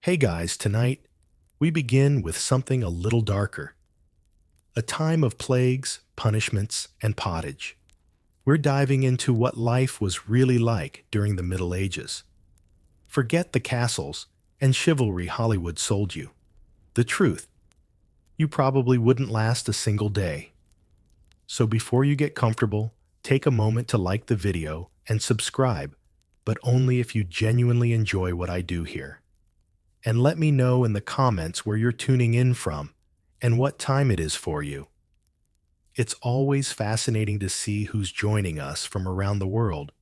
Hey guys, tonight we begin with something a little darker. A time of plagues, punishments, and pottage. We're diving into what life was really like during the Middle Ages. Forget the castles and chivalry Hollywood sold you. The truth, you probably wouldn't last a single day. So before you get comfortable, take a moment to like the video and subscribe, but only if you genuinely enjoy what I do here. And let me know in the comments where you're tuning in from and what time it is for you. It's always fascinating to see who's joining us from around the world.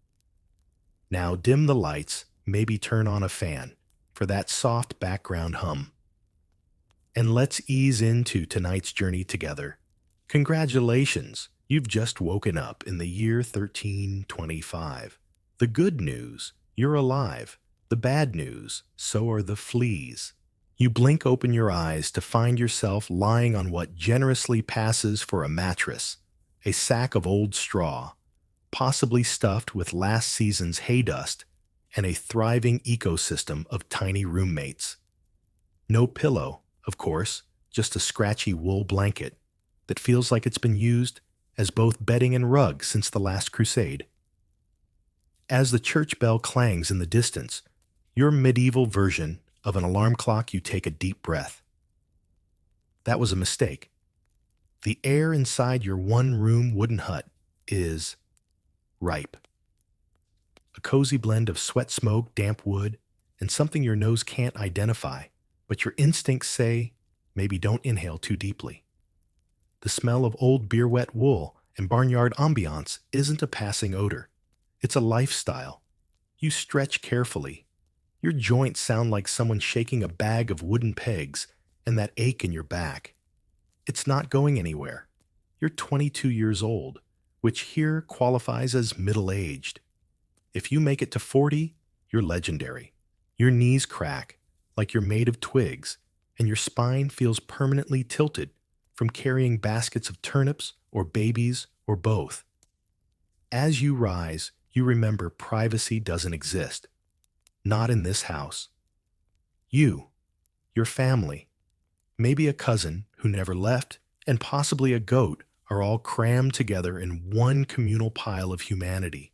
Now dim the lights, maybe turn on a fan for that soft background hum. And let's ease into tonight's journey together. Congratulations, you've just woken up in the year 1325. The good news, you're alive. The bad news, so are the fleas. You blink open your eyes to find yourself lying on what generously passes for a mattress, a sack of old straw, possibly stuffed with last season's hay dust, and a thriving ecosystem of tiny roommates. No pillow, of course, just a scratchy wool blanket that feels like it's been used as both bedding and rug since the last crusade. As the church bell clangs in the distance, your medieval version of an alarm clock, you take a deep breath. That was a mistake. The air inside your one-room wooden hut is ripe. A cozy blend of sweat smoke, damp wood, and something your nose can't identify, but your instincts say maybe don't inhale too deeply. The smell of old beer-wet wool and barnyard ambiance isn't a passing odor. It's a lifestyle. You stretch carefully. Your joints sound like someone shaking a bag of wooden pegs and that ache in your back. It's not going anywhere. You're 22 years old, which here qualifies as middle-aged. If you make it to 40, you're legendary. Your knees crack like you're made of twigs, and your spine feels permanently tilted from carrying baskets of turnips or babies or both. As you rise, you remember privacy doesn't exist. Not in this house. You, your family, maybe a cousin who never left, and possibly a goat are all crammed together in one communal pile of humanity.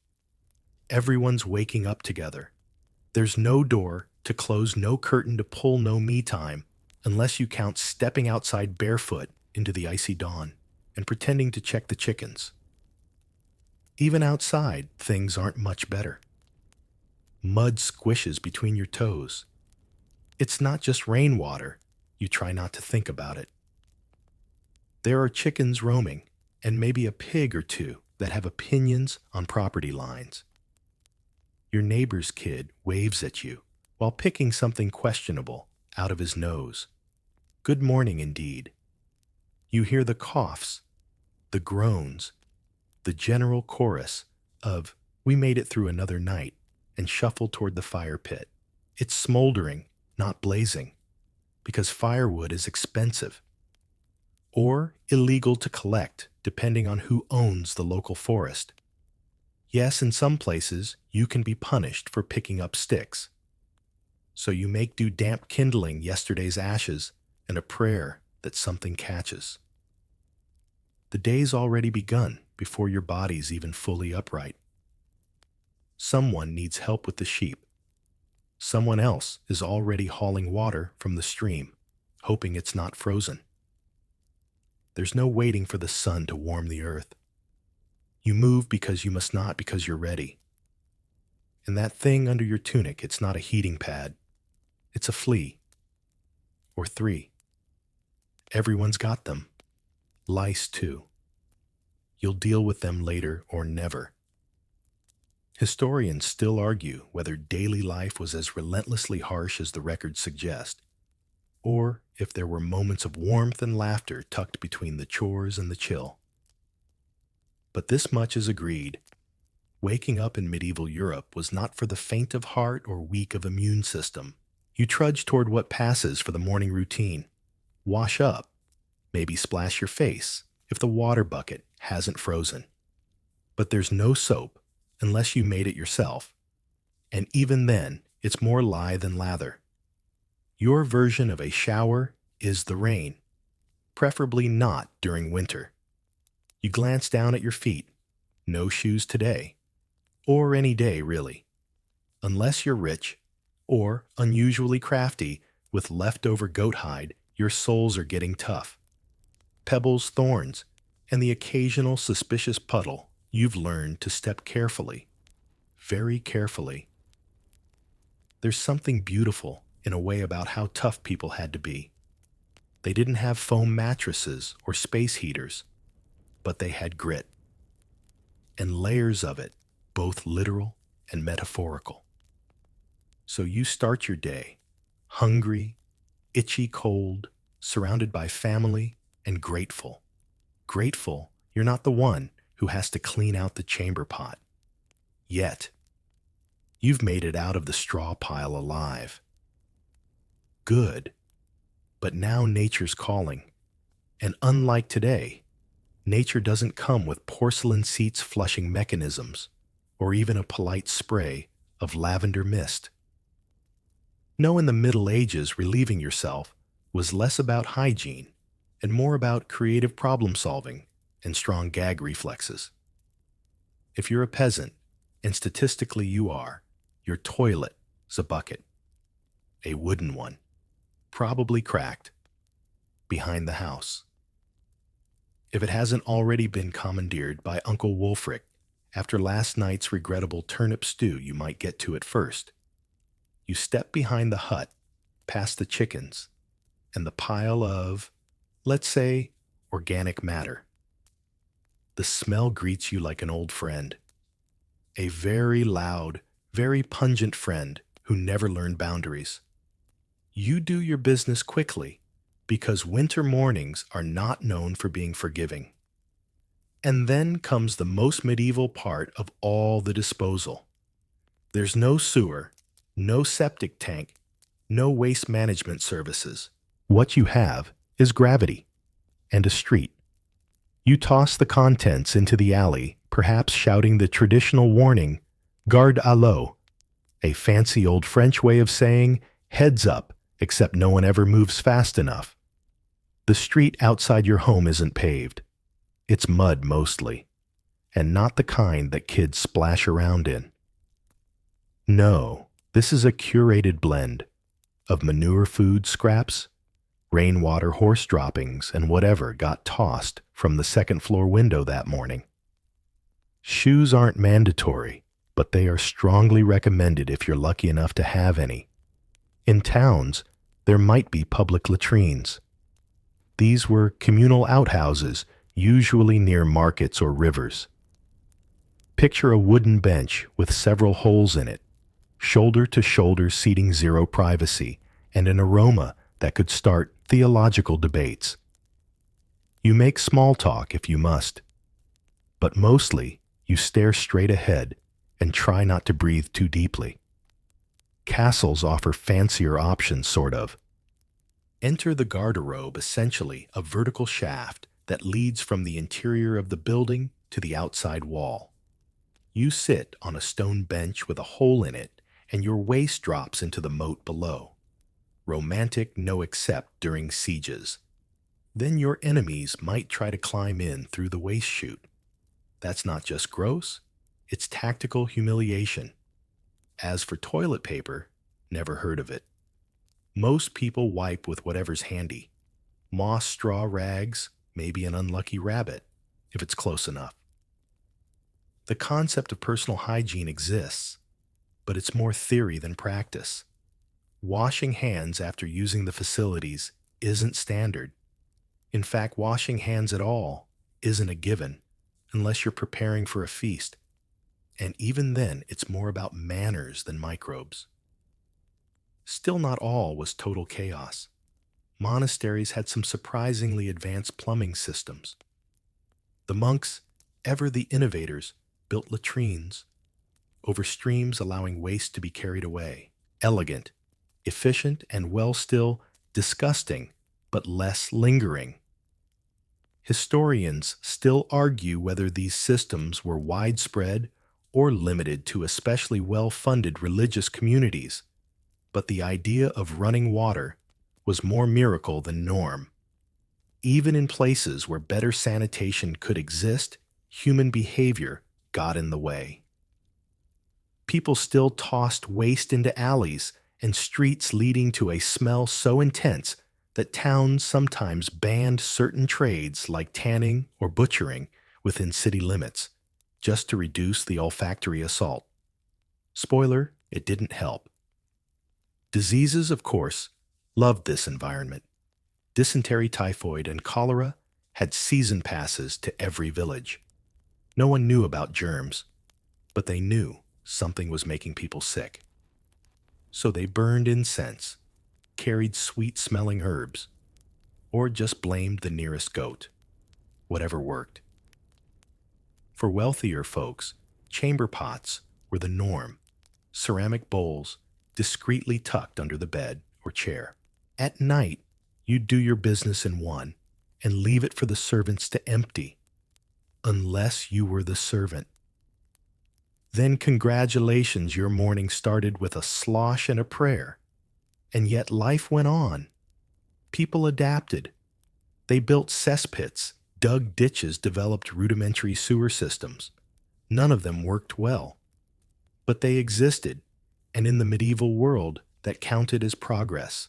Everyone's waking up together. There's no door to close, no curtain to pull, no me time, unless you count stepping outside barefoot into the icy dawn and pretending to check the chickens. Even outside, things aren't much better. Mud squishes between your toes. It's not just rainwater. You try not to think about it. There are chickens roaming, and maybe a pig or two that have opinions on property lines. Your neighbor's kid waves at you while picking something questionable out of his nose. Good morning indeed. You hear the coughs, the groans, the general chorus of, "We made it through another night," and shuffle toward the fire pit. It's smoldering, not blazing, because firewood is expensive or illegal to collect, depending on who owns the local forest. Yes, in some places, you can be punished for picking up sticks. So you make do damp kindling yesterday's ashes and a prayer that something catches. The day's already begun before your body's even fully upright. Someone needs help with the sheep. Someone else is already hauling water from the stream, hoping it's not frozen. There's no waiting for the sun to warm the earth. You move because you must not, because you're ready. And that thing under your tunic, it's not a heating pad. It's a flea. Or three. Everyone's got them. Lice, too. You'll deal with them later or never. Historians still argue whether daily life was as relentlessly harsh as the records suggest, or if there were moments of warmth and laughter tucked between the chores and the chill. But this much is agreed. Waking up in medieval Europe was not for the faint of heart or weak of immune system. You trudge toward what passes for the morning routine. Wash up, maybe splash your face if the water bucket hasn't frozen. But there's no soap unless you made it yourself, and even then, it's more lye than lather. Your version of a shower is the rain, preferably not during winter. You glance down at your feet. No shoes today. Or any day, really. Unless you're rich or unusually crafty with leftover goat hide, your soles are getting tough. Pebbles, thorns, and the occasional suspicious puddle, you've learned to step carefully, very carefully. There's something beautiful in a way about how tough people had to be. They didn't have foam mattresses or space heaters, but they had grit, and layers of it, both literal and metaphorical. So you start your day, hungry, itchy cold, surrounded by family, and grateful. Grateful you're not the one who has to clean out the chamber pot. Yet, you've made it out of the straw pile alive. Good, but now nature's calling. And unlike today, nature doesn't come with porcelain seats flushing mechanisms, or even a polite spray of lavender mist. No, in the Middle Ages, relieving yourself was less about hygiene and more about creative problem solving and strong gag reflexes. If you're a peasant, and statistically you are, your toilet is a bucket, a wooden one, probably cracked, behind the house. If it hasn't already been commandeered by Uncle Wulfric after last night's regrettable turnip stew, you might get to it first. You step behind the hut, past the chickens, and the pile of, let's say, organic matter. The smell greets you like an old friend. A very loud, very pungent friend who never learned boundaries. You do your business quickly because winter mornings are not known for being forgiving. And then comes the most medieval part of all the disposal. There's no sewer, no septic tank, no waste management services. What you have is gravity and a street. You toss the contents into the alley, perhaps shouting the traditional warning, "Garde à l'eau," a fancy old French way of saying, "Heads up," except no one ever moves fast enough. The street outside your home isn't paved. It's mud mostly, and not the kind that kids splash around in. No, this is a curated blend of manure food scraps, rainwater horse droppings, and whatever got tossed from the second-floor window that morning. Shoes aren't mandatory, but they are strongly recommended if you're lucky enough to have any. In towns, there might be public latrines. These were communal outhouses, usually near markets or rivers. Picture a wooden bench with several holes in it, shoulder-to-shoulder seating, zero privacy, and an aroma that could start theological debates. You make small talk if you must, but mostly you stare straight ahead and try not to breathe too deeply. Castles offer fancier options, sort of. Enter the garderobe, essentially a vertical shaft that leads from the interior of the building to the outside wall. You sit on a stone bench with a hole in it, and your waist drops into the moat below. Romantic, no except during sieges. Then your enemies might try to climb in through the waist chute. That's not just gross, it's tactical humiliation. As for toilet paper, never heard of it. Most people wipe with whatever's handy. Moss straw rags, maybe an unlucky rabbit, if it's close enough. The concept of personal hygiene exists, but it's more theory than practice. Washing hands after using the facilities isn't standard. In fact, washing hands at all isn't a given unless you're preparing for a feast. And even then, it's more about manners than microbes. Still, not all was total chaos. Monasteries had some surprisingly advanced plumbing systems. The monks, ever the innovators, built latrines over streams, allowing waste to be carried away. Elegant, efficient, and still disgusting, but less lingering. Historians still argue whether these systems were widespread or limited to especially well-funded religious communities. But the idea of running water was more miracle than norm. Even in places where better sanitation could exist, human behavior got in the way. People still tossed waste into alleys and streets, leading to a smell so intense that towns sometimes banned certain trades like tanning or butchering within city limits, just to reduce the olfactory assault. Spoiler, it didn't help. Diseases, of course, loved this environment. Dysentery, typhoid, and cholera had season passes to every village. No one knew about germs, but they knew something was making people sick. So they burned incense, carried sweet-smelling herbs, or just blamed the nearest goat. Whatever worked. For wealthier folks, chamber pots were the norm. Ceramic bowls discreetly tucked under the bed or chair. At night, you'd do your business in one and leave it for the servants to empty, unless you were the servant. Then congratulations, your morning started with a slosh and a prayer. And yet life went on. People adapted. They built cesspits, dug ditches, developed rudimentary sewer systems. None of them worked well. But they existed, and in the medieval world, that counted as progress.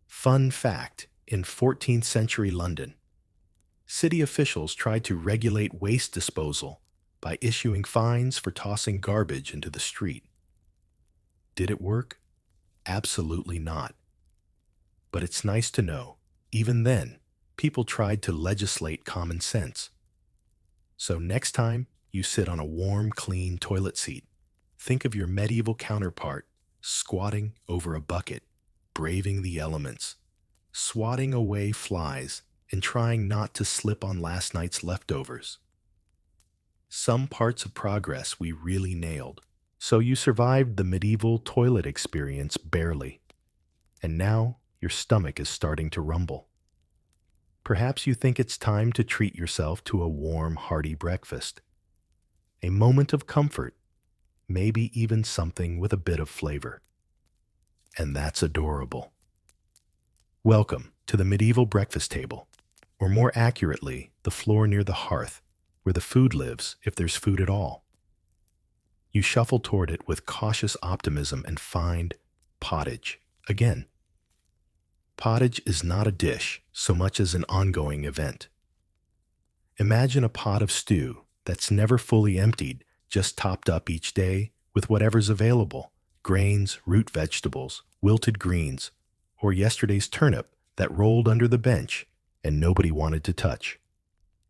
Fun fact, in 14th century London, city officials tried to regulate waste disposal by issuing fines for tossing garbage into the street. Did it work? Absolutely not. But it's nice to know, even then, people tried to legislate common sense. So next time you sit on a warm, clean toilet seat, think of your medieval counterpart squatting over a bucket, braving the elements, swatting away flies, and trying not to slip on last night's leftovers. Some parts of progress we really nailed. So you survived the medieval toilet experience barely. And now your stomach is starting to rumble. Perhaps you think it's time to treat yourself to a warm, hearty breakfast. A moment of comfort, maybe even something with a bit of flavor. And that's adorable. Welcome to the medieval breakfast table, or more accurately, the floor near the hearth, where the food lives if there's food at all. You shuffle toward it with cautious optimism and find pottage again. Pottage is not a dish so much as an ongoing event. Imagine a pot of stew that's never fully emptied, just topped up each day with whatever's available: grains, root vegetables, wilted greens, or yesterday's turnip that rolled under the bench and nobody wanted to touch.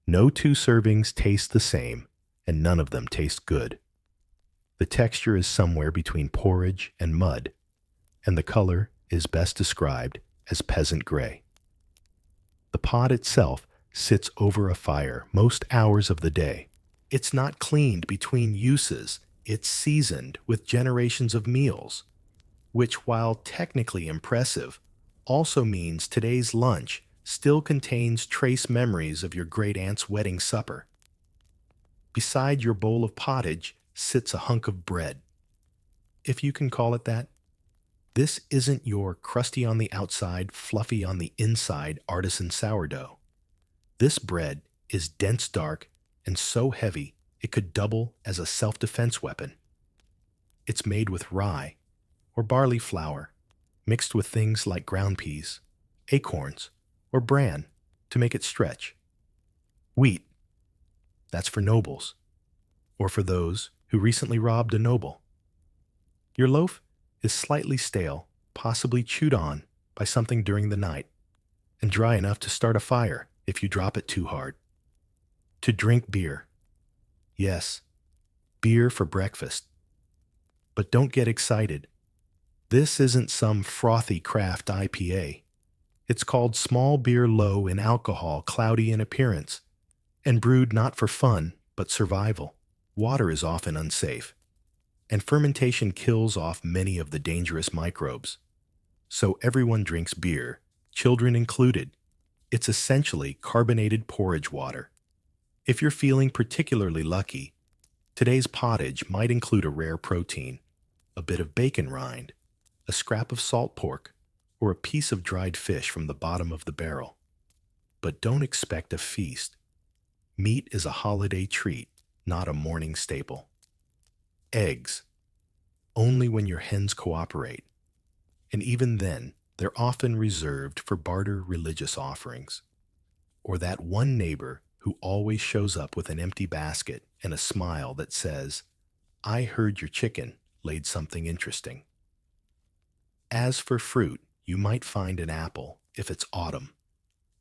No two servings taste the same, and none of them taste good. The texture is somewhere between porridge and mud, and the color is best described as peasant gray. The pot itself sits over a fire most hours of the day. It's not cleaned between uses, it's seasoned with generations of meals, which, while technically impressive, also means today's lunch still contains trace memories of your great-aunt's wedding supper. Beside your bowl of pottage sits a hunk of bread, if you can call it that. This isn't your crusty on the outside, fluffy on the inside artisan sourdough. This bread is dense, dark, and so heavy it could double as a self-defense weapon. It's made with rye or barley flour, mixed with things like ground peas, acorns, or bran to make it stretch. Wheat, that's for nobles, or for those who recently robbed a noble. Your loaf is slightly stale, possibly chewed on by something during the night, and dry enough to start a fire if you drop it too hard. To drink beer. Yes, beer for breakfast. But don't get excited. This isn't some frothy craft IPA. It's called small beer, low in alcohol, cloudy in appearance, and brewed not for fun, but survival. Water is often unsafe, and fermentation kills off many of the dangerous microbes. So everyone drinks beer, children included. It's essentially carbonated porridge water. If you're feeling particularly lucky, today's pottage might include a rare protein, a bit of bacon rind, a scrap of salt pork, or a piece of dried fish from the bottom of the barrel. But don't expect a feast. Meat is a holiday treat, not a morning staple. Eggs, only when your hens cooperate, and even then, they're often reserved for barter religious offerings. Or that one neighbor who always shows up with an empty basket and a smile that says, "I heard your chicken laid something interesting." As for fruit, you might find an apple if it's autumn,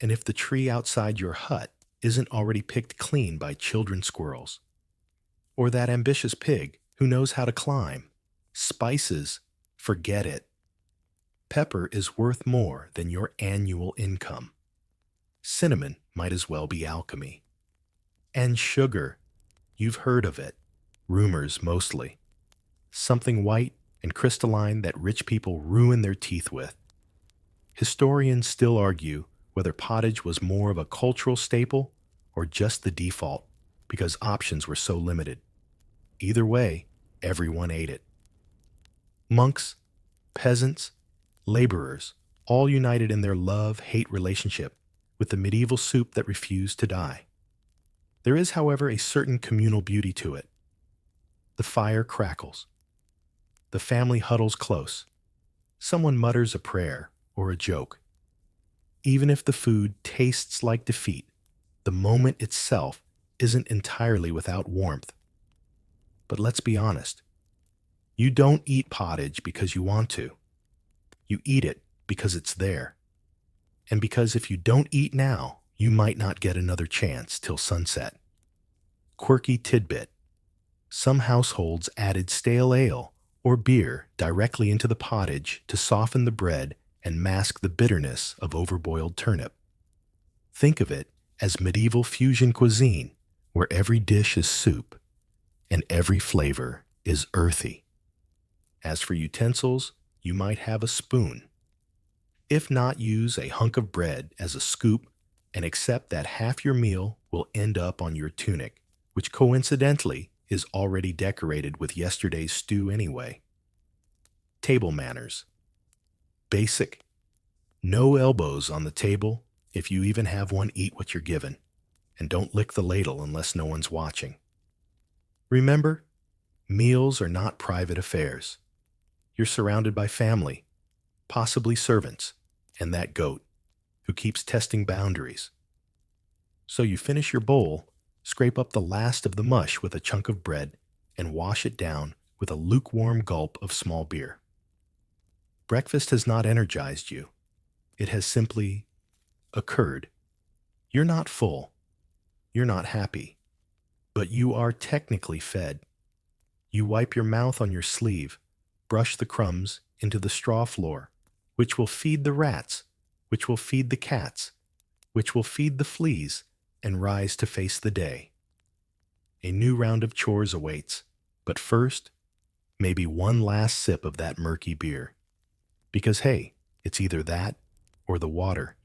and if the tree outside your hut isn't already picked clean by children squirrels. Or that ambitious pig who knows how to climb. Spices, forget it. Pepper is worth more than your annual income. Cinnamon might as well be alchemy. And sugar, you've heard of it. Rumors mostly. Something white and crystalline that rich people ruin their teeth with. Historians still argue whether pottage was more of a cultural staple or just the default because options were so limited. Either way, everyone ate it. Monks, peasants, laborers, all united in their love-hate relationship with the medieval soup that refused to die. There is, however, a certain communal beauty to it. The fire crackles. The family huddles close. Someone mutters a prayer or a joke. Even if the food tastes like defeat, the moment itself isn't entirely without warmth. But let's be honest. You don't eat pottage because you want to. You eat it because it's there. And because if you don't eat now, you might not get another chance till sunset. Quirky tidbit. Some households added stale ale or beer directly into the pottage to soften the bread and mask the bitterness of overboiled turnip. Think of it as medieval fusion cuisine, where every dish is soup and every flavor is earthy. As for utensils, you might have a spoon. If not, use a hunk of bread as a scoop and accept that half your meal will end up on your tunic, which coincidentally is already decorated with yesterday's stew anyway. Table manners. Basic. No elbows on the table. If you even have one, eat what you're given. And don't lick the ladle unless no one's watching. Remember, meals are not private affairs. You're surrounded by family, possibly servants, and that goat who keeps testing boundaries. So you finish your bowl, scrape up the last of the mush with a chunk of bread, and wash it down with a lukewarm gulp of small beer. Breakfast has not energized you. It has simply occurred. You're not full. You're not happy. But you are technically fed. You wipe your mouth on your sleeve, brush the crumbs into the straw floor, which will feed the rats, which will feed the cats, which will feed the fleas, and rise to face the day. A new round of chores awaits, but first, maybe one last sip of that murky beer. Because hey, it's either that or the water,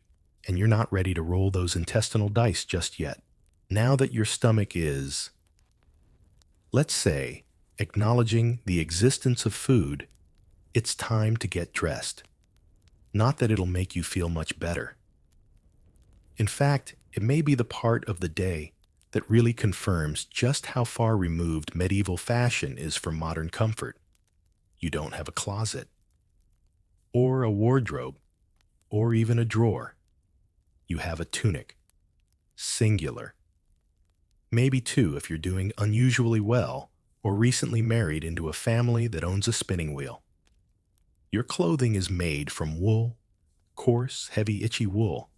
and you're not ready to roll those intestinal dice just yet. Now that your stomach is, let's say, acknowledging the existence of food, it's time to get dressed. Not that it'll make you feel much better. In fact, it may be the part of the day that really confirms just how far removed medieval fashion is from modern comfort. You don't have a closet, or a wardrobe, or even a drawer. You have a tunic. Singular. Maybe two if you're doing unusually well or recently married into a family that owns a spinning wheel. Your clothing is made from wool, coarse, heavy, itchy wool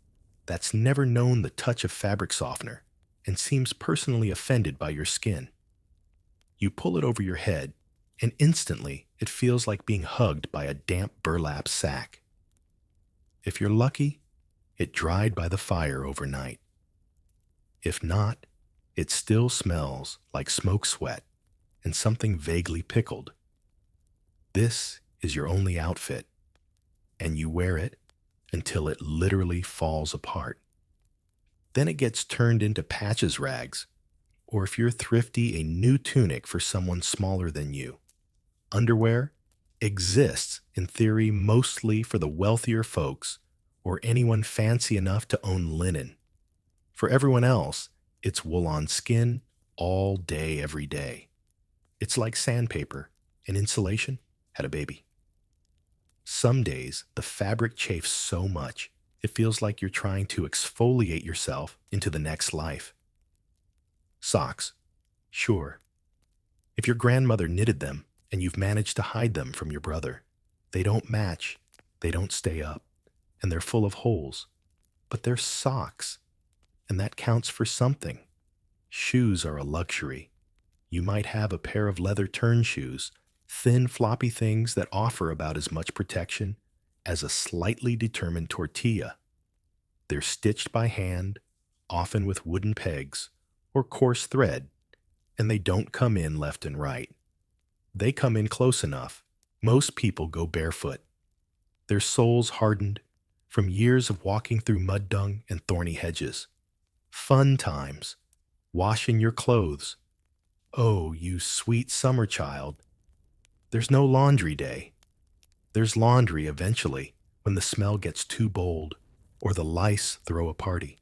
that's never known the touch of fabric softener and seems personally offended by your skin. You pull it over your head, and instantly it feels like being hugged by a damp burlap sack. If you're lucky, it dried by the fire overnight. If not, it still smells like smoke sweat and something vaguely pickled. This is your only outfit, and you wear it until it literally falls apart. Then it gets turned into patches rags, or if you're thrifty, a new tunic for someone smaller than you. Underwear, exists, in theory, mostly for the wealthier folks or anyone fancy enough to own linen. For everyone else, it's wool on skin all day, every day. It's like sandpaper and insulation had a baby. Some days, the fabric chafes so much, it feels like you're trying to exfoliate yourself into the next life. Socks. Sure. If your grandmother knitted them and you've managed to hide them from your brother, they don't match, they don't stay up, and they're full of holes. But they're socks, and that counts for something. Shoes are a luxury. You might have a pair of leather turn shoes, thin, floppy things that offer about as much protection as a slightly determined tortilla. They're stitched by hand, often with wooden pegs or coarse thread, and they don't come in left and right. They come in close enough. Most people go barefoot. Their soles hardened from years of walking through mud dung and thorny hedges. Fun times. Washing your clothes. Oh, you sweet summer child. There's no laundry day. There's laundry eventually when the smell gets too bold or the lice throw a party.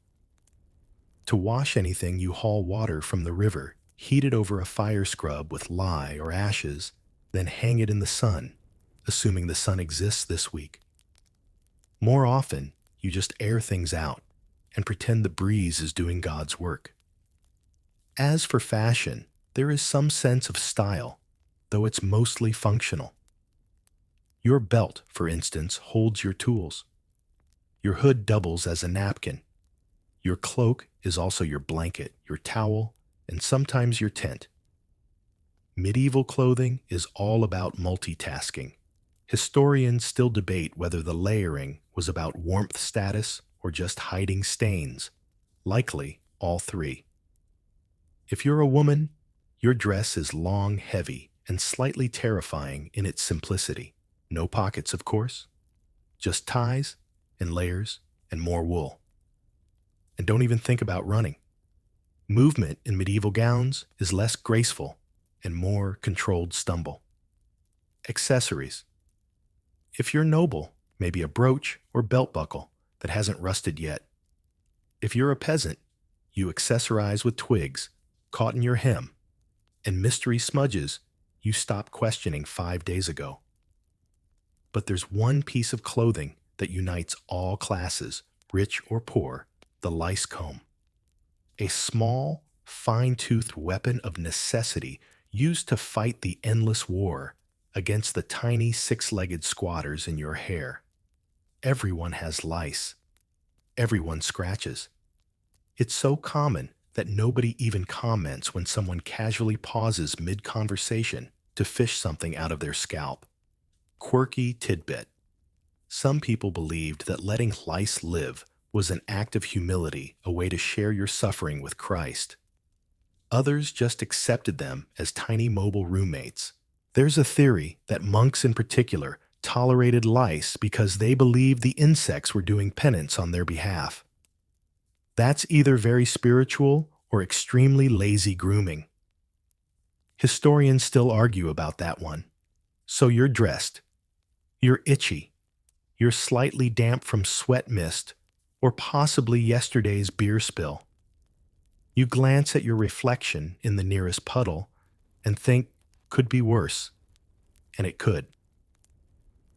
To wash anything, you haul water from the river, heat it over a fire scrub with lye or ashes, then hang it in the sun, assuming the sun exists this week. More often, you just air things out and pretend the breeze is doing God's work. As for fashion, there is some sense of style, though it's mostly functional. Your belt, for instance, holds your tools. Your hood doubles as a napkin. Your cloak is also your blanket, your towel, and sometimes your tent. Medieval clothing is all about multitasking. Historians still debate whether the layering was about warmth status or just hiding stains. Likely, all three. If you're a woman, your dress is long, heavy, and slightly terrifying in its simplicity. No pockets, of course. Just ties and layers and more wool. And don't even think about running. Movement in medieval gowns is less graceful and more controlled stumble. Accessories. If you're noble, maybe a brooch or belt buckle that hasn't rusted yet. If you're a peasant, you accessorize with twigs caught in your hem and mystery smudges you stopped questioning 5 days ago. But there's one piece of clothing that unites all classes, rich or poor, the lice comb. A small, fine-toothed weapon of necessity used to fight the endless war against the tiny six-legged squatters in your hair. Everyone has lice. Everyone scratches. It's so common that nobody even comments when someone casually pauses mid-conversation to fish something out of their scalp. Quirky tidbit. Some people believed that letting lice live was an act of humility, a way to share your suffering with Christ. Others just accepted them as tiny mobile roommates. There's a theory that monks in particular tolerated lice because they believed the insects were doing penance on their behalf. That's either very spiritual or extremely lazy grooming. Historians still argue about that one. So you're dressed. You're itchy. You're slightly damp from sweat mist or possibly yesterday's beer spill. You glance at your reflection in the nearest puddle and think, could be worse. And it could.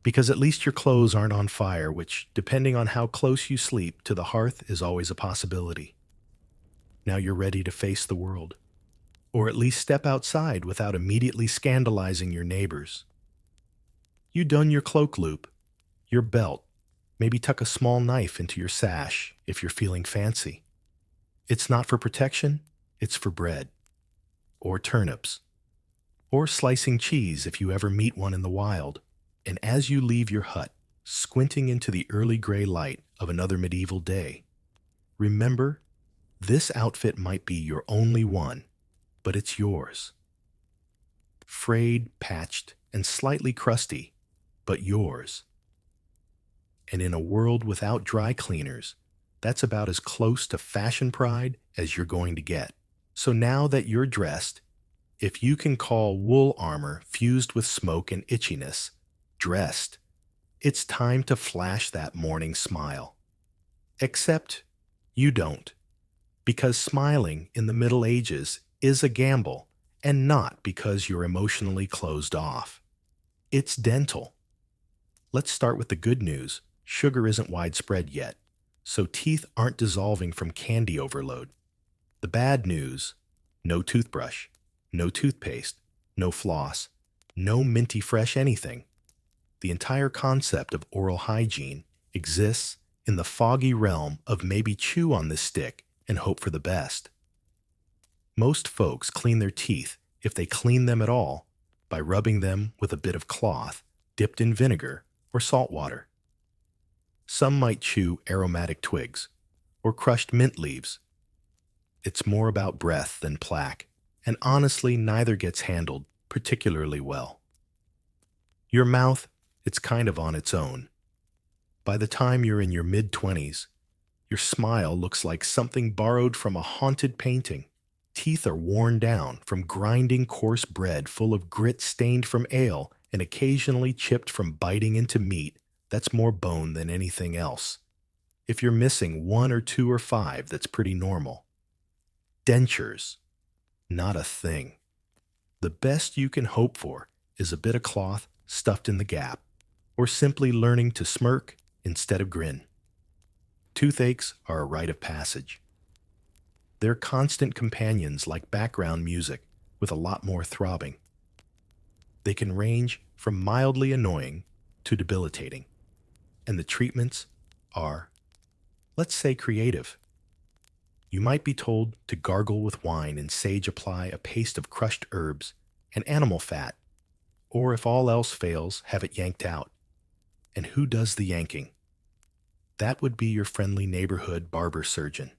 Because at least your clothes aren't on fire, which, depending on how close you sleep to the hearth, is always a possibility. Now you're ready to face the world. Or at least step outside without immediately scandalizing your neighbors. You done your cloak loop, your belt, maybe tuck a small knife into your sash if you're feeling fancy. It's not for protection, it's for bread. Or turnips. Or slicing cheese if you ever meet one in the wild. And as you leave your hut, squinting into the early gray light of another medieval day, remember, this outfit might be your only one, but it's yours. Frayed, patched, and slightly crusty, but yours. And in a world without dry cleaners, that's about as close to fashion pride as you're going to get. So now that you're dressed, if you can call wool armor fused with smoke and itchiness dressed. It's time to flash that morning smile. Except you don't, because smiling in the Middle Ages is a gamble, and not because you're emotionally closed off. It's dental. Let's start with the good news. Sugar isn't widespread yet, so teeth aren't dissolving from candy overload. The bad news: no toothbrush, no toothpaste, no floss, no minty fresh anything. The entire concept of oral hygiene exists in the foggy realm of maybe chew on this stick and hope for the best. Most folks clean their teeth, if they clean them at all, by rubbing them with a bit of cloth dipped in vinegar or salt water. Some might chew aromatic twigs or crushed mint leaves. It's more about breath than plaque, and honestly, neither gets handled particularly well. Your mouth, it's kind of on its own. By the time you're in your mid-20s, your smile looks like something borrowed from a haunted painting. Teeth are worn down from grinding coarse bread full of grit stained from ale and occasionally chipped from biting into meat that's more bone than anything else. If you're missing one or two or five, that's pretty normal. Dentures, not a thing. The best you can hope for is a bit of cloth stuffed in the gap, or simply learning to smirk instead of grin. Toothaches are a rite of passage. They're constant companions like background music with a lot more throbbing. They can range from mildly annoying to debilitating, and the treatments are, let's say, creative. You might be told to gargle with wine and sage apply a paste of crushed herbs and animal fat, or if all else fails, have it yanked out. And who does the yanking? That would be your friendly neighborhood barber surgeon.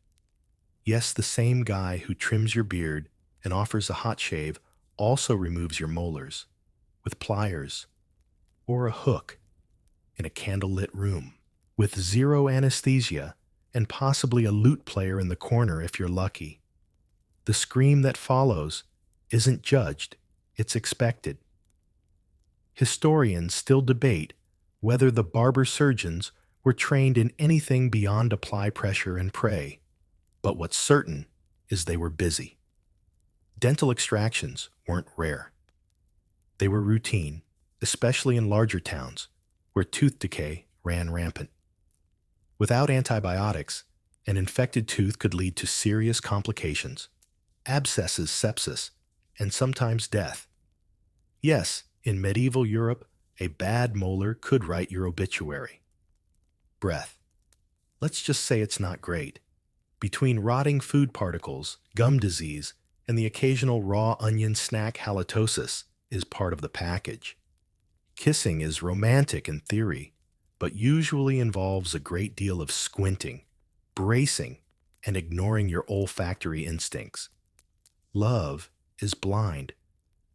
Yes, the same guy who trims your beard and offers a hot shave also removes your molars with pliers or a hook in a candlelit room with zero anesthesia and possibly a lute player in the corner if you're lucky. The scream that follows isn't judged, it's expected. Historians still debate whether the barber surgeons were trained in anything beyond apply pressure and pray, but what's certain is they were busy. Dental extractions weren't rare. They were routine, especially in larger towns where tooth decay ran rampant. Without antibiotics, an infected tooth could lead to serious complications, abscesses, sepsis, and sometimes death. Yes, in medieval Europe, a bad molar could write your obituary. Breath. Let's just say it's not great. Between rotting food particles, gum disease, and the occasional raw onion snack, halitosis is part of the package. Kissing is romantic in theory, but usually involves a great deal of squinting, bracing, and ignoring your olfactory instincts. Love is blind,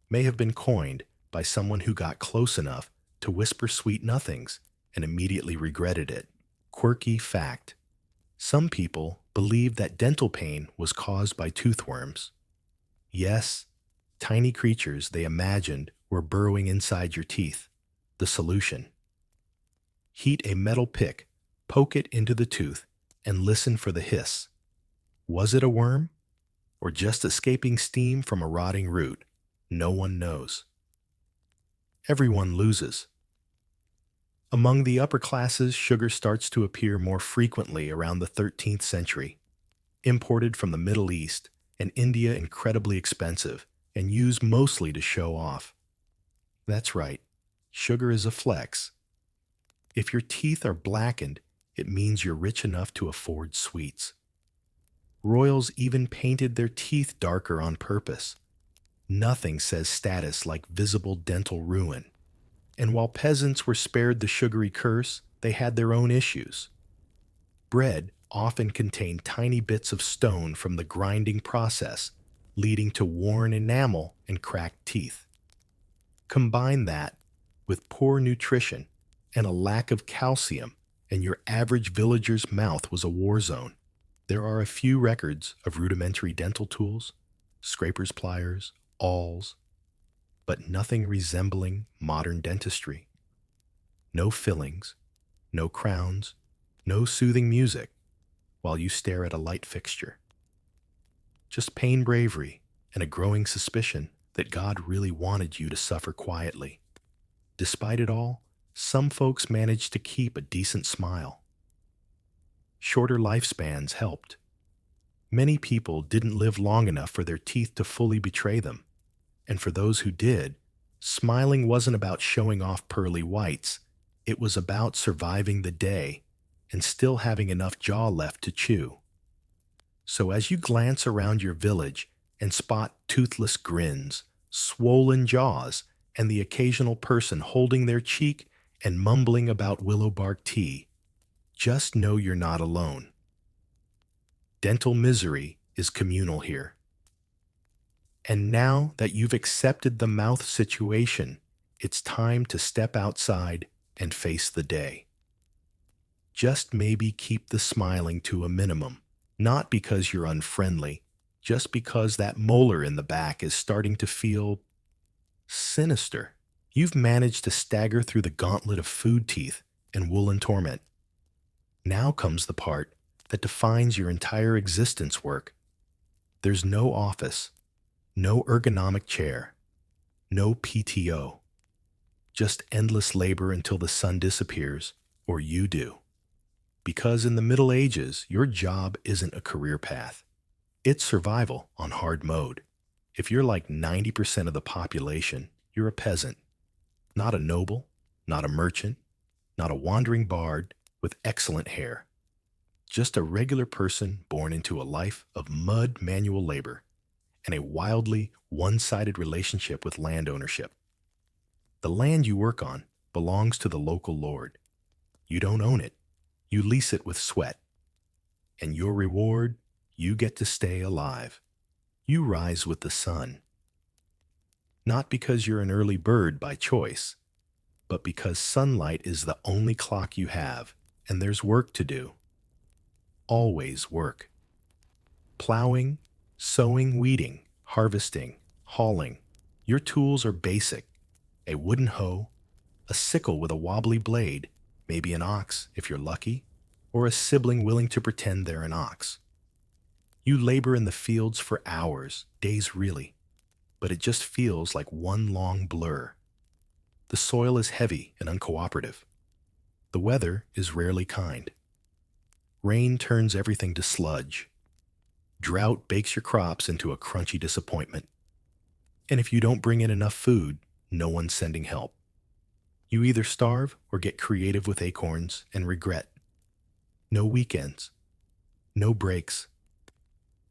may have been coined by someone who got close enough to whisper sweet nothings and immediately regretted it. Quirky fact: some people believed that dental pain was caused by toothworms. Yes, tiny creatures they imagined were burrowing inside your teeth. The solution: heat a metal pick, poke it into the tooth, and listen for the hiss. Was it a worm? Or just escaping steam from a rotting root? No one knows. Everyone loses. Among the upper classes, sugar starts to appear more frequently around the 13th century. Imported from the Middle East and India, incredibly expensive, and used mostly to show off. That's right, sugar is a flex. If your teeth are blackened, it means you're rich enough to afford sweets. Royals even painted their teeth darker on purpose. Nothing says status like visible dental ruin. And while peasants were spared the sugary curse, they had their own issues. Bread often contained tiny bits of stone from the grinding process, leading to worn enamel and cracked teeth. Combine that with poor nutrition and a lack of calcium, and your average villager's mouth was a war zone. There are a few records of rudimentary dental tools, scrapers, pliers, awls, but nothing resembling modern dentistry. No fillings, no crowns, no soothing music while you stare at a light fixture. Just pain bravery and a growing suspicion that God really wanted you to suffer quietly. Despite it all, some folks managed to keep a decent smile. Shorter lifespans helped. Many people didn't live long enough for their teeth to fully betray them. And for those who did, smiling wasn't about showing off pearly whites. It was about surviving the day and still having enough jaw left to chew. So as you glance around your village and spot toothless grins, swollen jaws, and the occasional person holding their cheek and mumbling about willow bark tea, just know you're not alone. Dental misery is communal here. And now that you've accepted the mouth situation, it's time to step outside and face the day. Just maybe keep the smiling to a minimum, not because you're unfriendly, just because that molar in the back is starting to feel sinister. You've managed to stagger through the gauntlet of food teeth and woolen torment. Now comes the part that defines your entire existence work. There's no office, no ergonomic chair, no PTO, just endless labor until the sun disappears, or you do. Because in the Middle Ages, your job isn't a career path. It's survival on hard mode. If you're like 90% of the population, you're a peasant. Not a noble, not a merchant, not a wandering bard with excellent hair. Just a regular person born into a life of mud manual labor and a wildly one-sided relationship with land ownership. The land you work on belongs to the local lord. You don't own it. You lease it with sweat. And your reward, you get to stay alive. You rise with the sun. Not because you're an early bird by choice, but because sunlight is the only clock you have, and there's work to do. Always work. Plowing, sowing, weeding, harvesting, hauling. Your tools are basic. A wooden hoe, a sickle with a wobbly blade, maybe an ox if you're lucky, or a sibling willing to pretend they're an ox. You labor in the fields for hours, days really, but it just feels like one long blur. The soil is heavy and uncooperative. The weather is rarely kind. Rain turns everything to sludge. Drought bakes your crops into a crunchy disappointment. And if you don't bring in enough food, no one's sending help. You either starve or get creative with acorns and regret. No weekends. No breaks.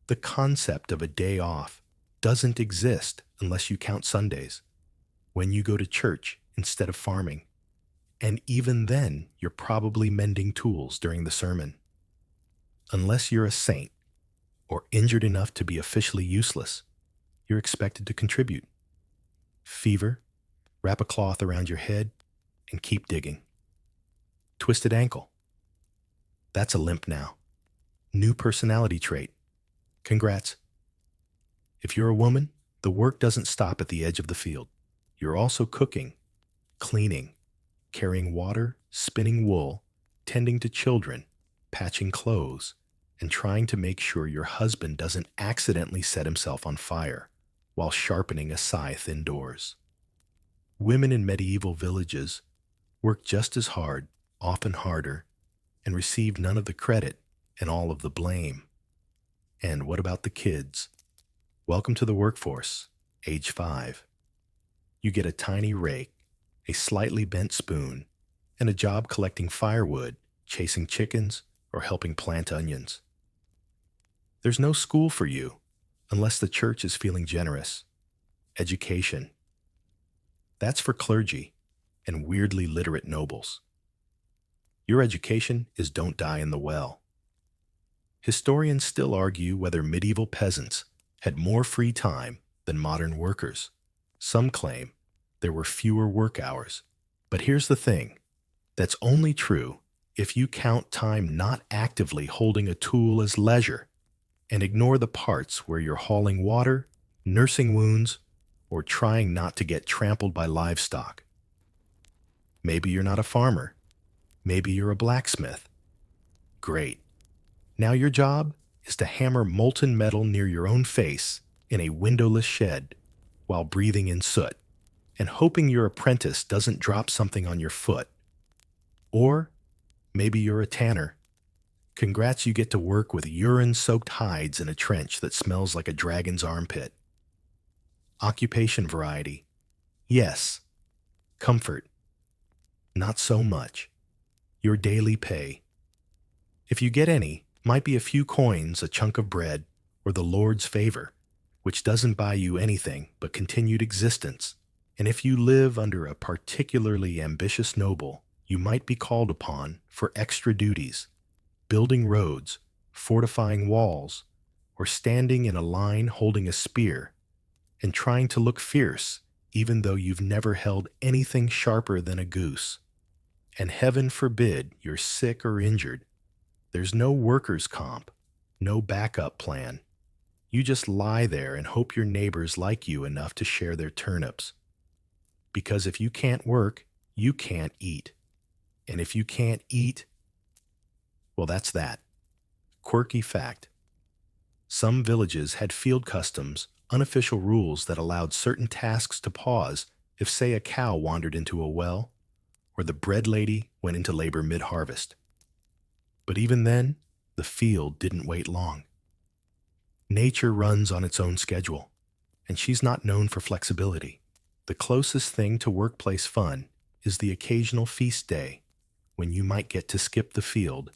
The concept of a day off doesn't exist unless you count Sundays, when you go to church instead of farming. And even then, you're probably mending tools during the sermon. Unless you're a saint or injured enough to be officially useless, you're expected to contribute. Fever, wrap a cloth around your head, and keep digging. Twisted ankle. That's a limp now. New personality trait. Congrats. If you're a woman, the work doesn't stop at the edge of the field. You're also cooking, cleaning, carrying water, spinning wool, tending to children, patching clothes, and trying to make sure your husband doesn't accidentally set himself on fire while sharpening a scythe indoors. Women in medieval villages worked just as hard, often harder, and received none of the credit and all of the blame. And what about the kids? Welcome to the workforce, age 5. You get a tiny rake, a slightly bent spoon, and a job collecting firewood, chasing chickens, or helping plant onions. There's no school for you, unless the church is feeling generous. Education. That's for clergy and weirdly literate nobles. Your education is don't die in the well. Historians still argue whether medieval peasants had more free time than modern workers. Some claim there were fewer work hours. But here's the thing. That's only true if you count time not actively holding a tool as leisure and ignore the parts where you're hauling water, nursing wounds, or trying not to get trampled by livestock. Maybe you're not a farmer. Maybe you're a blacksmith. Great. Now your job is to hammer molten metal near your own face in a windowless shed while breathing in soot and hoping your apprentice doesn't drop something on your foot. Or maybe you're a tanner. Congrats, you get to work with urine-soaked hides in a trench that smells like a dragon's armpit. Occupation variety. Yes. Comfort. Not so much. Your daily pay. If you get any, might be a few coins, a chunk of bread, or the Lord's favor, which doesn't buy you anything but continued existence. And if you live under a particularly ambitious noble, you might be called upon for extra duties, building roads, fortifying walls, or standing in a line holding a spear and trying to look fierce even though you've never held anything sharper than a goose. And heaven forbid you're sick or injured. There's no workers' comp, no backup plan. You just lie there and hope your neighbors like you enough to share their turnips. Because if you can't work, you can't eat. And if you can't eat, well, that's that. Quirky fact. Some villages had field customs, unofficial rules that allowed certain tasks to pause if, say, a cow wandered into a well or the bread lady went into labor mid-harvest. But even then, the field didn't wait long. Nature runs on its own schedule, and she's not known for flexibility. The closest thing to workplace fun is the occasional feast day, when you might get to skip the field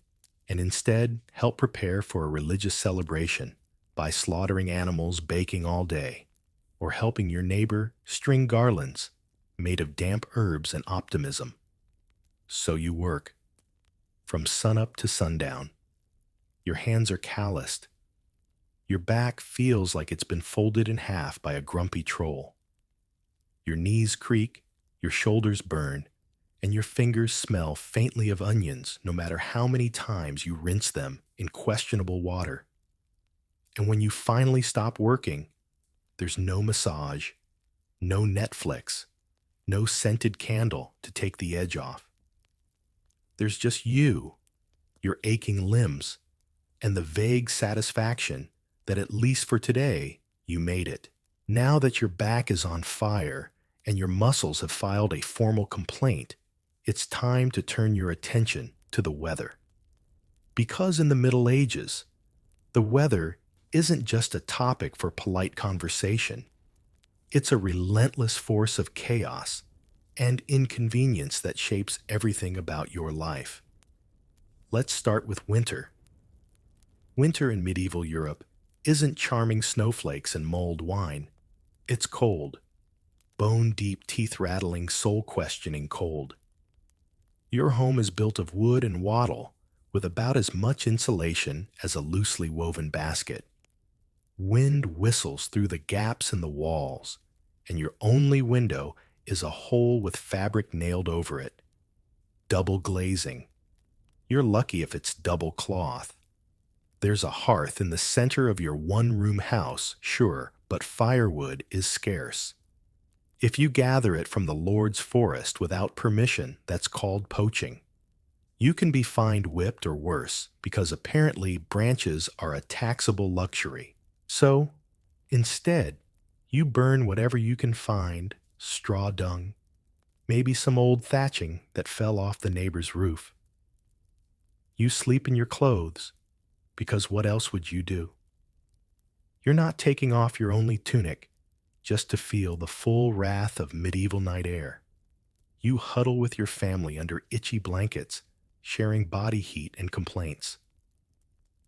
and instead help prepare for a religious celebration by slaughtering animals baking all day, or helping your neighbor string garlands made of damp herbs and optimism. So you work, from sunup to sundown. Your hands are calloused. Your back feels like it's been folded in half by a grumpy troll. Your knees creak, your shoulders burn, and your fingers smell faintly of onions no matter how many times you rinse them in questionable water. And when you finally stop working, there's no massage, no Netflix, no scented candle to take the edge off. There's just you, your aching limbs, and the vague satisfaction that at least for today, you made it. Now that your back is on fire and your muscles have filed a formal complaint, it's time to turn your attention to the weather. Because in the Middle Ages, the weather isn't just a topic for polite conversation. It's a relentless force of chaos and inconvenience that shapes everything about your life. Let's start with winter. Winter in medieval Europe isn't charming snowflakes and mulled wine. It's cold, bone-deep, teeth-rattling, soul-questioning cold. Your home is built of wood and wattle, with about as much insulation as a loosely woven basket. Wind whistles through the gaps in the walls, and your only window is a hole with fabric nailed over it. Double glazing. You're lucky if it's double cloth. There's a hearth in the center of your one-room house, sure, but firewood is scarce. If you gather it from the Lord's forest without permission, that's called poaching. You can be fined, whipped, or worse, because apparently branches are a taxable luxury. So, instead, you burn whatever you can find, straw dung, maybe some old thatching that fell off the neighbor's roof. You sleep in your clothes, because what else would you do? You're not taking off your only tunic just to feel the full wrath of medieval night air. You huddle with your family under itchy blankets, sharing body heat and complaints.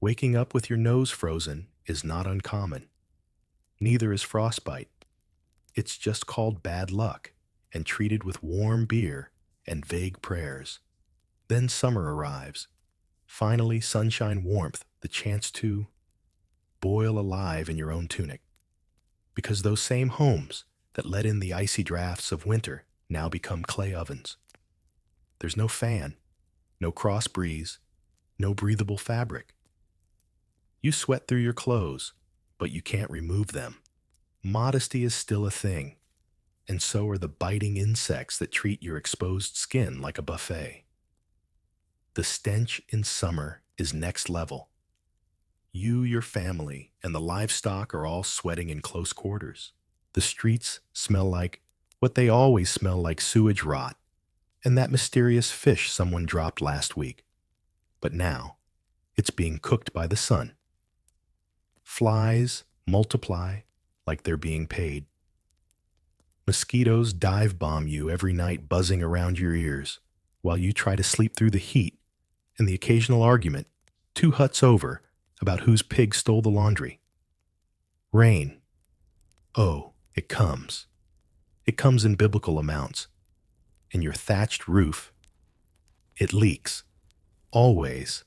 Waking up with your nose frozen is not uncommon. Neither is frostbite. It's just called bad luck and treated with warm beer and vague prayers. Then summer arrives. Finally, sunshine, warmth, the chance to boil alive in your own tunic. Because those same homes that let in the icy drafts of winter now become clay ovens. There's no fan, no cross breeze, no breathable fabric. You sweat through your clothes, but you can't remove them. Modesty is still a thing. and so are the biting insects that treat your exposed skin like a buffet. The stench in summer is next level. You, your family, and the livestock are all sweating in close quarters. The streets smell like what they always smell like: sewage rot and that mysterious fish someone dropped last week. But now, it's being cooked by the sun. Flies multiply like they're being paid. Mosquitoes dive bomb you every night, buzzing around your ears, while you try to sleep through the heat and the occasional argument, 2 huts over, about whose pig stole the laundry. Rain. Oh, it comes. It comes in biblical amounts. And your thatched roof, it leaks. Always.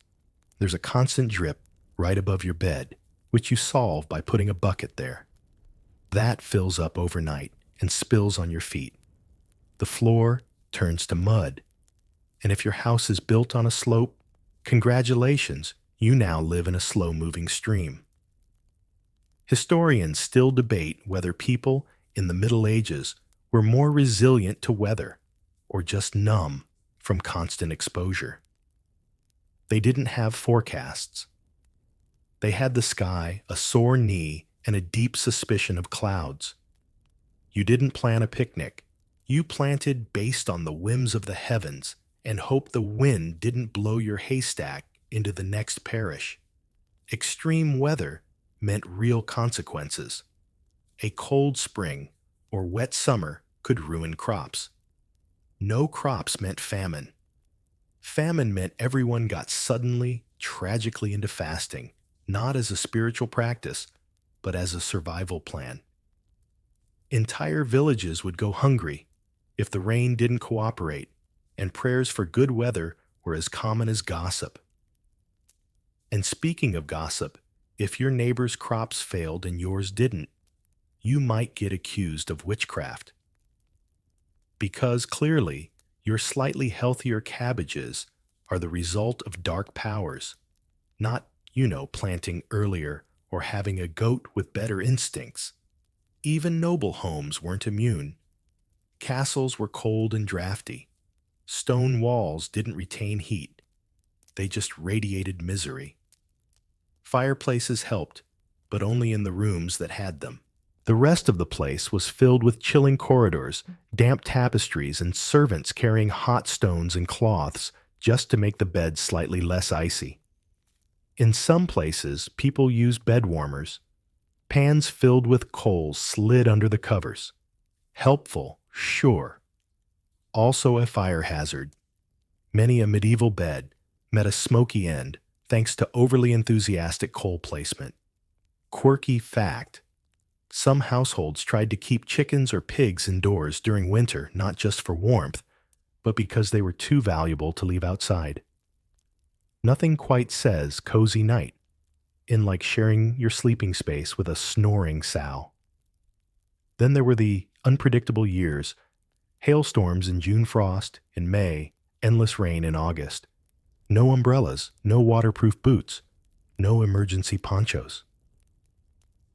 There's a constant drip right above your bed, which you solve by putting a bucket there. That fills up overnight and spills on your feet. The floor turns to mud. And if your house is built on a slope, congratulations, you now live in a slow-moving stream. Historians still debate whether people in the Middle Ages were more resilient to weather or just numb from constant exposure. They didn't have forecasts. They had the sky, a sore knee, and a deep suspicion of clouds. You didn't plan a picnic. You planted based on the whims of the heavens and hoped the wind didn't blow your haystack into the next parish. Extreme weather meant real consequences. A cold spring or wet summer could ruin crops. No crops meant famine. Famine meant everyone got suddenly, tragically into fasting, not as a spiritual practice, but as a survival plan. Entire villages would go hungry if the rain didn't cooperate, and prayers for good weather were as common as gossip. And speaking of gossip, if your neighbor's crops failed and yours didn't, you might get accused of witchcraft. Because clearly, your slightly healthier cabbages are the result of dark powers, not, planting earlier or having a goat with better instincts. Even noble homes weren't immune. Castles were cold and drafty. Stone walls didn't retain heat. They just radiated misery. Fireplaces helped, but only in the rooms that had them. The rest of the place was filled with chilling corridors, damp tapestries, and servants carrying hot stones and cloths just to make the bed slightly less icy. In some places, people used bed warmers. Pans filled with coals slid under the covers. Helpful, sure. Also a fire hazard. Many a medieval bed met a smoky end thanks to overly enthusiastic coal placement. Quirky fact: some households tried to keep chickens or pigs indoors during winter, not just for warmth, but because they were too valuable to leave outside. Nothing quite says cozy night in like sharing your sleeping space with a snoring sow. Then there were the unpredictable years: hailstorms in June, frost in May, endless rain in August. No umbrellas, no waterproof boots, no emergency ponchos.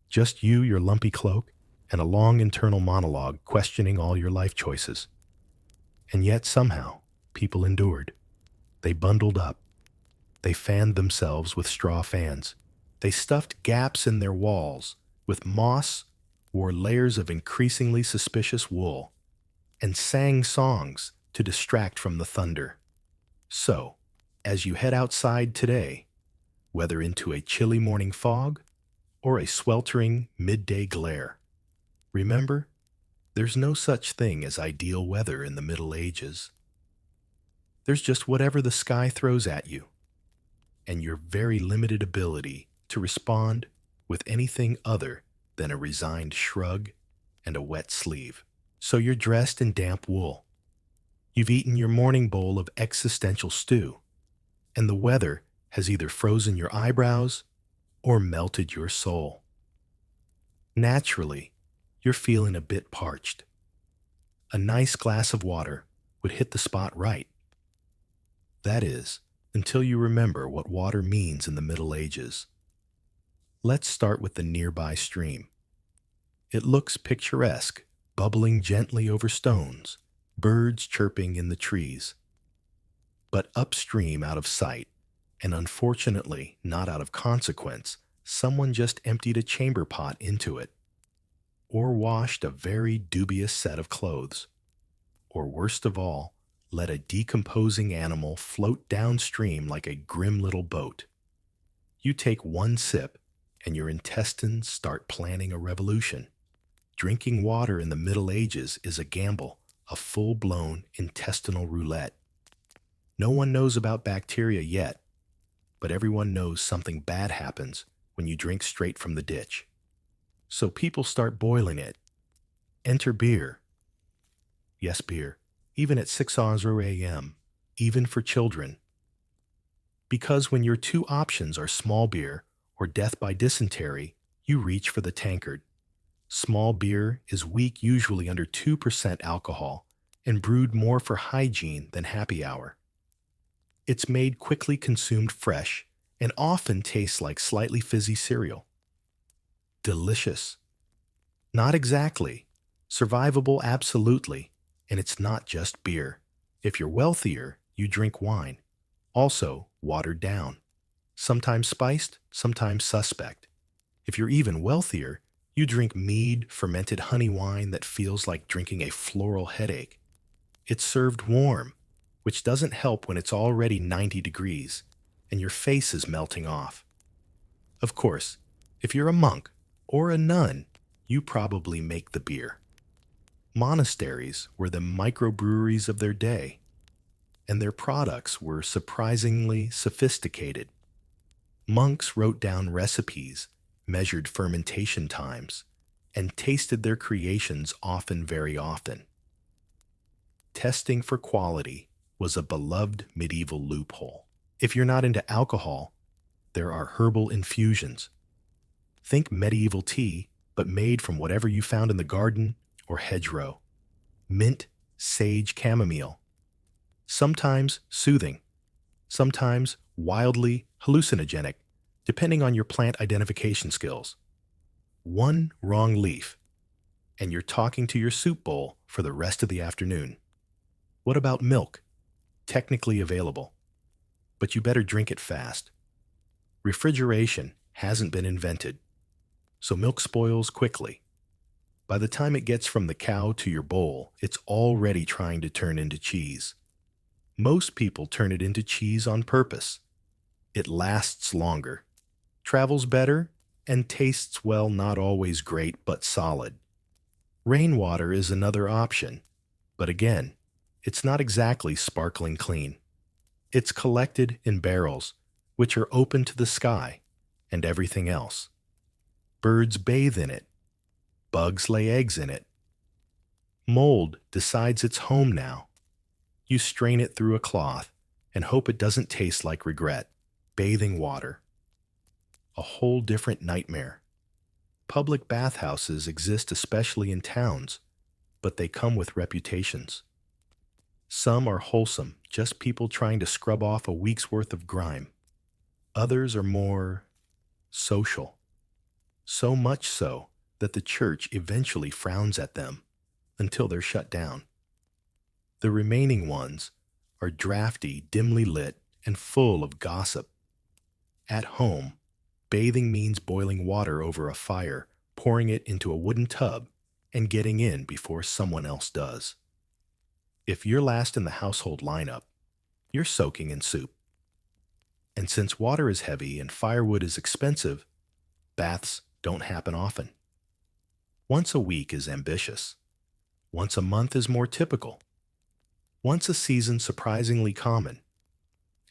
Just you, your lumpy cloak, and a long internal monologue questioning all your life choices. And yet somehow, people endured. They bundled up. They fanned themselves with straw fans. They stuffed gaps in their walls with moss, wore layers of increasingly suspicious wool, and sang songs to distract from the thunder. So, as you head outside today, whether into a chilly morning fog or a sweltering midday glare, remember, there's no such thing as ideal weather in the Middle Ages. There's just whatever the sky throws at you, and your very limited ability to respond with anything other than a resigned shrug and a wet sleeve. So you're dressed in damp wool. You've eaten your morning bowl of existential stew, and the weather has either frozen your eyebrows or melted your soul. Naturally, you're feeling a bit parched. A nice glass of water would hit the spot right. That is, until you remember what water means in the Middle Ages. Let's start with the nearby stream. It looks picturesque, bubbling gently over stones, birds chirping in the trees. But upstream out of sight, and unfortunately not out of consequence, someone just emptied a chamber pot into it, or washed a very dubious set of clothes, or worst of all, let a decomposing animal float downstream like a grim little boat. You take one sip, and your intestines start planning a revolution. Drinking water in the Middle Ages is a gamble, a full-blown intestinal roulette. No one knows about bacteria yet, but everyone knows something bad happens when you drink straight from the ditch. So people start boiling it. Enter beer. Yes, beer, even at 6:00 a.m., even for children. Because when your two options are small beer or death by dysentery, you reach for the tankard. Small beer is weak, usually under 2% alcohol, and brewed more for hygiene than happy hour. It's made quickly, consumed fresh, and often tastes like slightly fizzy cereal. Delicious. Not exactly. Survivable, absolutely. And it's not just beer. If you're wealthier, you drink wine. Also, watered down. Sometimes spiced, sometimes suspect. If you're even wealthier, you drink mead, fermented honey wine that feels like drinking a floral headache. It's served warm, which doesn't help when it's already 90 degrees and your face is melting off. Of course, if you're a monk or a nun, you probably make the beer. Monasteries were the microbreweries of their day, and their products were surprisingly sophisticated. Monks wrote down recipes, measured fermentation times, and tasted their creations often, very often. Testing for quality was a beloved medieval loophole. If you're not into alcohol, there are herbal infusions. Think medieval tea, but made from whatever you found in the garden or hedgerow. Mint, sage, chamomile. Sometimes soothing, sometimes wildly hallucinogenic, depending on your plant identification skills. One wrong leaf, and you're talking to your soup bowl for the rest of the afternoon. What about milk? Technically available, but you better drink it fast. Refrigeration hasn't been invented, so milk spoils quickly. By the time it gets from the cow to your bowl, it's already trying to turn into cheese. Most people turn it into cheese on purpose. It lasts longer, travels better, and tastes, well, not always great, but solid. Rainwater is another option, but again, it's not exactly sparkling clean. It's collected in barrels, which are open to the sky, and everything else. Birds bathe in it. Bugs lay eggs in it. Mold decides it's home now. You strain it through a cloth and hope it doesn't taste like regret. Bathing water. A whole different nightmare. Public bathhouses exist especially in towns, but they come with reputations. Some are wholesome, just people trying to scrub off a week's worth of grime. Others are more social. So much so that the church eventually frowns at them until they're shut down. The remaining ones are drafty, dimly lit, and full of gossip. At home, bathing means boiling water over a fire, pouring it into a wooden tub, and getting in before someone else does. If you're last in the household lineup, you're soaking in soup. And since water is heavy and firewood is expensive, baths don't happen often. Once a week is ambitious. Once a month is more typical. Once a season surprisingly common.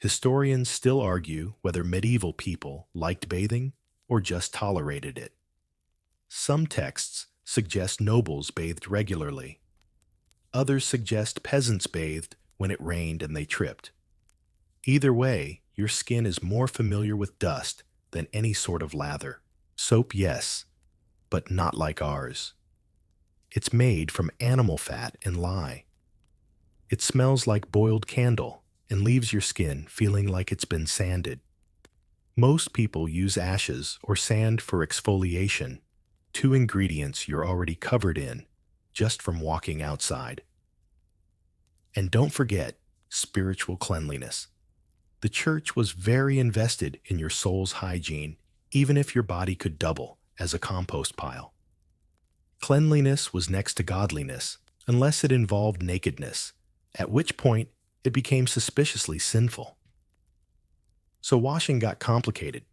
Historians still argue whether medieval people liked bathing or just tolerated it. Some texts suggest nobles bathed regularly. Others suggest peasants bathed when it rained and they tripped. Either way, your skin is more familiar with dust than any sort of lather. Soap, yes, but not like ours. It's made from animal fat and lye. It smells like boiled candle and leaves your skin feeling like it's been sanded. Most people use ashes or sand for exfoliation, two ingredients you're already covered in, just from walking outside. And don't forget spiritual cleanliness. The church was very invested in your soul's hygiene, even if your body could double as a compost pile. Cleanliness was next to godliness, unless it involved nakedness, at which point it became suspiciously sinful. So washing got complicated.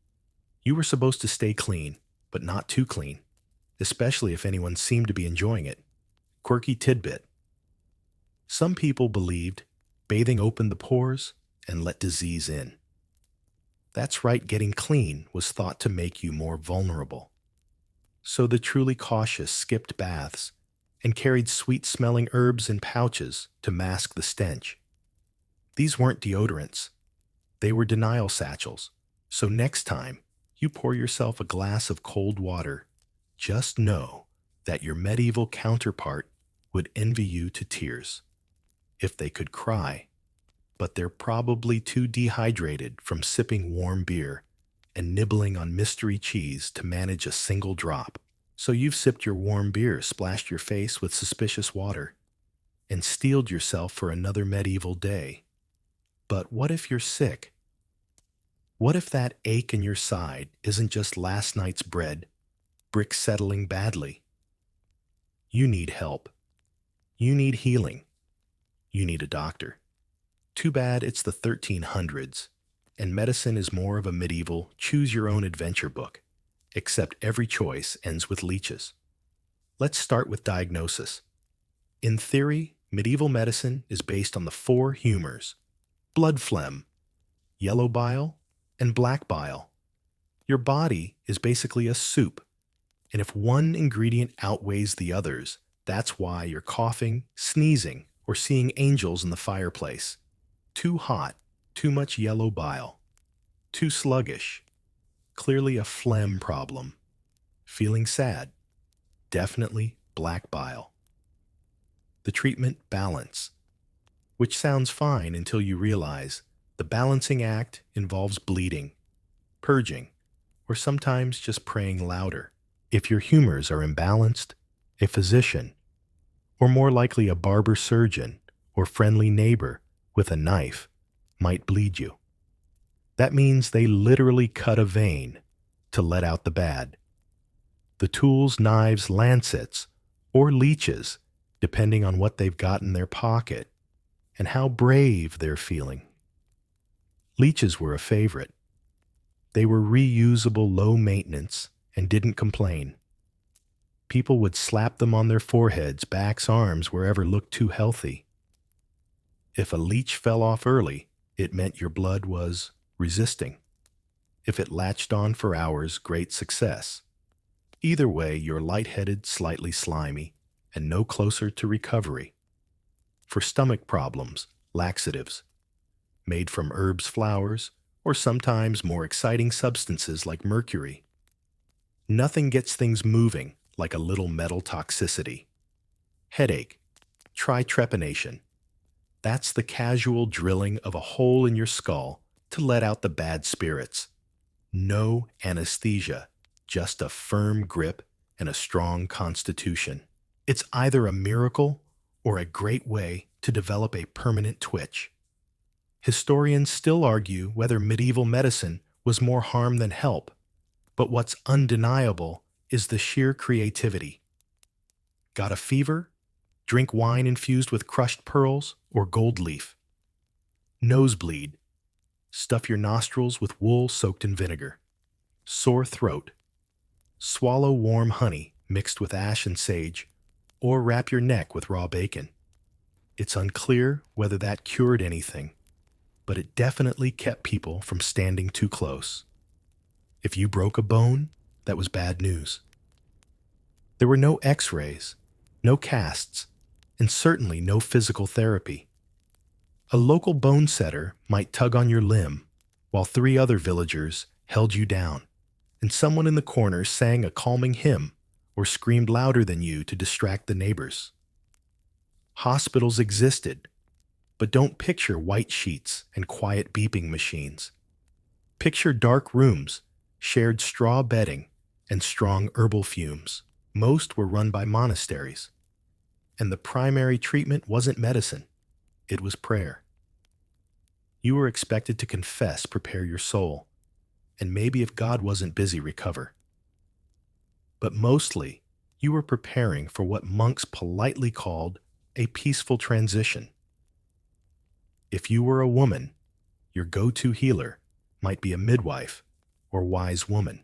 You were supposed to stay clean, but not too clean, especially if anyone seemed to be enjoying it. Quirky tidbit. Some people believed bathing opened the pores and let disease in. That's right, getting clean was thought to make you more vulnerable. So the truly cautious skipped baths and carried sweet-smelling herbs in pouches to mask the stench. These weren't deodorants. They were denial satchels. So next time you pour yourself a glass of cold water, just know that your medieval counterpart would envy you to tears. If they could cry, but they're probably too dehydrated from sipping warm beer and nibbling on mystery cheese to manage a single drop. So you've sipped your warm beer, splashed your face with suspicious water, and steeled yourself for another medieval day. But what if you're sick? What if that ache in your side isn't just last night's bread, brick settling badly? You need help. You need healing. You need a doctor. Too bad it's the 1300s, and medicine is more of a medieval choose-your-own-adventure book, except every choice ends with leeches. Let's start with diagnosis. In theory, medieval medicine is based on the four humors: blood phlegm, yellow bile, and black bile. Your body is basically a soup, and if one ingredient outweighs the others, that's why you're coughing, sneezing, or seeing angels in the fireplace. Too hot, too much yellow bile. Too sluggish, clearly a phlegm problem. Feeling sad, definitely black bile. The treatment: balance, which sounds fine until you realize the balancing act involves bleeding, purging, or sometimes just praying louder. If your humors are imbalanced, a physician, or more likely a barber surgeon or friendly neighbor with a knife, might bleed you. That means they literally cut a vein to let out the bad. The tools: knives, lancets, or leeches, depending on what they've got in their pocket and how brave they're feeling. Leeches were a favorite. They were reusable, low maintenance, and didn't complain. People would slap them on their foreheads, backs, arms, wherever looked too healthy. If a leech fell off early, it meant your blood was resisting. If it latched on for hours, great success. Either way, you're lightheaded, slightly slimy, and no closer to recovery. For stomach problems, laxatives, made from herbs, flowers, or sometimes more exciting substances like mercury. Nothing gets things moving like a little metal toxicity. Headache, try trepanation. That's the casual drilling of a hole in your skull to let out the bad spirits. No anesthesia, just a firm grip and a strong constitution. It's either a miracle or a great way to develop a permanent twitch. Historians still argue whether medieval medicine was more harm than help, but what's undeniable is the sheer creativity. Got a fever? Drink wine infused with crushed pearls or gold leaf. Nosebleed? Stuff your nostrils with wool soaked in vinegar. Sore throat? Swallow warm honey mixed with ash and sage, or wrap your neck with raw bacon. It's unclear whether that cured anything, but it definitely kept people from standing too close. If you broke a bone, that was bad news. There were no x-rays, no casts, and certainly no physical therapy. A local bone setter might tug on your limb, while 3 other villagers held you down, and someone in the corner sang a calming hymn or screamed louder than you to distract the neighbors. Hospitals existed, but don't picture white sheets and quiet beeping machines. Picture dark rooms, shared straw bedding, and strong herbal fumes. Most were run by monasteries. And the primary treatment wasn't medicine, it was prayer. You were expected to confess, prepare your soul, and maybe if God wasn't busy, recover. But mostly, you were preparing for what monks politely called a peaceful transition. If you were a woman, your go-to healer might be a midwife or wise woman.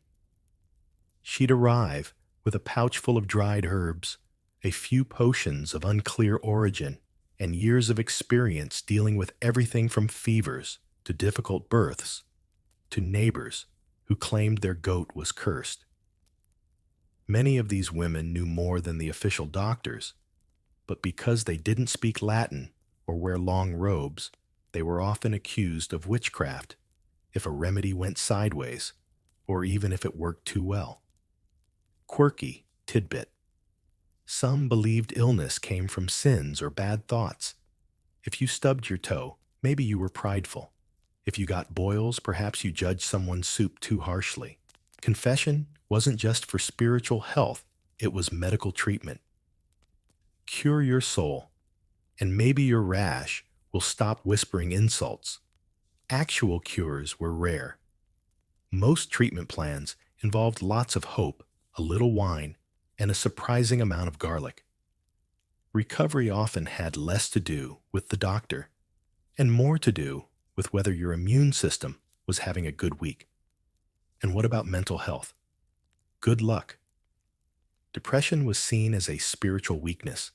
She'd arrive with a pouch full of dried herbs, a few potions of unclear origin, and years of experience dealing with everything from fevers to difficult births to neighbors who claimed their goat was cursed. Many of these women knew more than the official doctors, but because they didn't speak Latin or wear long robes, they were often accused of witchcraft if a remedy went sideways, or even if it worked too well. Quirky tidbit. Some believed illness came from sins or bad thoughts. If you stubbed your toe, maybe you were prideful. If you got boils, perhaps you judged someone's soup too harshly. Confession wasn't just for spiritual health, it was medical treatment. Cure your soul, and maybe your rash will stop whispering insults. Actual cures were rare. Most treatment plans involved lots of hope, a little wine, and a surprising amount of garlic. Recovery often had less to do with the doctor and more to do with whether your immune system was having a good week. And what about mental health? Good luck. Depression was seen as a spiritual weakness.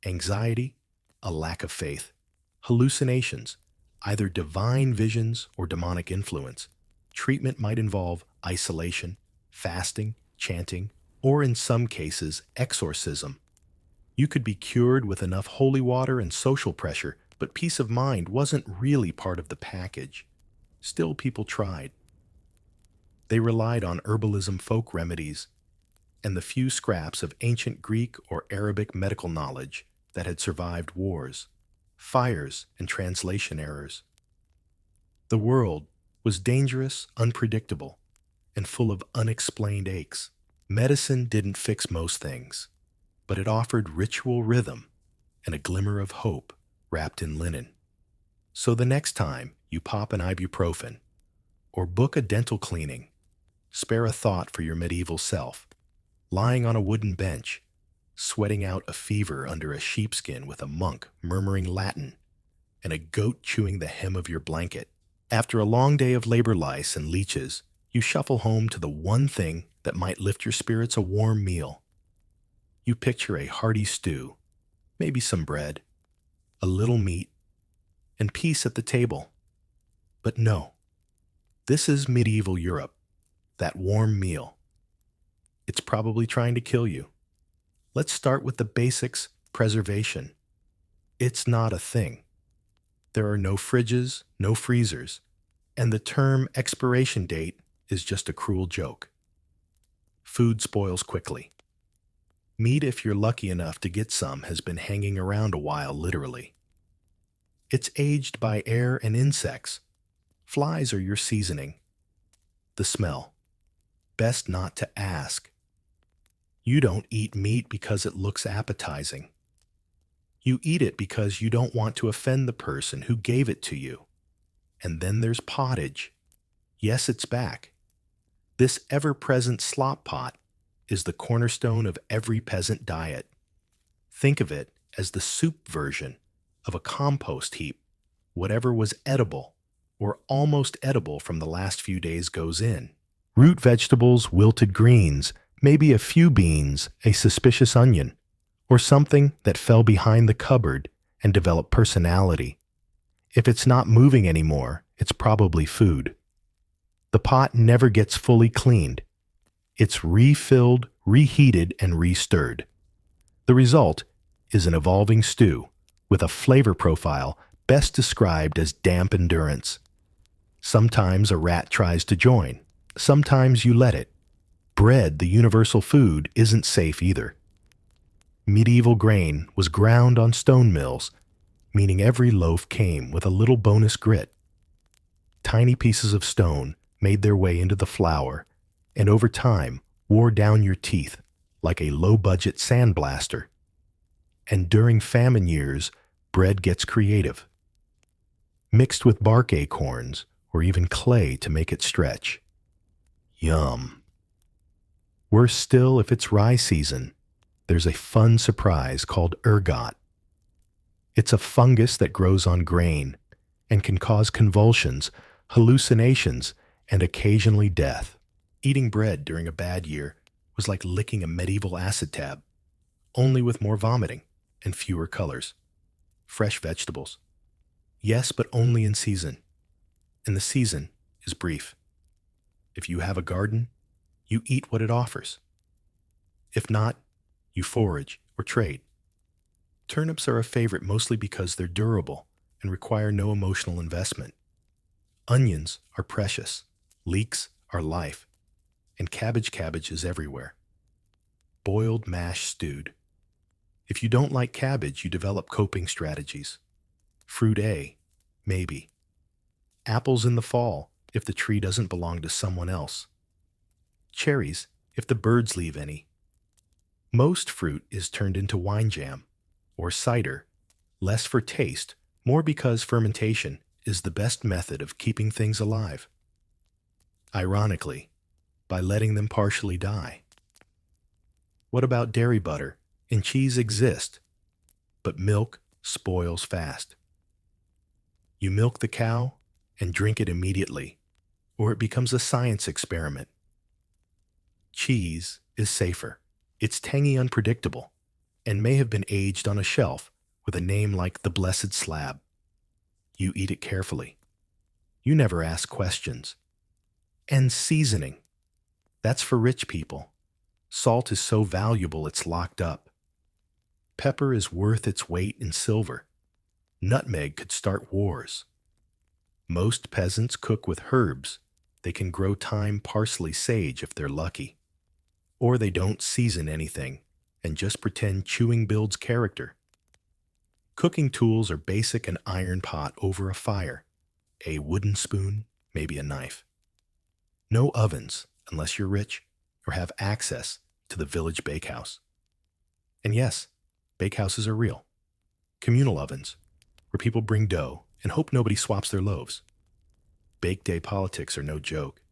Anxiety, a lack of faith. Hallucinations, either divine visions or demonic influence. Treatment might involve isolation, fasting, chanting, or in some cases, exorcism. You could be cured with enough holy water and social pressure, but peace of mind wasn't really part of the package. Still, people tried. They relied on herbalism folk remedies and the few scraps of ancient Greek or Arabic medical knowledge that had survived wars, fires, and translation errors. The world was dangerous, unpredictable, and full of unexplained aches. Medicine didn't fix most things, but it offered ritual rhythm and a glimmer of hope wrapped in linen. So the next time you pop an ibuprofen or book a dental cleaning, spare a thought for your medieval self, lying on a wooden bench, sweating out a fever under a sheepskin with a monk murmuring Latin and a goat chewing the hem of your blanket. After a long day of labor lice and leeches, you shuffle home to the one thing that might lift your spirits, a warm meal. You picture a hearty stew, maybe some bread, a little meat, and peace at the table. But no, this is medieval Europe, that warm meal. It's probably trying to kill you. Let's start with the basics: preservation. It's not a thing. There are no fridges, no freezers, and the term expiration date is just a cruel joke. Food spoils quickly. Meat, if you're lucky enough to get some, has been hanging around a while, literally. It's aged by air and insects. Flies are your seasoning. The smell. Best not to ask. You don't eat meat because it looks appetizing. You eat it because you don't want to offend the person who gave it to you. And then there's pottage. Yes, it's back. This ever-present slop pot is the cornerstone of every peasant diet. Think of it as the soup version of a compost heap. Whatever was edible or almost edible from the last few days goes in. Root vegetables, wilted greens, maybe a few beans, a suspicious onion, or something that fell behind the cupboard and developed personality. If it's not moving anymore, it's probably food. The pot never gets fully cleaned. It's refilled, reheated, and restirred. The result is an evolving stew with a flavor profile best described as damp endurance. Sometimes a rat tries to join. Sometimes you let it. Bread, the universal food, isn't safe either. Medieval grain was ground on stone mills, meaning every loaf came with a little bonus grit. Tiny pieces of stone made their way into the flour, and over time wore down your teeth like a low-budget sandblaster. And during famine years, bread gets creative, mixed with bark acorns or even clay to make it stretch. Yum. Worse still, if it's rye season, there's a fun surprise called ergot. It's a fungus that grows on grain and can cause convulsions, hallucinations, and occasionally death. Eating bread during a bad year was like licking a medieval acid tab, only with more vomiting and fewer colors. Fresh vegetables. Yes, but only in season. And the season is brief. If you have a garden, you eat what it offers. If not, you forage or trade. Turnips are a favorite mostly because they're durable and require no emotional investment. Onions are precious, leeks are life, and cabbage is everywhere. Boiled, mashed, stewed. If you don't like cabbage, you develop coping strategies. Fruit A, maybe. Apples in the fall, if the tree doesn't belong to someone else. Cherries, if the birds leave any. Most fruit is turned into wine jam or cider, less for taste, more because fermentation is the best method of keeping things alive. Ironically, by letting them partially die. What about dairy butter? And cheese exist, but milk spoils fast. You milk the cow and drink it immediately, or it becomes a science experiment. Cheese is safer. It's tangy, unpredictable, and may have been aged on a shelf with a name like the Blessed Slab. You eat it carefully. You never ask questions. And seasoning. That's for rich people. Salt is so valuable it's locked up. Pepper is worth its weight in silver. Nutmeg could start wars. Most peasants cook with herbs. They can grow thyme, parsley, sage if they're lucky. Or they don't season anything and just pretend chewing builds character. Cooking tools are basic: an iron pot over a fire, a wooden spoon, maybe a knife. No ovens unless you're rich or have access to the village bakehouse. And yes, bakehouses are real. Communal ovens, where people bring dough and hope nobody swaps their loaves. Bake day politics are no joke.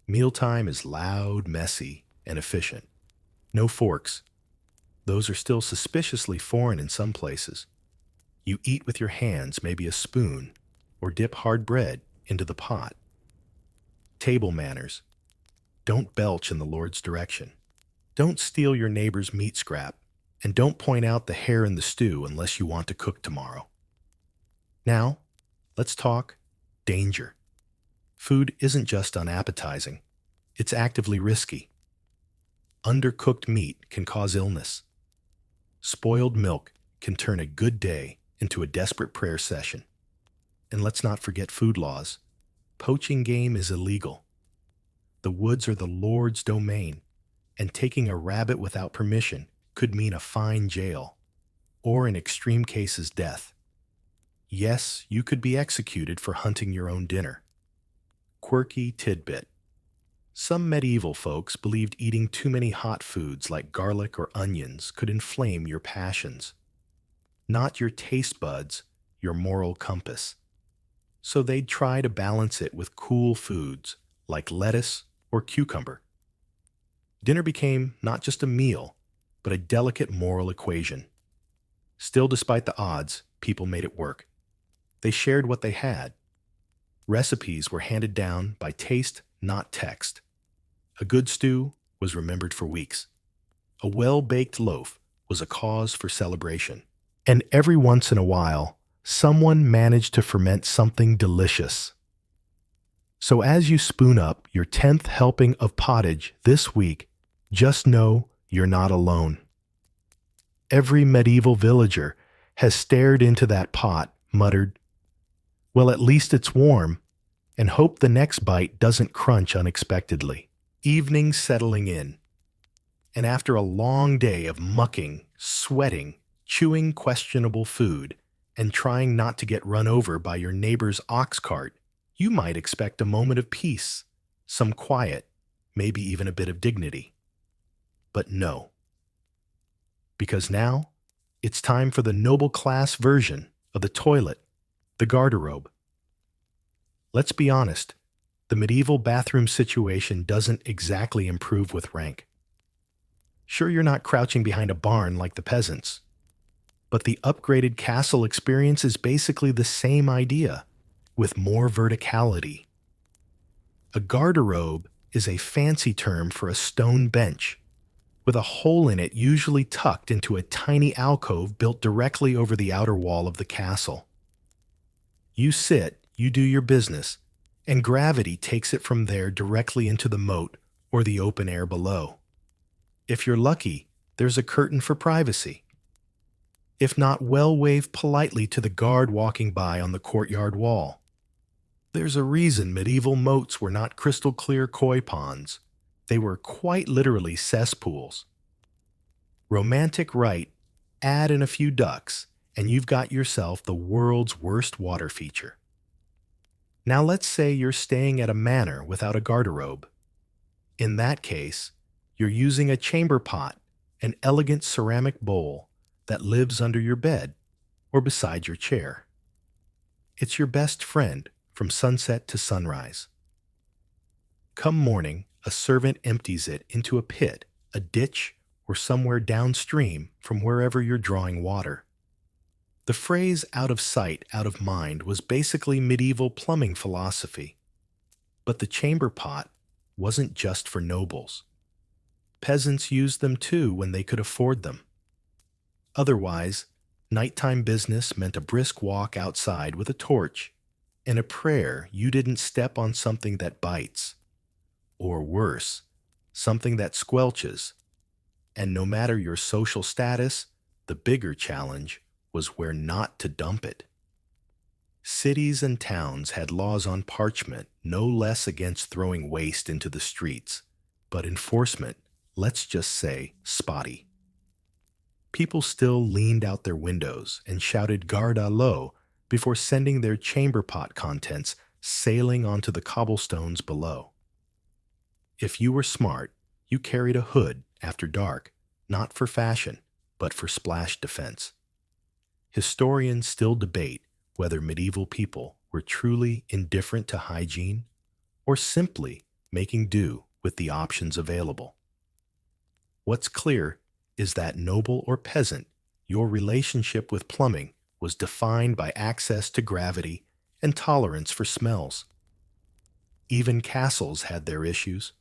Mealtime is loud, messy, and efficient. No forks. Those are still suspiciously foreign in some places. You eat with your hands, maybe a spoon, or dip hard bread into the pot. Table manners. Don't belch in the Lord's direction. Don't steal your neighbor's meat scrap, and don't point out the hair in the stew unless you want to cook tomorrow. Now, let's talk danger. Food isn't just unappetizing, it's actively risky. Undercooked meat can cause illness. Spoiled milk can turn a good day into a desperate prayer session. And let's not forget food laws. Poaching game is illegal. The woods are the Lord's domain, and taking a rabbit without permission could mean a fine, jail, or in extreme cases, death. Yes, you could be executed for hunting your own dinner. Quirky tidbit. Some medieval folks believed eating too many hot foods like garlic or onions could inflame your passions. Not your taste buds, your moral compass. So they'd try to balance it with cool foods like lettuce or cucumber. Dinner became not just a meal, but a delicate moral equation. Still, despite the odds, people made it work. They shared what they had. Recipes were handed down by taste, not text. A good stew was remembered for weeks. A well-baked loaf was a cause for celebration. And every once in a while, someone managed to ferment something delicious. So as you spoon up your 10th helping of pottage this week, just know you're not alone. Every medieval villager has stared into that pot, muttered, "Well, at least it's warm," and hoped the next bite doesn't crunch unexpectedly. Evening settling in, and after a long day of mucking, sweating, chewing questionable food, and trying not to get run over by your neighbor's ox cart, you might expect a moment of peace, some quiet, maybe even a bit of dignity. But no. Because now, It's time for the noble class version of the toilet, the garderobe. Let's be honest, the medieval bathroom situation doesn't exactly improve with rank. Sure, you're not crouching behind a barn like the peasants, but the upgraded castle experience is basically the same idea, with more verticality. A garderobe is a fancy term for a stone bench, with a hole in it usually tucked into a tiny alcove built directly over the outer wall of the castle. You sit, you do your business, and gravity takes it from there directly into the moat or the open air below. If you're lucky, there's a curtain for privacy. If not, well, wave politely to the guard walking by on the courtyard wall. There's a reason medieval moats were not crystal clear koi ponds. They were quite literally cesspools. Romantic right, add in a few ducks, and you've got yourself the world's worst water feature. Now let's say you're staying at a manor without a garderobe. In that case, you're using a chamber pot, an elegant ceramic bowl that lives under your bed or beside your chair. It's your best friend from sunset to sunrise. Come morning, a servant empties it into a pit, a ditch, or somewhere downstream from wherever you're drawing water. The phrase out of sight, out of mind was basically medieval plumbing philosophy. But the chamber pot wasn't just for nobles. Peasants used them too when they could afford them. Otherwise, nighttime business meant a brisk walk outside with a torch and a prayer you didn't step on something that bites. Or worse, something that squelches. And no matter your social status, the bigger challenge was where not to dump it. Cities and towns had laws on parchment no less against throwing waste into the streets, but enforcement, let's just say, spotty. People still leaned out their windows and shouted garde à l'eau before sending their chamber pot contents sailing onto the cobblestones below. If you were smart, you carried a hood after dark, not for fashion, but for splash defense. Historians still debate whether medieval people were truly indifferent to hygiene or simply making do with the options available. What's clear is that noble or peasant, your relationship with plumbing was defined by access to gravity and tolerance for smells. Even castles had their issues.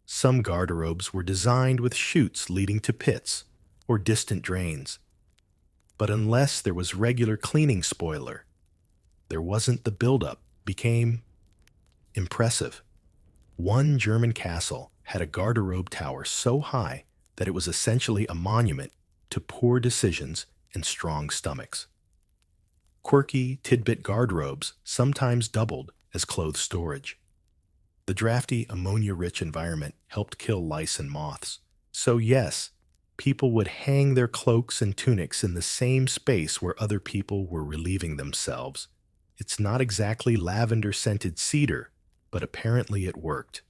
Some garderobes were designed with chutes leading to pits or distant drains. But unless there was regular cleaning spoiler, there wasn't the buildup, became impressive. One German castle had a garderobe tower so high that it was essentially a monument to poor decisions and strong stomachs. Quirky, tidbit garderobes sometimes doubled as clothes storage. The drafty, ammonia-rich environment helped kill lice and moths. So yes, people would hang their cloaks and tunics in the same space where other people were relieving themselves. It's not exactly lavender-scented cedar, but apparently it worked.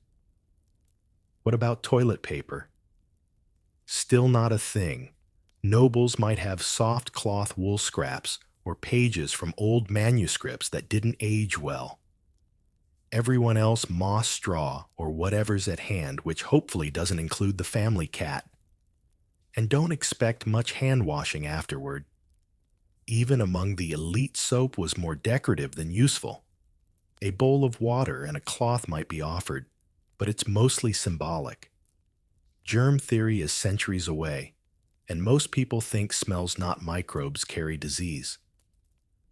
What about toilet paper? Still not a thing. Nobles might have soft cloth wool scraps or pages from old manuscripts that didn't age well. Everyone else moss straw or whatever's at hand, which hopefully doesn't include the family cat. And don't expect much hand washing afterward. Even among the elite, soap was more decorative than useful. A bowl of water and a cloth might be offered, but it's mostly symbolic. Germ theory is centuries away, and most people think smells, not microbes, carry disease.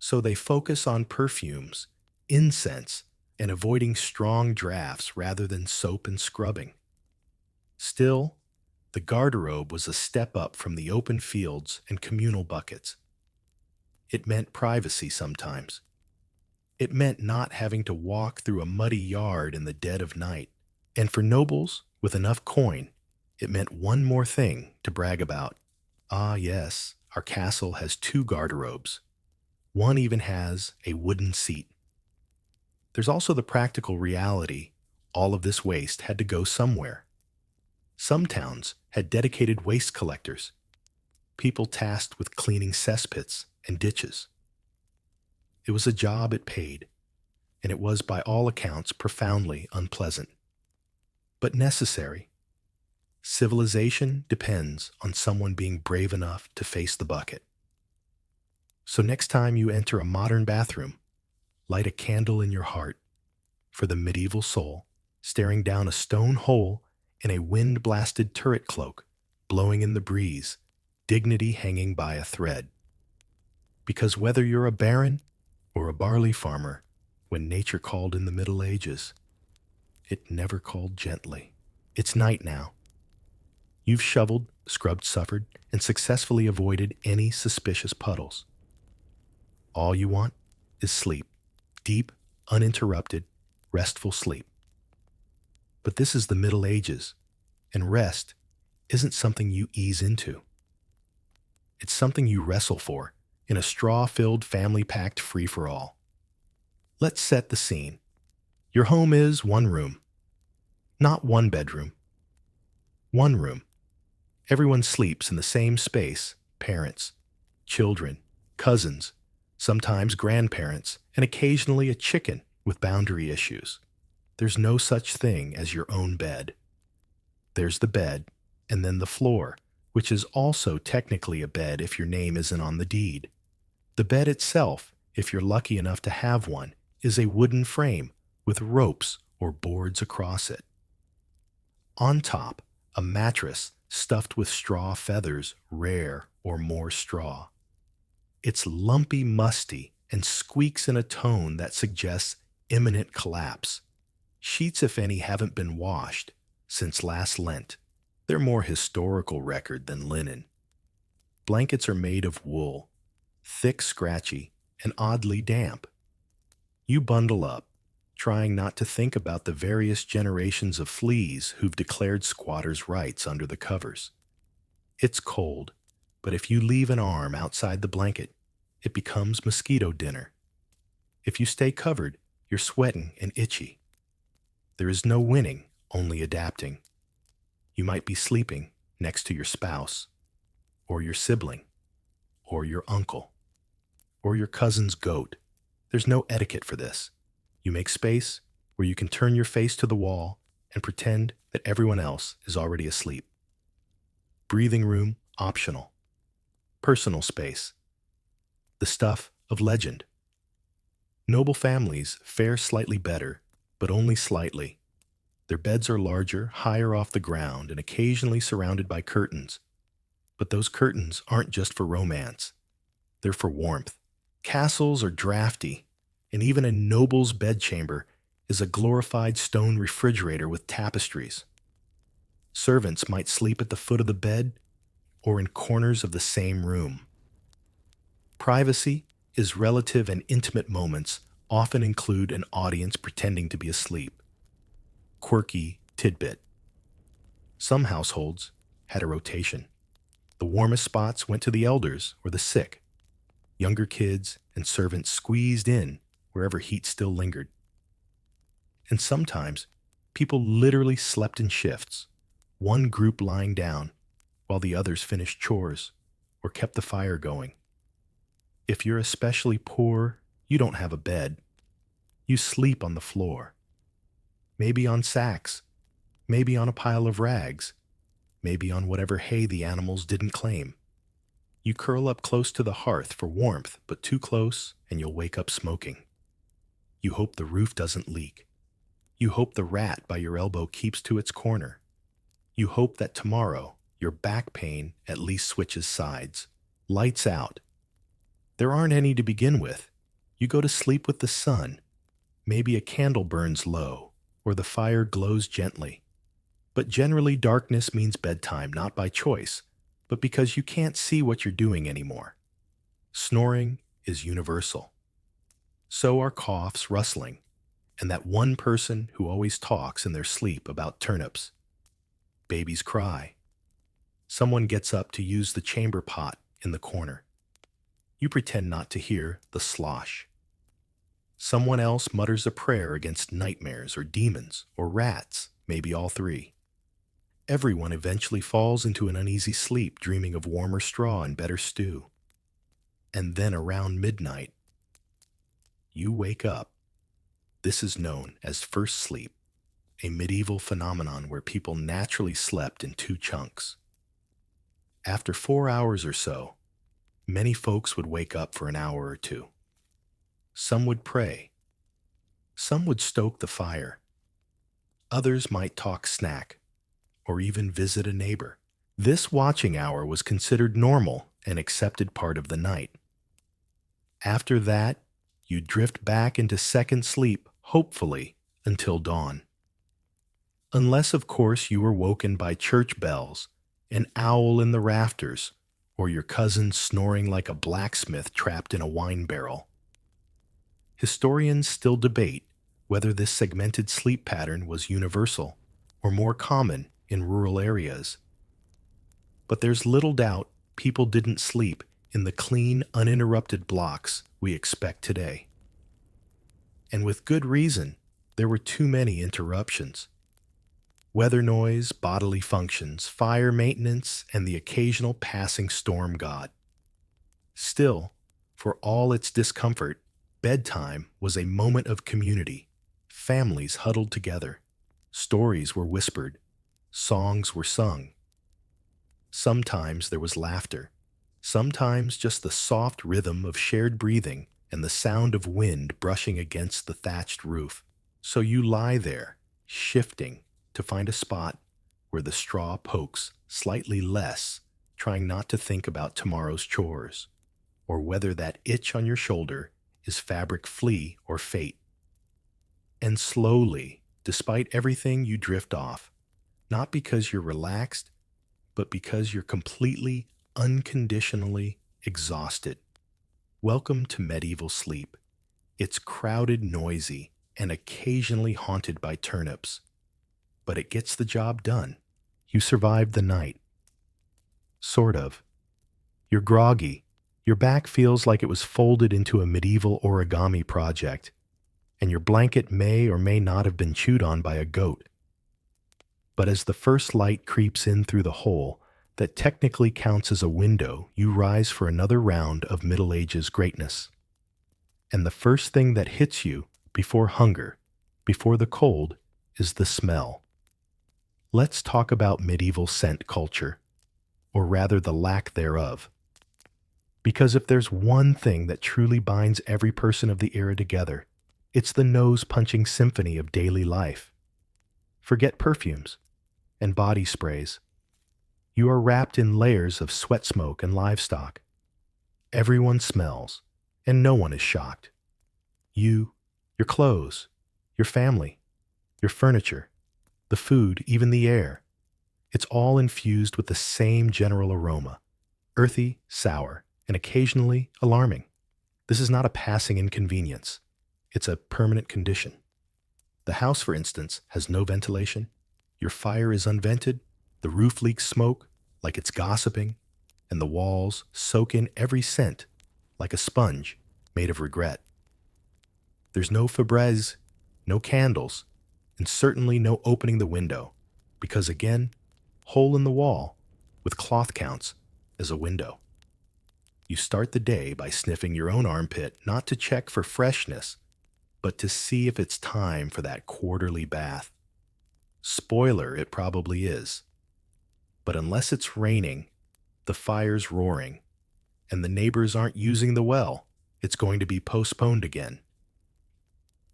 So they focus on perfumes, incense, and avoiding strong drafts rather than soap and scrubbing. Still, the garderobe was a step up from the open fields and communal buckets. It meant privacy sometimes. It meant not having to walk through a muddy yard in the dead of night. And for nobles with enough coin, it meant one more thing to brag about. Ah, yes, our castle has 2 garderobes. One even has a wooden seat. There's also the practical reality. All of this waste had to go somewhere. Some towns had dedicated waste collectors. people tasked with cleaning cesspits and ditches. It was a job it paid, and it was by all accounts profoundly unpleasant. But necessary. Civilization depends on someone being brave enough to face the bucket. So next time you enter a modern bathroom, light a candle in your heart for the medieval soul staring down a stone hole in a wind-blasted turret cloak, blowing in the breeze, dignity hanging by a thread. Because whether you're a baron or a barley farmer, when nature called in the Middle Ages, it never called gently. It's night now. You've shoveled, scrubbed, suffered, and successfully avoided any suspicious puddles. All you want is sleep. Deep, uninterrupted, restful sleep. But this is the Middle Ages, and rest isn't something you ease into. It's something you wrestle for in a straw-filled, family-packed free-for-all. Let's set the scene. Your home is one room. Not one bedroom. One room. Everyone sleeps in the same space, parents, children, cousins, sometimes grandparents, and occasionally a chicken with boundary issues. There's no such thing as your own bed. There's the bed, and then the floor, which is also technically a bed if your name isn't on the deed. The bed itself, if you're lucky enough to have one, is a wooden frame with ropes or boards across it. On top, a mattress stuffed with straw feathers, rare or more straw. It's lumpy, musty, and squeaks in a tone that suggests imminent collapse. Sheets, if any, haven't been washed since last Lent. They're more historical record than linen. Blankets are made of wool, thick, scratchy, and oddly damp. You bundle up, trying not to think about the various generations of fleas who've declared squatters' rights under the covers. It's cold, but if you leave an arm outside the blanket, it becomes mosquito dinner. If you stay covered, you're sweating and itchy. There is no winning, only adapting. You might be sleeping next to your spouse, or your sibling, or your uncle, or your cousin's goat. There's no etiquette for this. You make space where you can turn your face to the wall and pretend that everyone else is already asleep. Breathing room optional. Personal space. The stuff of legend. Noble families fare slightly better, but only slightly. Their beds are larger, higher off the ground, and occasionally surrounded by curtains. But those curtains aren't just for romance. They're for warmth. Castles are drafty, and even a noble's bedchamber is a glorified stone refrigerator with tapestries. Servants might sleep at the foot of the bed or in corners of the same room. Privacy is relative, and intimate moments often include an audience pretending to be asleep. Quirky tidbit. Some households had a rotation. The warmest spots went to the elders or the sick. Younger kids and servants squeezed in wherever heat still lingered. And sometimes, people literally slept in shifts, one group lying down while the others finished chores or kept the fire going. If you're especially poor, you don't have a bed. You sleep on the floor. Maybe on sacks, maybe on a pile of rags, maybe on whatever hay the animals didn't claim. You curl up close to the hearth for warmth, but too close and you'll wake up smoking. You hope the roof doesn't leak. You hope the rat by your elbow keeps to its corner. You hope that tomorrow your back pain at least switches sides. Lights out. There aren't any to begin with. You go to sleep with the sun. Maybe a candle burns low, or the fire glows gently. But generally darkness means bedtime, not by choice, but because you can't see what you're doing anymore. Snoring is universal. So are coughs, rustling, and that one person who always talks in their sleep about turnips. Babies cry. Someone gets up to use the chamber pot in the corner. You pretend not to hear the slosh. Someone else mutters a prayer against nightmares or demons or rats, maybe all three. Everyone eventually falls into an uneasy sleep, dreaming of warmer straw and better stew. And then around midnight, you wake up. This is known as first sleep, a medieval phenomenon where people naturally slept in two chunks. After 4 hours or so, many folks would wake up for an hour or two. Some would pray. Some would stoke the fire. Others might talk snack or even visit a neighbor. This watching hour was considered normal and accepted part of the night. After that, you drift back into second sleep, hopefully, until dawn. Unless, of course, you were woken by church bells, an owl in the rafters, or your cousin snoring like a blacksmith trapped in a wine barrel. Historians still debate whether this segmented sleep pattern was universal or more common in rural areas. But there's little doubt people didn't sleep in the clean, uninterrupted blocks we expect today. And with good reason, there were too many interruptions. Weather noise, bodily functions, fire maintenance, and the occasional passing storm god. Still, for all its discomfort, bedtime was a moment of community. Families huddled together. Stories were whispered. Songs were sung. Sometimes there was laughter. Sometimes just the soft rhythm of shared breathing and the sound of wind brushing against the thatched roof. So you lie there, shifting to find a spot where the straw pokes slightly less, trying not to think about tomorrow's chores, or whether that itch on your shoulder is fabric flea or fate. And slowly, despite everything, you drift off, not because you're relaxed, but because you're completely, unconditionally exhausted. Welcome to medieval sleep. It's crowded, noisy, and occasionally haunted by turnips. But it gets the job done. You survived the night. Sort of. You're groggy. Your back feels like it was folded into a medieval origami project, and your blanket may or may not have been chewed on by a goat. But as the first light creeps in through the hole that technically counts as a window, you rise for another round of Middle Ages greatness. And the first thing that hits you before hunger, before the cold, is the smell. Let's talk about medieval scent culture, or rather the lack thereof. Because if there's one thing that truly binds every person of the era together, it's the nose-punching symphony of daily life. Forget perfumes and body sprays. You are wrapped in layers of sweat smoke and livestock. Everyone smells, and no one is shocked. You, your clothes, your family, your furniture, the food, even the air. It's all infused with the same general aroma, earthy, sour, and occasionally alarming. This is not a passing inconvenience. It's a permanent condition. The house, for instance, has no ventilation. Your fire is unvented. The roof leaks smoke like it's gossiping, and the walls soak in every scent like a sponge made of regret. There's no Febreze, no candles, and certainly no opening the window, because again, hole in the wall with cloth counts as a window. You start the day by sniffing your own armpit, not to check for freshness, but to see if it's time for that quarterly bath. Spoiler, it probably is. But unless it's raining, the fire's roaring, and the neighbors aren't using the well, it's going to be postponed again.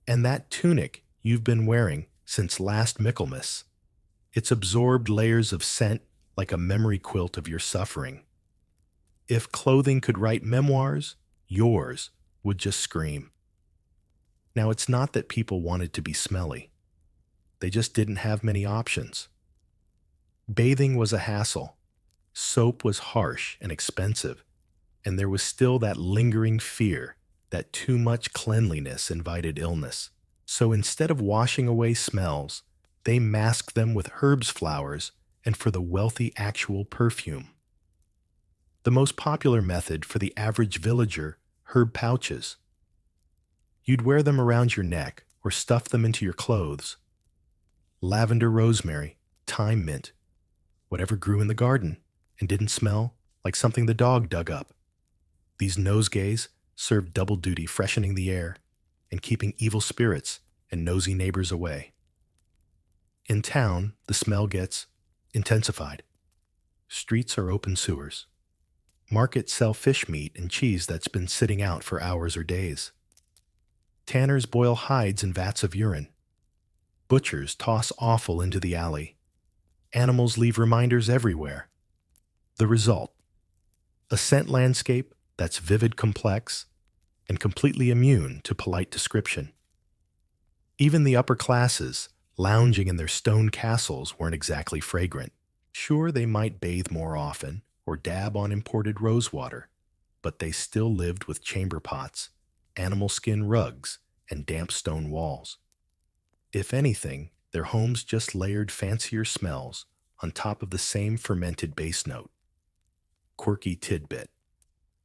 And that tunic you've been wearing since last Michaelmas, it's absorbed layers of scent like a memory quilt of your suffering. If clothing could write memoirs, yours would just scream. Now, it's not that people wanted to be smelly. They just didn't have many options. Bathing was a hassle. Soap was harsh and expensive, and there was still that lingering fear that too much cleanliness invited illness. So instead of washing away smells, they masked them with herbs flowers and for the wealthy actual perfume. The most popular method for the average villager, herb pouches. You'd wear them around your neck or stuff them into your clothes. Lavender rosemary, thyme mint, whatever grew in the garden and didn't smell like something the dog dug up. These nosegays served double duty, freshening the air and keeping evil spirits and nosy neighbors away. In town, the smell gets intensified. Streets are open sewers. Markets sell fish meat and cheese that's been sitting out for hours or days. Tanners boil hides in vats of urine. Butchers toss offal into the alley. Animals leave reminders everywhere. The result: a scent landscape that's vivid, complex, and completely immune to polite description. Even the upper classes, lounging in their stone castles, weren't exactly fragrant. Sure, they might bathe more often or dab on imported rosewater, but they still lived with chamber pots, animal skin rugs, and damp stone walls. If anything, their homes just layered fancier smells on top of the same fermented base note. Quirky tidbit: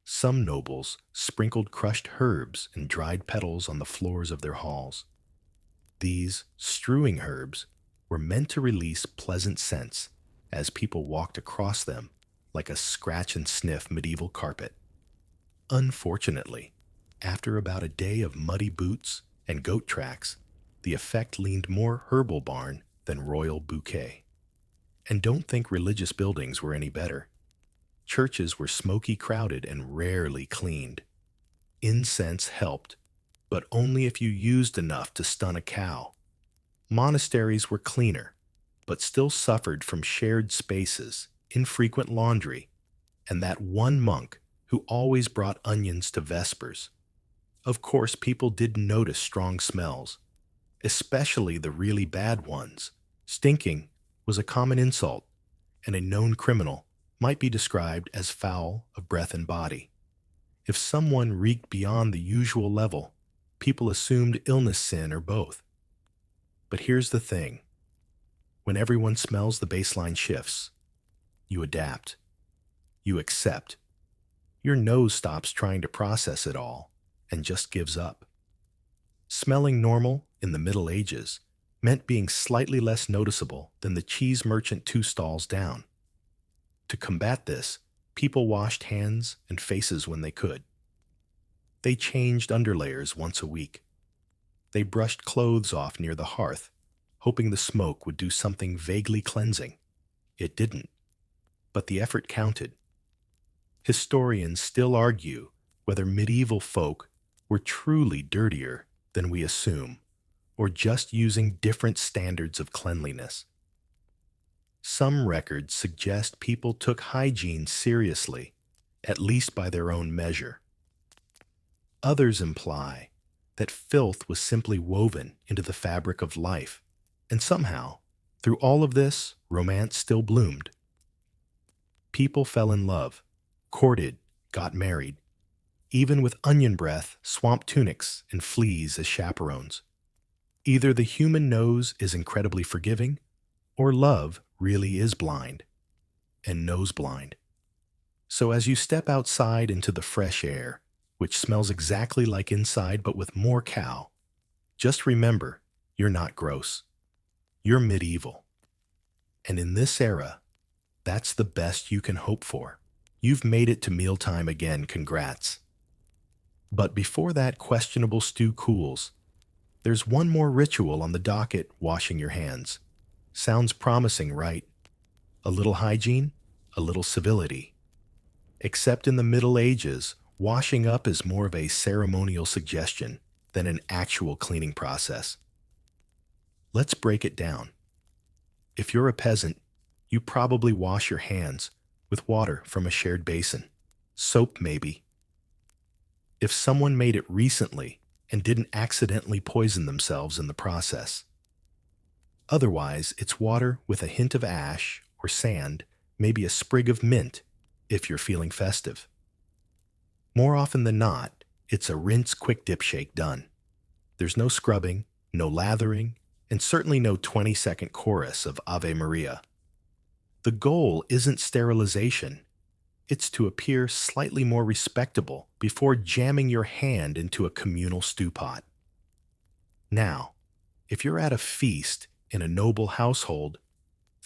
some nobles sprinkled crushed herbs and dried petals on the floors of their halls. These strewing herbs were meant to release pleasant scents as people walked across them like a scratch and sniff medieval carpet. Unfortunately, after about a day of muddy boots and goat tracks, the effect leaned more herbal barn than royal bouquet. And don't think religious buildings were any better. Churches were smoky, crowded, and rarely cleaned. Incense helped, but only if you used enough to stun a cow. Monasteries were cleaner, but still suffered from shared spaces, infrequent laundry, and that one monk who always brought onions to vespers. Of course, people did notice strong smells, especially the really bad ones. Stinking was a common insult, and a known criminal might be described as foul of breath and body. If someone reeked beyond the usual level, people assumed illness, sin, or both. But here's the thing: when everyone smells, the baseline shifts. You adapt. You accept. Your nose stops trying to process it all and just gives up. Smelling normal in the Middle Ages meant being slightly less noticeable than the cheese merchant 2 stalls down. To combat this, people washed hands and faces when they could. They changed underlayers once a week. They brushed clothes off near the hearth, hoping the smoke would do something vaguely cleansing. It didn't, but the effort counted. Historians still argue whether medieval folk were truly dirtier than we assume, or just using different standards of cleanliness. Some records suggest people took hygiene seriously, at least by their own measure. Others imply that filth was simply woven into the fabric of life, and somehow, through all of this, romance still bloomed. People fell in love, courted, got married, even with onion breath, swamp tunics, and fleas as chaperones. Either the human nose is incredibly forgiving, or love really is blind, and nose blind. So as you step outside into the fresh air, which smells exactly like inside but with more cow, just remember, you're not gross. You're medieval. And in this era, that's the best you can hope for. You've made it to mealtime again, congrats. But before that questionable stew cools, there's one more ritual on the docket: washing your hands. Sounds promising, right? A little hygiene, a little civility. Except in the Middle Ages, washing up is more of a ceremonial suggestion than an actual cleaning process. Let's break it down. If you're a peasant, you probably wash your hands with water from a shared basin. Soap, maybe. If someone made it recently and didn't accidentally poison themselves in the process. Otherwise, it's water with a hint of ash or sand, maybe a sprig of mint if you're feeling festive. More often than not, it's a rinse, quick dip, shake, done. There's no scrubbing, no lathering, and certainly no 20-second chorus of Ave Maria. The goal isn't sterilization. It's to appear slightly more respectable before jamming your hand into a communal stew pot. Now, if you're at a feast in a noble household,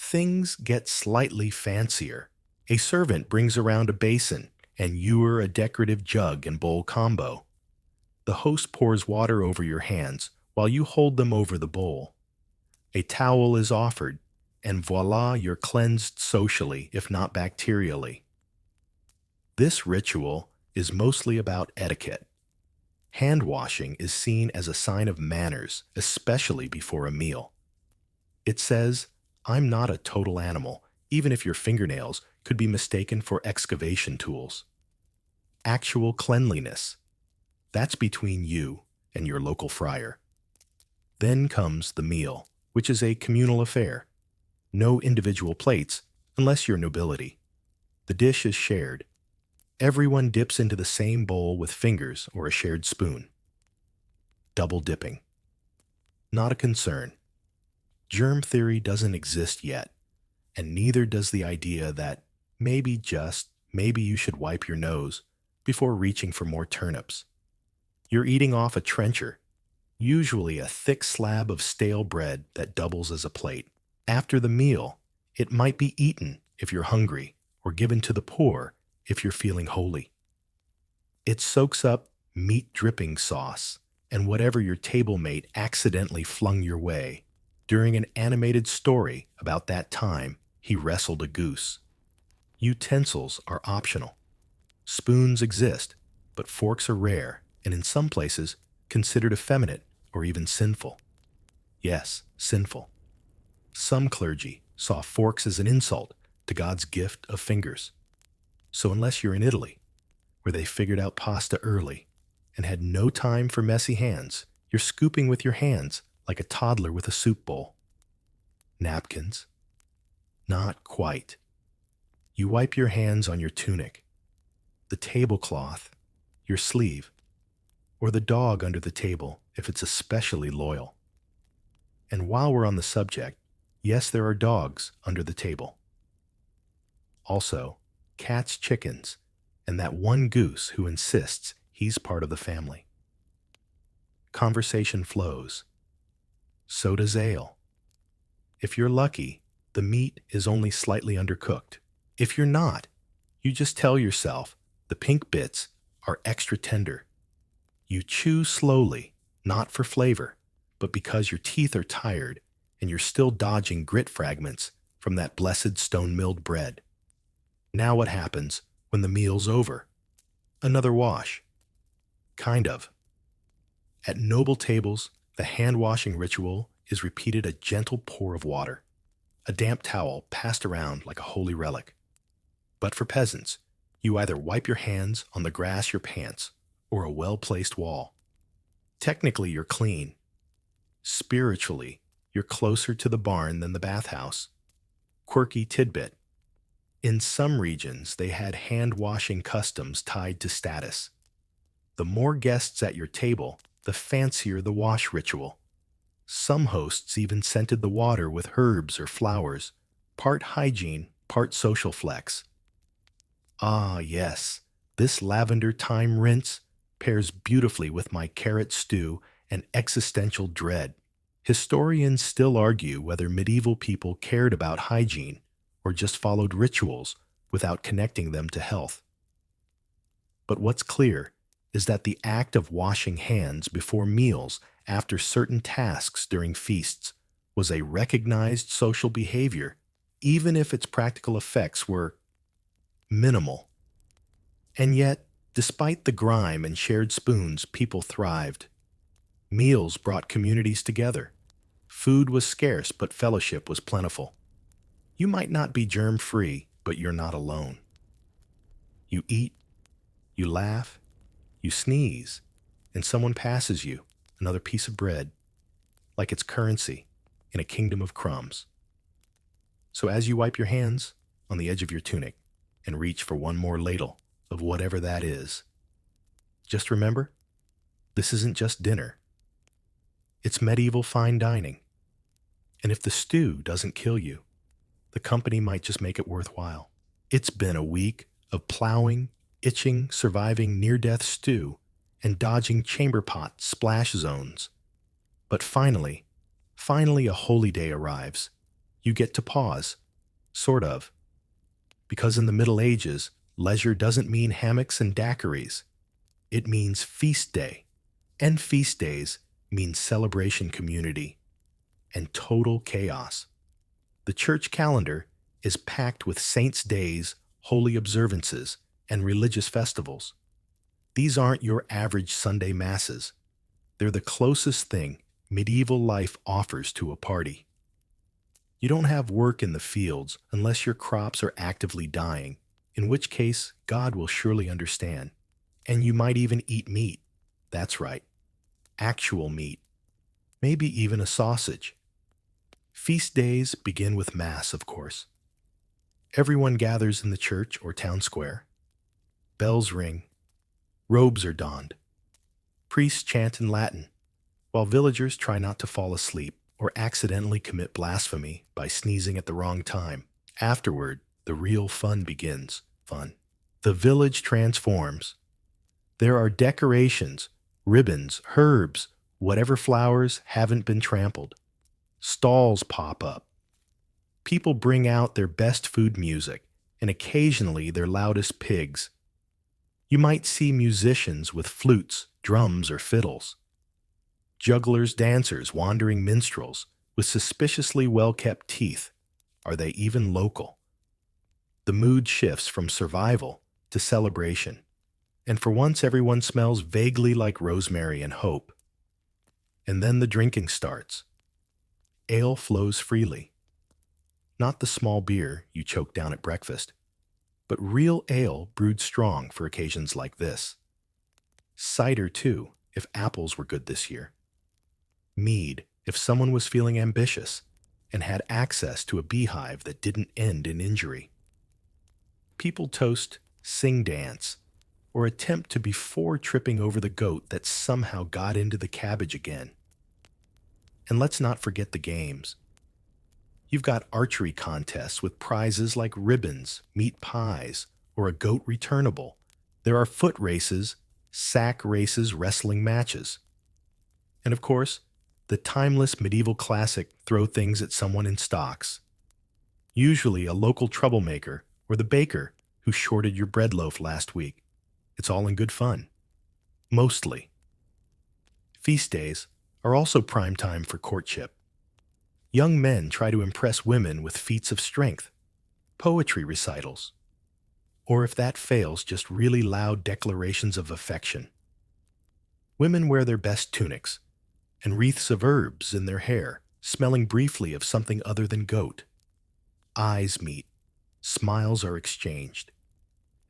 things get slightly fancier. A servant brings around a basin and ewer a decorative jug and bowl combo. The host pours water over your hands while you hold them over the bowl. A towel is offered, and voila, you're cleansed socially, if not bacterially. This ritual is mostly about etiquette. Hand washing is seen as a sign of manners, especially before a meal. It says, I'm not a total animal, even if your fingernails could be mistaken for excavation tools. Actual cleanliness. That's between you and your local fryer. Then comes the meal, which is a communal affair. No individual plates, unless you're nobility. The dish is shared. Everyone dips into the same bowl with fingers or a shared spoon. Double dipping. Not a concern. Germ theory doesn't exist yet, and neither does the idea that maybe you should wipe your nose before reaching for more turnips. You're eating off a trencher, usually a thick slab of stale bread that doubles as a plate. After the meal, it might be eaten if you're hungry, or given to the poor if you're feeling holy. It soaks up meat dripping sauce and whatever your table mate accidentally flung your way during an animated story about that time he wrestled a goose. Utensils are optional. Spoons exist, but forks are rare and in some places considered effeminate or even sinful. Yes, sinful. Some clergy saw forks as an insult to God's gift of fingers. So unless you're in Italy, where they figured out pasta early and had no time for messy hands, you're scooping with your hands like a toddler with a soup bowl. Napkins? Not quite. You wipe your hands on your tunic, the tablecloth, your sleeve, or the dog under the table if it's especially loyal. And while we're on the subject, yes, there are dogs under the table. Also, cats, chickens, and that one goose who insists he's part of the family. Conversation flows. So does ale. If you're lucky, the meat is only slightly undercooked. If you're not, you just tell yourself the pink bits are extra tender. You chew slowly, not for flavor, but because your teeth are tired and you're still dodging grit fragments from that blessed stone-milled bread. Now what happens when the meal's over? Another wash. Kind of. At noble tables, the hand-washing ritual is repeated a gentle pour of water, a damp towel passed around like a holy relic. But for peasants, you either wipe your hands on the grass your pants or a well-placed wall. Technically, you're clean. Spiritually, you're closer to the barn than the bathhouse. Quirky tidbit. In some regions, they had hand-washing customs tied to status. The more guests at your table, the fancier the wash ritual. Some hosts even scented the water with herbs or flowers, part hygiene, part social flex. Ah, yes, this lavender thyme rinse pairs beautifully with my carrot stew and existential dread. Historians still argue whether medieval people cared about hygiene or just followed rituals without connecting them to health. But what's clear is that the act of washing hands before meals after certain tasks during feasts was a recognized social behavior, even if its practical effects were minimal. And yet, despite the grime and shared spoons, people thrived. Meals brought communities together. Food was scarce, but fellowship was plentiful. You might not be germ-free, but you're not alone. You eat, you laugh, you sneeze, and someone passes you another piece of bread, like it's currency in a kingdom of crumbs. So as you wipe your hands on the edge of your tunic and reach for one more ladle of whatever that is, just remember, this isn't just dinner. It's medieval fine dining. And if the stew doesn't kill you, the company might just make it worthwhile. It's been a week of plowing, itching, surviving near-death stew, and dodging chamber pot splash zones. But finally a holy day arrives. You get to pause, sort of, because in the Middle Ages, leisure doesn't mean hammocks and daiquiris. It means feast day, and feast days mean celebration community and total chaos. The church calendar is packed with saints' days, holy observances, and religious festivals. These aren't your average Sunday masses. They're the closest thing medieval life offers to a party. You don't have work in the fields unless your crops are actively dying, in which case God will surely understand. And you might even eat meat. That's right, actual meat. Maybe even a sausage. Feast days begin with Mass, of course. Everyone gathers in the church or town square. Bells ring. Robes are donned. Priests chant in Latin, while villagers try not to fall asleep or accidentally commit blasphemy by sneezing at the wrong time. Afterward, the real fun begins. Fun. The village transforms. There are decorations, ribbons, herbs, whatever flowers haven't been trampled. Stalls pop up. People bring out their best food music and occasionally their loudest pigs. You might see musicians with flutes, drums, or fiddles. Jugglers, dancers, wandering minstrels with suspiciously well-kept teeth. Are they even local? The mood shifts from survival to celebration, and for once everyone smells vaguely like rosemary and hope. And then the drinking starts. Ale flows freely. Not the small beer you choke down at breakfast, but real ale brewed strong for occasions like this. Cider, too, if apples were good this year. Mead, if someone was feeling ambitious and had access to a beehive that didn't end in injury. People toast, sing dance, or attempt to before tripping over the goat that somehow got into the cabbage again. And let's not forget the games. You've got archery contests with prizes like ribbons, meat pies, or a goat returnable. There are foot races, sack races, wrestling matches. And of course, the timeless medieval classic throw things at someone in stocks. Usually a local troublemaker or the baker who shorted your bread loaf last week. It's all in good fun. Mostly. Feast days are also prime time for courtship. Young men try to impress women with feats of strength, poetry recitals, or if that fails, just really loud declarations of affection. Women wear their best tunics and wreaths of herbs in their hair, smelling briefly of something other than goat. Eyes meet, smiles are exchanged,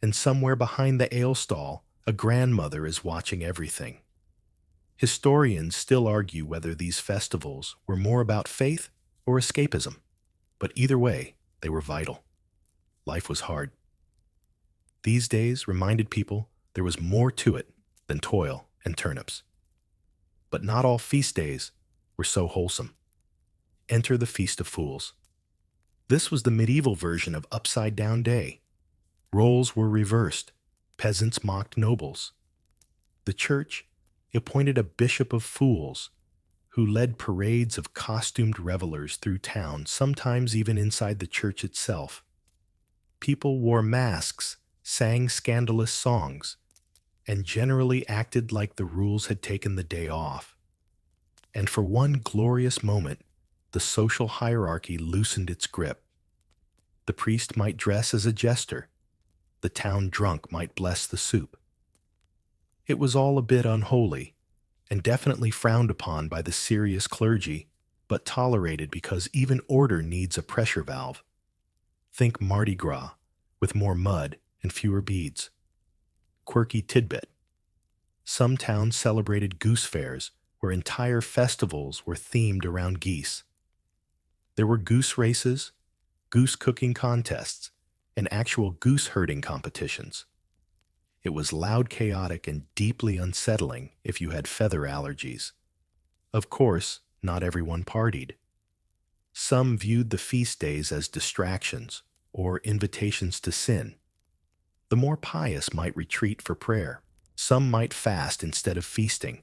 and somewhere behind the ale stall, a grandmother is watching everything. Historians still argue whether these festivals were more about faith or escapism, but either way, they were vital. Life was hard. These days reminded people there was more to it than toil and turnips. But not all feast days were so wholesome. Enter the Feast of Fools. This was the medieval version of Upside Down Day. Roles were reversed. Peasants mocked nobles. The church appointed a bishop of fools who led parades of costumed revelers through town, sometimes even inside the church itself. People wore masks, sang scandalous songs, and generally acted like the rules had taken the day off. And for one glorious moment, the social hierarchy loosened its grip. The priest might dress as a jester. The town drunk might bless the soup. It was all a bit unholy, and definitely frowned upon by the serious clergy, but tolerated because even order needs a pressure valve. Think Mardi Gras, with more mud and fewer beads. Quirky tidbit. Some towns celebrated goose fairs, where entire festivals were themed around geese. There were goose races, goose cooking contests, and actual goose herding competitions. It was loud, chaotic, and deeply unsettling if you had feather allergies. Of course, not everyone partied. Some viewed the feast days as distractions or invitations to sin. The more pious might retreat for prayer. Some might fast instead of feasting.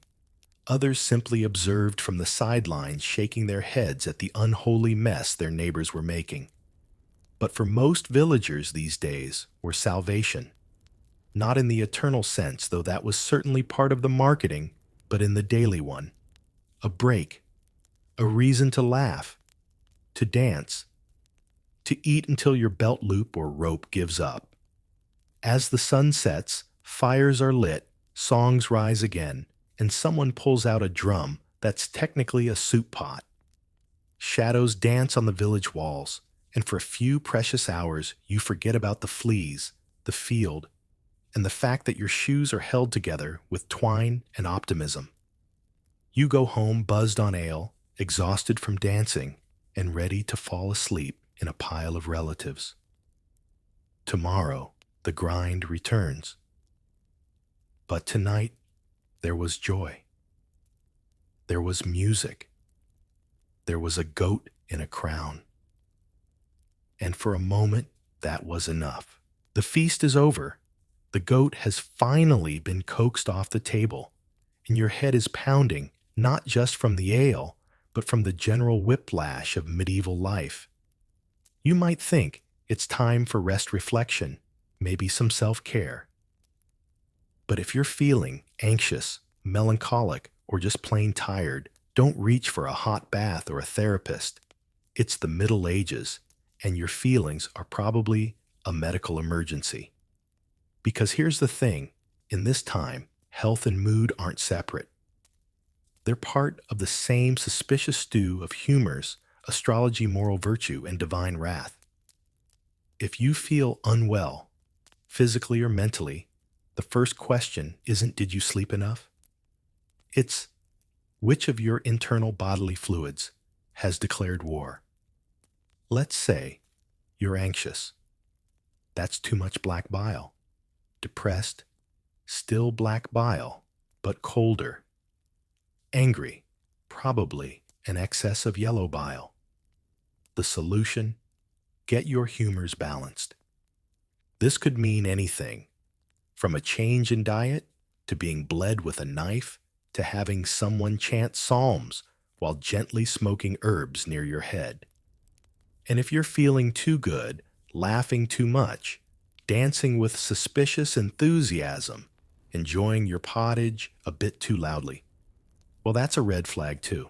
Others simply observed from the sidelines, shaking their heads at the unholy mess their neighbors were making. But for most villagers these days were salvation, not in the eternal sense, though that was certainly part of the marketing, but in the daily one. A break, a reason to laugh, to dance, to eat until your belt loop or rope gives up. As the sun sets, fires are lit, songs rise again, and someone pulls out a drum that's technically a soup pot. Shadows dance on the village walls, and for a few precious hours you forget about the fleas, the field, and the fact that your shoes are held together with twine and optimism. You go home buzzed on ale, exhausted from dancing, and ready to fall asleep in a pile of relatives. Tomorrow, the grind returns. But tonight, there was joy. There was music. There was a goat in a crown. And for a moment, that was enough. The feast is over. The goat has finally been coaxed off the table, and your head is pounding, not just from the ale, but from the general whiplash of medieval life. You might think it's time for rest reflection, maybe some self-care. But if you're feeling anxious, melancholic, or just plain tired, don't reach for a hot bath or a therapist. It's the Middle Ages, and your feelings are probably a medical emergency. Because here's the thing, in this time, health and mood aren't separate. They're part of the same suspicious stew of humors, astrology, moral virtue, and divine wrath. If you feel unwell, physically or mentally, the first question isn't did you sleep enough? It's which of your internal bodily fluids has declared war? Let's say you're anxious. That's too much black bile. Depressed, still black bile, but colder. Angry, probably an excess of yellow bile. The solution? Get your humors balanced. This could mean anything, from a change in diet to being bled with a knife to having someone chant psalms while gently smoking herbs near your head. And if you're feeling too good, laughing too much, dancing with suspicious enthusiasm, enjoying your pottage a bit too loudly, well, that's a red flag too.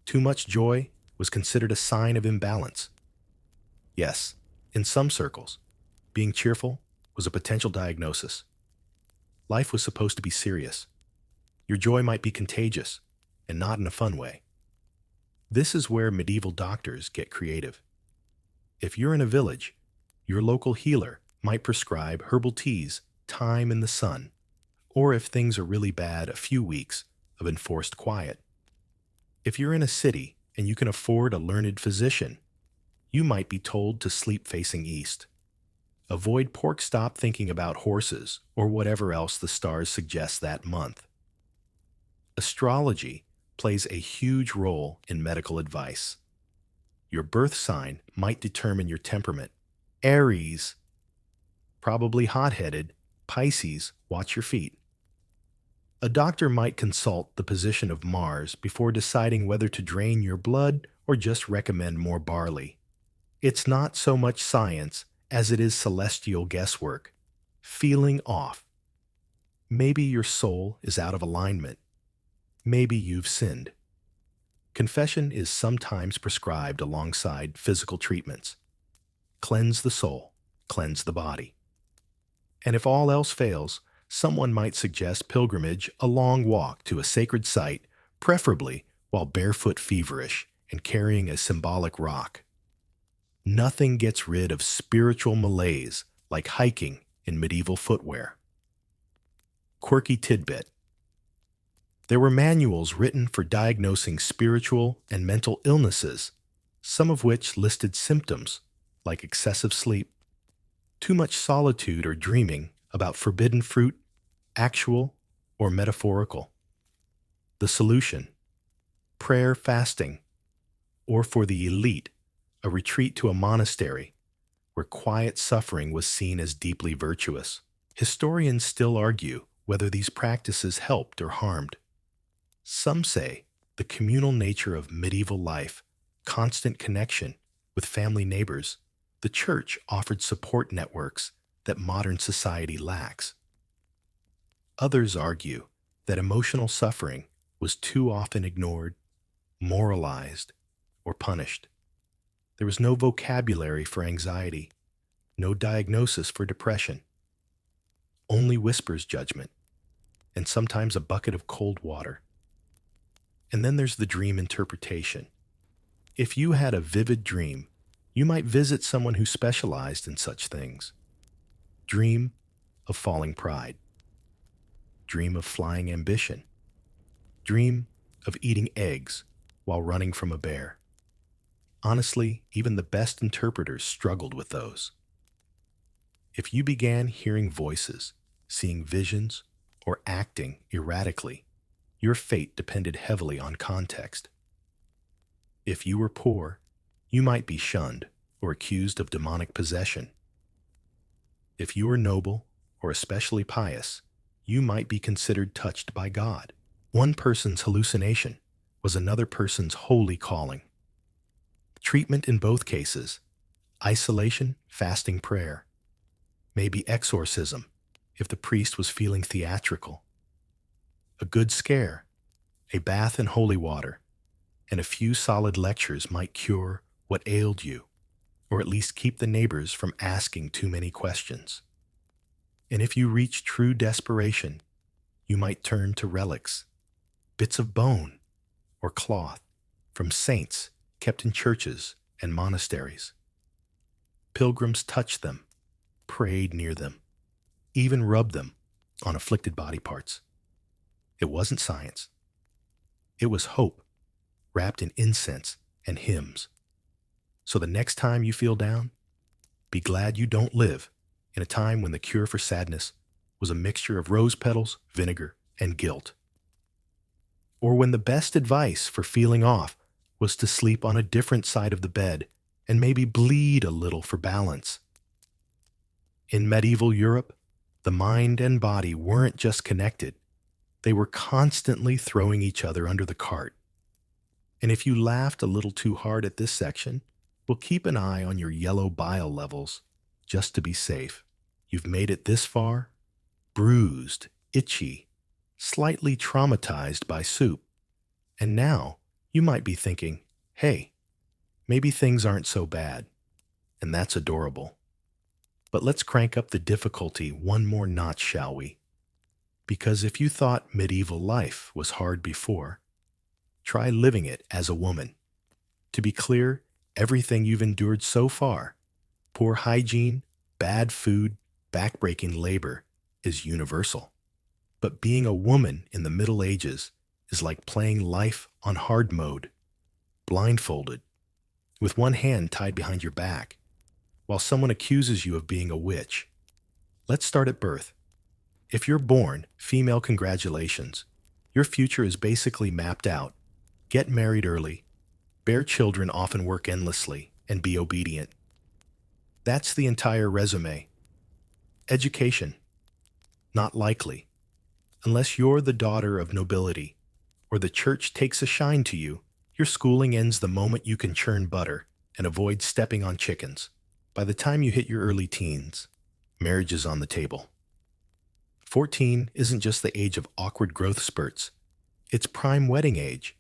Too much joy was considered a sign of imbalance. Yes, in some circles, being cheerful was a potential diagnosis. Life was supposed to be serious. Your joy might be contagious, and not in a fun way. This is where medieval doctors get creative. If you're in a village, your local healer might prescribe herbal teas, time in the sun, or if things are really bad, a few weeks of enforced quiet. If you're in a city and you can afford a learned physician, you might be told to sleep facing east. Avoid pork, stop thinking about horses, or whatever else the stars suggest that month. Astrology plays a huge role in medical advice. Your birth sign might determine your temperament. Aries, probably hot-headed. Pisces, watch your feet. A doctor might consult the position of Mars before deciding whether to drain your blood or just recommend more barley. It's not so much science as it is celestial guesswork. Feeling off. Maybe your soul is out of alignment. Maybe you've sinned. Confession is sometimes prescribed alongside physical treatments. Cleanse the soul, cleanse the body. And if all else fails, someone might suggest pilgrimage, a long walk to a sacred site, preferably while barefoot feverish and carrying a symbolic rock. Nothing gets rid of spiritual malaise like hiking in medieval footwear. Quirky tidbit. There were manuals written for diagnosing spiritual and mental illnesses, some of which listed symptoms like excessive sleep, too much solitude or dreaming about forbidden fruit, actual or metaphorical. The solution: prayer, fasting, or for the elite, a retreat to a monastery where quiet suffering was seen as deeply virtuous. Historians still argue whether these practices helped or harmed. Some say the communal nature of medieval life, constant connection with family neighbors, the church offered support networks that modern society lacks. Others argue that emotional suffering was too often ignored, moralized, or punished. There was no vocabulary for anxiety, no diagnosis for depression, only whispers judgment, and sometimes a bucket of cold water. And then there's the dream interpretation. If you had a vivid dream, you might visit someone who specialized in such things. Dream of falling pride. Dream of flying ambition. Dream of eating eggs while running from a bear. Honestly, even the best interpreters struggled with those. If you began hearing voices, seeing visions, or acting erratically, your fate depended heavily on context. If you were poor, you might be shunned or accused of demonic possession. If you were noble or especially pious, you might be considered touched by God. One person's hallucination was another person's holy calling. Treatment in both cases: isolation, fasting, prayer. Maybe exorcism, if the priest was feeling theatrical. A good scare, a bath in holy water, and a few solid lectures might cure what ailed you, or at least keep the neighbors from asking too many questions. And if you reach true desperation, you might turn to relics, bits of bone or cloth from saints kept in churches and monasteries. Pilgrims touched them, prayed near them, even rubbed them on afflicted body parts. It wasn't science. It was hope, wrapped in incense and hymns. So the next time you feel down, be glad you don't live in a time when the cure for sadness was a mixture of rose petals, vinegar, and guilt. Or when the best advice for feeling off was to sleep on a different side of the bed and maybe bleed a little for balance. In medieval Europe, the mind and body weren't just connected, they were constantly throwing each other under the cart. And if you laughed a little too hard at this section, we'll keep an eye on your yellow bile levels just to be safe. You've made it this far, bruised, itchy, slightly traumatized by soup. And now you might be thinking, hey, maybe things aren't so bad. And that's adorable. But let's crank up the difficulty one more notch, shall we? Because if you thought medieval life was hard before, try living it as a woman. To be clear, everything you've endured so far, poor hygiene, bad food, backbreaking labor, is universal. But being a woman in the Middle Ages is like playing life on hard mode, blindfolded, with one hand tied behind your back, while someone accuses you of being a witch. Let's start at birth. If you're born female, congratulations. Your future is basically mapped out. Get married early, bear children, often work endlessly, and be obedient. That's the entire resume. Education. Not likely. Unless you're the daughter of nobility, or the church takes a shine to you, your schooling ends the moment you can churn butter and avoid stepping on chickens. By the time you hit your early teens, marriage is on the table. 14 isn't just the age of awkward growth spurts. It's prime wedding age.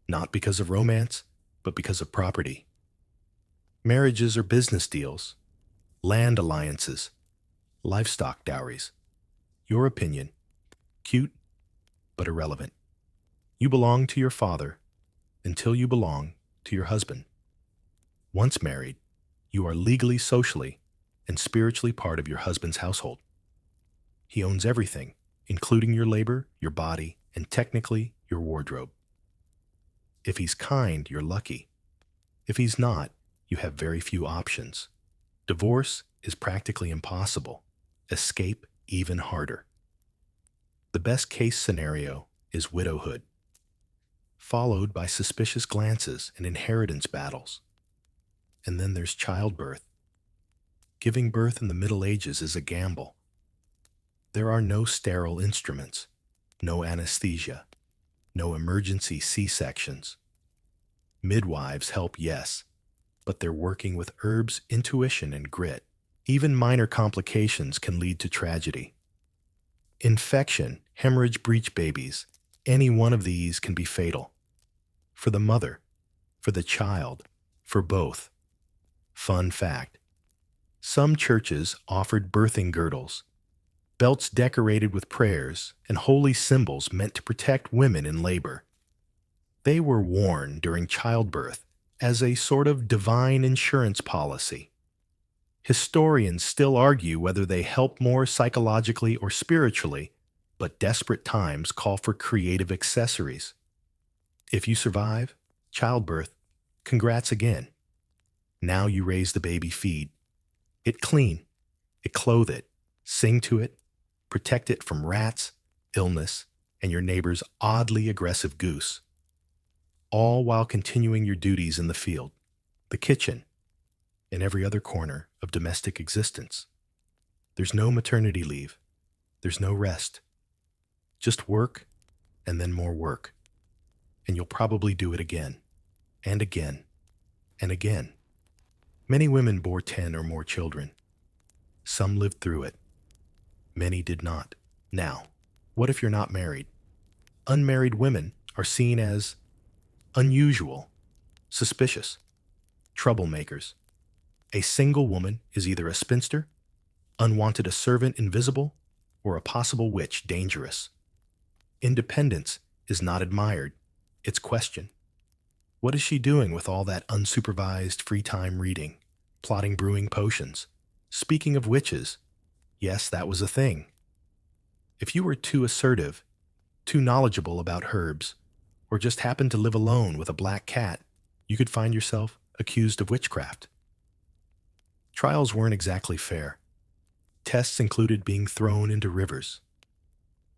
Not because of romance, but because of property. Marriages are business deals, land alliances, livestock dowries. Your opinion, cute but irrelevant. You belong to your father until you belong to your husband. Once married, you are legally, socially, and spiritually part of your husband's household. He owns everything, including your labor, your body, and technically your wardrobe. If he's kind, you're lucky. If he's not, you have very few options. Divorce is practically impossible. Escape even harder. The best case scenario is widowhood, followed by suspicious glances and inheritance battles. And then there's childbirth. Giving birth in the Middle Ages is a gamble. There are no sterile instruments, no anesthesia. No emergency C-sections. Midwives help, yes, but they're working with herbs, intuition, and grit. Even minor complications can lead to tragedy. Infection, hemorrhage, breech babies, any one of these can be fatal. For the mother, for the child, for both. Fun fact: some churches offered birthing girdles, belts decorated with prayers and holy symbols meant to protect women in labor. They were worn during childbirth as a sort of divine insurance policy. Historians still argue whether they help more psychologically or spiritually, but desperate times call for creative accessories. If you survive childbirth, congrats again. Now you raise the baby, feed it clean, it clothe it, sing to it, protect it from rats, illness, and your neighbor's oddly aggressive goose. All while continuing your duties in the field, the kitchen, and every other corner of domestic existence. There's no maternity leave. There's no rest. Just work and then more work. And you'll probably do it again and again and again. Many women bore 10 or more children. Some lived through it. Many did not. Now, what if you're not married? Unmarried women are seen as unusual, suspicious, troublemakers. A single woman is either a spinster, unwanted, a servant, invisible, or a possible witch, dangerous. Independence is not admired, it's questioned. What is she doing with all that unsupervised free time reading, plotting brewing potions? Speaking of witches, yes, that was a thing. If you were too assertive, too knowledgeable about herbs, or just happened to live alone with a black cat, you could find yourself accused of witchcraft. Trials weren't exactly fair. Tests included being thrown into rivers.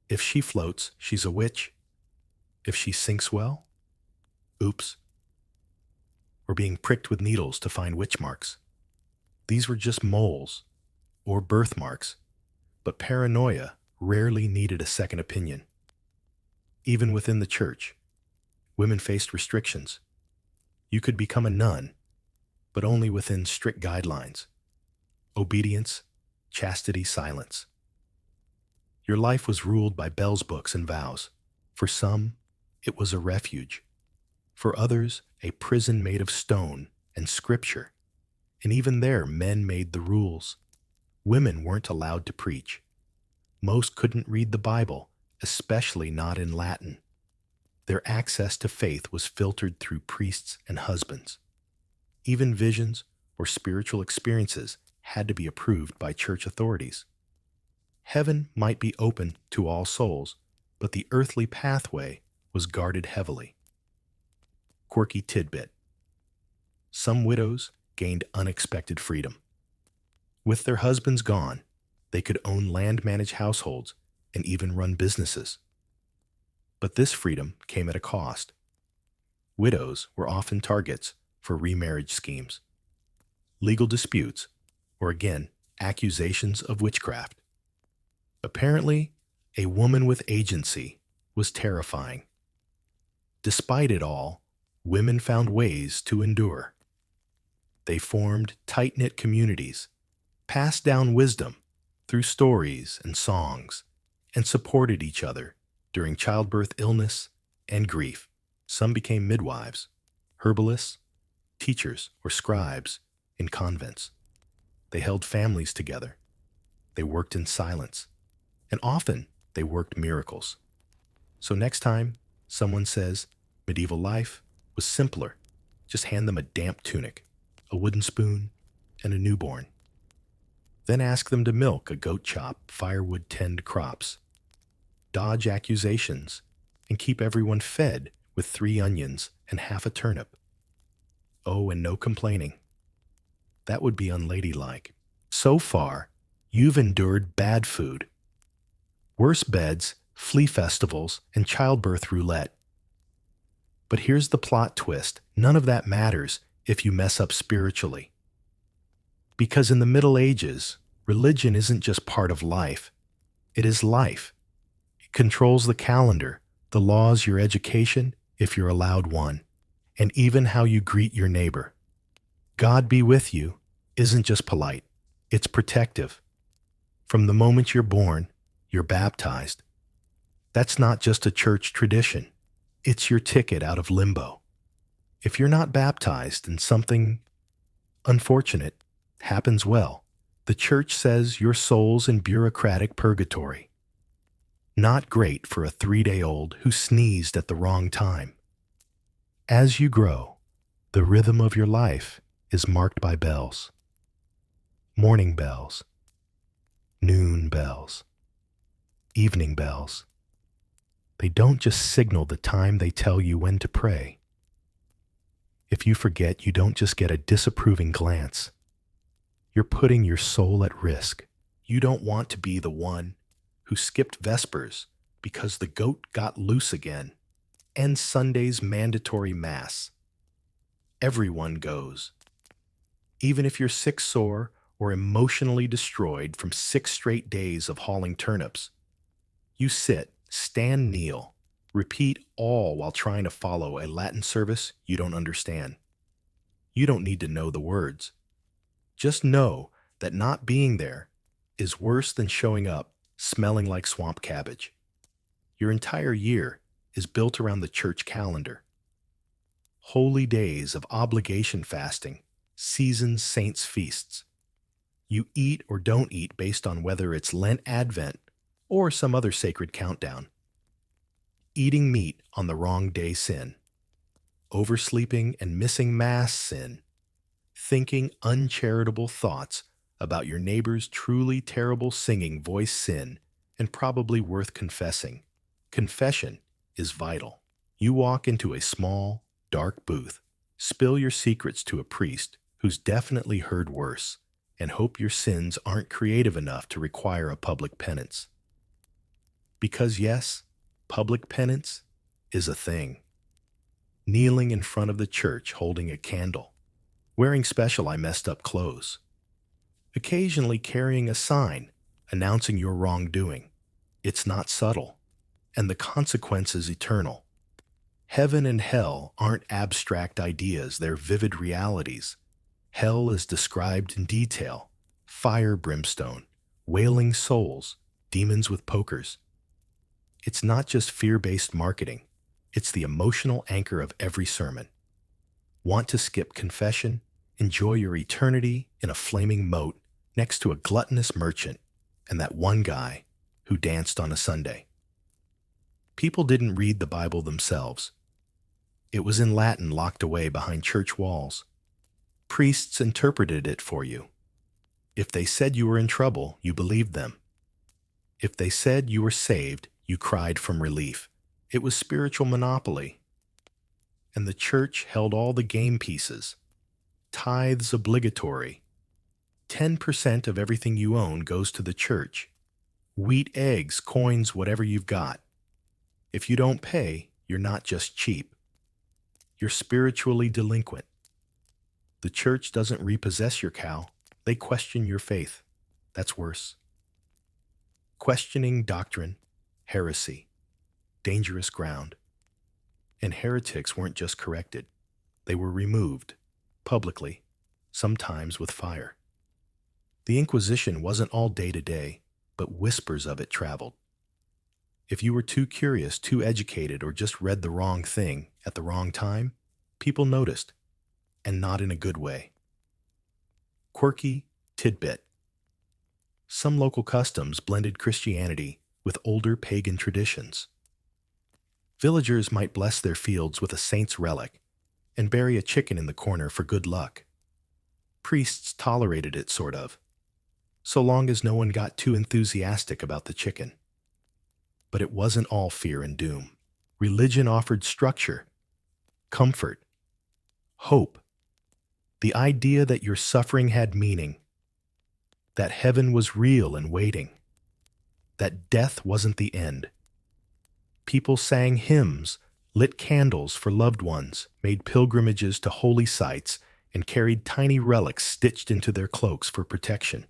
If she floats, she's a witch. If she sinks, well, oops. Or being pricked with needles to find witch marks. These were just moles or birthmarks, but paranoia rarely needed a second opinion. Even within the church, women faced restrictions. You could become a nun, but only within strict guidelines. Obedience, chastity, silence. Your life was ruled by bells, books, and vows. For some, it was a refuge. For others, a prison made of stone and scripture. And even there, men made the rules. Women weren't allowed to preach. Most couldn't read the Bible, especially not in Latin. Their access to faith was filtered through priests and husbands. Even visions or spiritual experiences had to be approved by church authorities. Heaven might be open to all souls, but the earthly pathway was guarded heavily. Quirky tidbit: some widows gained unexpected freedom. With their husbands gone, they could own land, manage households, and even run businesses. But this freedom came at a cost. Widows were often targets for remarriage schemes, legal disputes, or again, accusations of witchcraft. Apparently, a woman with agency was terrifying. Despite it all, women found ways to endure. They formed tight-knit communities, passed down wisdom through stories and songs, and supported each other during childbirth, illness, and grief. Some became midwives, herbalists, teachers, or scribes in convents. They held families together. They worked in silence, and often they worked miracles. So next time someone says medieval life was simpler, just hand them a damp tunic, a wooden spoon, and a newborn. Then ask them to milk a goat, chop firewood, tend crops, dodge accusations, and keep everyone fed with 3 onions and half a turnip. Oh, and no complaining. That would be unladylike. So far, you've endured bad food, worse beds, flea festivals, and childbirth roulette. But here's the plot twist: none of that matters if you mess up spiritually. Because in the Middle Ages, religion isn't just part of life, it is life. It controls the calendar, The laws, your education, if you're allowed one, and even how you greet your neighbor. God be with you isn't just polite, it's protective. From the moment you're born, you're baptized. That's not just a church tradition, it's your ticket out of limbo. If you're not baptized and something unfortunate happens, well, the church says your soul's in bureaucratic purgatory. Not great for a 3-day-old who sneezed at the wrong time. As you grow, the rhythm of your life is marked by bells. Morning bells, noon bells, evening bells. They don't just signal the time, they tell you when to pray. If you forget, you don't just get a disapproving glance. You're putting your soul at risk. You don't want to be the one who skipped Vespers because the goat got loose again, and Sunday's mandatory Mass. Everyone goes. Even if you're sick, sore, or emotionally destroyed from 6 straight days of hauling turnips, you sit, stand, kneel, repeat, all while trying to follow a Latin service you don't understand. You don't need to know the words. Just know that not being there is worse than showing up smelling like swamp cabbage. Your entire year is built around the church calendar. Holy days of obligation fasting, seasons, saints' feasts. You eat or don't eat based on whether it's Lent, Advent, or some other sacred countdown. Eating meat on the wrong day, sin. Oversleeping and missing Mass, sin. Thinking uncharitable thoughts about your neighbor's truly terrible singing voice, sin, and probably worth confessing. Confession is vital. You walk into a small, dark booth, spill your secrets to a priest who's definitely heard worse, and hope your sins aren't creative enough to require a public penance. Because yes, public penance is a thing. Kneeling in front of the church holding a candle, wearing special I messed up clothes, occasionally carrying a sign announcing your wrongdoing. It's not subtle, and the consequence is eternal. Heaven and hell aren't abstract ideas, they're vivid realities. Hell is described in detail: fire, brimstone, wailing souls, demons with pokers. It's not just fear-based marketing, it's the emotional anchor of every sermon. Want to skip confession? Enjoy your eternity in a flaming moat next to a gluttonous merchant and that one guy who danced on a Sunday. People didn't read the Bible themselves. It was in Latin, locked away behind church walls. Priests interpreted it for you. If they said you were in trouble, you believed them. If they said you were saved, you cried from relief. It was spiritual monopoly. And the church held all the game pieces. Tithes obligatory. 10% of everything you own goes to the church. Wheat, eggs, coins, whatever you've got. If you don't pay, you're not just cheap. You're spiritually delinquent. The church doesn't repossess your cow. They question your faith. That's worse. Questioning doctrine, heresy, dangerous ground. And heretics weren't just corrected. They were removed, publicly, sometimes with fire. The Inquisition wasn't all day-to-day, but whispers of it traveled. If you were too curious, too educated, or just read the wrong thing at the wrong time, people noticed, and not in a good way. Quirky tidbit. Some local customs blended Christianity with older pagan traditions. Villagers might bless their fields with a saint's relic and bury a chicken in the corner for good luck. Priests tolerated it, sort of, so long as no one got too enthusiastic about the chicken. But it wasn't all fear and doom. Religion offered structure, comfort, hope, the idea that your suffering had meaning, that heaven was real and waiting, that death wasn't the end. People sang hymns, lit candles for loved ones, made pilgrimages to holy sites, and carried tiny relics stitched into their cloaks for protection.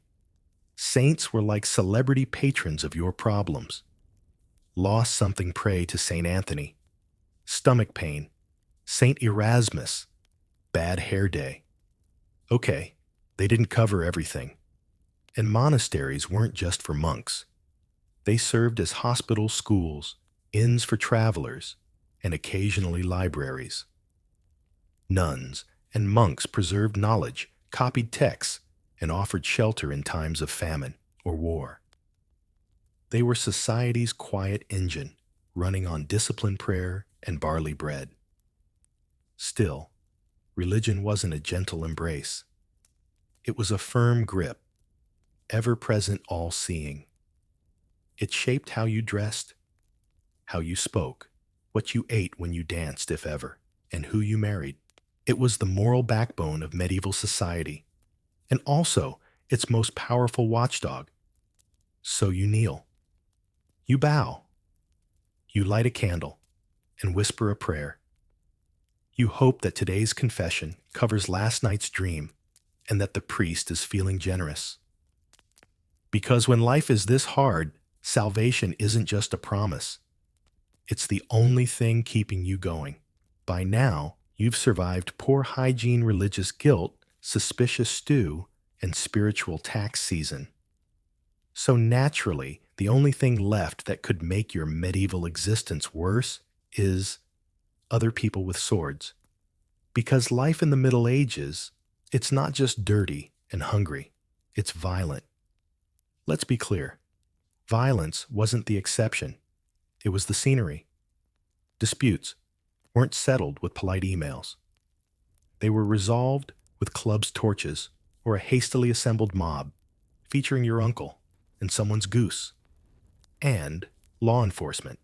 Saints were like celebrity patrons of your problems. lost something, pray to St. Anthony. Stomach pain, St. Erasmus. Bad hair day. Okay, they didn't cover everything. And monasteries weren't just for monks. They served as hospitals, schools, inns for travelers, and occasionally libraries. Nuns and monks preserved knowledge, copied texts, and offered shelter in times of famine or war. They were society's quiet engine, running on disciplined prayer and barley bread. Still, religion wasn't a gentle embrace. It was a firm grip, ever-present, all-seeing. It shaped how you dressed, how you spoke, what you ate when you danced, if ever, and who you married. It was the moral backbone of medieval society, and also its most powerful watchdog. So you kneel. You bow. You light a candle and whisper a prayer. You hope that today's confession covers last night's dream and that the priest is feeling generous. Because when life is this hard, salvation isn't just a promise. It's the only thing keeping you going. By now, you've survived poor hygiene, religious guilt, suspicious stew, and spiritual tax season. So naturally, the only thing left that could make your medieval existence worse is other people with swords. Because life in the Middle Ages, it's not just dirty and hungry, it's violent. Let's be clear, violence wasn't the exception, it was the scenery. Disputes weren't settled with polite emails. They were resolved with clubs, torches, or a hastily assembled mob, featuring your uncle and someone's goose. And law enforcement.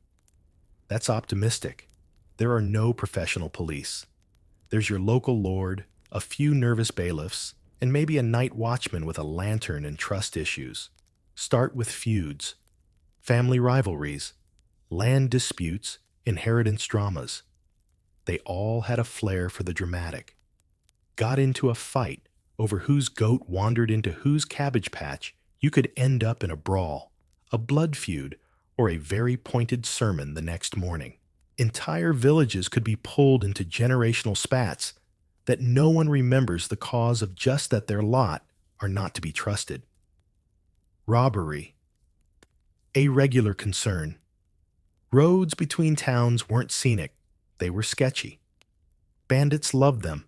That's optimistic. There are no professional police. There's your local lord, a few nervous bailiffs, and maybe a night watchman with a lantern and trust issues. Start with feuds, family rivalries, land disputes, inheritance dramas. They all had a flair for the dramatic. Got into a fight over whose goat wandered into whose cabbage patch, you could end up in a brawl, a blood feud, or a very pointed sermon the next morning. Entire villages could be pulled into generational spats that no one remembers the cause of, just that their lot are not to be trusted. Robbery. A regular concern. Roads between towns weren't scenic, they were sketchy. Bandits loved them.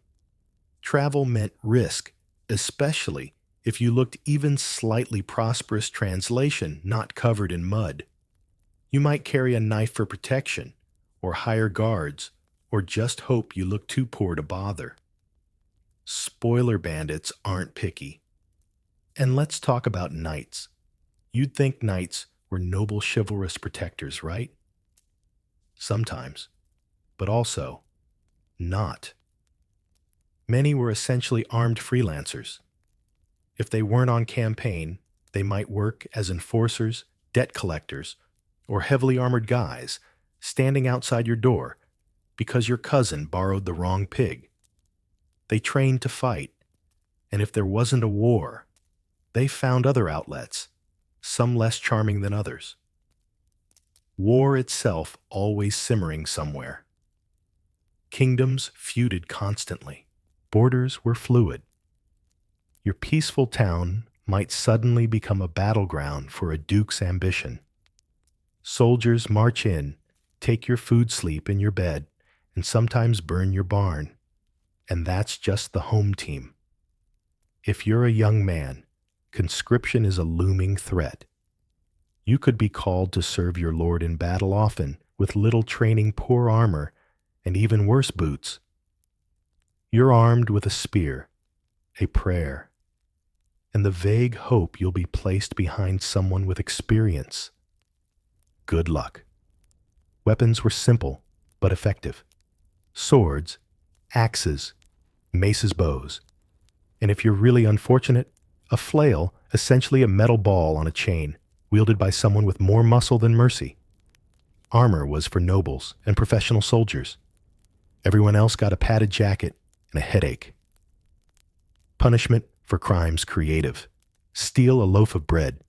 Travel meant risk, especially if you looked even slightly prosperous. Translation, not covered in mud. You might carry a knife for protection, or hire guards, or just hope you look too poor to bother. Spoiler, bandits aren't picky. And let's talk about knights. You'd think knights were noble, chivalrous protectors, right? Sometimes, but also not. Many were essentially armed freelancers. If they weren't on campaign, they might work as enforcers, debt collectors, or heavily armored guys standing outside your door because your cousin borrowed the wrong pig. They trained to fight, and if there wasn't a war, they found other outlets, some less charming than others. War itself always simmering somewhere. Kingdoms feuded constantly. Borders were fluid. Your peaceful town might suddenly become a battleground for a duke's ambition. Soldiers march in, take your food, sleep in your bed, and sometimes burn your barn. And that's just the home team. If you're a young man, conscription is a looming threat. You could be called to serve your lord in battle, often with little training, poor armor, and even worse, boots. You're armed with a spear, a prayer, and the vague hope you'll be placed behind someone with experience. Good luck. Weapons were simple but effective. Swords, axes, maces, bows, and if you're really unfortunate, a flail, essentially a metal ball on a chain, wielded by someone with more muscle than mercy. Armor was for nobles and professional soldiers. Everyone else got a padded jacket and a headache. Punishment for crimes creative. Steal a loaf of bread.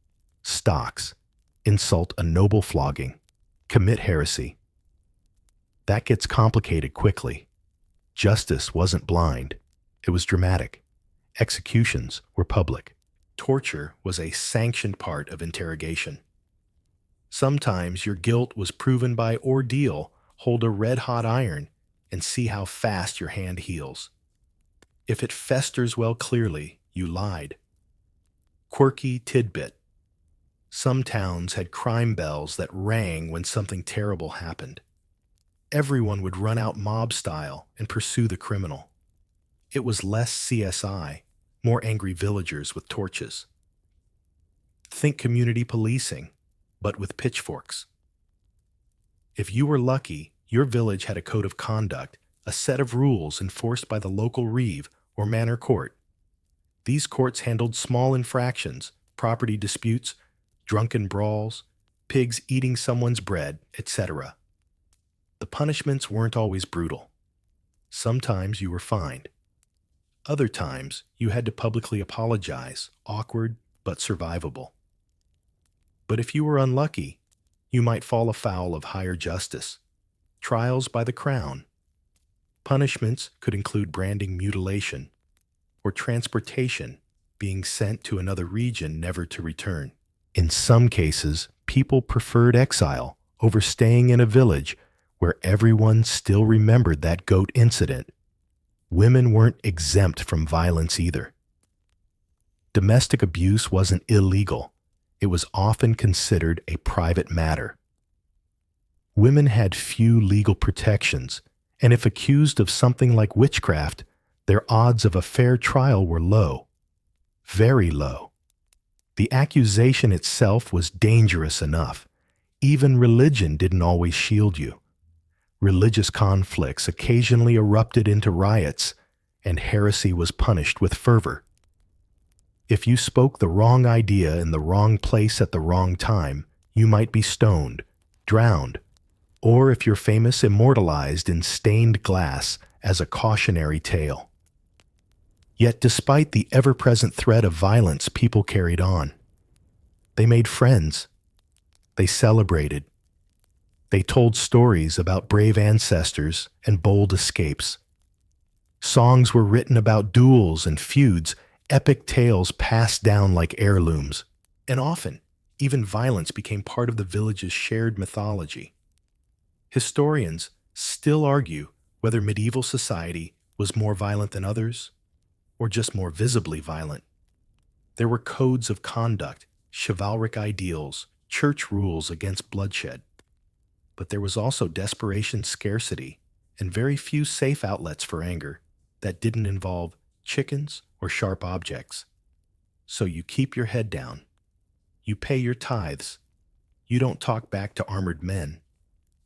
Stocks. Insult a noble, flogging. Commit heresy. That gets complicated quickly. Justice wasn't blind. It was dramatic. Executions were public. Torture was a sanctioned part of interrogation. Sometimes your guilt was proven by ordeal. Hold a red-hot iron and see how fast your hand heals. If it festers well clearly, you lied. Quirky tidbit. Some towns had crime bells that rang when something terrible happened. Everyone would run out mob style and pursue the criminal. It was less CSI, more angry villagers with torches. Think community policing, but with pitchforks. If you were lucky, your village had a code of conduct, a set of rules enforced by the local reeve or manor court. These courts handled small infractions, property disputes, drunken brawls, pigs eating someone's bread, etc. The punishments weren't always brutal. Sometimes you were fined. Other times, you had to publicly apologize, awkward but survivable. But if you were unlucky, you might fall afoul of higher justice, trials by the crown. Punishments could include branding mutilation or transportation, being sent to another region never to return. In some cases, people preferred exile over staying in a village where everyone still remembered that goat incident. Women weren't exempt from violence either. Domestic abuse wasn't illegal. It was often considered a private matter. Women had few legal protections, and if accused of something like witchcraft, their odds of a fair trial were low, very low. The accusation itself was dangerous enough. Even religion didn't always shield you. Religious conflicts occasionally erupted into riots, and heresy was punished with fervor. If you spoke the wrong idea in the wrong place at the wrong time, you might be stoned, drowned, or if you're famous, immortalized in stained glass as a cautionary tale. Yet despite the ever-present threat of violence, people carried on. They made friends. They celebrated. They told stories about brave ancestors and bold escapes. Songs were written about duels and feuds, epic tales passed down like heirlooms. And often, even violence became part of the village's shared mythology. Historians still argue whether medieval society was more violent than others, or just more visibly violent. There were codes of conduct, chivalric ideals, church rules against bloodshed. But there was also desperation, scarcity, and very few safe outlets for anger that didn't involve chickens or sharp objects. So you keep your head down. You pay your tithes. You don't talk back to armored men.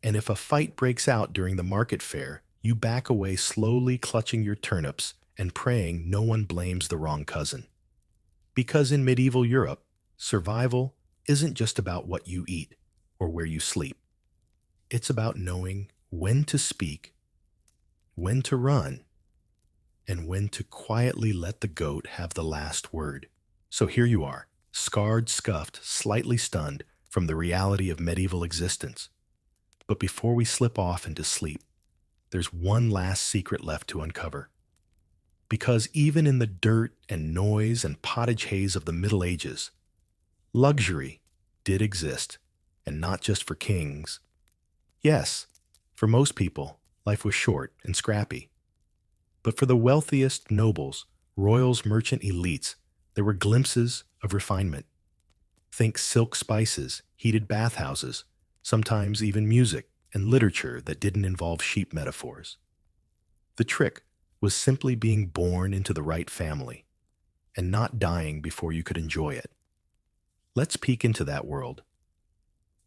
And if a fight breaks out during the market fair, you back away slowly, clutching your turnips and praying no one blames the wrong cousin. Because in medieval Europe, survival isn't just about what you eat or where you sleep. It's about knowing when to speak, when to run, and when to quietly let the goat have the last word. So here you are, scarred, scuffed, slightly stunned from the reality of medieval existence. But before we slip off into sleep, there's one last secret left to uncover. Because even in the dirt and noise and pottage haze of the Middle Ages, luxury did exist, and not just for kings. Yes, for most people, life was short and scrappy. But for the wealthiest nobles, royals, merchant elites, there were glimpses of refinement. Think silk spices, heated bathhouses, sometimes even music and literature that didn't involve sheep metaphors. The trick was simply being born into the right family and not dying before you could enjoy it. Let's peek into that world.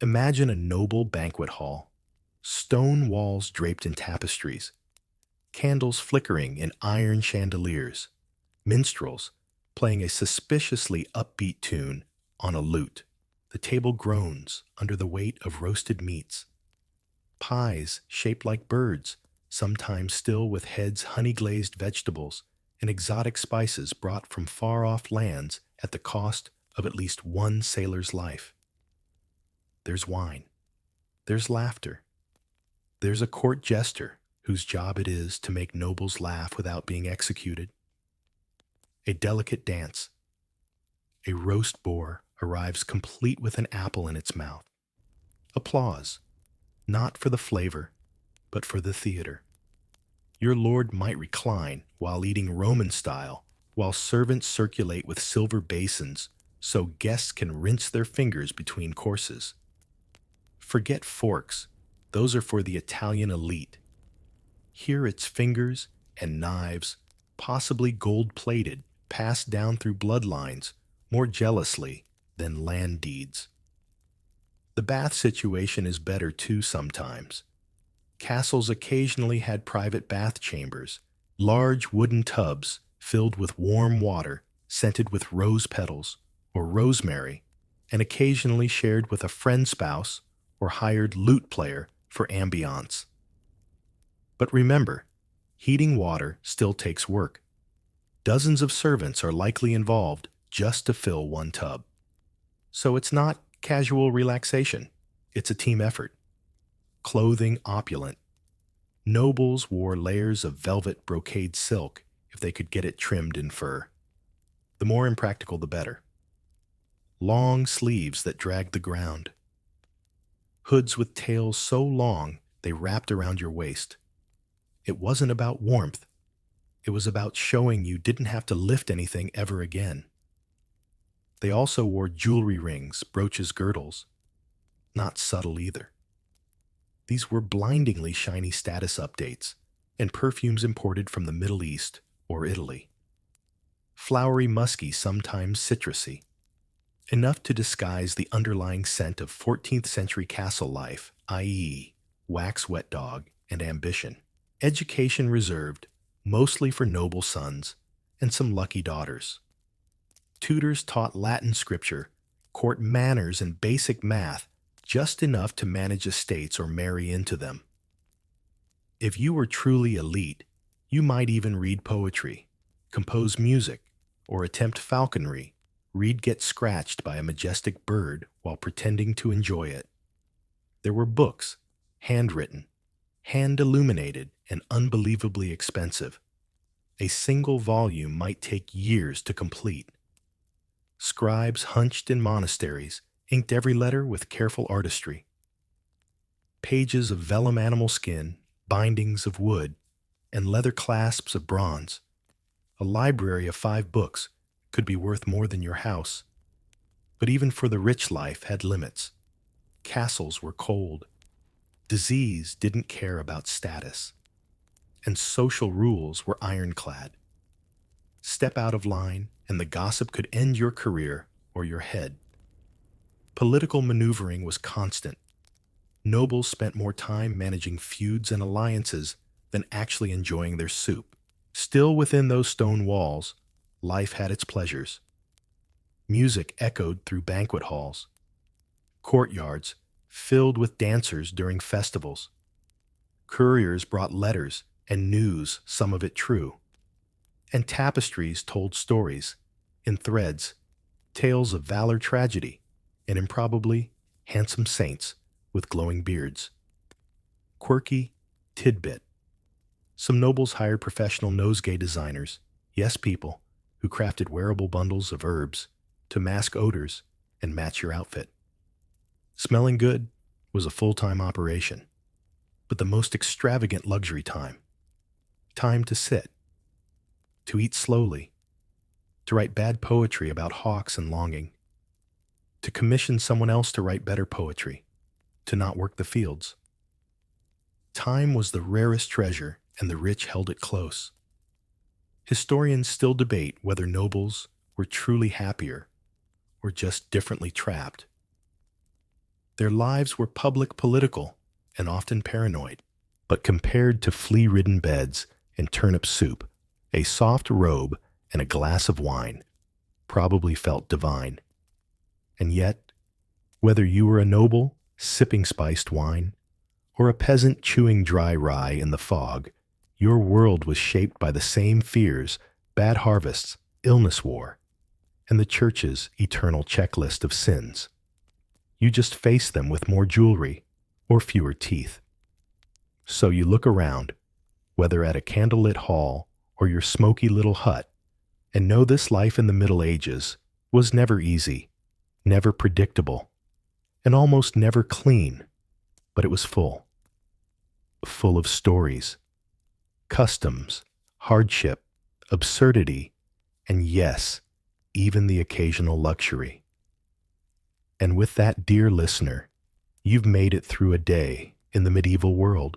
Imagine a noble banquet hall, stone walls draped in tapestries, candles flickering in iron chandeliers, minstrels playing a suspiciously upbeat tune on a lute. The table groans under the weight of roasted meats. Pies shaped like birds, sometimes still with heads honey-glazed vegetables and exotic spices brought from far-off lands at the cost of at least one sailor's life. There's wine. There's laughter. There's a court jester whose job it is to make nobles laugh without being executed. A delicate dance. A roast boar arrives complete with an apple in its mouth. Applause, not for the flavor, but for the theater. Your lord might recline while eating Roman style, while servants circulate with silver basins so guests can rinse their fingers between courses. Forget forks, those are for the Italian elite. Here it's fingers and knives, possibly gold-plated, passed down through bloodlines, more jealously than land deeds. The bath situation is better too sometimes. Castles occasionally had private bath chambers, large wooden tubs filled with warm water scented with rose petals or rosemary, and occasionally shared with a friend spouse or hired lute player for ambiance. But remember, heating water still takes work. Dozens of servants are likely involved just to fill one tub. So it's not casual relaxation, it's a team effort. Clothing opulent. Nobles wore layers of velvet brocade silk if they could get it trimmed in fur. The more impractical, the better. Long sleeves that dragged the ground. Hoods with tails so long they wrapped around your waist. It wasn't about warmth. It was about showing you didn't have to lift anything ever again. They also wore jewelry rings, brooches, girdles. Not subtle either. These were blindingly shiny status updates and perfumes imported from the Middle East or Italy. Flowery, musky, sometimes citrusy. Enough to disguise the underlying scent of 14th century castle life, i.e., wax wet dog and ambition. Education reserved, mostly for noble sons and some lucky daughters. Tutors taught Latin scripture, court manners, and basic math, just enough to manage estates or marry into them. If you were truly elite, you might even read poetry, compose music, or attempt falconry, read Get Scratched by a majestic bird while pretending to enjoy it. There were books, handwritten, hand-illuminated, and unbelievably expensive. A single volume might take years to complete. Scribes hunched in monasteries inked every letter with careful artistry. Pages of vellum animal skin, bindings of wood, and leather clasps of bronze. A library of 5 books could be worth more than your house. But even for the rich, life had limits. Castles were cold. Disease didn't care about status. And social rules were ironclad. Step out of line, and the gossip could end your career or your head. Political maneuvering was constant. Nobles spent more time managing feuds and alliances than actually enjoying their soup. Still within those stone walls, life had its pleasures. Music echoed through banquet halls. Courtyards filled with dancers during festivals. Couriers brought letters and news, some of it true. And tapestries told stories, in threads, tales of valor, tragedy, and improbably handsome saints with glowing beards. Quirky tidbit. Some nobles hired professional nosegay designers, yes people, who crafted wearable bundles of herbs to mask odors and match your outfit. Smelling good was a full-time operation, but the most extravagant luxury time. Time to sit, to eat slowly, to write bad poetry about hawks and longing, to commission someone else to write better poetry, to not work the fields. Time was the rarest treasure, and the rich held it close. Historians still debate whether nobles were truly happier or just differently trapped. Their lives were public, political, and often paranoid, but compared to flea-ridden beds and turnip soup, a soft robe and a glass of wine probably felt divine. And yet, whether you were a noble sipping spiced wine or a peasant chewing dry rye in the fog, your world was shaped by the same fears, bad harvests, illness, war, and the church's eternal checklist of sins. You just faced them with more jewelry, or fewer teeth. So you look around, whether at a candlelit hall or your smoky little hut, and know this life in the Middle Ages was never easy, never predictable, and almost never clean, but it was full. Full of stories, customs, hardship, absurdity, and yes, even the occasional luxury. And with that, dear listener, you've made it through a day in the medieval world.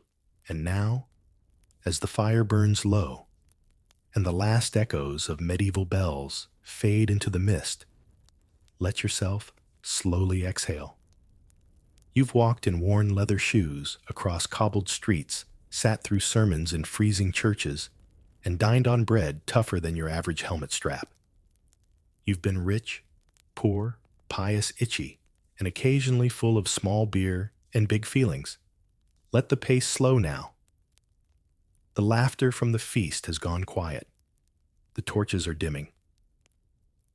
And now, as the fire burns low and the last echoes of medieval bells fade into the mist, let yourself slowly exhale. You've walked in worn leather shoes across cobbled streets, sat through sermons in freezing churches, and dined on bread tougher than your average helmet strap. You've been rich, poor, pious, itchy, and occasionally full of small beer and big feelings. Let the pace slow now. The laughter from the feast has gone quiet. The torches are dimming.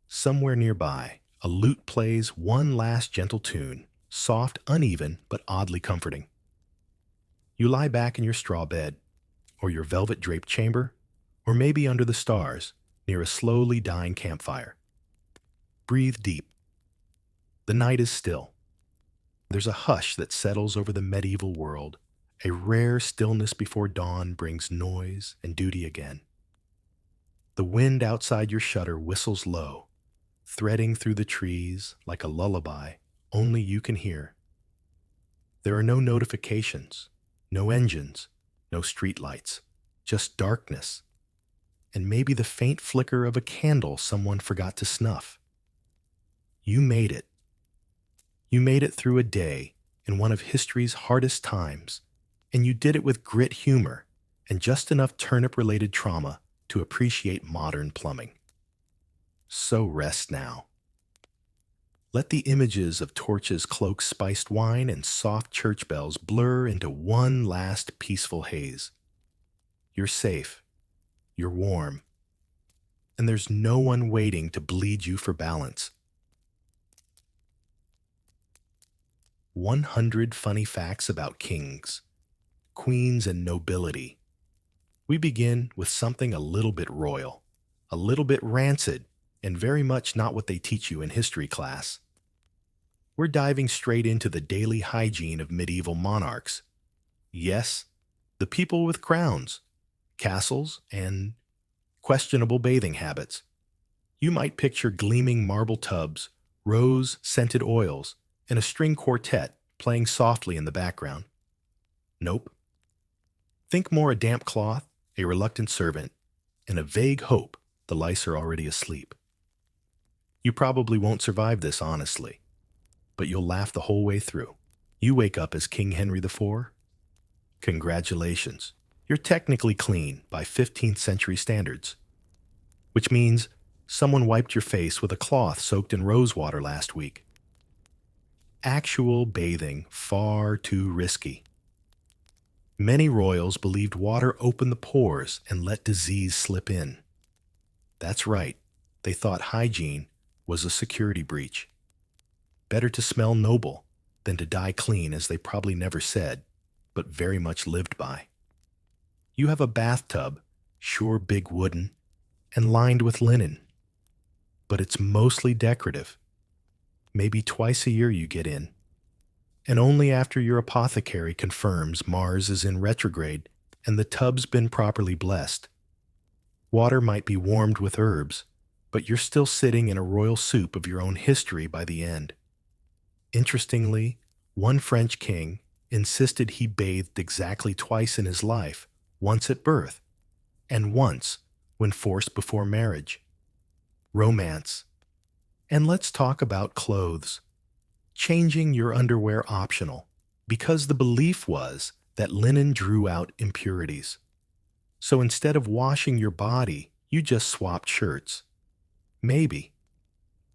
Somewhere nearby, a lute plays one last gentle tune, soft, uneven, but oddly comforting. You lie back in your straw bed, or your velvet-draped chamber, or maybe under the stars, near a slowly dying campfire. Breathe deep. The night is still. There's a hush that settles over the medieval world. A rare stillness before dawn brings noise and duty again. The wind outside your shutter whistles low, threading through the trees like a lullaby only you can hear. There are no notifications, no engines, no streetlights, just darkness, and maybe the faint flicker of a candle someone forgot to snuff. You made it. You made it through a day in one of history's hardest times, and you did it with grit, humor, and just enough turnip-related trauma to appreciate modern plumbing. So rest now. Let the images of torches, cloaks, spiced wine, and soft church bells blur into one last peaceful haze. You're safe. You're warm. And there's no one waiting to bleed you for balance. 100 funny facts about kings, queens, and nobility. We begin with something a little bit royal, a little bit rancid, and very much not what they teach you in history class. We're diving straight into the daily hygiene of medieval monarchs. Yes, the people with crowns, castles, and questionable bathing habits. You might picture gleaming marble tubs, rose-scented oils, and a string quartet playing softly in the background. Nope. Think more a damp cloth, a reluctant servant, and a vague hope the lice are already asleep. You probably won't survive this, honestly, but you'll laugh the whole way through. You wake up as King Henry IV? Congratulations. You're technically clean by 15th century standards, which means someone wiped your face with a cloth soaked in rose water last week. Actual bathing far too risky. Many royals believed water opened the pores and let disease slip in. That's right, they thought hygiene was a security breach. Better to smell noble than to die clean, as they probably never said, but very much lived by. You have a bathtub, sure big wooden, and lined with linen. But it's mostly decorative. Maybe twice a year you get in. And only after your apothecary confirms Mars is in retrograde and the tub's been properly blessed. Water might be warmed with herbs, but you're still sitting in a royal soup of your own history by the end. Interestingly, one French king insisted he bathed exactly twice in his life, once at birth, and once when forced before marriage. Romance. And let's talk about clothes. Changing your underwear optional, because the belief was that linen drew out impurities. So instead of washing your body, you just swapped shirts. Maybe.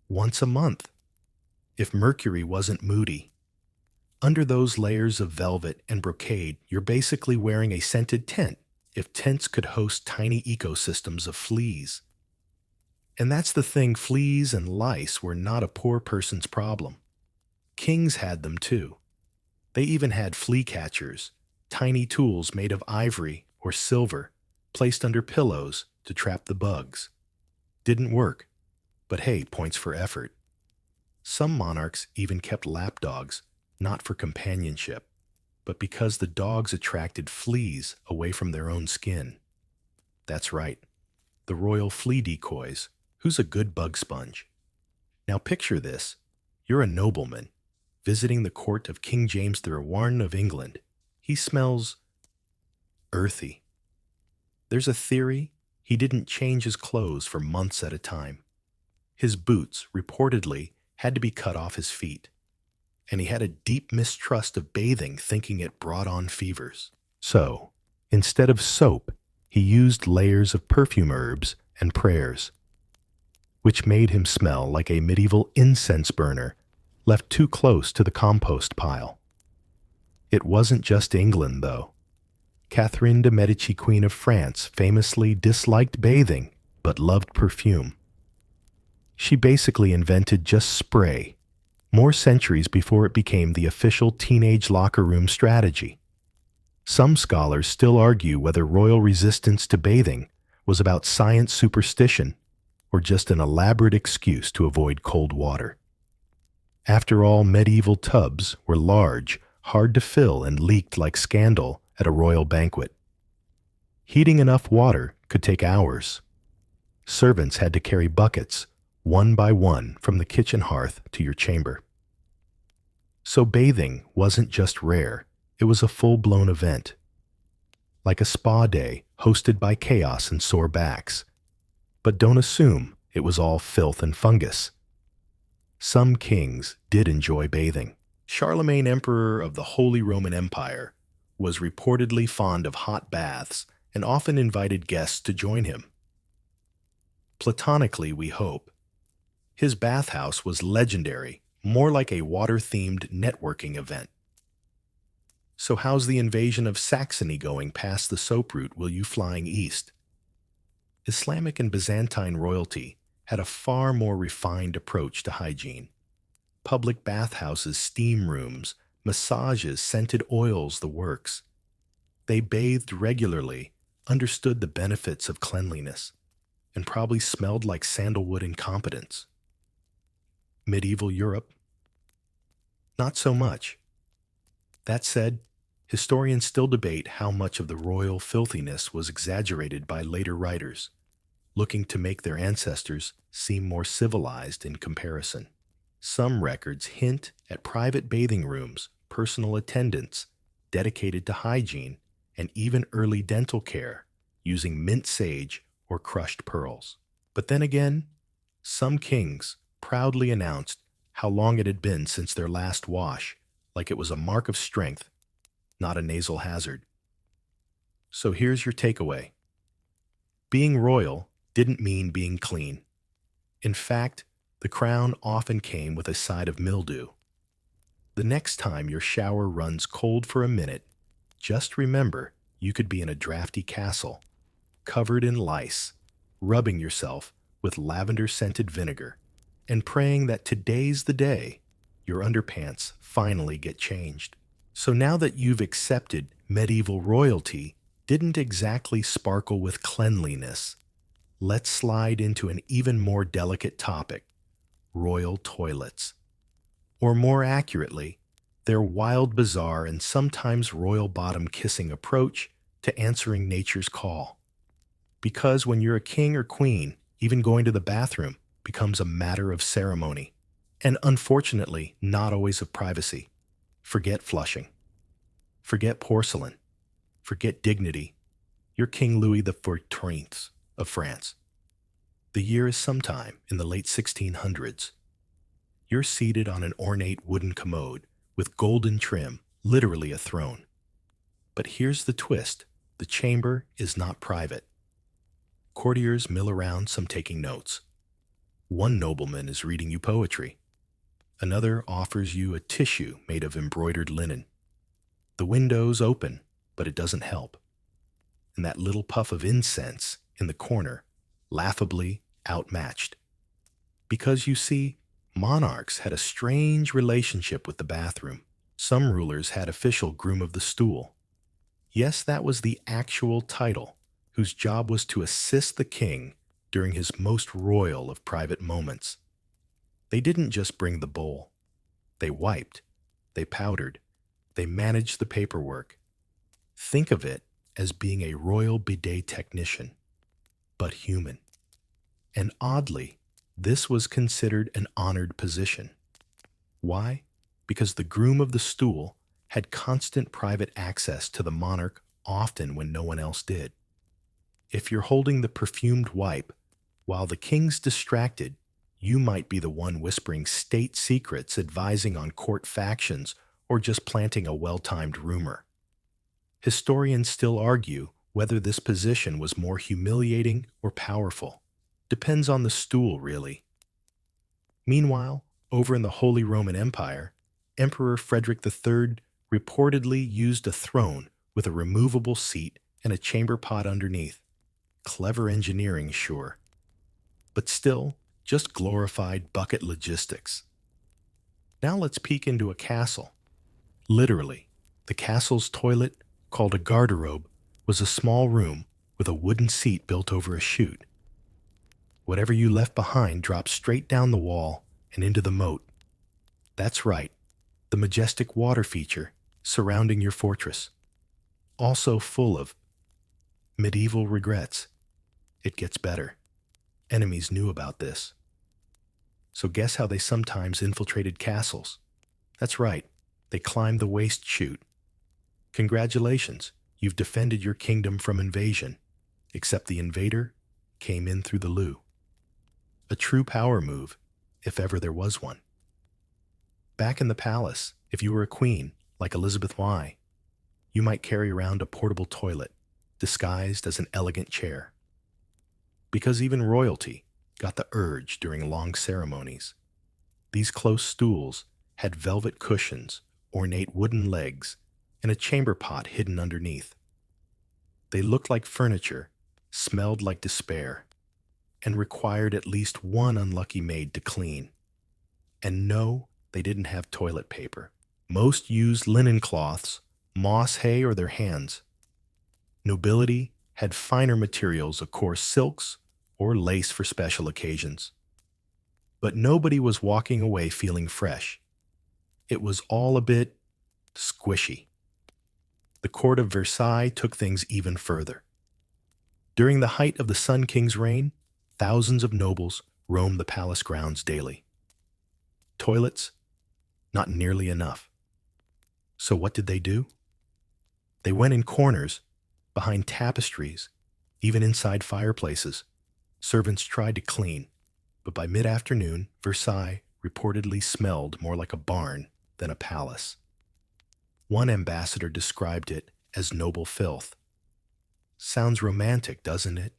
Once a month. If Mercury wasn't moody. Under those layers of velvet and brocade, you're basically wearing a scented tent, if tents could host tiny ecosystems of fleas. And that's the thing, fleas and lice were not a poor person's problem. Kings had them too. They even had flea catchers, tiny tools made of ivory or silver, placed under pillows to trap the bugs. Didn't work, but hey, points for effort. Some monarchs even kept lapdogs, not for companionship, but because the dogs attracted fleas away from their own skin. That's right, the royal flea decoys. Who's a good bug sponge? Now picture this. You're a nobleman, visiting the court of King James III of England. He smells earthy. There's a theory he didn't change his clothes for months at a time. His boots, reportedly, had to be cut off his feet. And he had a deep mistrust of bathing, thinking it brought on fevers. So, instead of soap, he used layers of perfume herbs and prayers, which made him smell like a medieval incense burner left too close to the compost pile. It wasn't just England, though. Catherine de' Medici, Queen of France, famously disliked bathing but loved perfume. She basically invented just spray, more centuries before it became the official teenage locker room strategy. Some scholars still argue whether royal resistance to bathing was about science superstition or just an elaborate excuse to avoid cold water. After all, medieval tubs were large, hard to fill, and leaked like scandal at a royal banquet. Heating enough water could take hours. Servants had to carry buckets, one by one, from the kitchen hearth to your chamber. So bathing wasn't just rare, it was a full-blown event. Like a spa day hosted by chaos and sore backs. But don't assume it was all filth and fungus. Some kings did enjoy bathing. Charlemagne, Emperor of the Holy Roman Empire, was reportedly fond of hot baths and often invited guests to join him. Platonically, we hope. His bathhouse was legendary, more like a water-themed networking event. So how's the invasion of Saxony going past the soap route will you flying east? Islamic and Byzantine royalty had a far more refined approach to hygiene. Public bathhouses, steam rooms, massages, scented oils, the works. They bathed regularly, understood the benefits of cleanliness, and probably smelled like sandalwood incompetence. Medieval Europe? Not so much. That said, historians still debate how much of the royal filthiness was exaggerated by later writers, looking to make their ancestors seem more civilized in comparison. Some records hint at private bathing rooms, personal attendants, dedicated to hygiene, and even early dental care, using mint sage or crushed pearls. But then again, some kings proudly announced how long it had been since their last wash, like it was a mark of strength, not a nasal hazard. So here's your takeaway. Being royal didn't mean being clean. In fact, the crown often came with a side of mildew. The next time your shower runs cold for a minute, just remember you could be in a drafty castle, covered in lice, rubbing yourself with lavender-scented vinegar, and praying that today's the day your underpants finally get changed. So now that you've accepted medieval royalty didn't exactly sparkle with cleanliness, let's slide into an even more delicate topic: royal toilets. Or more accurately, their wild, bizarre, and sometimes royal bottom-kissing approach to answering nature's call. Because when you're a king or queen, even going to the bathroom becomes a matter of ceremony, and unfortunately, not always of privacy. Forget flushing. Forget porcelain. Forget dignity. You're King Louis XIV of France. The year is sometime in the late 1600s. You're seated on an ornate wooden commode with golden trim, literally a throne. But here's the twist. The chamber is not private. Courtiers mill around, some taking notes. One nobleman is reading you poetry. Another offers you a tissue made of embroidered linen. The window's open, but it doesn't help. And that little puff of incense in the corner, laughably outmatched. Because you see, monarchs had a strange relationship with the bathroom. Some rulers had official groom of the stool. Yes, that was the actual title, whose job was to assist the king during his most royal of private moments. They didn't just bring the bowl. They wiped, they powdered, they managed the paperwork. Think of it as being a royal bidet technician, but human. And oddly, this was considered an honored position. Why? Because the groom of the stool had constant private access to the monarch, often when no one else did. If you're holding the perfumed wipe while the king's distracted, you might be the one whispering state secrets, advising on court factions, or just planting a well-timed rumor. Historians still argue whether this position was more humiliating or powerful. Depends on the stool, really. Meanwhile, over in the Holy Roman Empire, Emperor Frederick III reportedly used a throne with a removable seat and a chamber pot underneath. Clever engineering, sure. But still, just glorified bucket logistics. Now let's peek into a castle. Literally, the castle's toilet, called a garderobe, was a small room with a wooden seat built over a chute. Whatever you left behind dropped straight down the wall and into the moat. That's right, the majestic water feature surrounding your fortress. Also full of medieval regrets. It gets better. Enemies knew about this. So guess how they sometimes infiltrated castles? That's right, they climbed the waste chute. Congratulations, you've defended your kingdom from invasion, except the invader came in through the loo. A true power move, if ever there was one. Back in the palace, if you were a queen, like Elizabeth I, you might carry around a portable toilet, disguised as an elegant chair. Because even royalty got the urge during long ceremonies. These close stools had velvet cushions, ornate wooden legs, and a chamber pot hidden underneath. They looked like furniture, smelled like despair, and required at least one unlucky maid to clean. And no, they didn't have toilet paper. Most used linen cloths, moss hay, or their hands. Nobility had finer materials, of course, silks or lace for special occasions. But nobody was walking away feeling fresh. It was all a bit squishy. The court of Versailles took things even further. During the height of the Sun King's reign, thousands of nobles roamed the palace grounds daily. Toilets? Not nearly enough. So what did they do? They went in corners, behind tapestries, even inside fireplaces. Servants tried to clean, but by mid-afternoon, Versailles reportedly smelled more like a barn than a palace. One ambassador described it as noble filth. Sounds romantic, doesn't it?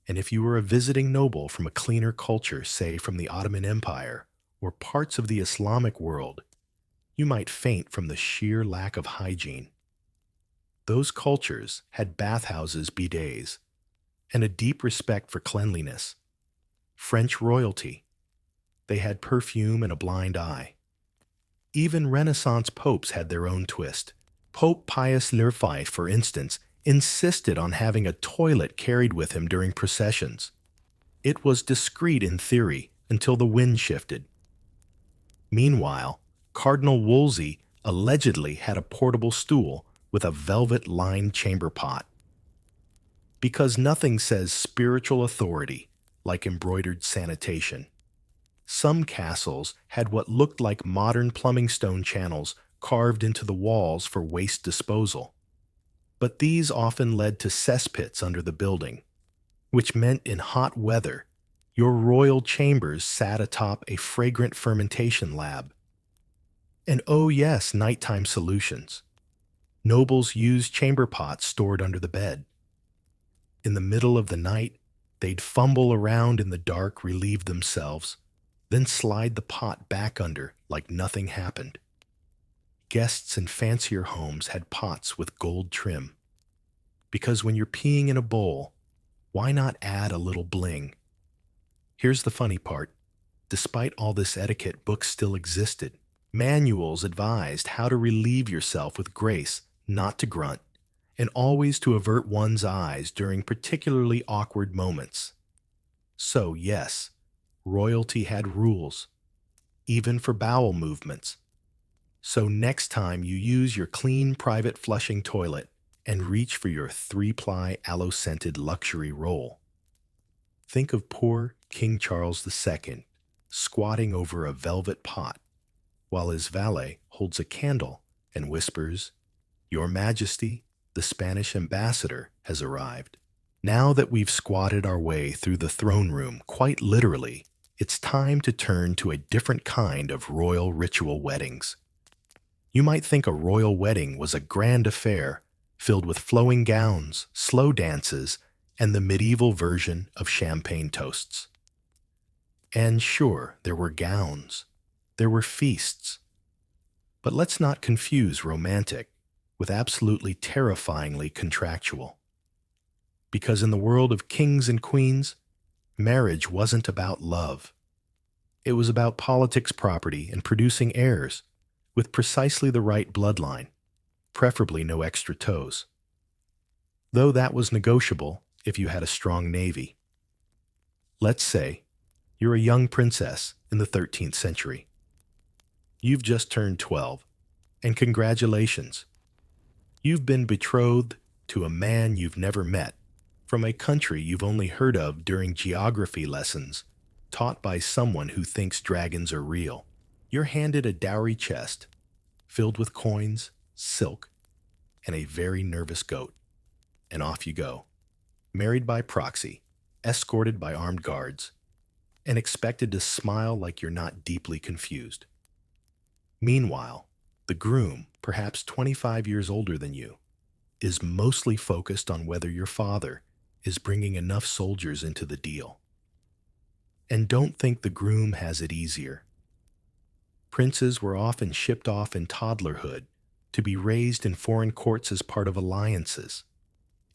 And if you were a visiting noble from a cleaner culture, say from the Ottoman Empire or parts of the Islamic world, you might faint from the sheer lack of hygiene. Those cultures had bathhouses, bidets, and a deep respect for cleanliness. French royalty, they had perfume and a blind eye. Even Renaissance popes had their own twist. Pope Pius XI, for instance, insisted on having a toilet carried with him during processions. It was discreet in theory until the wind shifted. Meanwhile, Cardinal Wolsey allegedly had a portable stool with a velvet-lined chamber pot. Because nothing says spiritual authority like embroidered sanitation. Some castles had what looked like modern plumbing stone channels carved into the walls for waste disposal. But these often led to cesspits under the building, which meant in hot weather, your royal chambers sat atop a fragrant fermentation lab. And oh yes, nighttime solutions. Nobles used chamber pots stored under the bed. In the middle of the night, they'd fumble around in the dark, relieve themselves, then slide the pot back under like nothing happened. Guests in fancier homes had pots with gold trim. Because when you're peeing in a bowl, why not add a little bling? Here's the funny part. Despite all this etiquette, books still existed. Manuals advised how to relieve yourself with grace, not to grunt, and always to avert one's eyes during particularly awkward moments. So, yes, royalty had rules, even for bowel movements. So next time you use your clean private flushing toilet and reach for your three-ply aloe-scented luxury roll, think of poor King Charles II squatting over a velvet pot while his valet holds a candle and whispers, "Your Majesty, the Spanish ambassador has arrived." Now that we've squatted our way through the throne room, quite literally, it's time to turn to a different kind of royal ritual weddings. You might think a royal wedding was a grand affair filled with flowing gowns, slow dances, and the medieval version of champagne toasts. And sure, there were gowns. There were feasts. But let's not confuse romantic with absolutely terrifyingly contractual. Because in the world of kings and queens, marriage wasn't about love. It was about politics, property, and producing heirs with precisely the right bloodline, preferably no extra toes. Though that was negotiable if you had a strong navy. Let's say you're a young princess in the 13th century. You've just turned 12, and congratulations. You've been betrothed to a man you've never met, from a country you've only heard of during geography lessons, taught by someone who thinks dragons are real. You're handed a dowry chest filled with coins, silk, and a very nervous goat. And off you go, married by proxy, escorted by armed guards, and expected to smile like you're not deeply confused. Meanwhile, the groom, perhaps 25 years older than you, is mostly focused on whether your father is bringing enough soldiers into the deal. And don't think the groom has it easier. Princes were often shipped off in toddlerhood to be raised in foreign courts as part of alliances.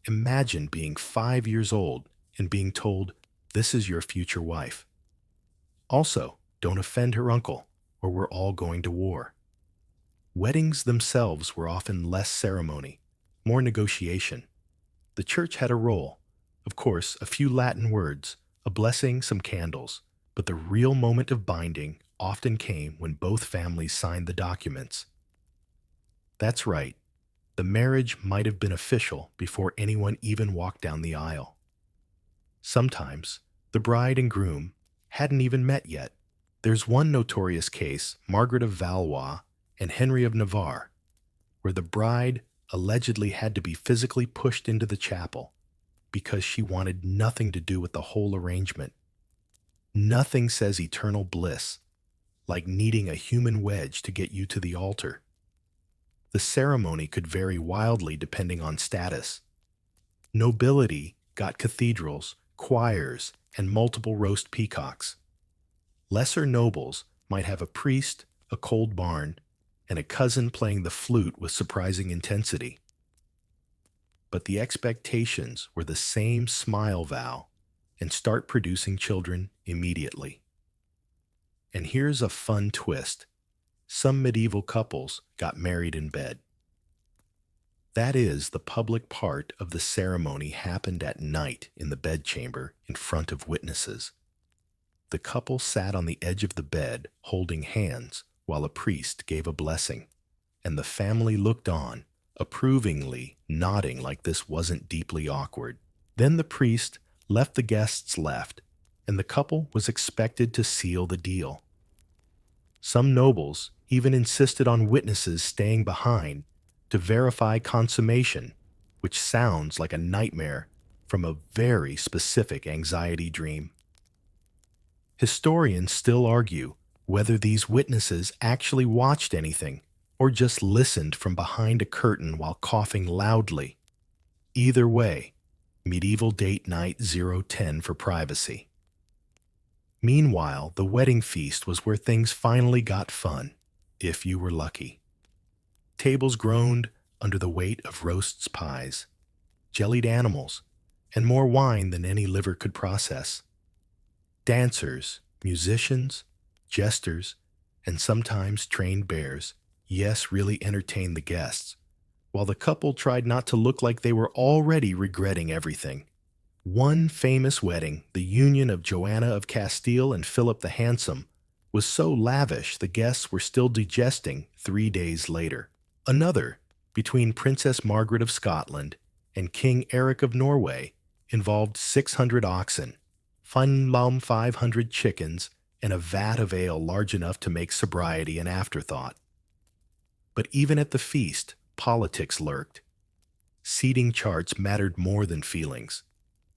Imagine being 5 years old and being told, "This is your future wife." Also, don't offend her uncle, or we're all going to war. Weddings themselves were often less ceremony, more negotiation. The church had a role, of course, a few Latin words, a blessing, some candles, but the real moment of binding often came when both families signed the documents. That's right, the marriage might have been official before anyone even walked down the aisle. Sometimes, the bride and groom hadn't even met yet. There's one notorious case, Margaret of Valois and Henry of Navarre, where the bride allegedly had to be physically pushed into the chapel because she wanted nothing to do with the whole arrangement. Nothing says eternal bliss like needing a human wedge to get you to the altar. The ceremony could vary wildly depending on status. Nobility got cathedrals, choirs, and multiple roast peacocks. Lesser nobles might have a priest, a cold barn, and a cousin playing the flute with surprising intensity. But the expectations were the same: smile vow and start producing children immediately. And here's a fun twist. Some medieval couples got married in bed. That is, the public part of the ceremony happened at night in the bedchamber in front of witnesses. The couple sat on the edge of the bed holding hands while a priest gave a blessing, and the family looked on, approvingly nodding like this wasn't deeply awkward. Then the priest left the guests left, and the couple was expected to seal the deal. Some nobles even insisted on witnesses staying behind to verify consummation, which sounds like a nightmare from a very specific anxiety dream. Historians still argue whether these witnesses actually watched anything or just listened from behind a curtain while coughing loudly. Either way, medieval date night 010 for privacy. Meanwhile, the wedding feast was where things finally got fun, if you were lucky. Tables groaned under the weight of roasts, pies, jellied animals, and more wine than any liver could process. Dancers, musicians, jesters, and sometimes trained bears, yes, really entertained the guests, while the couple tried not to look like they were already regretting everything. One famous wedding, the union of Joanna of Castile and Philip the Handsome, was so lavish the guests were still digesting 3 days later. Another, between Princess Margaret of Scotland and King Eric of Norway, involved 600 oxen, 500 chickens, and a vat of ale large enough to make sobriety an afterthought. But even at the feast, politics lurked. Seating charts mattered more than feelings.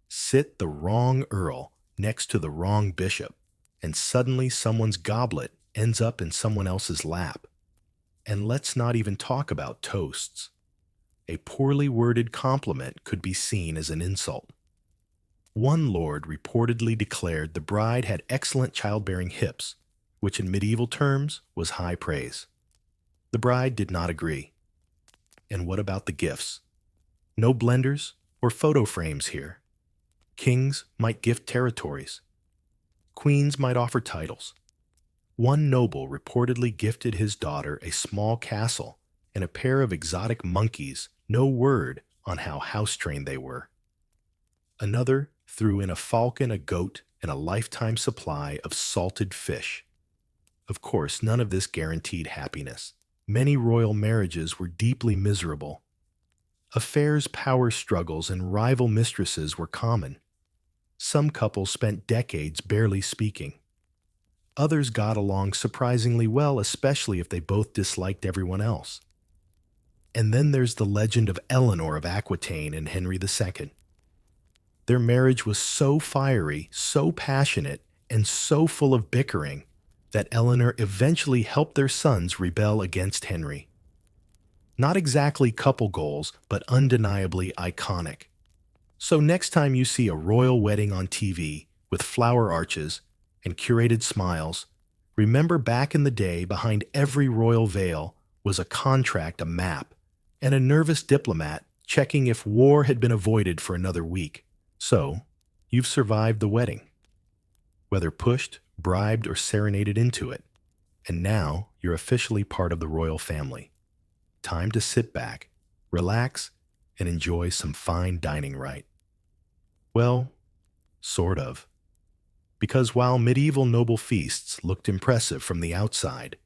Sit the wrong earl next to the wrong bishop, and suddenly someone's goblet ends up in someone else's lap. And let's not even talk about toasts. A poorly worded compliment could be seen as an insult. One lord reportedly declared the bride had excellent childbearing hips, which in medieval terms was high praise. The bride did not agree. And what about the gifts? No blenders or photo frames here. Kings might gift territories. Queens might offer titles. One noble reportedly gifted his daughter a small castle and a pair of exotic monkeys, no word on how house-trained they were. Another threw in a falcon, a goat, and a lifetime supply of salted fish. Of course, none of this guaranteed happiness. Many royal marriages were deeply miserable. Affairs, power struggles, and rival mistresses were common. Some couples spent decades barely speaking. Others got along surprisingly well, especially if they both disliked everyone else. And then there's the legend of Eleanor of Aquitaine and Henry II. Their marriage was so fiery, so passionate, and so full of bickering that Eleanor eventually helped their sons rebel against Henry. Not exactly couple goals, but undeniably iconic. So next time you see a royal wedding on TV with flower arches and curated smiles, remember back in the day behind every royal veil was a contract, a map, and a nervous diplomat checking if war had been avoided for another week. So, you've survived the wedding, whether pushed, bribed, or serenaded into it, and now you're officially part of the royal family. Time to sit back, relax, and enjoy some fine dining right. Well, sort of. Because while medieval noble feasts looked impressive from the outside,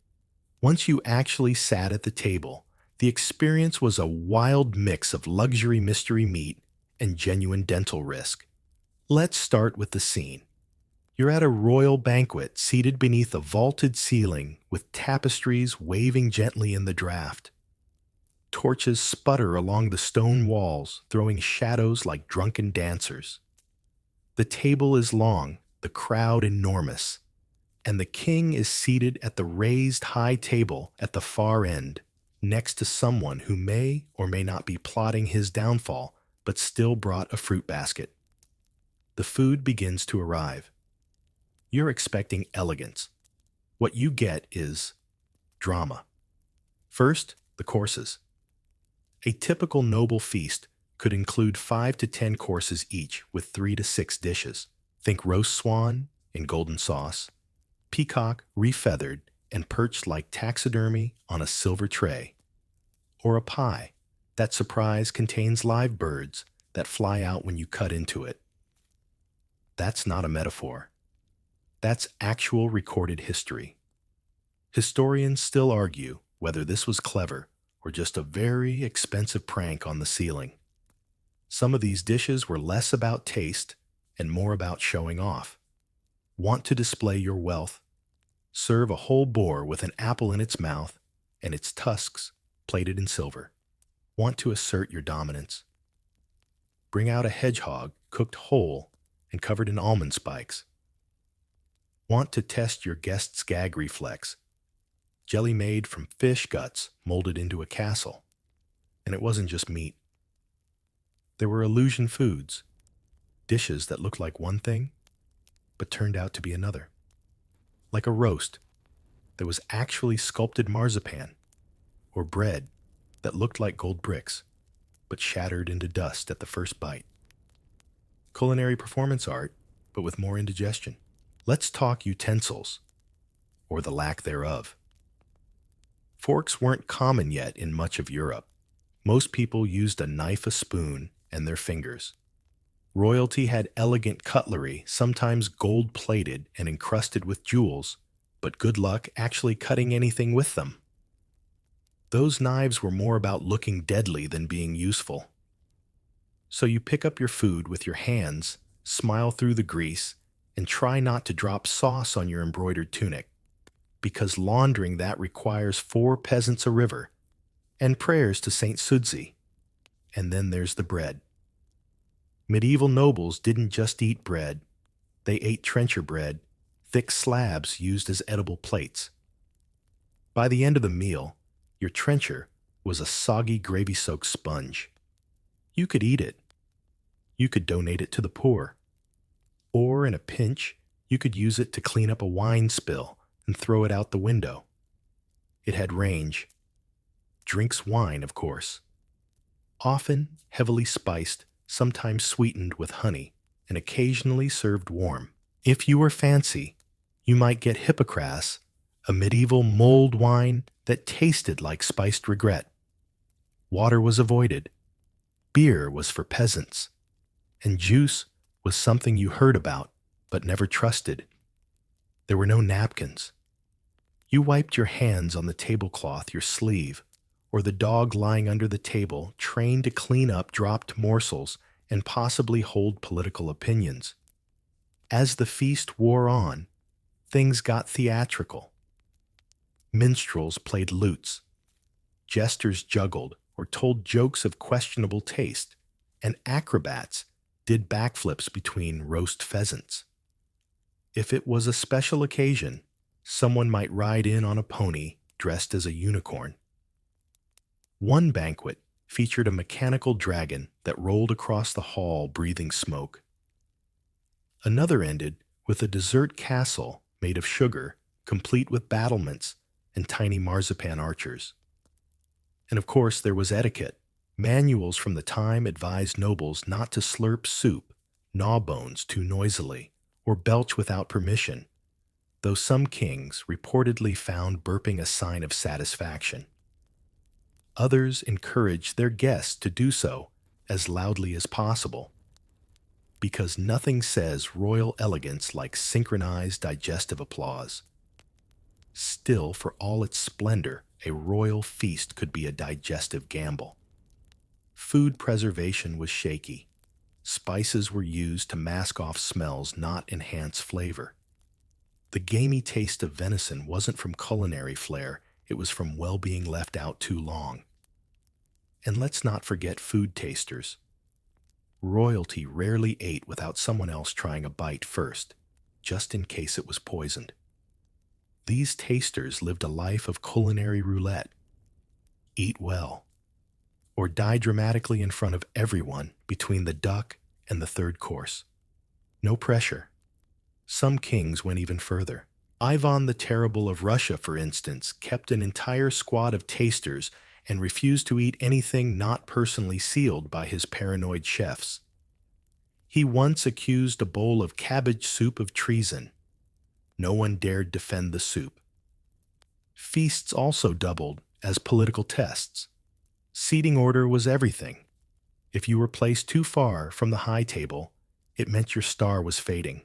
once you actually sat at the table, the experience was a wild mix of luxury mystery meat and genuine dental risk. Let's start with the scene. You're at a royal banquet seated beneath a vaulted ceiling with tapestries waving gently in the draft. Torches sputter along the stone walls, throwing shadows like drunken dancers. The table is long, the crowd enormous, and the king is seated at the raised high table at the far end, next to someone who may or may not be plotting his downfall, but still brought a fruit basket. The food begins to arrive. You're expecting elegance. What you get is drama. First, the courses. A typical noble feast could include 5 to 10 courses each with 3 to 6 dishes. Think roast swan in golden sauce, peacock refeathered and perched like taxidermy on a silver tray, or a pie that surprise contains live birds that fly out when you cut into it. That's not a metaphor. That's actual recorded history. Historians still argue whether this was clever or just a very expensive prank on the ceiling. Some of these dishes were less about taste and more about showing off. Want to display your wealth? Serve a whole boar with an apple in its mouth and its tusks plated in silver. Want to assert your dominance? Bring out a hedgehog cooked whole and covered in almond spikes. Want to test your guest's gag reflex? Jelly made from fish guts molded into a castle. And it wasn't just meat. There were illusion foods, dishes that looked like one thing, but turned out to be another. Like a roast, there was actually sculpted marzipan, or bread that looked like gold bricks, but shattered into dust at the first bite. Culinary performance art, but with more indigestion. Let's talk utensils, or the lack thereof. Forks weren't common yet in much of Europe. Most people used a knife, a spoon, and their fingers. Royalty had elegant cutlery, sometimes gold-plated and encrusted with jewels, but good luck actually cutting anything with them. Those knives were more about looking deadly than being useful. So you pick up your food with your hands, smile through the grease, and try not to drop sauce on your embroidered tunic, because laundering that requires 4 peasants a river and prayers to Saint Sudzi. And then there's the bread. Medieval nobles didn't just eat bread, they ate trencher bread, thick slabs used as edible plates. By the end of the meal, your trencher was a soggy gravy-soaked sponge. You could eat it. You could donate it to the poor. Or, in a pinch, you could use it to clean up a wine spill and throw it out the window. It had range. Drinks wine, of course. Often heavily spiced, sometimes sweetened with honey, and occasionally served warm. If you were fancy, you might get Hippocras, a medieval mulled wine that tasted like spiced regret. Water was avoided. Beer was for peasants. And juice was something you heard about but never trusted. There were no napkins. You wiped your hands on the tablecloth, your sleeve, or the dog lying under the table, trained to clean up dropped morsels and possibly hold political opinions. As the feast wore on, things got theatrical. Minstrels played lutes. Jesters juggled or told jokes of questionable taste, and acrobats did backflips between roast pheasants. If it was a special occasion, someone might ride in on a pony dressed as a unicorn. One banquet featured a mechanical dragon that rolled across the hall breathing smoke. Another ended with a dessert castle made of sugar, complete with battlements and tiny marzipan archers. And of course, there was etiquette. Manuals from the time advised nobles not to slurp soup, gnaw bones too noisily, or belch without permission, though some kings reportedly found burping a sign of satisfaction. Others encouraged their guests to do so as loudly as possible, because nothing says royal elegance like synchronized digestive applause. Still, for all its splendor, a royal feast could be a digestive gamble. Food preservation was shaky. Spices were used to mask off smells, not enhance flavor. The gamey taste of venison wasn't from culinary flair, it was from well being left out too long. And let's not forget food tasters. Royalty rarely ate without someone else trying a bite first, just in case it was poisoned. These tasters lived a life of culinary roulette. Eat well, or die dramatically in front of everyone between the duck and the third course. No pressure. Some kings went even further. Ivan the Terrible of Russia, for instance, kept an entire squad of tasters and refused to eat anything not personally sealed by his paranoid chefs. He once accused a bowl of cabbage soup of treason. No one dared defend the soup. Feasts also doubled as political tests. Seating order was everything. If you were placed too far from the high table, it meant your star was fading.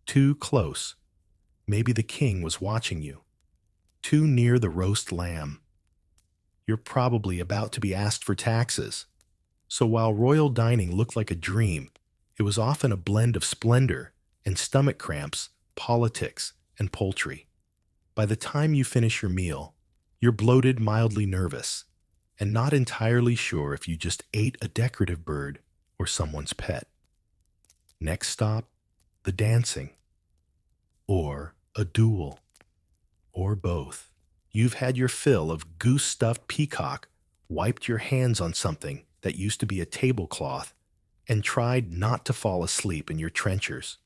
Too close, maybe the king was watching you. Too near the roast lamb, you're probably about to be asked for taxes. So while royal dining looked like a dream, it was often a blend of splendor and stomach cramps, politics, and poultry. By the time you finish your meal, you're bloated, mildly nervous, and not entirely sure if you just ate a decorative bird or someone's pet. Next stop, the dancing. Or a duel. Or both. You've had your fill of goose-stuffed peacock, wiped your hands on something that used to be a tablecloth, and tried not to fall asleep in your trenchers.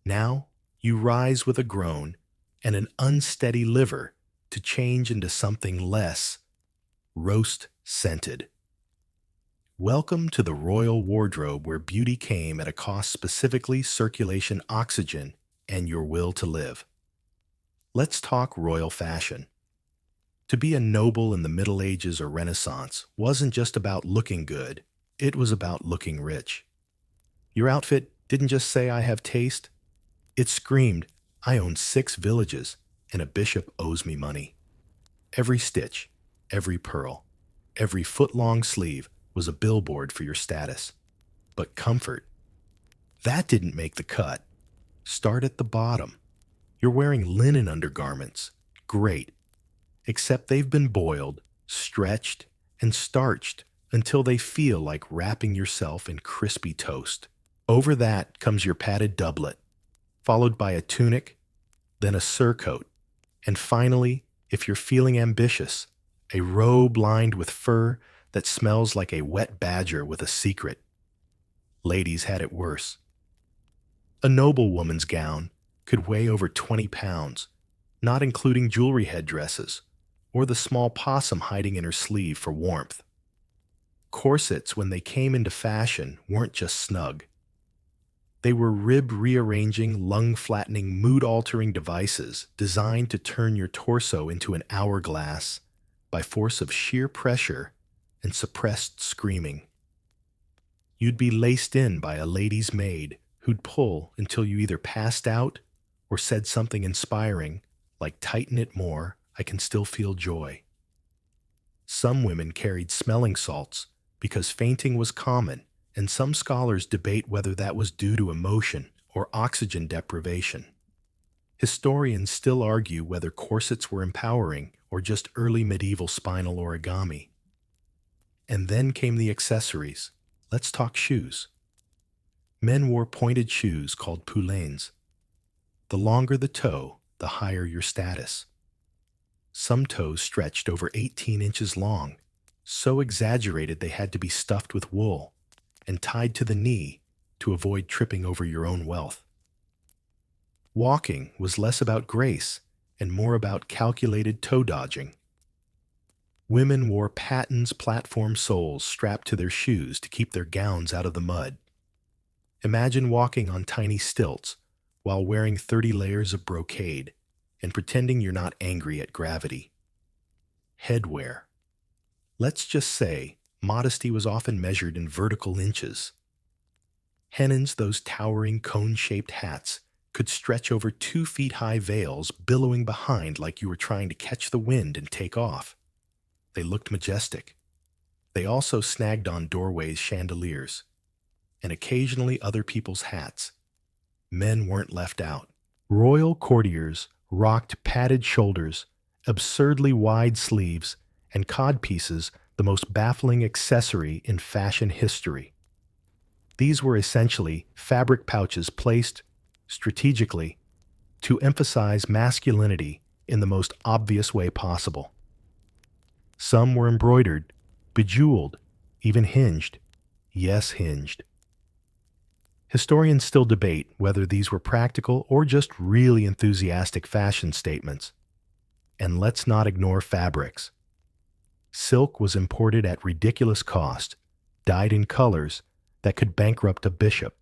Now, you rise with a groan and an unsteady liver to change into something less roast-scented. Welcome to the royal wardrobe, where beauty came at a cost, specifically circulation, oxygen, and your will to live. Let's talk royal fashion. To be a noble in the Middle Ages or Renaissance wasn't just about looking good, it was about looking rich. Your outfit didn't just say, I have taste, it screamed, I own 6 villages, and a bishop owes me money. Every stitch, every pearl, every foot-long sleeve was a billboard for your status. But comfort, that didn't make the cut. Start at the bottom. You're wearing linen undergarments. Great. Except they've been boiled, stretched, and starched until they feel like wrapping yourself in crispy toast. Over that comes your padded doublet, followed by a tunic, then a surcoat, and finally, if you're feeling ambitious, a robe lined with fur that smells like a wet badger with a secret. Ladies had it worse. A noblewoman's gown could weigh over 20 pounds, not including jewelry headdresses, or the small possum hiding in her sleeve for warmth. Corsets, when they came into fashion, weren't just snug. They were rib-rearranging, lung-flattening, mood-altering devices designed to turn your torso into an hourglass by force of sheer pressure and suppressed screaming. You'd be laced in by a lady's maid who'd pull until you either passed out or said something inspiring, like tighten it more, I can still feel joy. Some women carried smelling salts because fainting was common, and some scholars debate whether that was due to emotion or oxygen deprivation. Historians still argue whether corsets were empowering or just early medieval spinal origami. And then came the accessories. Let's talk shoes. Men wore pointed shoes called poulaines. The longer the toe, the higher your status. Some toes stretched over 18 inches long, so exaggerated they had to be stuffed with wool and tied to the knee to avoid tripping over your own wealth. Walking was less about grace and more about calculated toe dodging. Women wore pattens platform soles strapped to their shoes to keep their gowns out of the mud. Imagine walking on tiny stilts while wearing 30 layers of brocade and pretending you're not angry at gravity. Headwear. Let's just say modesty was often measured in vertical inches. Hennins, those towering cone-shaped hats, could stretch over 2 feet-high veils billowing behind like you were trying to catch the wind and take off. They looked majestic. They also snagged on doorways' chandeliers, and occasionally other people's hats. Men weren't left out. Royal courtiers rocked padded shoulders, absurdly wide sleeves, and codpieces, the most baffling accessory in fashion history. These were essentially fabric pouches placed, strategically, to emphasize masculinity in the most obvious way possible. Some were embroidered, bejeweled, even hinged. Yes, hinged. Historians still debate whether these were practical or just really enthusiastic fashion statements. And let's not ignore fabrics. Silk was imported at ridiculous cost, dyed in colors that could bankrupt a bishop.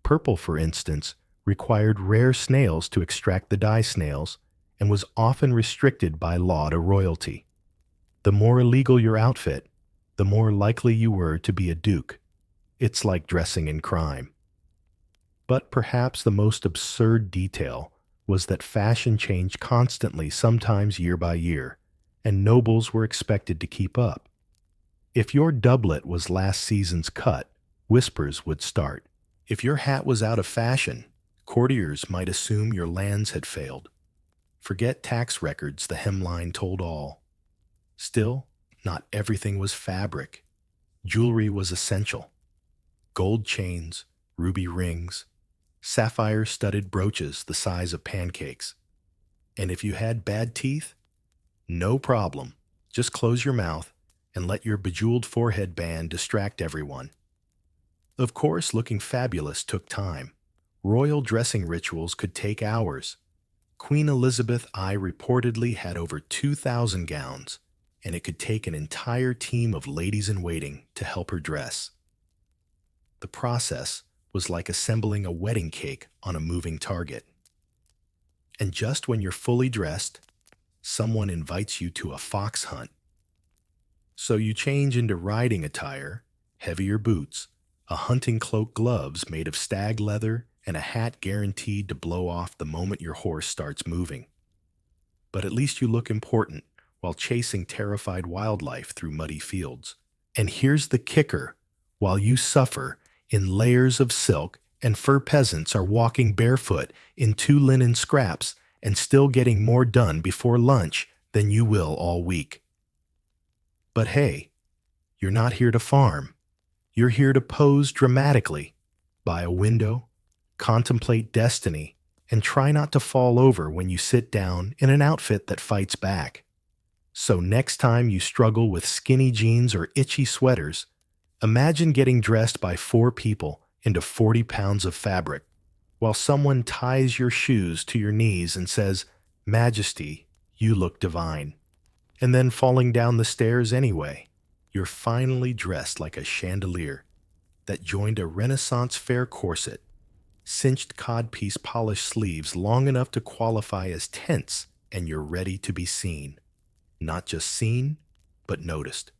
Purple, for instance, required rare snails to extract the dye snails and was often restricted by law to royalty. The more illegal your outfit, the more likely you were to be a duke. It's like dressing in crime. But perhaps the most absurd detail was that fashion changed constantly, sometimes year by year, and nobles were expected to keep up. If your doublet was last season's cut, whispers would start. If your hat was out of fashion, courtiers might assume your lands had failed. Forget tax records, the hemline told all. Still, not everything was fabric. Jewelry was essential. Gold chains, ruby rings, sapphire-studded brooches the size of pancakes. And if you had bad teeth, no problem. Just close your mouth and let your bejeweled forehead band distract everyone. Of course, looking fabulous took time. Royal dressing rituals could take hours. Queen Elizabeth I reportedly had over 2,000 gowns, and it could take an entire team of ladies-in-waiting to help her dress. The process was like assembling a wedding cake on a moving target. And just when you're fully dressed, someone invites you to a fox hunt. So you change into riding attire, heavier boots, a hunting cloak, gloves made of stag leather, and a hat guaranteed to blow off the moment your horse starts moving. But at least you look important while chasing terrified wildlife through muddy fields. And here's the kicker: while you suffer in layers of silk and fur, peasants are walking barefoot in 2 linen scraps and still getting more done before lunch than you will all week. But hey, you're not here to farm. You're here to pose dramatically by a window, contemplate destiny, and try not to fall over when you sit down in an outfit that fights back. So next time you struggle with skinny jeans or itchy sweaters, imagine getting dressed by 4 people into 40 pounds of fabric, while someone ties your shoes to your knees and says, "Majesty, you look divine," and then falling down the stairs anyway. You're finally dressed like a chandelier that joined a Renaissance fair corset, cinched codpiece polished sleeves long enough to qualify as tense, and you're ready to be seen. Not just seen, but noticed.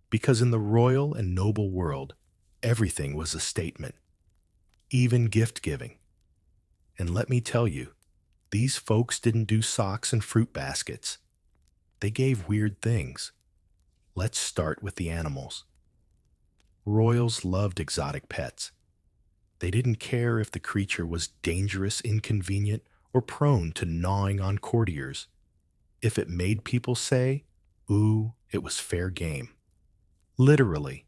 Because in the royal and noble world, everything was a statement, even gift giving. And let me tell you, these folks didn't do socks and fruit baskets. They gave weird things. Let's start with the animals. Royals loved exotic pets. They didn't care if the creature was dangerous, inconvenient, or prone to gnawing on courtiers. If it made people say, "Ooh," it was fair game. Literally.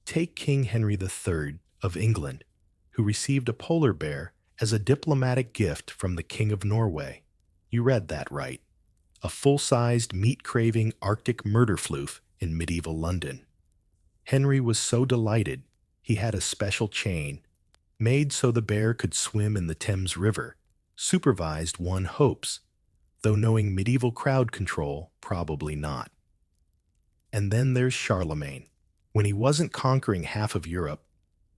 Take King Henry III of England, who received a polar bear as a diplomatic gift from the King of Norway. You read that right. A full-sized, meat-craving Arctic murder floof in medieval London. Henry was so delighted, he had a special chain, made so the bear could swim in the Thames River, supervised, one hopes, though knowing medieval crowd control, probably not. And then there's Charlemagne. When he wasn't conquering half of Europe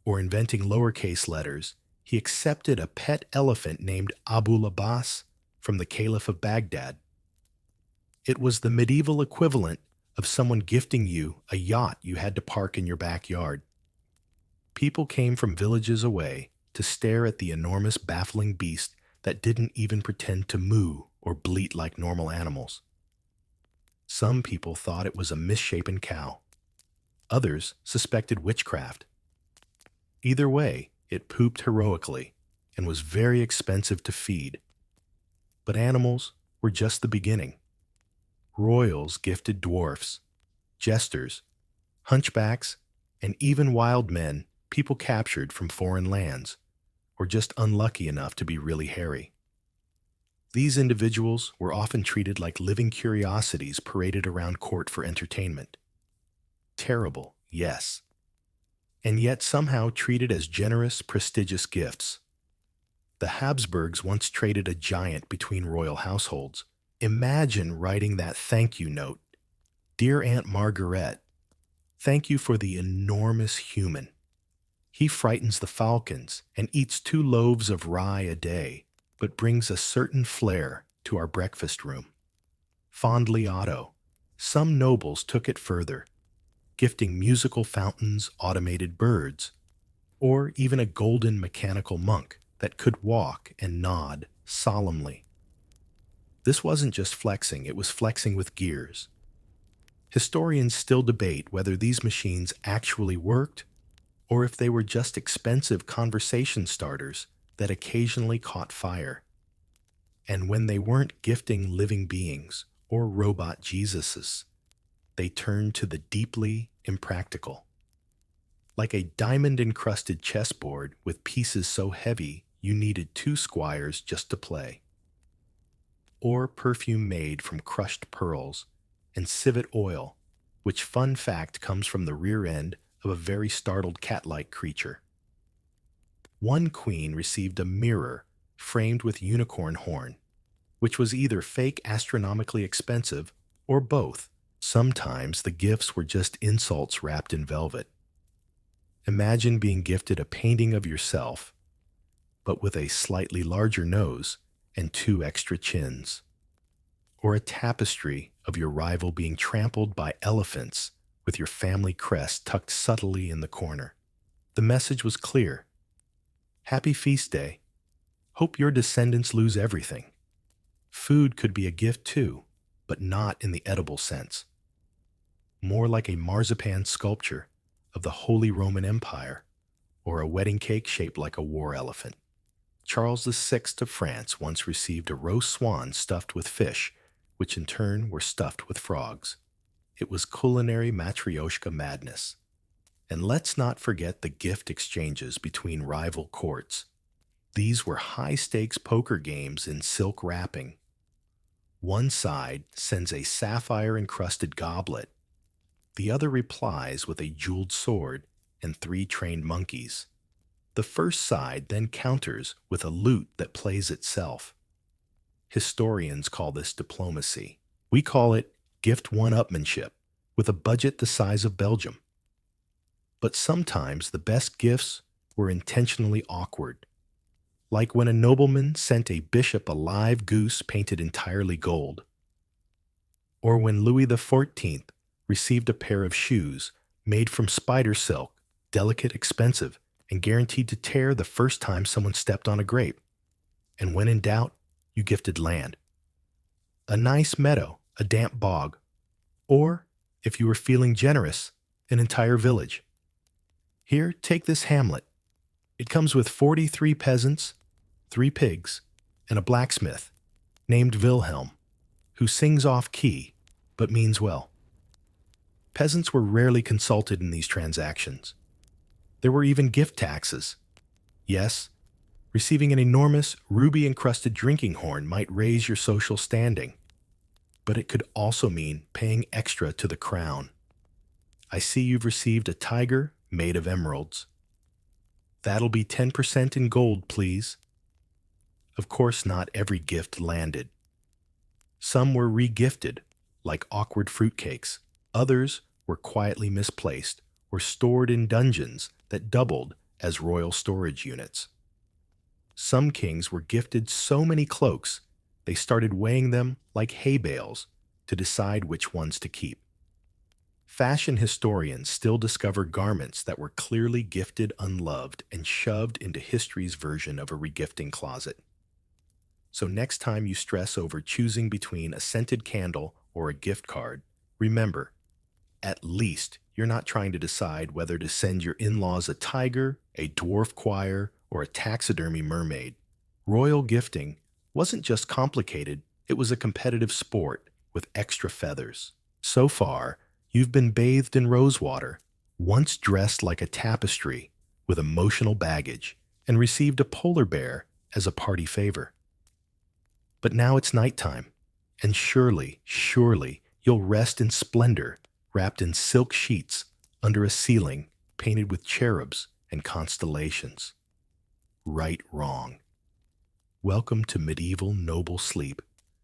or inventing lowercase letters, he accepted a pet elephant named Abul Abbas from the Caliph of Baghdad. It was the medieval equivalent of someone gifting you a yacht you had to park in your backyard. People came from villages away to stare at the enormous, baffling beast that didn't even pretend to moo or bleat like normal animals. Some people thought it was a misshapen cow. Others suspected witchcraft. Either way, it pooped heroically and was very expensive to feed. But animals were just the beginning. Royals gifted dwarfs, jesters, hunchbacks, and even wild men people captured from foreign lands, or just unlucky enough to be really hairy. These individuals were often treated like living curiosities paraded around court for entertainment. Terrible, yes. And yet somehow treated as generous, prestigious gifts. The Habsburgs once traded a giant between royal households. Imagine writing that thank you note. "Dear Aunt Margaret, thank you for the enormous human. He frightens the falcons and eats 2 loaves of rye a day, but brings a certain flair to our breakfast room." Fondly, Otto. Some nobles took it further, gifting musical fountains, automated birds, or even a golden mechanical monk that could walk and nod solemnly. This wasn't just flexing, it was flexing with gears. Historians still debate whether these machines actually worked or if they were just expensive conversation starters that occasionally caught fire. And when they weren't gifting living beings or robot Jesuses, they turned to the deeply impractical. Like a diamond-encrusted chessboard with pieces so heavy you needed 2 squires just to play. Or perfume made from crushed pearls and civet oil, which, fun fact, comes from the rear end of a very startled cat-like creature. One queen received a mirror framed with unicorn horn, which was either fake, astronomically expensive, or both. Sometimes the gifts were just insults wrapped in velvet. Imagine being gifted a painting of yourself, but with a slightly larger nose and 2 extra chins, or a tapestry of your rival being trampled by elephants with your family crest tucked subtly in the corner. The message was clear. Happy feast day. Hope your descendants lose everything. Food could be a gift too, but not in the edible sense. More like a marzipan sculpture of the Holy Roman Empire, or a wedding cake shaped like a war elephant. Charles VI of France once received a roast swan stuffed with fish, which in turn were stuffed with frogs. It was culinary matryoshka madness. And let's not forget the gift exchanges between rival courts. These were high-stakes poker games in silk wrapping. One side sends a sapphire-encrusted goblet. The other replies with a jeweled sword and 3 trained monkeys. The first side then counters with a lute that plays itself. Historians call this diplomacy. We call it gift one-upmanship, with a budget the size of Belgium. But sometimes the best gifts were intentionally awkward, like when a nobleman sent a bishop a live goose painted entirely gold, or when Louis XIV received a pair of shoes made from spider silk, delicate, expensive, and guaranteed to tear the first time someone stepped on a grape. And when in doubt, you gifted land. A nice meadow, a damp bog, or, if you were feeling generous, an entire village. Here, take this hamlet. It comes with 43 peasants, 3 pigs, and a blacksmith named Wilhelm, who sings off-key but means well. Peasants were rarely consulted in these transactions. There were even gift taxes. Yes, receiving an enormous, ruby-encrusted drinking horn might raise your social standing, but it could also mean paying extra to the crown. I see you've received a tiger made of emeralds. That'll be 10% in gold, please. Of course, not every gift landed. Some were re-gifted, like awkward fruitcakes. Others were quietly misplaced or stored in dungeons that doubled as royal storage units. Some kings were gifted so many cloaks, they started weighing them like hay bales to decide which ones to keep. Fashion historians still discover garments that were clearly gifted unloved and shoved into history's version of a regifting closet. So next time you stress over choosing between a scented candle or a gift card, remember, at least you're not trying to decide whether to send your in-laws a tiger, a dwarf choir, or a taxidermy mermaid. Royal gifting wasn't just complicated, it was a competitive sport with extra feathers. So far, you've been bathed in rosewater, once dressed like a tapestry with emotional baggage, and received a polar bear as a party favor. But now it's nighttime, and surely, you'll rest in splendor, wrapped in silk sheets under a ceiling painted with cherubs and constellations. Right, wrong. Welcome to medieval noble sleep,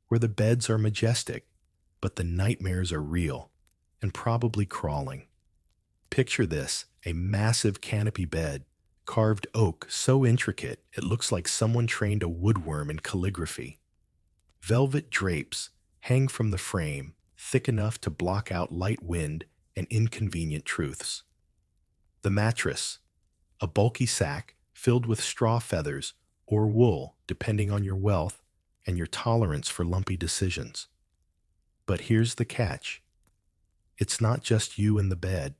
where the beds are majestic, but the nightmares are real and probably crawling. Picture this, a massive canopy bed, carved oak so intricate it looks like someone trained a woodworm in calligraphy. Velvet drapes hang from the frame, thick enough to block out light wind and inconvenient truths. The mattress, a bulky sack filled with straw feathers or wool, depending on your wealth and your tolerance for lumpy decisions. But here's the catch. It's not just you in the bed.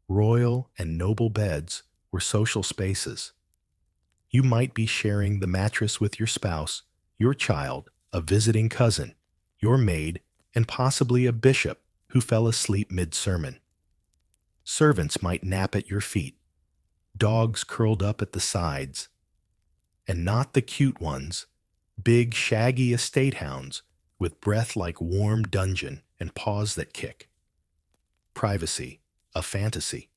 Royal and noble beds were social spaces. You might be sharing the mattress with your spouse, your child, a visiting cousin, your maid, and possibly a bishop who fell asleep mid-sermon. Servants might nap at your feet, dogs curled up at the sides, and not the cute ones, big, shaggy estate hounds with breath like warm dungeon and paws that kick. Privacy, a fantasy.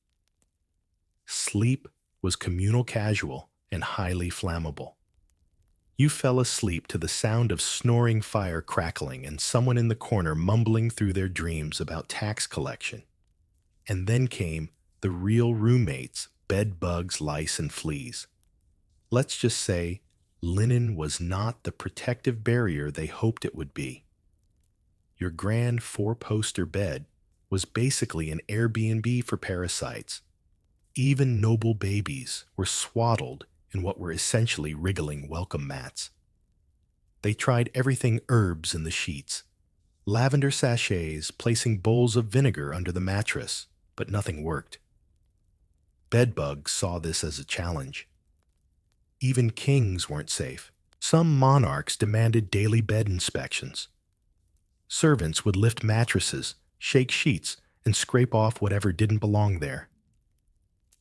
Sleep was communal, casual, and highly flammable. You fell asleep to the sound of snoring fire crackling and someone in the corner mumbling through their dreams about tax collection. And then came the real roommates, bed bugs, lice, and fleas. Let's just say linen was not the protective barrier they hoped it would be. Your grand four-poster bed was basically an Airbnb for parasites. Even noble babies were swaddled in what were essentially wriggling welcome mats. They tried everything herbs in the sheets, lavender sachets, placing bowls of vinegar under the mattress, but nothing worked. Bedbugs saw this as a challenge. Even kings weren't safe. Some monarchs demanded daily bed inspections. Servants would lift mattresses, shake sheets, and scrape off whatever didn't belong there.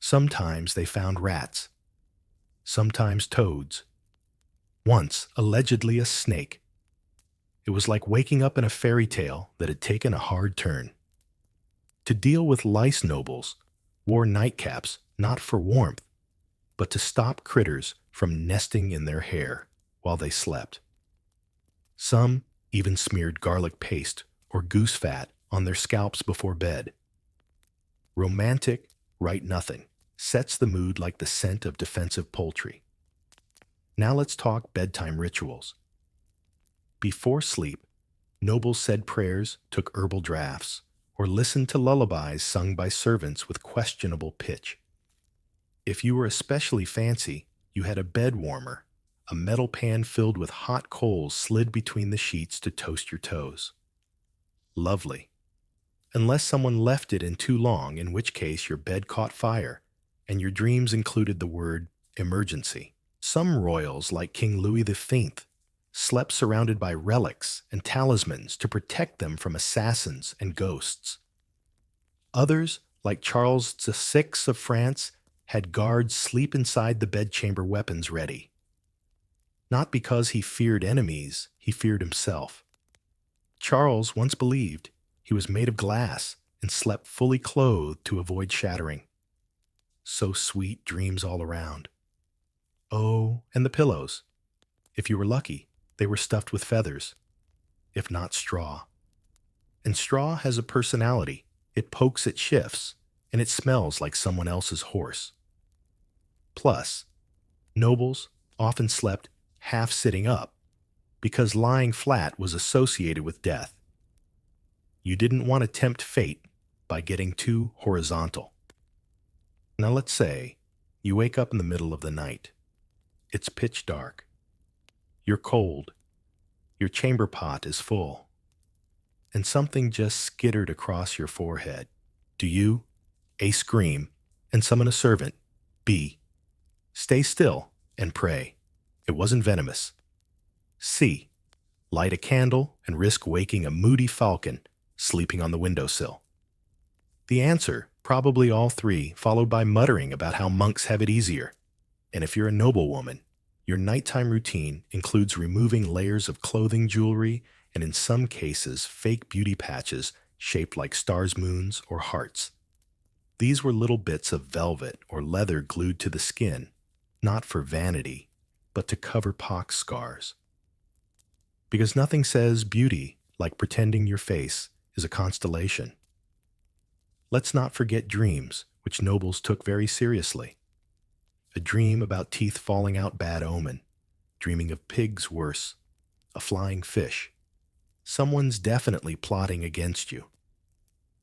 Sometimes they found rats, sometimes toads, once allegedly a snake. It was like waking up in a fairy tale that had taken a hard turn. To deal with lice, nobles wore nightcaps not for warmth, but to stop critters from nesting in their hair while they slept. Some even smeared garlic paste or goose fat on their scalps before bed. Romantic, right nothing, sets the mood like the scent of defensive poultry. Now let's talk bedtime rituals. Before sleep, nobles said prayers, took herbal drafts, or listened to lullabies sung by servants with questionable pitch. If you were especially fancy, you had a bed warmer, a metal pan filled with hot coals slid between the sheets to toast your toes. Lovely. Unless someone left it in too long, in which case your bed caught fire, and your dreams included the word emergency. Some royals, like King Louis XV, slept surrounded by relics and talismans to protect them from assassins and ghosts. Others, like Charles VI of France, had guards sleep inside the bedchamber, weapons ready. Not because he feared enemies, he feared himself. Charles once believed he was made of glass and slept fully clothed to avoid shattering. So sweet, dreams all around. Oh, and the pillows. If you were lucky, they were stuffed with feathers, if not straw. And straw has a personality. It pokes at shifts, and it smells like someone else's horse. Plus, nobles often slept half sitting up because lying flat was associated with death. You didn't want to tempt fate by getting too horizontal. Now let's say you wake up in the middle of the night. It's pitch dark. You're cold. Your chamber pot is full. And something just skittered across your forehead. Do you, A, scream and summon a servant, B, stay still and pray it wasn't venomous, C, light a candle and risk waking a moody falcon sleeping on the windowsill? The answer, probably all three, followed by muttering about how monks have it easier. And if you're a noblewoman, your nighttime routine includes removing layers of clothing, jewelry, and in some cases, fake beauty patches shaped like stars, moons, or hearts. These were little bits of velvet or leather glued to the skin, not for vanity, but to cover pox scars. Because nothing says beauty like pretending your face is a constellation. Let's not forget dreams, which nobles took very seriously. A dream about teeth falling out, bad omen. Dreaming of pigs, worse. A flying fish. Someone's definitely plotting against you.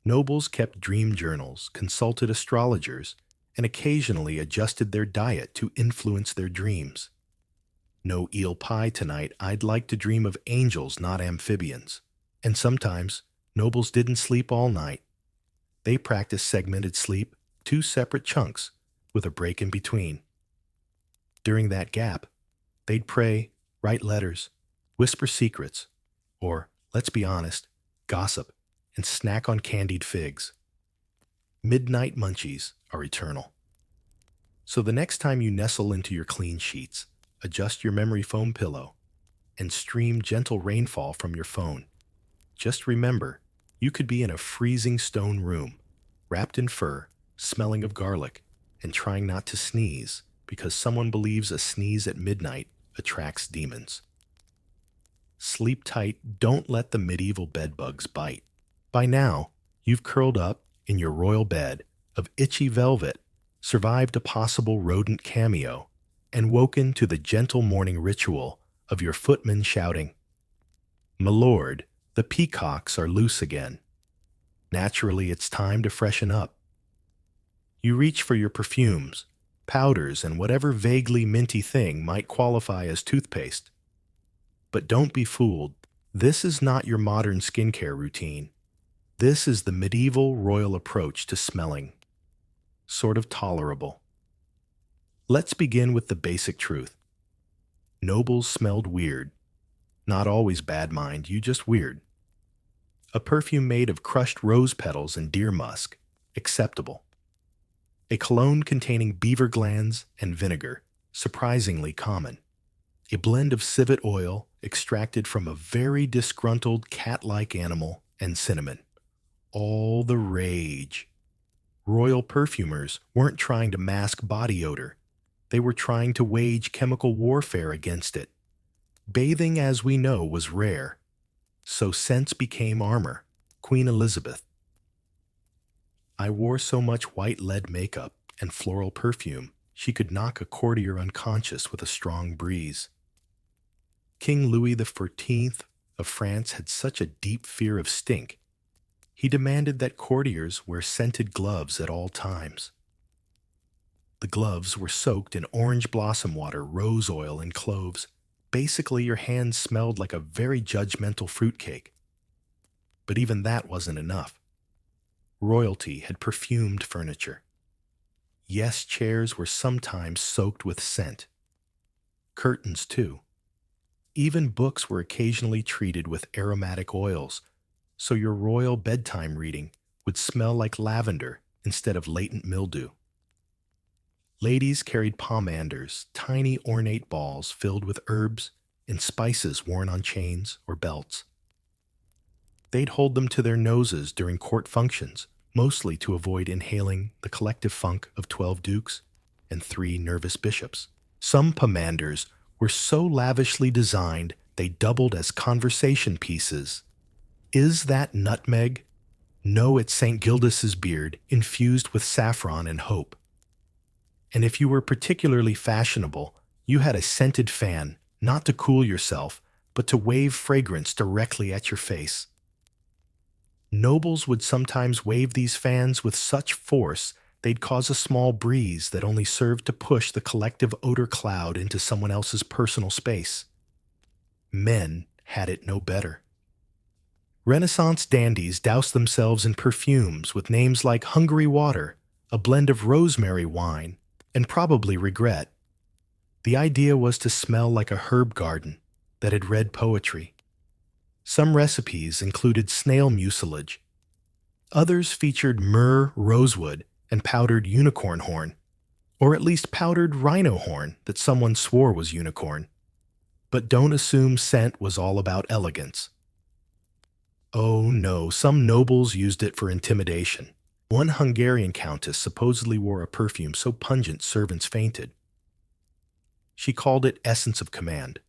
Nobles kept dream journals, consulted astrologers, and occasionally adjusted their diet to influence their dreams. No eel pie tonight, I'd like to dream of angels, not amphibians. And sometimes, nobles didn't sleep all night. They practiced segmented sleep, 2 separate chunks, with a break in between. During that gap, they'd pray, write letters, whisper secrets, or, let's be honest, gossip, and snack on candied figs. Midnight munchies are eternal. So the next time you nestle into your clean sheets, adjust your memory foam pillow, and stream gentle rainfall from your phone, just remember, you could be in a freezing stone room, wrapped in fur, smelling of garlic, and trying not to sneeze because someone believes a sneeze at midnight attracts demons. Sleep tight, don't let the medieval bedbugs bite. By now, you've curled up in your royal bed of itchy velvet, survived a possible rodent cameo, and woken to the gentle morning ritual of your footmen shouting, "My lord, the peacocks are loose again." Naturally, it's time to freshen up. You reach for your perfumes, powders, and whatever vaguely minty thing might qualify as toothpaste. But don't be fooled. This is not your modern skincare routine. This is the medieval royal approach to smelling. Sort of tolerable. Let's begin with the basic truth. Nobles smelled weird. Not always bad, mind you, just weird. A perfume made of crushed rose petals and deer musk, acceptable. A cologne containing beaver glands and vinegar, surprisingly common. A blend of civet oil extracted from a very disgruntled cat-like animal and cinnamon. All the rage. Royal perfumers weren't trying to mask body odor. They were trying to wage chemical warfare against it. Bathing, as we know, was rare, so scents became armor. Queen Elizabeth. I wore so much white lead makeup and floral perfume, she could knock a courtier unconscious with a strong breeze. King Louis XIV of France had such a deep fear of stink, he demanded that courtiers wear scented gloves at all times. The gloves were soaked in orange blossom water, rose oil, and cloves. Basically, your hands smelled like a very judgmental fruitcake. But even that wasn't enough. Royalty had perfumed furniture. Yes, chairs were sometimes soaked with scent. Curtains, too. Even books were occasionally treated with aromatic oils, so your royal bedtime reading would smell like lavender instead of latent mildew. Ladies carried pomanders, tiny ornate balls filled with herbs and spices worn on chains or belts. They'd hold them to their noses during court functions, mostly to avoid inhaling the collective funk of 12 dukes and 3 nervous bishops. Some pomanders were so lavishly designed they doubled as conversation pieces. Is that nutmeg? No, it's St. Gildas's beard, infused with saffron and hope. And if you were particularly fashionable, you had a scented fan, not to cool yourself, but to wave fragrance directly at your face. Nobles would sometimes wave these fans with such force they'd cause a small breeze that only served to push the collective odor cloud into someone else's personal space. Men had it no better. Renaissance dandies doused themselves in perfumes with names like Hungary Water, a blend of rosemary wine, and probably regret. The idea was to smell like a herb garden that had read poetry. Some recipes included snail mucilage. Others featured myrrh, rosewood, and powdered unicorn horn, or at least powdered rhino horn that someone swore was unicorn. But don't assume scent was all about elegance. Oh no, some nobles used it for intimidation. One Hungarian countess supposedly wore a perfume so pungent servants fainted. She called it essence of command.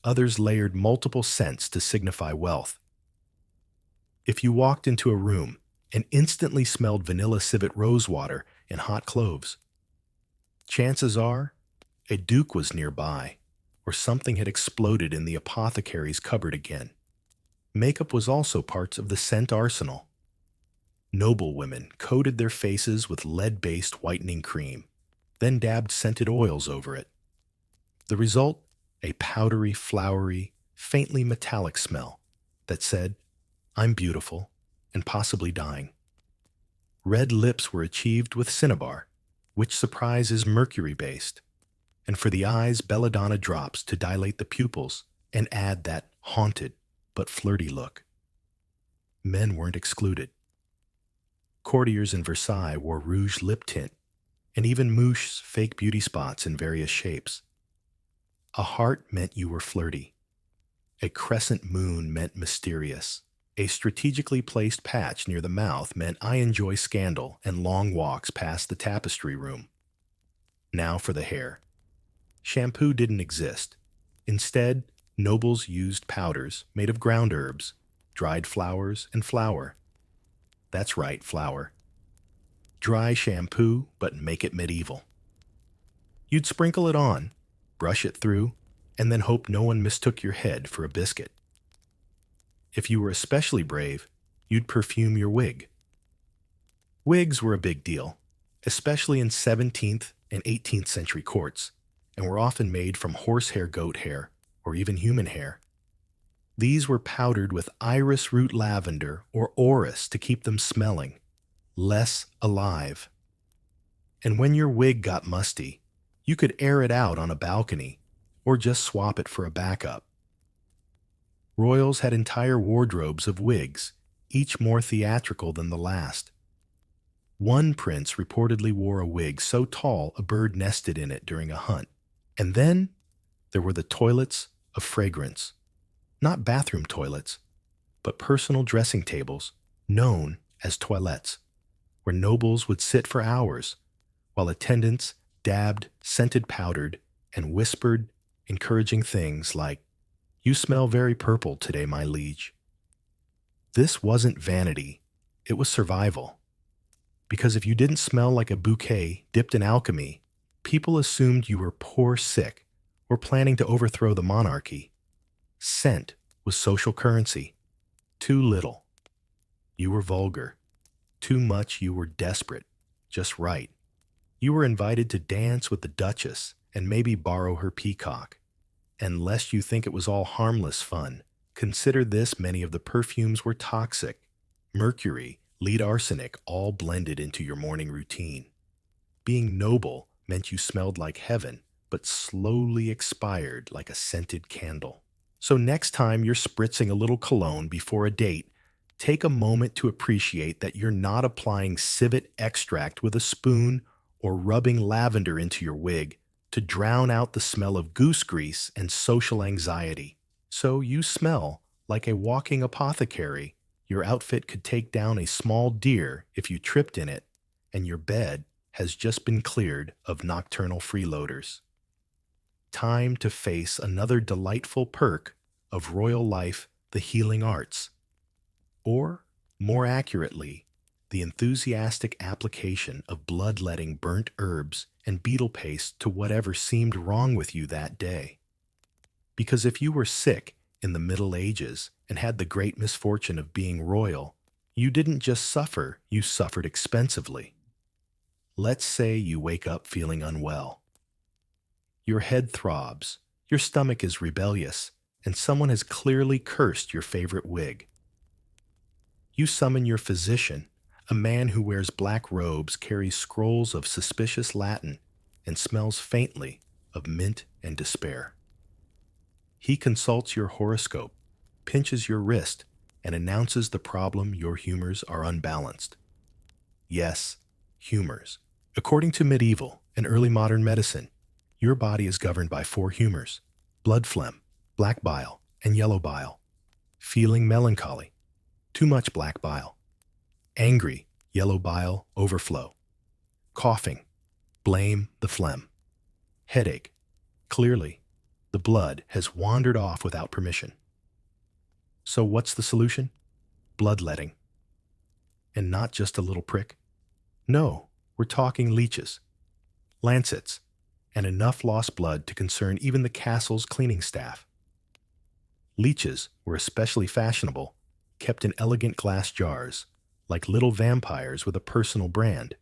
Others layered multiple scents to signify wealth. If you walked into a room and instantly smelled vanilla civet rosewater and hot cloves, chances are a duke was nearby, or something had exploded in the apothecary's cupboard again. Makeup was also parts of the scent arsenal. Noble women coated their faces with lead-based whitening cream, then dabbed scented oils over it. The result? A powdery, flowery, faintly metallic smell that said, "I'm beautiful and possibly dying." Red lips were achieved with cinnabar, which surprise is mercury-based, and for the eyes, belladonna drops to dilate the pupils and add that haunted but flirty look. Men weren't excluded. Courtiers in Versailles wore rouge lip tint, and even mouche's fake beauty spots in various shapes. A heart meant you were flirty. A crescent moon meant mysterious. A strategically placed patch near the mouth meant I enjoy scandal and long walks past the tapestry room. Now for the hair. Shampoo didn't exist. Instead, nobles used powders made of ground herbs, dried flowers, and flour. That's right, flour. Dry shampoo, but make it medieval. You'd sprinkle it on, brush it through, and then hope no one mistook your head for a biscuit. If you were especially brave, you'd perfume your wig. Wigs were a big deal, especially in 17th and 18th century courts, and were often made from horsehair, goat hair, or even human hair. These were powdered with iris root lavender or orris to keep them smelling less alive. And when your wig got musty, you could air it out on a balcony or just swap it for a backup. Royals had entire wardrobes of wigs, each more theatrical than the last. One prince reportedly wore a wig so tall a bird nested in it during a hunt. And then there were the toilets of fragrance. Not bathroom toilets, but personal dressing tables known as toilettes, where nobles would sit for hours while attendants dabbed scented powdered and whispered encouraging things like, "You smell very purple today, my liege." This wasn't vanity, it was survival. Because if you didn't smell like a bouquet dipped in alchemy, people assumed you were poor sick or planning to overthrow the monarchy. Scent was social currency. Too little, you were vulgar. Too much, you were desperate. Just right. You were invited to dance with the Duchess and maybe borrow her peacock. And lest you think it was all harmless fun, consider this: many of the perfumes were toxic. Mercury, lead arsenic, all blended into your morning routine. Being noble meant you smelled like heaven, but slowly expired like a scented candle. So next time you're spritzing a little cologne before a date, take a moment to appreciate that you're not applying civet extract with a spoon or rubbing lavender into your wig to drown out the smell of goose grease and social anxiety. So you smell like a walking apothecary. Your outfit could take down a small deer if you tripped in it, and your bed has just been cleared of nocturnal freeloaders. Time to face another delightful perk of royal life, the healing arts. Or, more accurately, the enthusiastic application of bloodletting burnt herbs and beetle paste to whatever seemed wrong with you that day. Because if you were sick in the Middle Ages and had the great misfortune of being royal, you didn't just suffer, you suffered expensively. Let's say you wake up feeling unwell. Your head throbs, your stomach is rebellious, and someone has clearly cursed your favorite wig. You summon your physician, a man who wears black robes, carries scrolls of suspicious Latin, and smells faintly of mint and despair. He consults your horoscope, pinches your wrist, and announces the problem: your humors are unbalanced. Yes, humors. According to medieval and early modern medicine, your body is governed by 4 humors: blood phlegm, black bile, and yellow bile. Feeling melancholy, too much black bile. Angry, yellow bile overflow. Coughing, blame the phlegm. Headache, clearly, the blood has wandered off without permission. So what's the solution? Bloodletting. And not just a little prick. No, we're talking leeches, lancets, and enough lost blood to concern even the castle's cleaning staff. Leeches were especially fashionable, kept in elegant glass jars, like little vampires with a personal brand.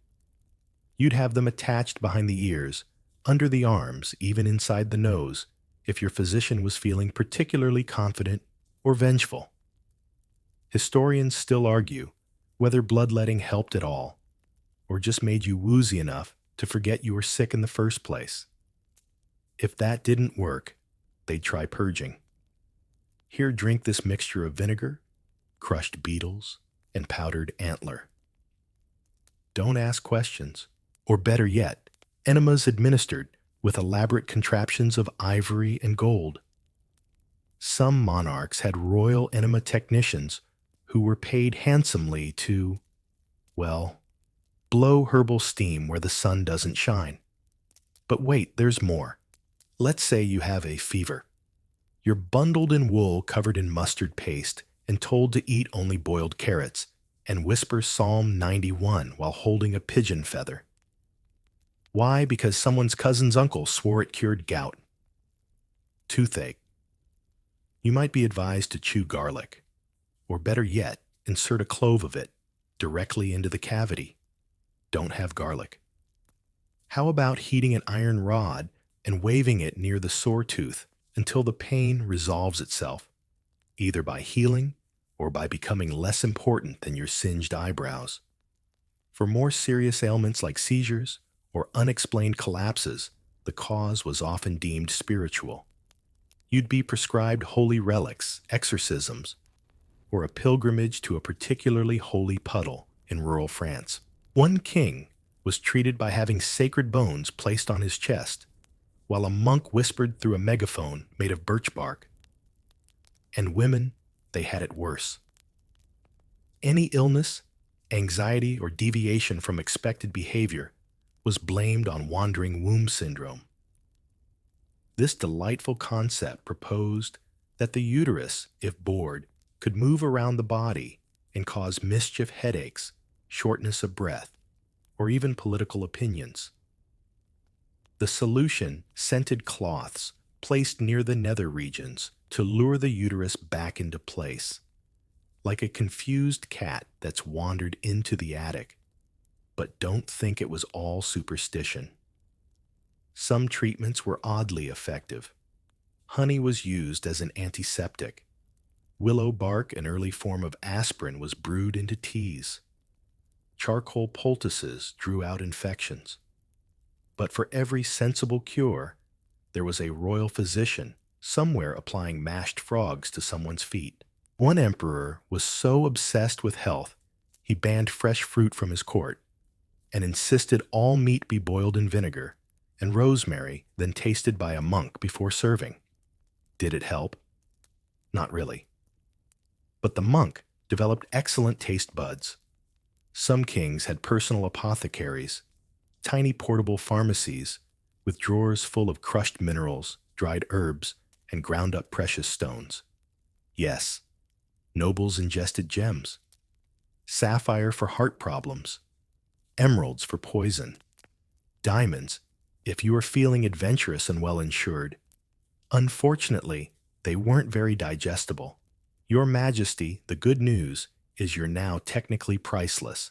You'd have them attached behind the ears, under the arms, even inside the nose, if your physician was feeling particularly confident or vengeful. Historians still argue whether bloodletting helped at all, or just made you woozy enough to forget you were sick in the first place. If that didn't work, they'd try purging. Here, drink this mixture of vinegar, crushed beetles, and powdered antler. Don't ask questions, or better yet, enemas administered with elaborate contraptions of ivory and gold. Some monarchs had royal enema technicians who were paid handsomely to, well, blow herbal steam where the sun doesn't shine. But wait, there's more. Let's say you have a fever. You're bundled in wool covered in mustard paste and told to eat only boiled carrots and whisper Psalm 91 while holding a pigeon feather. Why? Because someone's cousin's uncle swore it cured gout. Toothache. You might be advised to chew garlic, or better yet, insert a clove of it directly into the cavity. Don't have garlic. How about heating an iron rod and waving it near the sore tooth until the pain resolves itself, either by healing or by becoming less important than your singed eyebrows? For more serious ailments like seizures or unexplained collapses, the cause was often deemed spiritual. You'd be prescribed holy relics, exorcisms, or a pilgrimage to a particularly holy puddle in rural France. One king was treated by having sacred bones placed on his chest, while a monk whispered through a megaphone made of birch bark. And women, they had it worse. Any illness, anxiety, or deviation from expected behavior was blamed on wandering womb syndrome. This delightful concept proposed that the uterus, if bored, could move around the body and cause mischief headaches, shortness of breath, or even political opinions. The solution: scented cloths placed near the nether regions to lure the uterus back into place, like a confused cat that's wandered into the attic. But don't think it was all superstition. Some treatments were oddly effective. Honey was used as an antiseptic. Willow bark, an early form of aspirin, was brewed into teas. Charcoal poultices drew out infections. But for every sensible cure, there was a royal physician somewhere applying mashed frogs to someone's feet. One emperor was so obsessed with health, he banned fresh fruit from his court and insisted all meat be boiled in vinegar and rosemary, then tasted by a monk before serving. Did it help? Not really. But the monk developed excellent taste buds. Some kings had personal apothecaries, tiny portable pharmacies with drawers full of crushed minerals, dried herbs, and ground-up precious stones. Yes, nobles ingested gems. Sapphire for heart problems, emeralds for poison, diamonds if you were feeling adventurous and well-insured. Unfortunately, they weren't very digestible. Your Majesty, the good news is you're now technically priceless.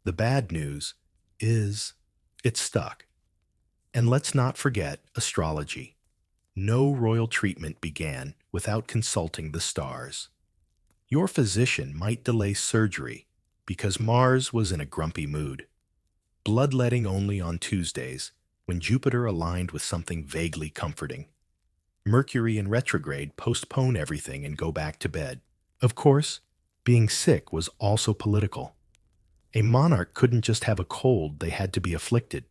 The bad news is it's stuck. And let's not forget astrology. No royal treatment began without consulting the stars. Your physician might delay surgery because Mars was in a grumpy mood. Bloodletting only on Tuesdays, when Jupiter aligned with something vaguely comforting. Mercury in retrograde postpone everything and go back to bed. Of course, being sick was also political. A monarch couldn't just have a cold, they had to be afflicted.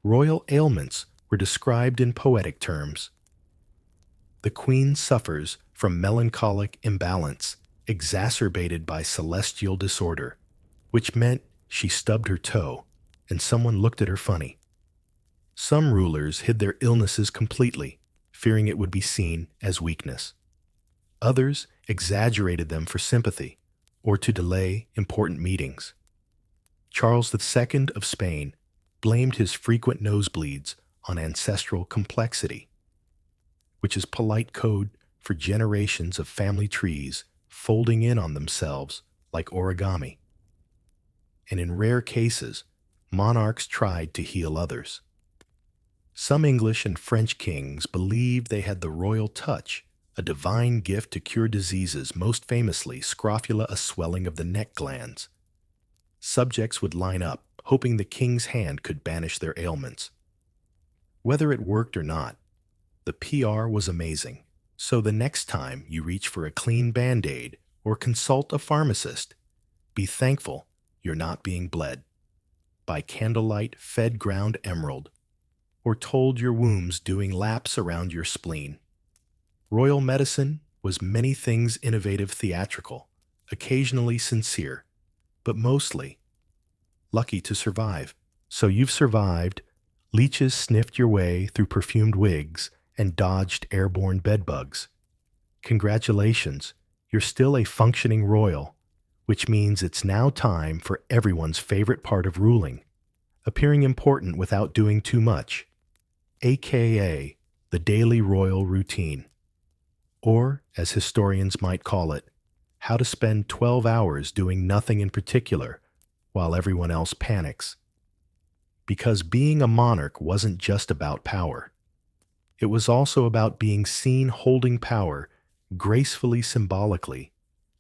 Royal ailments were described in poetic terms. The queen suffers from melancholic imbalance, exacerbated by celestial disorder, which meant she stubbed her toe and someone looked at her funny. Some rulers hid their illnesses completely, fearing it would be seen as weakness. Others exaggerated them for sympathy or to delay important meetings. Charles II of Spain blamed his frequent nosebleeds on ancestral complexity, which is polite code for generations of family trees folding in on themselves like origami. And in rare cases, monarchs tried to heal others. Some English and French kings believed they had the royal touch, a divine gift to cure diseases, most famously scrofula, a swelling of the neck glands. Subjects would line up, hoping the king's hand could banish their ailments. Whether it worked or not, the PR was amazing. So the next time you reach for a clean Band-Aid or consult a pharmacist, be thankful you're not being bled by candlelight fed ground emerald, or told your womb's doing laps around your spleen. Royal medicine was many things innovative, theatrical, occasionally sincere, but mostly lucky to survive. So you've survived, leeches sniffed your way through perfumed wigs, and dodged airborne bedbugs. Congratulations, you're still a functioning royal, which means it's now time for everyone's favorite part of ruling, appearing important without doing too much, aka the daily royal routine, or, as historians might call it, how to spend 12 hours doing nothing in particular while everyone else panics. Because being a monarch wasn't just about power. It was also about being seen holding power gracefully, symbolically,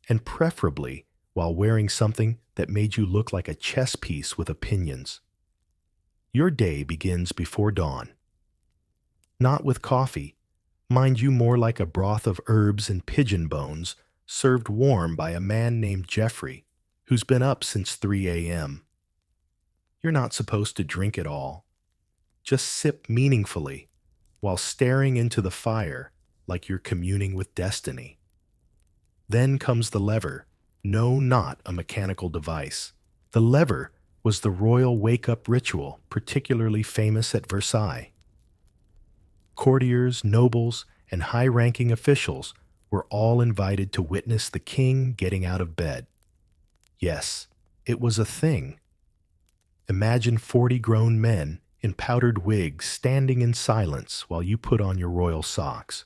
and preferably while wearing something that made you look like a chess piece with opinions. Your day begins before dawn. Not with coffee, mind you, more like a broth of herbs and pigeon bones served warm by a man named Jeffrey, who's been up since 3 a.m. You're not supposed to drink it all. Just sip meaningfully while staring into the fire like you're communing with destiny. Then comes the lever. No, not a mechanical device. The lever was the royal wake-up ritual, particularly famous at Versailles. Courtiers, nobles, and high-ranking officials were all invited to witness the king getting out of bed. Yes, it was a thing. Imagine 40 grown men in powdered wigs standing in silence while you put on your royal socks.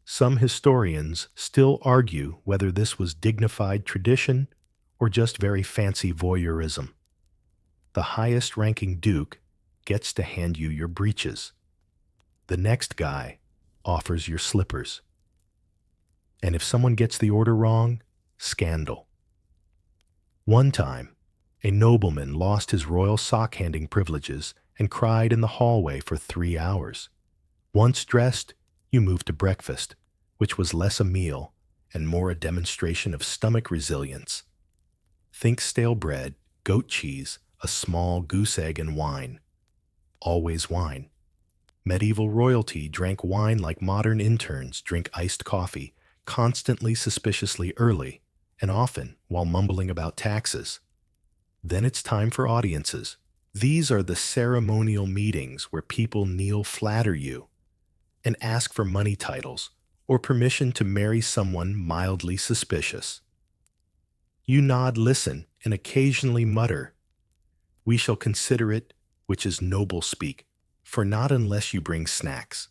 Some historians still argue whether this was dignified tradition or just very fancy voyeurism. The highest-ranking duke gets to hand you your breeches. The next guy offers your slippers. And if someone gets the order wrong, scandal. One time, a nobleman lost his royal sock-handing privileges and cried in the hallway for 3 hours. Once dressed, you moved to breakfast, which was less a meal and more a demonstration of stomach resilience. Think stale bread, goat cheese, a small goose egg, and wine. Always wine. Medieval royalty drank wine like modern interns drink iced coffee, constantly suspiciously early, and often while mumbling about taxes. Then it's time for audiences. These are the ceremonial meetings where people kneel, flatter you, and ask for money titles or permission to marry someone mildly suspicious. You nod, listen, and occasionally mutter, "We shall consider it," which is noble speak, for not unless you bring snacks.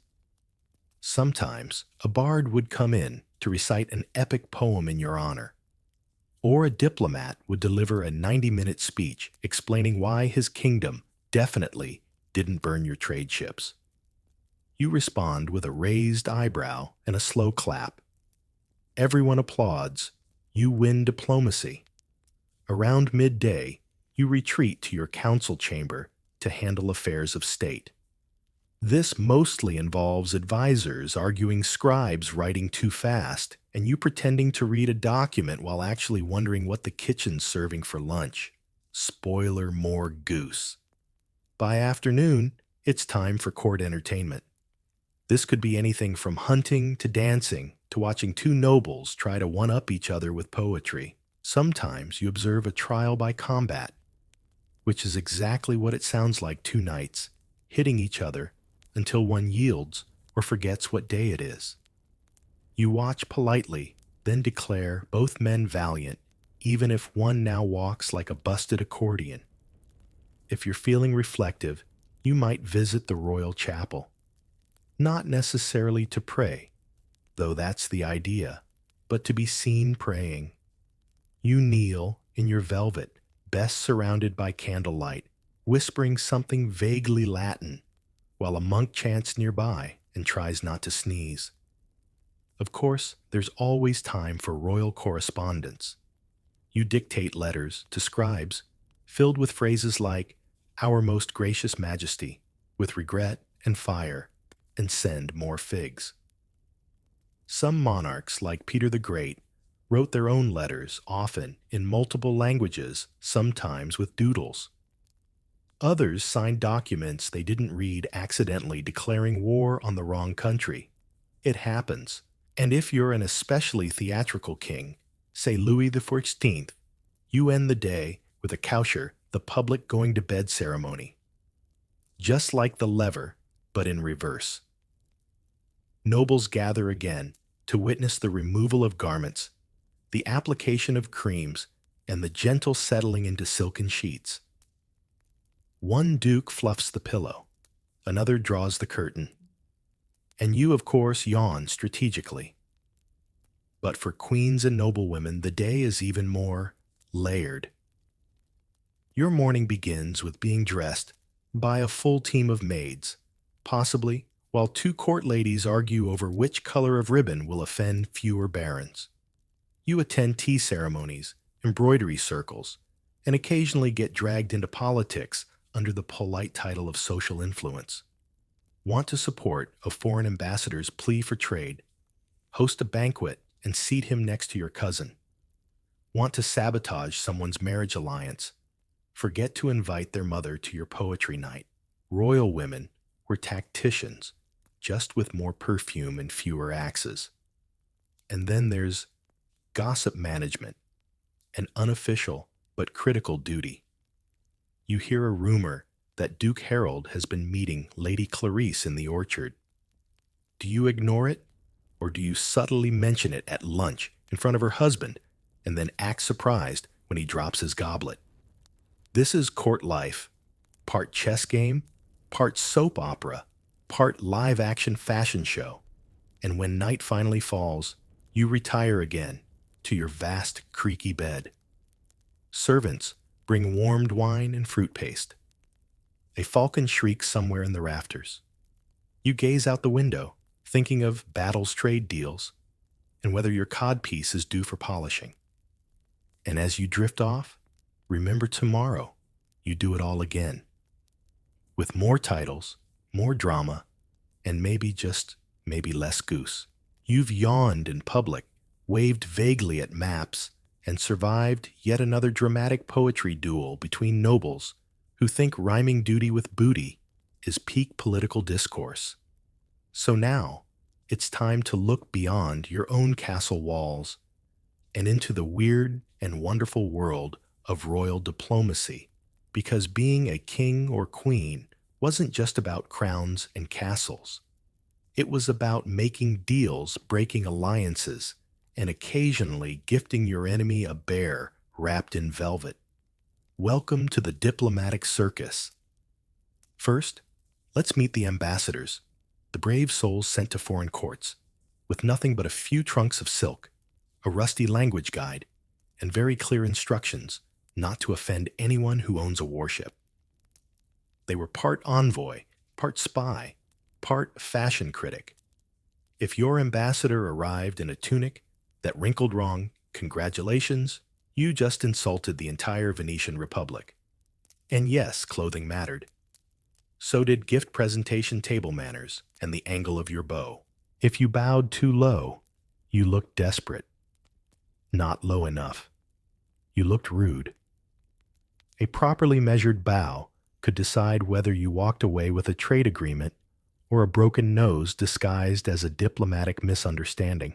Sometimes a bard would come in to recite an epic poem in your honor, or a diplomat would deliver a 90-minute speech explaining why his kingdom definitely didn't burn your trade ships. You respond with a raised eyebrow and a slow clap. Everyone applauds. You win diplomacy. Around midday, you retreat to your council chamber to handle affairs of state. This mostly involves advisors arguing, scribes writing too fast, and you pretending to read a document while actually wondering what the kitchen's serving for lunch. Spoiler, more goose. By afternoon, it's time for court entertainment. This could be anything from hunting to dancing to watching two nobles try to one-up each other with poetry. Sometimes you observe a trial by combat, which is exactly what it sounds like: two knights hitting each other until one yields or forgets what day it is. You watch politely, then declare both men valiant, even if one now walks like a busted accordion. If you're feeling reflective, you might visit the royal chapel. Not necessarily to pray, though that's the idea, but to be seen praying. You kneel in your velvet, best surrounded by candlelight, whispering something vaguely Latin, while a monk chants nearby and tries not to sneeze. Of course, there's always time for royal correspondence. You dictate letters to scribes, filled with phrases like, "Our most gracious majesty," with regret and fire, and send more figs. Some monarchs, like Peter the Great, wrote their own letters, often in multiple languages, sometimes with doodles. Others signed documents they didn't read, accidentally declaring war on the wrong country. It happens. And if you're an especially theatrical king, say Louis XIV, you end the day with a cowsher, the public going to bed ceremony. Just like the lever, but in reverse. Nobles gather again to witness the removal of garments, the application of creams, and the gentle settling into silken sheets. One duke fluffs the pillow, another draws the curtain, and you, of course, yawn strategically. But for queens and noblewomen, the day is even more layered. Your morning begins with being dressed by a full team of maids, possibly while two court ladies argue over which color of ribbon will offend fewer barons. You attend tea ceremonies, embroidery circles, and occasionally get dragged into politics under the polite title of social influence. Want to support a foreign ambassador's plea for trade, host a banquet and seat him next to your cousin. Want to sabotage someone's marriage alliance, forget to invite their mother to your poetry night. Royal women were tacticians, just with more perfume and fewer axes. And then there's gossip management, an unofficial but critical duty. You hear a rumor that Duke Harold has been meeting Lady Clarice in the orchard. Do you ignore it, or do you subtly mention it at lunch in front of her husband and then act surprised when he drops his goblet? This is court life, part chess game, part soap opera, part live-action fashion show. And when night finally falls, you retire again to your vast, creaky bed. Servants bring warmed wine and fruit paste. A falcon shrieks somewhere in the rafters. You gaze out the window, thinking of battles trade deals and whether your codpiece is due for polishing. And as you drift off, remember tomorrow you do it all again. With more titles, more drama, and maybe less goose. You've yawned in public, waved vaguely at maps, and survived yet another dramatic poetry duel between nobles who think rhyming duty with booty is peak political discourse. So now, it's time to look beyond your own castle walls and into the weird and wonderful world of royal diplomacy, because being a king or queen wasn't just about crowns and castles. It was about making deals, breaking alliances, and occasionally gifting your enemy a bear wrapped in velvet. Welcome to the diplomatic circus. First, let's meet the ambassadors, the brave souls sent to foreign courts, with nothing but a few trunks of silk, a rusty language guide, and very clear instructions not to offend anyone who owns a warship. They were part envoy, part spy, part fashion critic. If your ambassador arrived in a tunic that wrinkled wrong, congratulations, you just insulted the entire Venetian Republic. And yes, clothing mattered. So did gift presentation table manners and the angle of your bow. If you bowed too low, you looked desperate. Not low enough. You looked rude. A properly measured bow could decide whether you walked away with a trade agreement or a broken nose disguised as a diplomatic misunderstanding.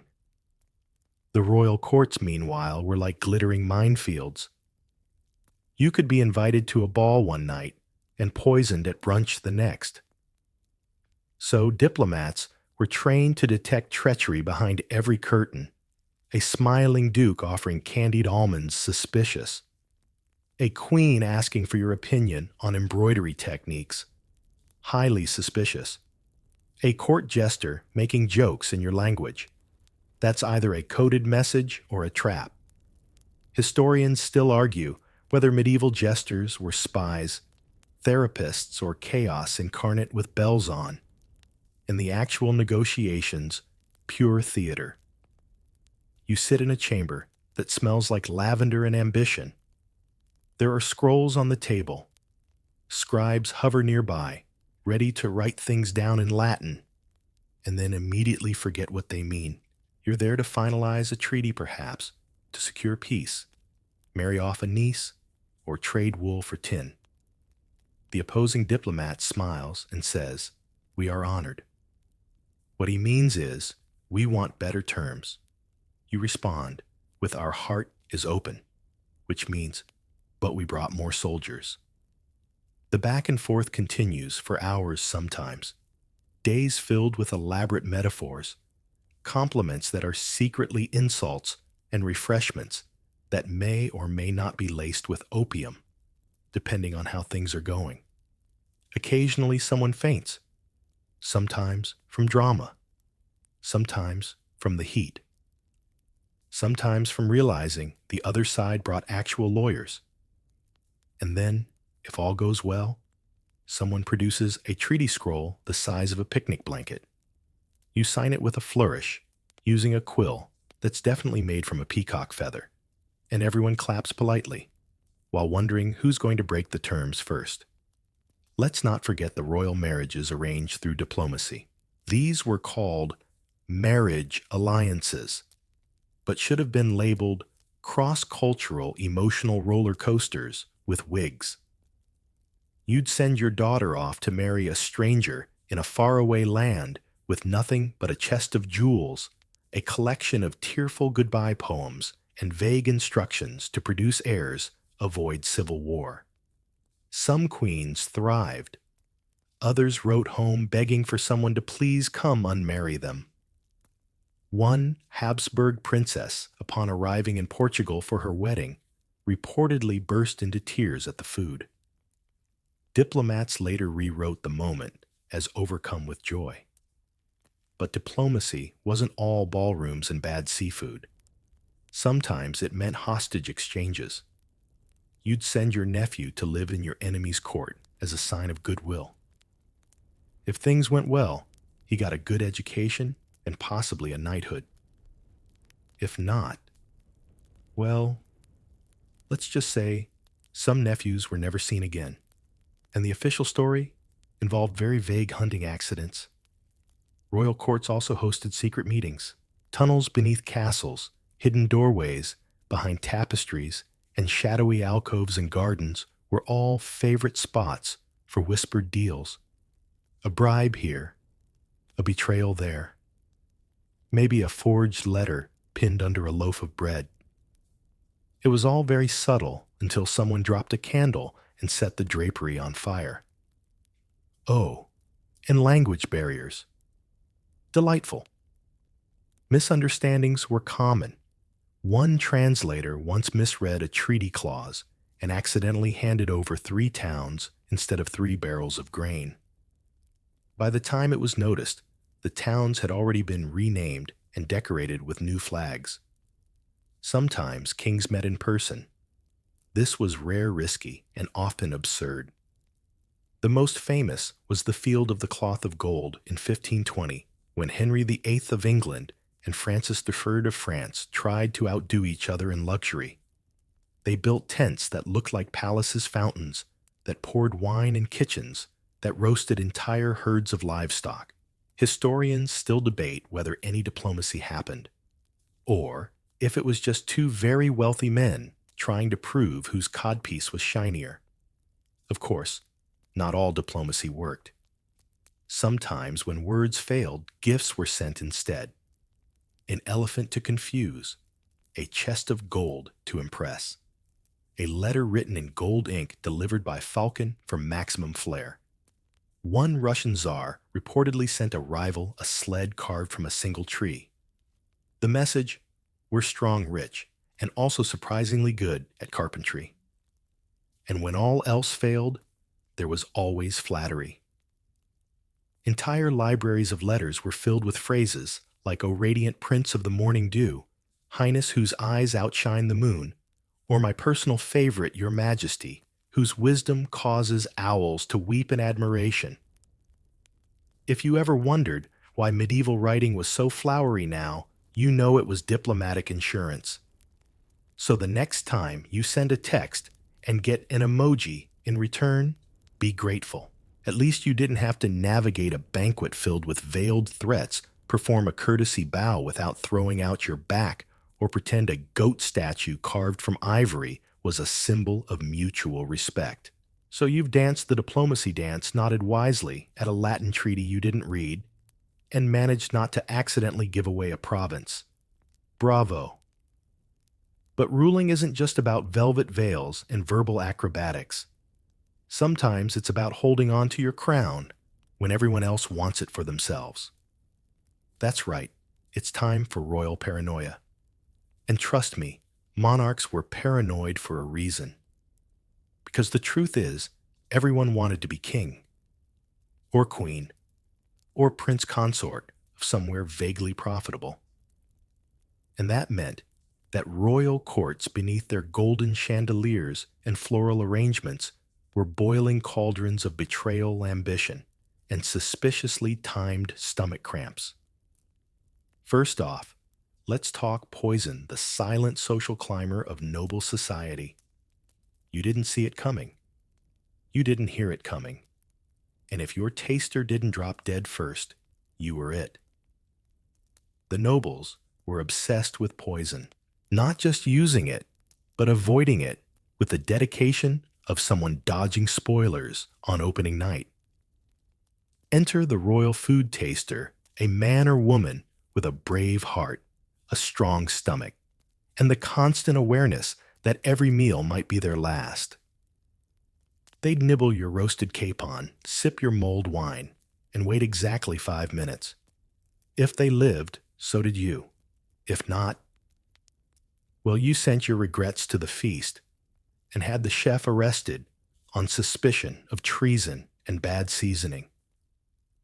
The royal courts, meanwhile, were like glittering minefields. You could be invited to a ball one night and poisoned at brunch the next. So diplomats were trained to detect treachery behind every curtain. A smiling duke offering candied almonds, suspicious. A queen asking for your opinion on embroidery techniques, highly suspicious. A court jester making jokes in your language. That's either a coded message or a trap. Historians still argue whether medieval jesters were spies, therapists, or chaos incarnate with bells on. In the actual negotiations, pure theater. You sit in a chamber that smells like lavender and ambition. There are scrolls on the table. Scribes hover nearby, ready to write things down in Latin, and then immediately forget what they mean. You're there to finalize a treaty, perhaps, to secure peace, marry off a niece, or trade wool for tin. The opposing diplomat smiles and says, "We are honored." What he means is, "We want better terms." You respond with, "Our heart is open," which means, "But we brought more soldiers." The back and forth continues for hours sometimes, days filled with elaborate metaphors, compliments that are secretly insults, and refreshments that may or may not be laced with opium, depending on how things are going. Occasionally someone faints, sometimes from drama, sometimes from the heat, sometimes from realizing the other side brought actual lawyers. And then, if all goes well, someone produces a treaty scroll the size of a picnic blanket. You sign it with a flourish, using a quill that's definitely made from a peacock feather, and everyone claps politely, while wondering who's going to break the terms first. Let's not forget the royal marriages arranged through diplomacy. These were called marriage alliances, but should have been labeled cross-cultural emotional roller coasters with wigs. You'd send your daughter off to marry a stranger in a faraway land with nothing but a chest of jewels, a collection of tearful goodbye poems, and vague instructions to produce heirs, avoid civil war. Some queens thrived. Others wrote home begging for someone to please come unmarry them. One Habsburg princess, upon arriving in Portugal for her wedding, reportedly burst into tears at the food. Diplomats later rewrote the moment as overcome with joy. But diplomacy wasn't all ballrooms and bad seafood. Sometimes it meant hostage exchanges. You'd send your nephew to live in your enemy's court as a sign of goodwill. If things went well, he got a good education and possibly a knighthood. If not, well, let's just say some nephews were never seen again, and the official story involved very vague hunting accidents. Royal courts also hosted secret meetings, tunnels beneath castles, hidden doorways, behind tapestries, and shadowy alcoves and gardens were all favorite spots for whispered deals. A bribe here, a betrayal there, maybe a forged letter pinned under a loaf of bread. It was all very subtle until someone dropped a candle and set the drapery on fire. Oh, and language barriers. Delightful. Misunderstandings were common. One translator once misread a treaty clause and accidentally handed over 3 towns instead of 3 barrels of grain. By the time it was noticed, the towns had already been renamed and decorated with new flags. Sometimes kings met in person. This was rare, risky, and often absurd. The most famous was the Field of the Cloth of Gold in 1520, when Henry VIII of England and Francis I of France tried to outdo each other in luxury. They built tents that looked like palaces' fountains, that poured wine in kitchens, that roasted entire herds of livestock. Historians still debate whether any diplomacy happened, or if it was just 2 very wealthy men trying to prove whose codpiece was shinier. Of course, not all diplomacy worked. Sometimes when words failed, gifts were sent instead. An elephant to confuse, a chest of gold to impress, a letter written in gold ink delivered by falcon for maximum flair. One Russian czar reportedly sent a rival a sled carved from a single tree. The message, we're strong, rich, and also surprisingly good at carpentry. And when all else failed, there was always flattery. Entire libraries of letters were filled with phrases like "O radiant prince of the morning dew," "Highness whose eyes outshine the moon," or my personal favorite, "Your Majesty, whose wisdom causes owls to weep in admiration." If you ever wondered why medieval writing was so flowery now, you know it was diplomatic insurance. So the next time you send a text and get an emoji in return, be grateful. At least you didn't have to navigate a banquet filled with veiled threats, perform a courtesy bow without throwing out your back, or pretend a goat statue carved from ivory was a symbol of mutual respect. So you've danced the diplomacy dance, nodded wisely at a Latin treaty you didn't read, and managed not to accidentally give away a province. Bravo. But ruling isn't just about velvet veils and verbal acrobatics. Sometimes it's about holding on to your crown when everyone else wants it for themselves. That's right, it's time for royal paranoia. And trust me, monarchs were paranoid for a reason. Because the truth is, everyone wanted to be king, or queen, or prince consort of somewhere vaguely profitable. And that meant that royal courts beneath their golden chandeliers and floral arrangements were boiling cauldrons of betrayal, ambition, and suspiciously timed stomach cramps. First off, let's talk poison, the silent social climber of noble society. You didn't see it coming. You didn't hear it coming. And if your taster didn't drop dead first, you were it. The nobles were obsessed with poison, not just using it, but avoiding it with the dedication of someone dodging spoilers on opening night. Enter the royal food taster, a man or woman with a brave heart, a strong stomach, and the constant awareness that every meal might be their last. They'd nibble your roasted capon, sip your mulled wine, and wait exactly 5 minutes. If they lived, so did you. If not, well, you sent your regrets to the feast and had the chef arrested on suspicion of treason and bad seasoning.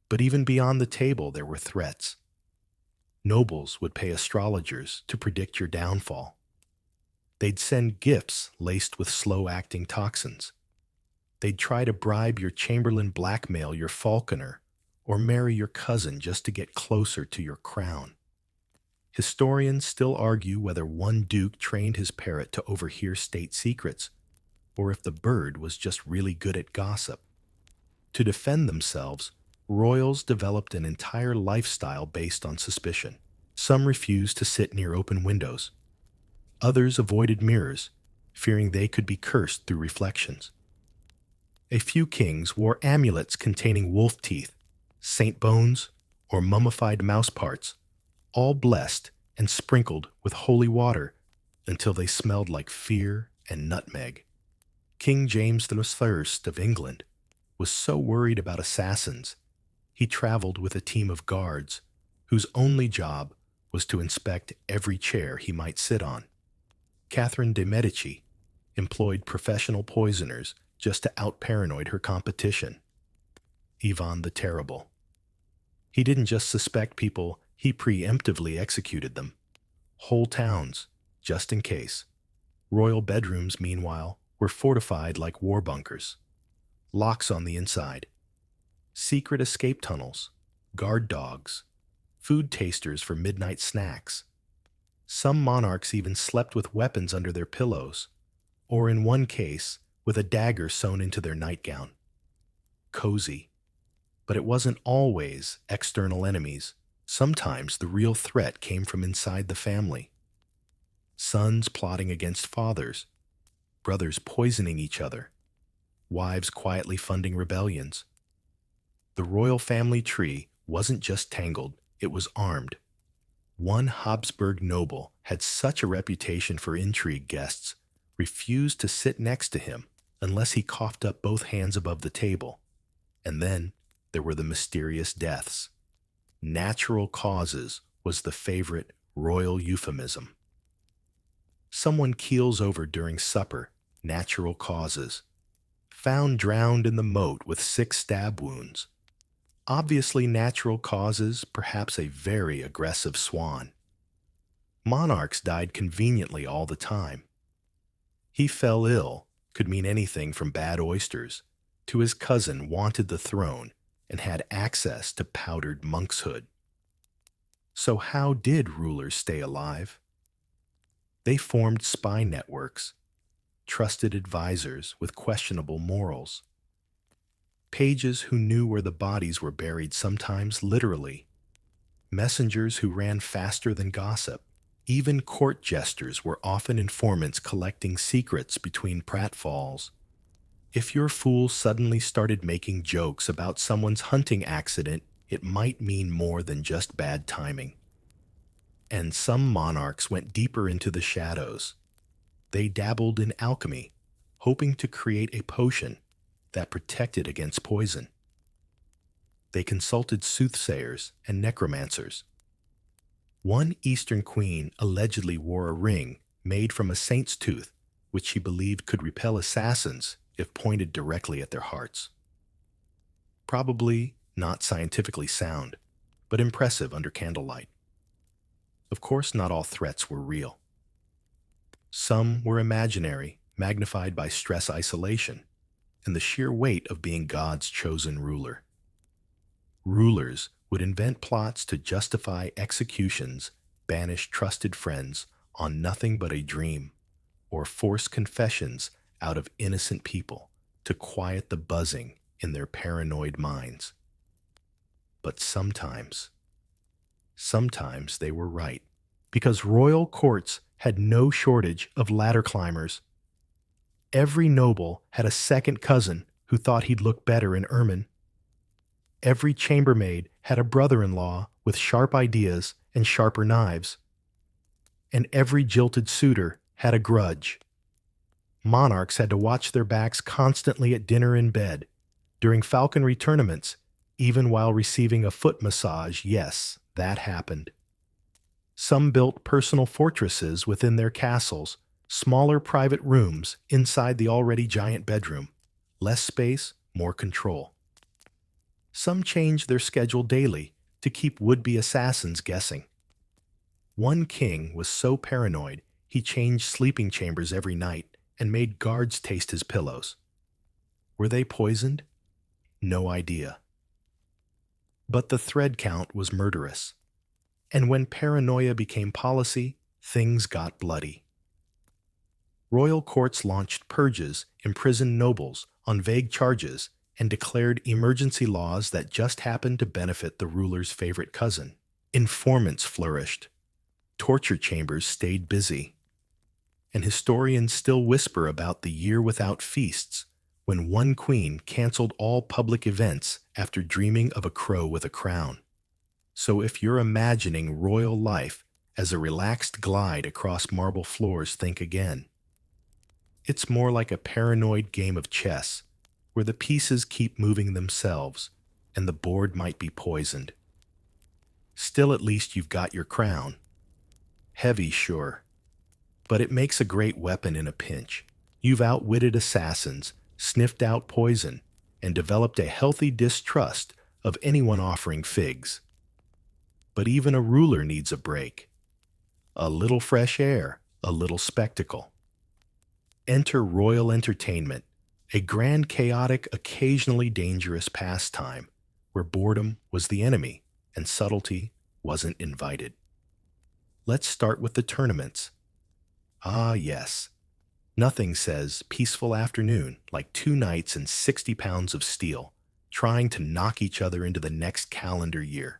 But even beyond the table, there were threats. Nobles would pay astrologers to predict your downfall. They'd send gifts laced with slow-acting toxins. They'd try to bribe your chamberlain, blackmail your falconer, or marry your cousin just to get closer to your crown. Historians still argue whether one duke trained his parrot to overhear state secrets, or if the bird was just really good at gossip. To defend themselves, royals developed an entire lifestyle based on suspicion. Some refused to sit near open windows. Others avoided mirrors, fearing they could be cursed through reflections. A few kings wore amulets containing wolf teeth, saint bones, or mummified mouse parts, all blessed and sprinkled with holy water until they smelled like fear and nutmeg. King James I of England was so worried about assassins, he traveled with a team of guards whose only job was to inspect every chair he might sit on. Catherine de' Medici employed professional poisoners just to out-paranoid her competition. Ivan the Terrible. He didn't just suspect people, he preemptively executed them. Whole towns, just in case. Royal bedrooms, meanwhile, were fortified like war bunkers. Locks on the inside. Secret escape tunnels. Guard dogs. Food tasters for midnight snacks. Some monarchs even slept with weapons under their pillows, or in one case, with a dagger sewn into their nightgown. Cozy. But it wasn't always external enemies. Sometimes the real threat came from inside the family. Sons plotting against fathers, brothers poisoning each other, wives quietly funding rebellions. The royal family tree wasn't just tangled, it was armed. One Habsburg noble had such a reputation for intrigue, guests refused to sit next to him unless he coughed up both hands above the table. And then there were the mysterious deaths. Natural causes was the favorite royal euphemism. Someone keels over during supper, natural causes. Found drowned in the moat with 6 stab wounds. Obviously natural causes, perhaps a very aggressive swan. Monarchs died conveniently all the time. He fell ill could mean anything from bad oysters to his cousin wanted the throne and had access to powdered monkshood. So how did rulers stay alive? They formed spy networks, trusted advisors with questionable morals, pages who knew where the bodies were buried, sometimes literally, messengers who ran faster than gossip. Even court jesters were often informants collecting secrets between pratfalls. If your fool suddenly started making jokes about someone's hunting accident, it might mean more than just bad timing. And some monarchs went deeper into the shadows. They dabbled in alchemy, hoping to create a potion that protected against poison. They consulted soothsayers and necromancers. One Eastern queen allegedly wore a ring made from a saint's tooth, which she believed could repel assassins if pointed directly at their hearts. Probably not scientifically sound, but impressive under candlelight. Of course, not all threats were real. Some were imaginary, magnified by stress isolation and the sheer weight of being God's chosen ruler. Rulers would invent plots to justify executions, banish trusted friends on nothing but a dream, or force confessions out of innocent people to quiet the buzzing in their paranoid minds. But sometimes they were right, because royal courts had no shortage of ladder climbers. Every noble had a second cousin who thought he'd look better in ermine. Every chambermaid had a brother-in-law with sharp ideas and sharper knives. And every jilted suitor had a grudge. Monarchs had to watch their backs constantly at dinner and bed, during falconry tournaments, even while receiving a foot massage. Yes, that happened. Some built personal fortresses within their castles, smaller private rooms inside the already giant bedroom. Less space, more control. Some changed their schedule daily to keep would-be assassins guessing. One king was so paranoid he changed sleeping chambers every night and made guards taste his pillows. Were they poisoned? No idea. But the thread count was murderous. And when paranoia became policy, things got bloody. Royal courts launched purges, imprisoned nobles on vague charges, and declared emergency laws that just happened to benefit the ruler's favorite cousin. Informants flourished. Torture chambers stayed busy. And historians still whisper about the year without feasts, when one queen canceled all public events after dreaming of a crow with a crown. So if you're imagining royal life as a relaxed glide across marble floors, think again. It's more like a paranoid game of chess, where the pieces keep moving themselves, and the board might be poisoned. Still, at least you've got your crown. Heavy, sure, but it makes a great weapon in a pinch. You've outwitted assassins, sniffed out poison, and developed a healthy distrust of anyone offering figs. But even a ruler needs a break. A little fresh air, a little spectacle. Enter royal entertainment, a grand, chaotic, occasionally dangerous pastime where boredom was the enemy and subtlety wasn't invited. Let's start with the tournaments. Ah, yes. Nothing says peaceful afternoon like 2 nights and 60 pounds of steel, trying to knock each other into the next calendar year.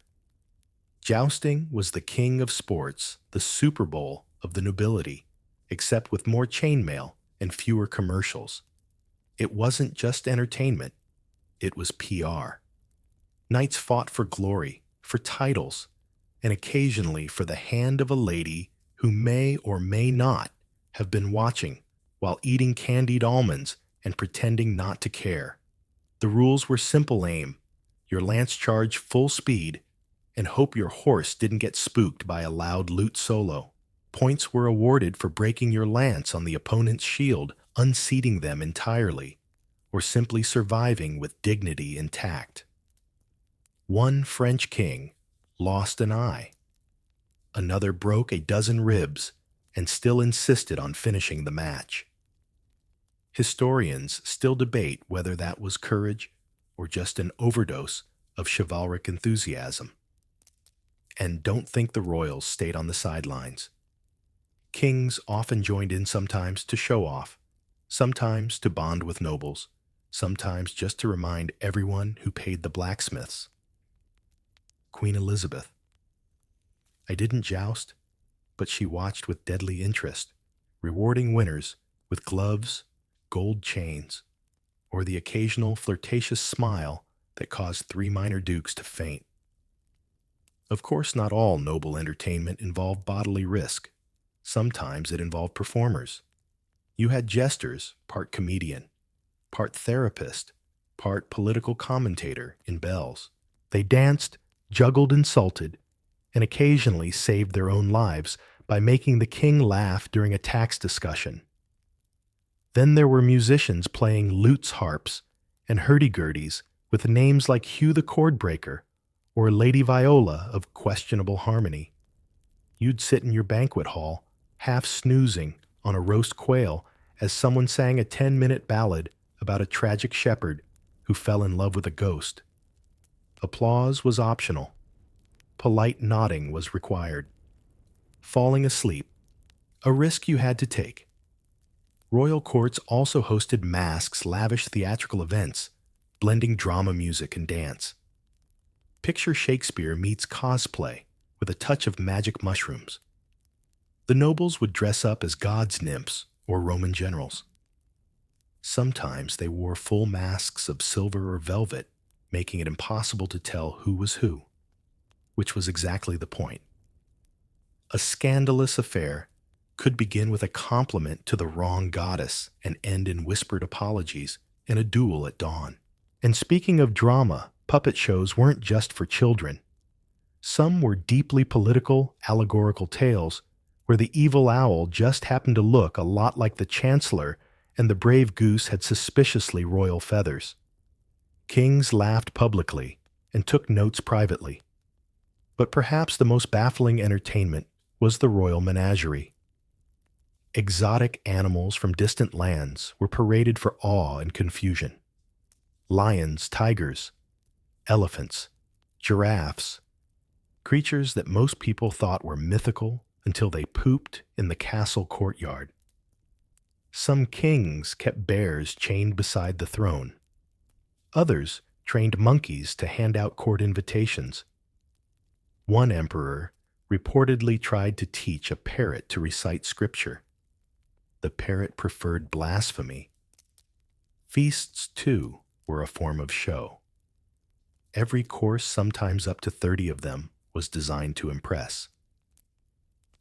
Jousting was the king of sports, the Super Bowl of the nobility, except with more chainmail and fewer commercials. It wasn't just entertainment, it was PR. Knights fought for glory, for titles, and occasionally for the hand of a lady who may or may not have been watching while eating candied almonds and pretending not to care. The rules were simple: aim, your lance charge full speed, and hope your horse didn't get spooked by a loud lute solo. Points were awarded for breaking your lance on the opponent's shield, unseating them entirely, or simply surviving with dignity intact. One French king lost an eye. Another broke a dozen ribs and still insisted on finishing the match. Historians still debate whether that was courage or just an overdose of chivalric enthusiasm. And don't think the royals stayed on the sidelines. Kings often joined in, sometimes to show off, sometimes to bond with nobles, sometimes just to remind everyone who paid the blacksmiths. Queen Elizabeth. I didn't joust, but she watched with deadly interest, rewarding winners with gloves, gold chains, or the occasional flirtatious smile that caused 3 minor dukes to faint. Of course, not all noble entertainment involved bodily risk. Sometimes it involved performers. You had jesters, part comedian, part therapist, part political commentator in bells. They danced, juggled, insulted, and occasionally saved their own lives by making the king laugh during a tax discussion. Then there were musicians playing lutes, harps, and hurdy-gurdies with names like Hugh the Cordbreaker or Lady Viola of questionable harmony. You'd sit in your banquet hall, half snoozing on a roast quail as someone sang a 10-minute ballad about a tragic shepherd who fell in love with a ghost. Applause was optional. Polite nodding was required. Falling asleep, a risk you had to take. Royal courts also hosted masques, lavish theatrical events, blending drama music and dance. Picture Shakespeare meets cosplay with a touch of magic mushrooms. The nobles would dress up as gods' nymphs or Roman generals. Sometimes they wore full masks of silver or velvet, making it impossible to tell who was who, which was exactly the point. A scandalous affair could begin with a compliment to the wrong goddess and end in whispered apologies and a duel at dawn. And speaking of drama, puppet shows weren't just for children. Some were deeply political, allegorical tales where the evil owl just happened to look a lot like the chancellor and the brave goose had suspiciously royal feathers. Kings laughed publicly and took notes privately. But perhaps the most baffling entertainment was the royal menagerie. Exotic animals from distant lands were paraded for awe and confusion. Lions, tigers, elephants, giraffes, creatures that most people thought were mythical until they pooped in the castle courtyard. Some kings kept bears chained beside the throne. Others trained monkeys to hand out court invitations. One emperor reportedly tried to teach a parrot to recite scripture. The parrot preferred blasphemy. Feasts, too, were a form of show. Every course, sometimes up to 30 of them, was designed to impress.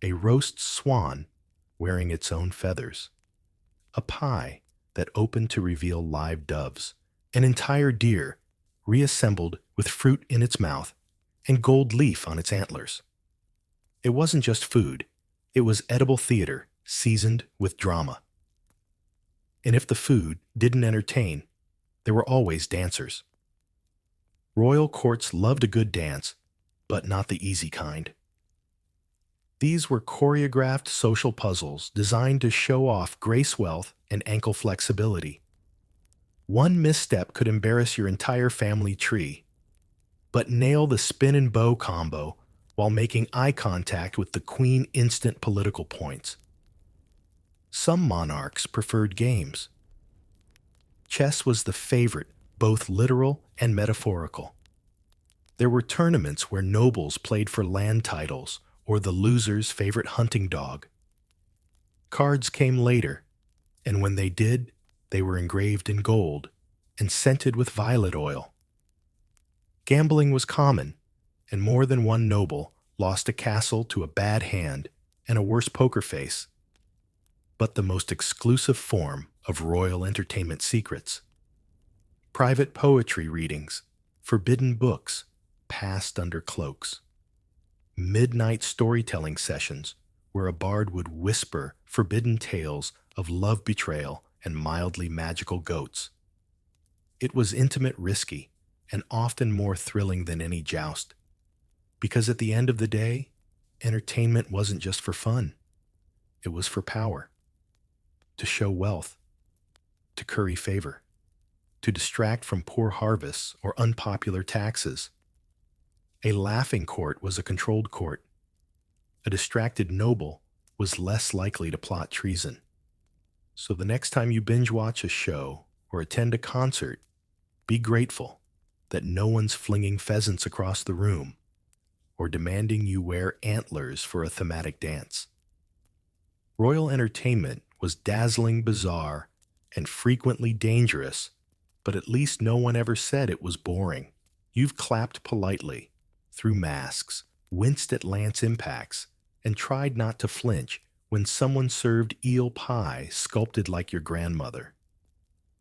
A roast swan wearing its own feathers, a pie that opened to reveal live doves, an entire deer reassembled with fruit in its mouth and gold leaf on its antlers. It wasn't just food, it was edible theater seasoned with drama. And if the food didn't entertain, there were always dancers. Royal courts loved a good dance, but not the easy kind. These were choreographed social puzzles designed to show off grace, wealth, and ankle flexibility. One misstep could embarrass your entire family tree, but nail the spin and bow combo while making eye contact with the queen, instant political points. Some monarchs preferred games. Chess was the favorite, both literal and metaphorical. There were tournaments where nobles played for land titles or the loser's favorite hunting dog. Cards came later, and when they did, they were engraved in gold and scented with violet oil. Gambling was common, and more than one noble lost a castle to a bad hand and a worse poker face. But the most exclusive form of royal entertainment secrets. Private poetry readings, forbidden books, passed under cloaks. Midnight storytelling sessions where a bard would whisper forbidden tales of love betrayal and mildly magical goats. It was intimate, risky, and often more thrilling than any joust. Because at the end of the day, entertainment wasn't just for fun. It was for power. To show wealth. To curry favor. To distract from poor harvests or unpopular taxes. A laughing court was a controlled court. A distracted noble was less likely to plot treason. So the next time you binge watch a show or attend a concert, be grateful that no one's flinging pheasants across the room or demanding you wear antlers for a thematic dance. Royal entertainment was dazzling, bizarre, and frequently dangerous, but at least no one ever said it was boring. You've clapped politely, through masks, winced at lance impacts, and tried not to flinch when someone served eel pie sculpted like your grandmother.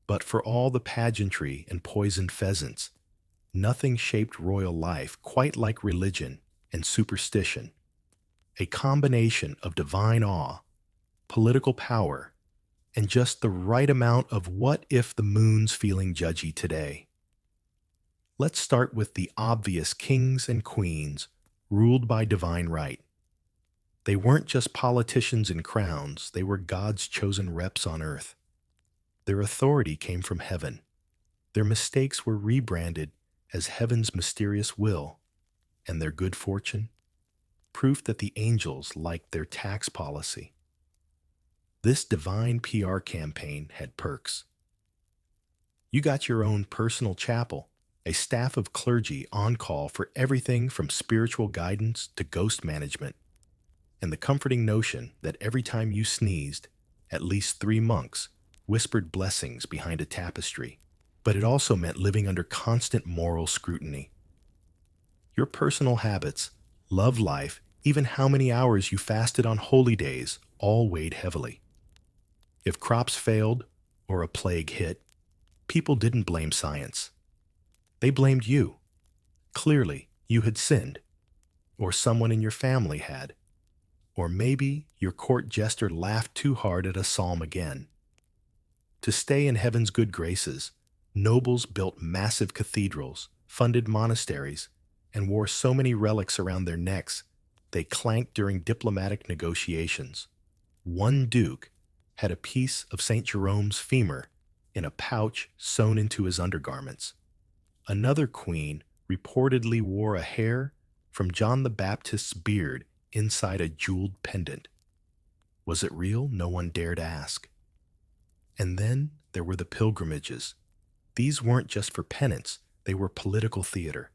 But for all the pageantry and poisoned pheasants, nothing shaped royal life quite like religion and superstition, a combination of divine awe, political power, and just the right amount of what if the moon's feeling judgy today. Let's start with the obvious kings and queens, ruled by divine right. They weren't just politicians in crowns, they were God's chosen reps on earth. Their authority came from heaven. Their mistakes were rebranded as heaven's mysterious will, and their good fortune, proof that the angels liked their tax policy. This divine PR campaign had perks. You got your own personal chapel, a staff of clergy on call for everything from spiritual guidance to ghost management, and the comforting notion that every time you sneezed, at least 3 monks whispered blessings behind a tapestry. But it also meant living under constant moral scrutiny. Your personal habits, love life, even how many hours you fasted on holy days, all weighed heavily. If crops failed or a plague hit, people didn't blame science. They blamed you. Clearly, you had sinned, or someone in your family had, or maybe your court jester laughed too hard at a psalm again. To stay in heaven's good graces, nobles built massive cathedrals, funded monasteries, and wore so many relics around their necks they clanked during diplomatic negotiations. One duke had a piece of St. Jerome's femur in a pouch sewn into his undergarments. Another queen reportedly wore a hair from John the Baptist's beard inside a jeweled pendant. Was it real? No one dared ask. And then there were the pilgrimages. These weren't just for penance, they were political theater.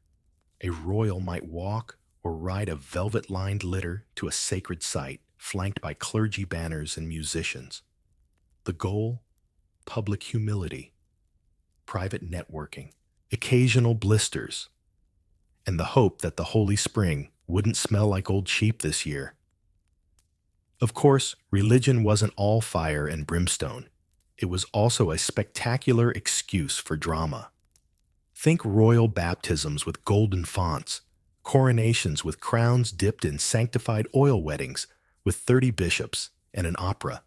A royal might walk or ride a velvet-lined litter to a sacred site, flanked by clergy banners and musicians. The goal? Public humility, private networking, occasional blisters, and the hope that the Holy Spring wouldn't smell like old sheep this year. Of course, religion wasn't all fire and brimstone. It was also a spectacular excuse for drama. Think royal baptisms with golden fonts, coronations with crowns dipped in sanctified oil weddings with 30 bishops and an opera.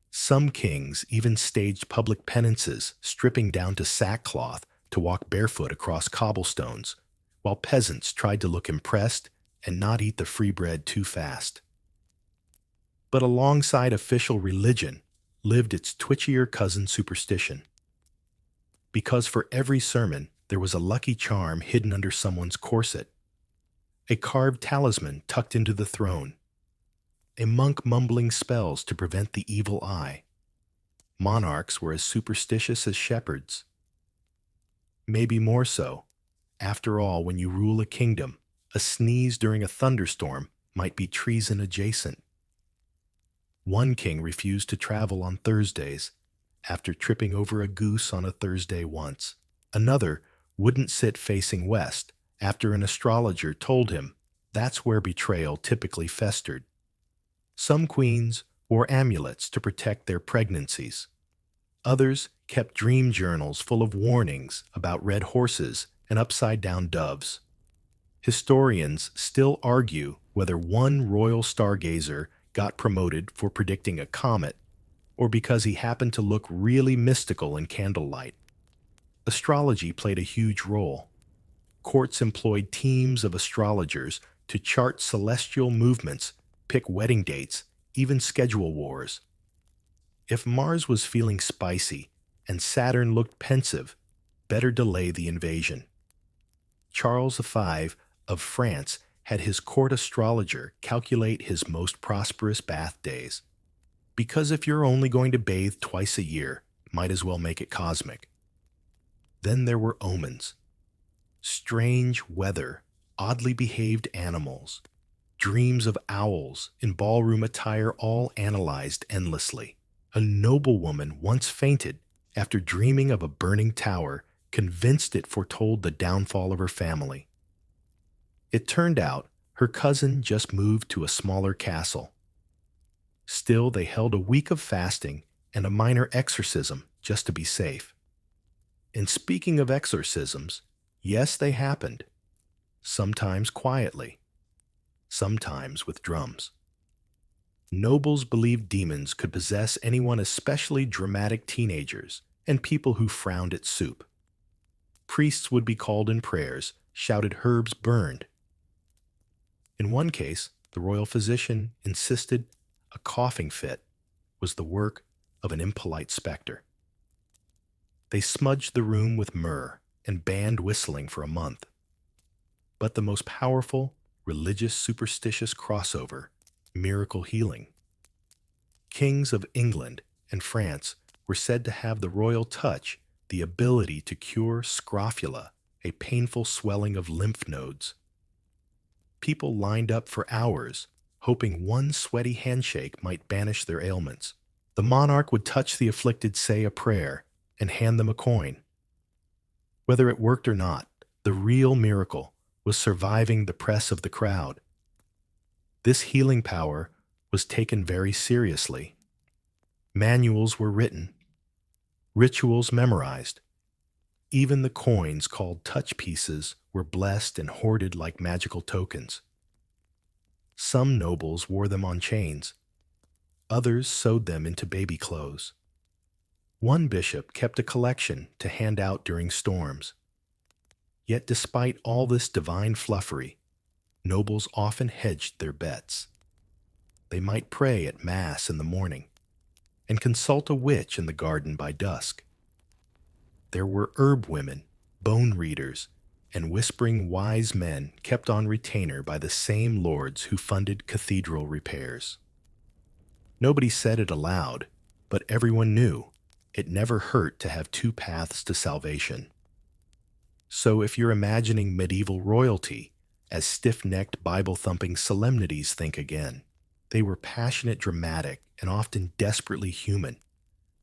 Some kings even staged public penances, stripping down to sackcloth to walk barefoot across cobblestones, while peasants tried to look impressed and not eat the free bread too fast. But alongside official religion lived its twitchier cousin superstition. Because for every sermon, there was a lucky charm hidden under someone's corset, a carved talisman tucked into the throne, a monk mumbling spells to prevent the evil eye. Monarchs were as superstitious as shepherds. Maybe more so. After all, when you rule a kingdom, a sneeze during a thunderstorm might be treason adjacent. One king refused to travel on Thursdays after tripping over a goose on a Thursday once. Another wouldn't sit facing west after an astrologer told him that's where betrayal typically festered. Some queens wore amulets to protect their pregnancies. Others kept dream journals full of warnings about red horses and upside-down doves. Historians still argue whether one royal stargazer got promoted for predicting a comet or because he happened to look really mystical in candlelight. Astrology played a huge role. Courts employed teams of astrologers to chart celestial movements, pick wedding dates, even schedule wars. If Mars was feeling spicy and Saturn looked pensive, better delay the invasion. Charles V of France had his court astrologer calculate his most prosperous bath days. Because if you're only going to bathe twice a year, might as well make it cosmic. Then there were omens. Strange weather, oddly behaved animals, dreams of owls in ballroom attire all analyzed endlessly. A noblewoman once fainted after dreaming of a burning tower, convinced it foretold the downfall of her family. It turned out her cousin just moved to a smaller castle. Still, they held a week of fasting and a minor exorcism just to be safe. And speaking of exorcisms, yes, they happened. Sometimes quietly, sometimes with drums. Nobles believed demons could possess anyone, especially dramatic teenagers and people who frowned at soup. Priests would be called in prayers, shouted herbs burned. In one case, the royal physician insisted a coughing fit was the work of an impolite specter. They smudged the room with myrrh and banned whistling for a month. But the most powerful, religious superstitious crossover, miracle healing. Kings of England and France were said to have the royal touch, the ability to cure scrofula, a painful swelling of lymph nodes. People lined up for hours, hoping one sweaty handshake might banish their ailments. The monarch would touch the afflicted, say a prayer, and hand them a coin. Whether it worked or not, the real miracle was surviving the press of the crowd. This healing power was taken very seriously. Manuals were written, rituals memorized. Even the coins called touch pieces were blessed and hoarded like magical tokens. Some nobles wore them on chains. Others sewed them into baby clothes. One bishop kept a collection to hand out during storms. Yet despite all this divine fluffery, nobles often hedged their bets. They might pray at Mass in the morning and consult a witch in the garden by dusk. There were herb women, bone readers, and whispering wise men kept on retainer by the same lords who funded cathedral repairs. Nobody said it aloud, but everyone knew it never hurt to have two paths to salvation. So if you're imagining medieval royalty as stiff-necked Bible-thumping solemnities, think again. They were passionate, dramatic, and often desperately human,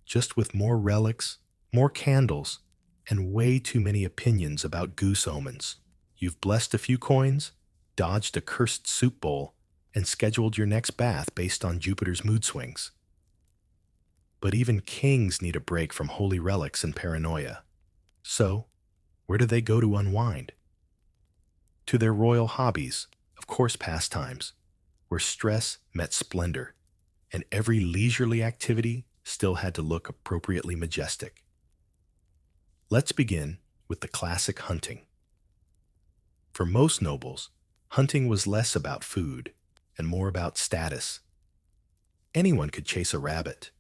just with more relics, more candles, and way too many opinions about goose omens. You've blessed a few coins, dodged a cursed soup bowl, and scheduled your next bath based on Jupiter's mood swings. But even kings need a break from holy relics and paranoia. So, where do they go to unwind? To their royal hobbies, of course pastimes, where stress met splendor, and every leisurely activity still had to look appropriately majestic. Let's begin with the classic hunting. For most nobles, hunting was less about food and more about status. Anyone could chase a rabbit,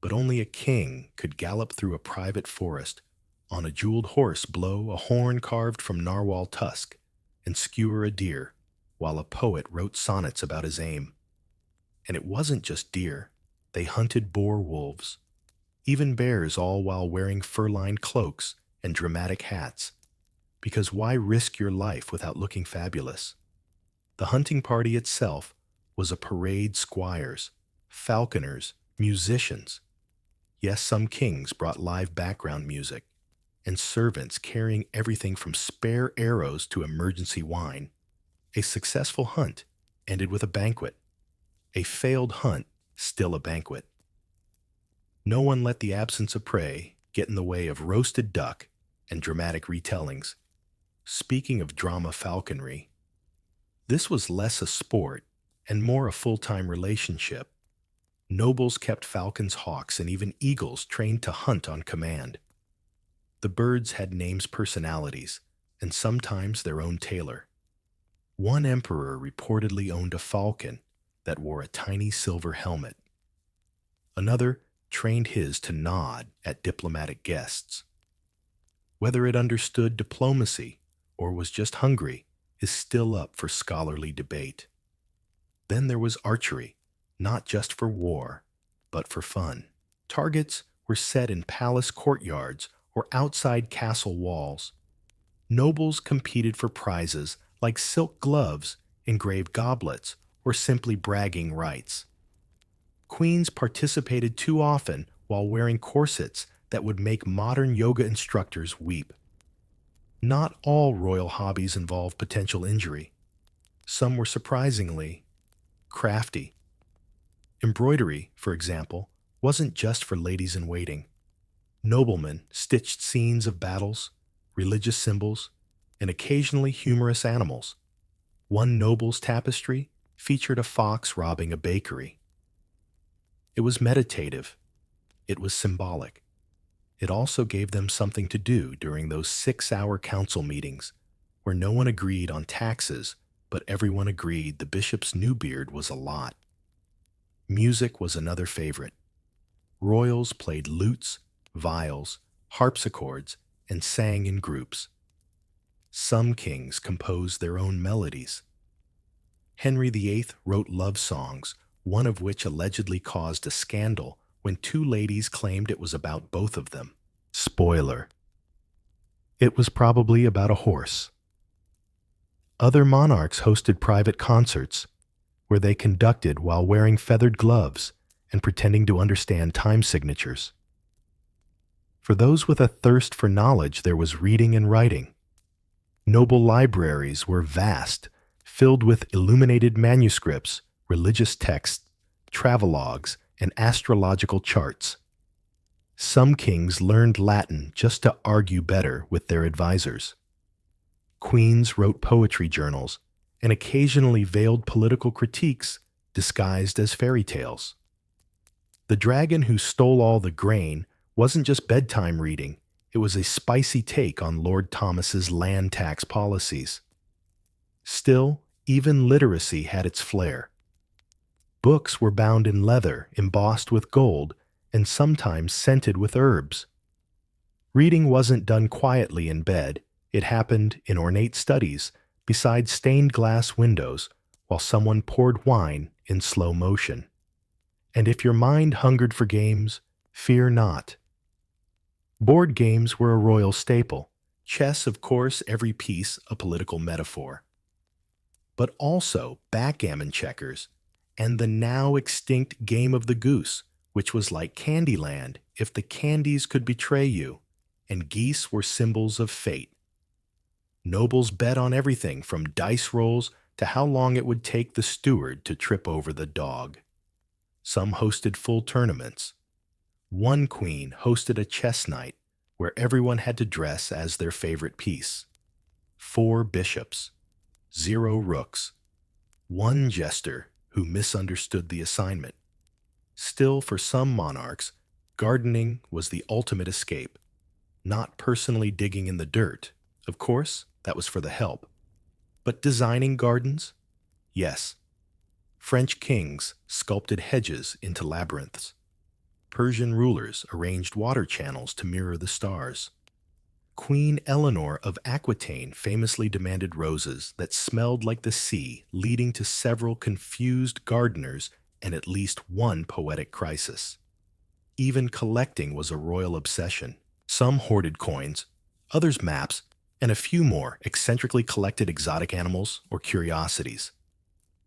but only a king could gallop through a private forest on a jeweled horse, blow a horn carved from narwhal tusk, and skewer a deer, while a poet wrote sonnets about his aim. And it wasn't just deer. They hunted boar wolves, even bears, all while wearing fur-lined cloaks and dramatic hats. Because why risk your life without looking fabulous? The hunting party itself was a parade: squires, falconers, musicians. Yes, some kings brought live background music, and servants carrying everything from spare arrows to emergency wine. A successful hunt ended with a banquet. A failed hunt, still a banquet. No one let the absence of prey get in the way of roasted duck and dramatic retellings. Speaking of drama falconry, this was less a sport and more a full-time relationship. Nobles kept falcons, hawks, and even eagles trained to hunt on command. The birds had names, personalities, and sometimes their own tailor. One emperor reportedly owned a falcon that wore a tiny silver helmet. Another trained his to nod at diplomatic guests. Whether it understood diplomacy or was just hungry is still up for scholarly debate. Then there was archery, not just for war, but for fun. Targets were set in palace courtyards or outside castle walls. Nobles competed for prizes like silk gloves, engraved goblets, or simply bragging rights. Queens participated too often while wearing corsets that would make modern yoga instructors weep. Not all royal hobbies involved potential injury. Some were surprisingly crafty. Embroidery, for example, wasn't just for ladies in waiting. Noblemen stitched scenes of battles, religious symbols, and occasionally humorous animals. One noble's tapestry featured a fox robbing a bakery. It was meditative. It was symbolic. It also gave them something to do during those 6-hour council meetings where no one agreed on taxes, but everyone agreed the bishop's new beard was a lot. Music was another favorite. Royals played lutes, viols, harpsichords, and sang in groups. Some kings composed their own melodies. Henry VIII wrote love songs, one of which allegedly caused a scandal when two ladies claimed it was about both of them. Spoiler. It was probably about a horse. Other monarchs hosted private concerts, where they conducted while wearing feathered gloves and pretending to understand time signatures. For those with a thirst for knowledge, there was reading and writing. Noble libraries were vast, filled with illuminated manuscripts, religious texts, travelogues, and astrological charts. Some kings learned Latin just to argue better with their advisors. Queens wrote poetry journals and occasionally veiled political critiques disguised as fairy tales. The dragon who stole all the grain wasn't just bedtime reading, it was a spicy take on Lord Thomas's land tax policies. Still, even literacy had its flair. Books were bound in leather, embossed with gold, and sometimes scented with herbs. Reading wasn't done quietly in bed, it happened in ornate studies, beside stained glass windows, while someone poured wine in slow motion. And if your mind hungered for games, fear not. Board games were a royal staple. Chess, of course, every piece a political metaphor. But also backgammon checkers, and the now extinct game of the goose, which was like Candyland if the candies could betray you, and geese were symbols of fate. Nobles bet on everything from dice rolls to how long it would take the steward to trip over the dog. Some hosted full tournaments. One queen hosted a chess night where everyone had to dress as their favorite piece. 4 bishops, 0 rooks, 1 jester who misunderstood the assignment. Still, for some monarchs, gardening was the ultimate escape. Not personally digging in the dirt. Of course, that was for the help. But designing gardens? Yes. French kings sculpted hedges into labyrinths. Persian rulers arranged water channels to mirror the stars. Queen Eleanor of Aquitaine famously demanded roses that smelled like the sea, leading to several confused gardeners and at least one poetic crisis. Even collecting was a royal obsession. Some hoarded coins, others maps, and a few more eccentrically collected exotic animals or curiosities.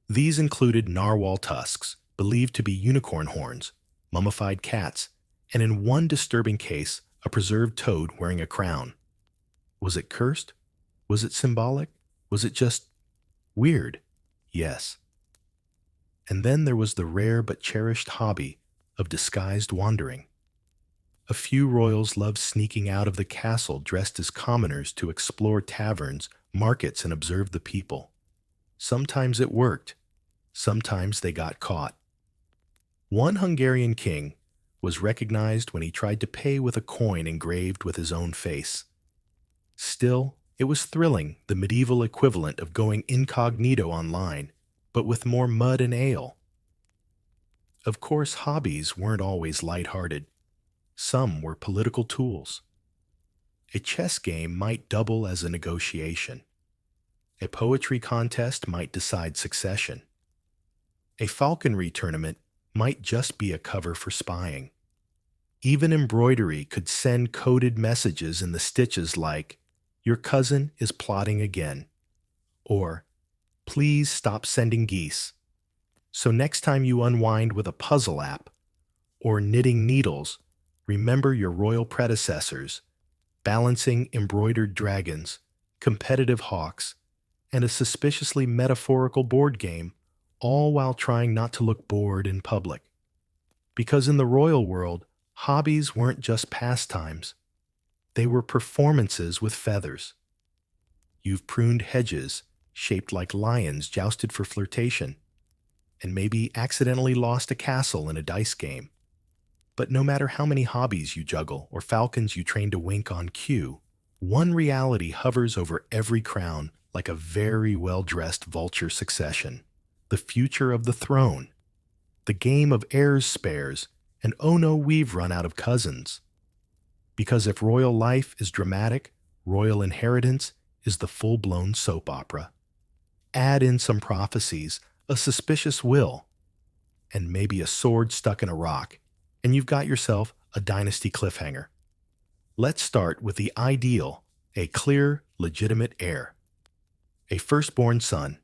These included narwhal tusks, believed to be unicorn horns, mummified cats, and in one disturbing case, a preserved toad wearing a crown. Was it cursed? Was it symbolic? Was it just weird? Yes. And then there was the rare but cherished hobby of disguised wandering. A few royals loved sneaking out of the castle dressed as commoners to explore taverns, markets, and observe the people. Sometimes it worked. Sometimes they got caught. One Hungarian king was recognized when he tried to pay with a coin engraved with his own face. Still, it was thrilling, the medieval equivalent of going incognito online, but with more mud and ale. Of course, hobbies weren't always lighthearted. Some were political tools. A chess game might double as a negotiation. A poetry contest might decide succession. A falconry tournament might just be a cover for spying. Even embroidery could send coded messages in the stitches like, "Your cousin is plotting again," or "Please stop sending geese." So next time you unwind with a puzzle app or knitting needles, remember your royal predecessors, balancing embroidered dragons, competitive hawks, and a suspiciously metaphorical board game, all while trying not to look bored in public. Because in the royal world, hobbies weren't just pastimes. They were performances with feathers. You've pruned hedges, shaped like lions jousted for flirtation, and maybe accidentally lost a castle in a dice game. But no matter how many hobbies you juggle or falcons you train to wink on cue, one reality hovers over every crown like a very well-dressed vulture succession. The future of the throne. The game of heirs spares, and oh no, we've run out of cousins. Because if royal life is dramatic, royal inheritance is the full-blown soap opera. Add in some prophecies, a suspicious will, and maybe a sword stuck in a rock, and you've got yourself a dynasty cliffhanger. Let's start with the ideal, a clear, legitimate heir. A firstborn son,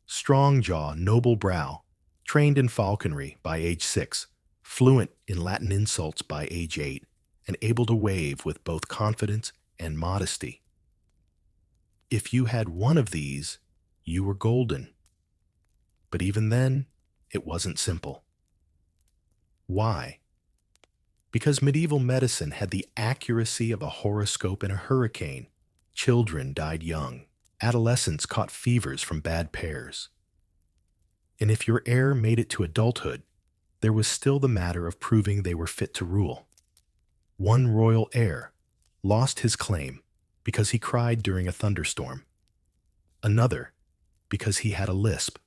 strong jaw, noble brow, trained in falconry by age 6, fluent in Latin insults by age 8, and able to wave with both confidence and modesty. If you had one of these, you were golden. But even then, it wasn't simple. Why? Because medieval medicine had the accuracy of a horoscope in a hurricane. Children died young. Adolescents caught fevers from bad pairs. And if your heir made it to adulthood, there was still the matter of proving they were fit to rule. One royal heir lost his claim because he cried during a thunderstorm. Another because he had a lisp.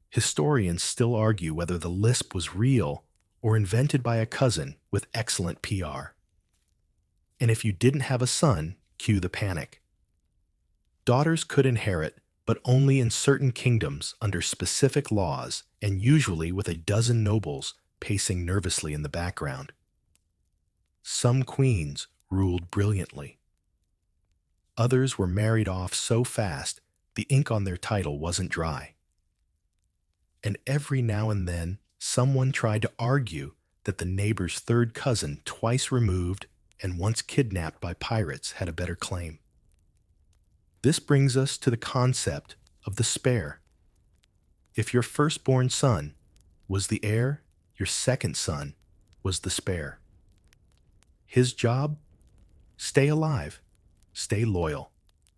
Historians still argue whether the lisp was real or invented by a cousin with excellent PR. And if you didn't have a son, cue the panic. Daughters could inherit, but only in certain kingdoms under specific laws and usually with a dozen nobles pacing nervously in the background. Some queens ruled brilliantly. Others were married off so fast the ink on their title wasn't dry. And every now and then, someone tried to argue that the neighbor's third cousin, twice removed and once kidnapped by pirates, had a better claim. This brings us to the concept of the spare. If your firstborn son was the heir, your second son was the spare. His job? Stay alive, stay loyal,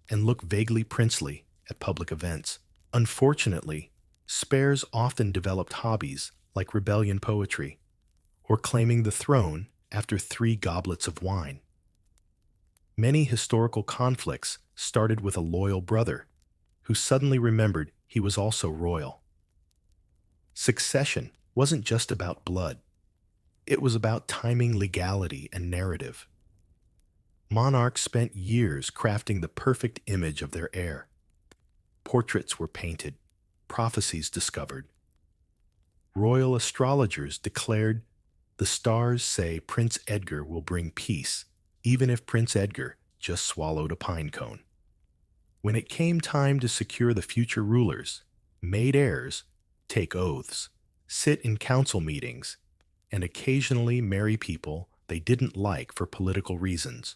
and look vaguely princely at public events. Unfortunately, spares often developed hobbies like rebellion poetry or claiming the throne after 3 goblets of wine. Many historical conflicts started with a loyal brother who suddenly remembered he was also royal. Succession wasn't just about blood. It was about timing, legality, and narrative. Monarchs spent years crafting the perfect image of their heir. Portraits were painted, prophecies discovered. Royal astrologers declared, "The stars say Prince Edgar will bring peace, even if Prince Edgar just swallowed a pine cone." When it came time to secure the future rulers, made heirs take oaths, sit in council meetings, and occasionally marry people they didn't like for political reasons.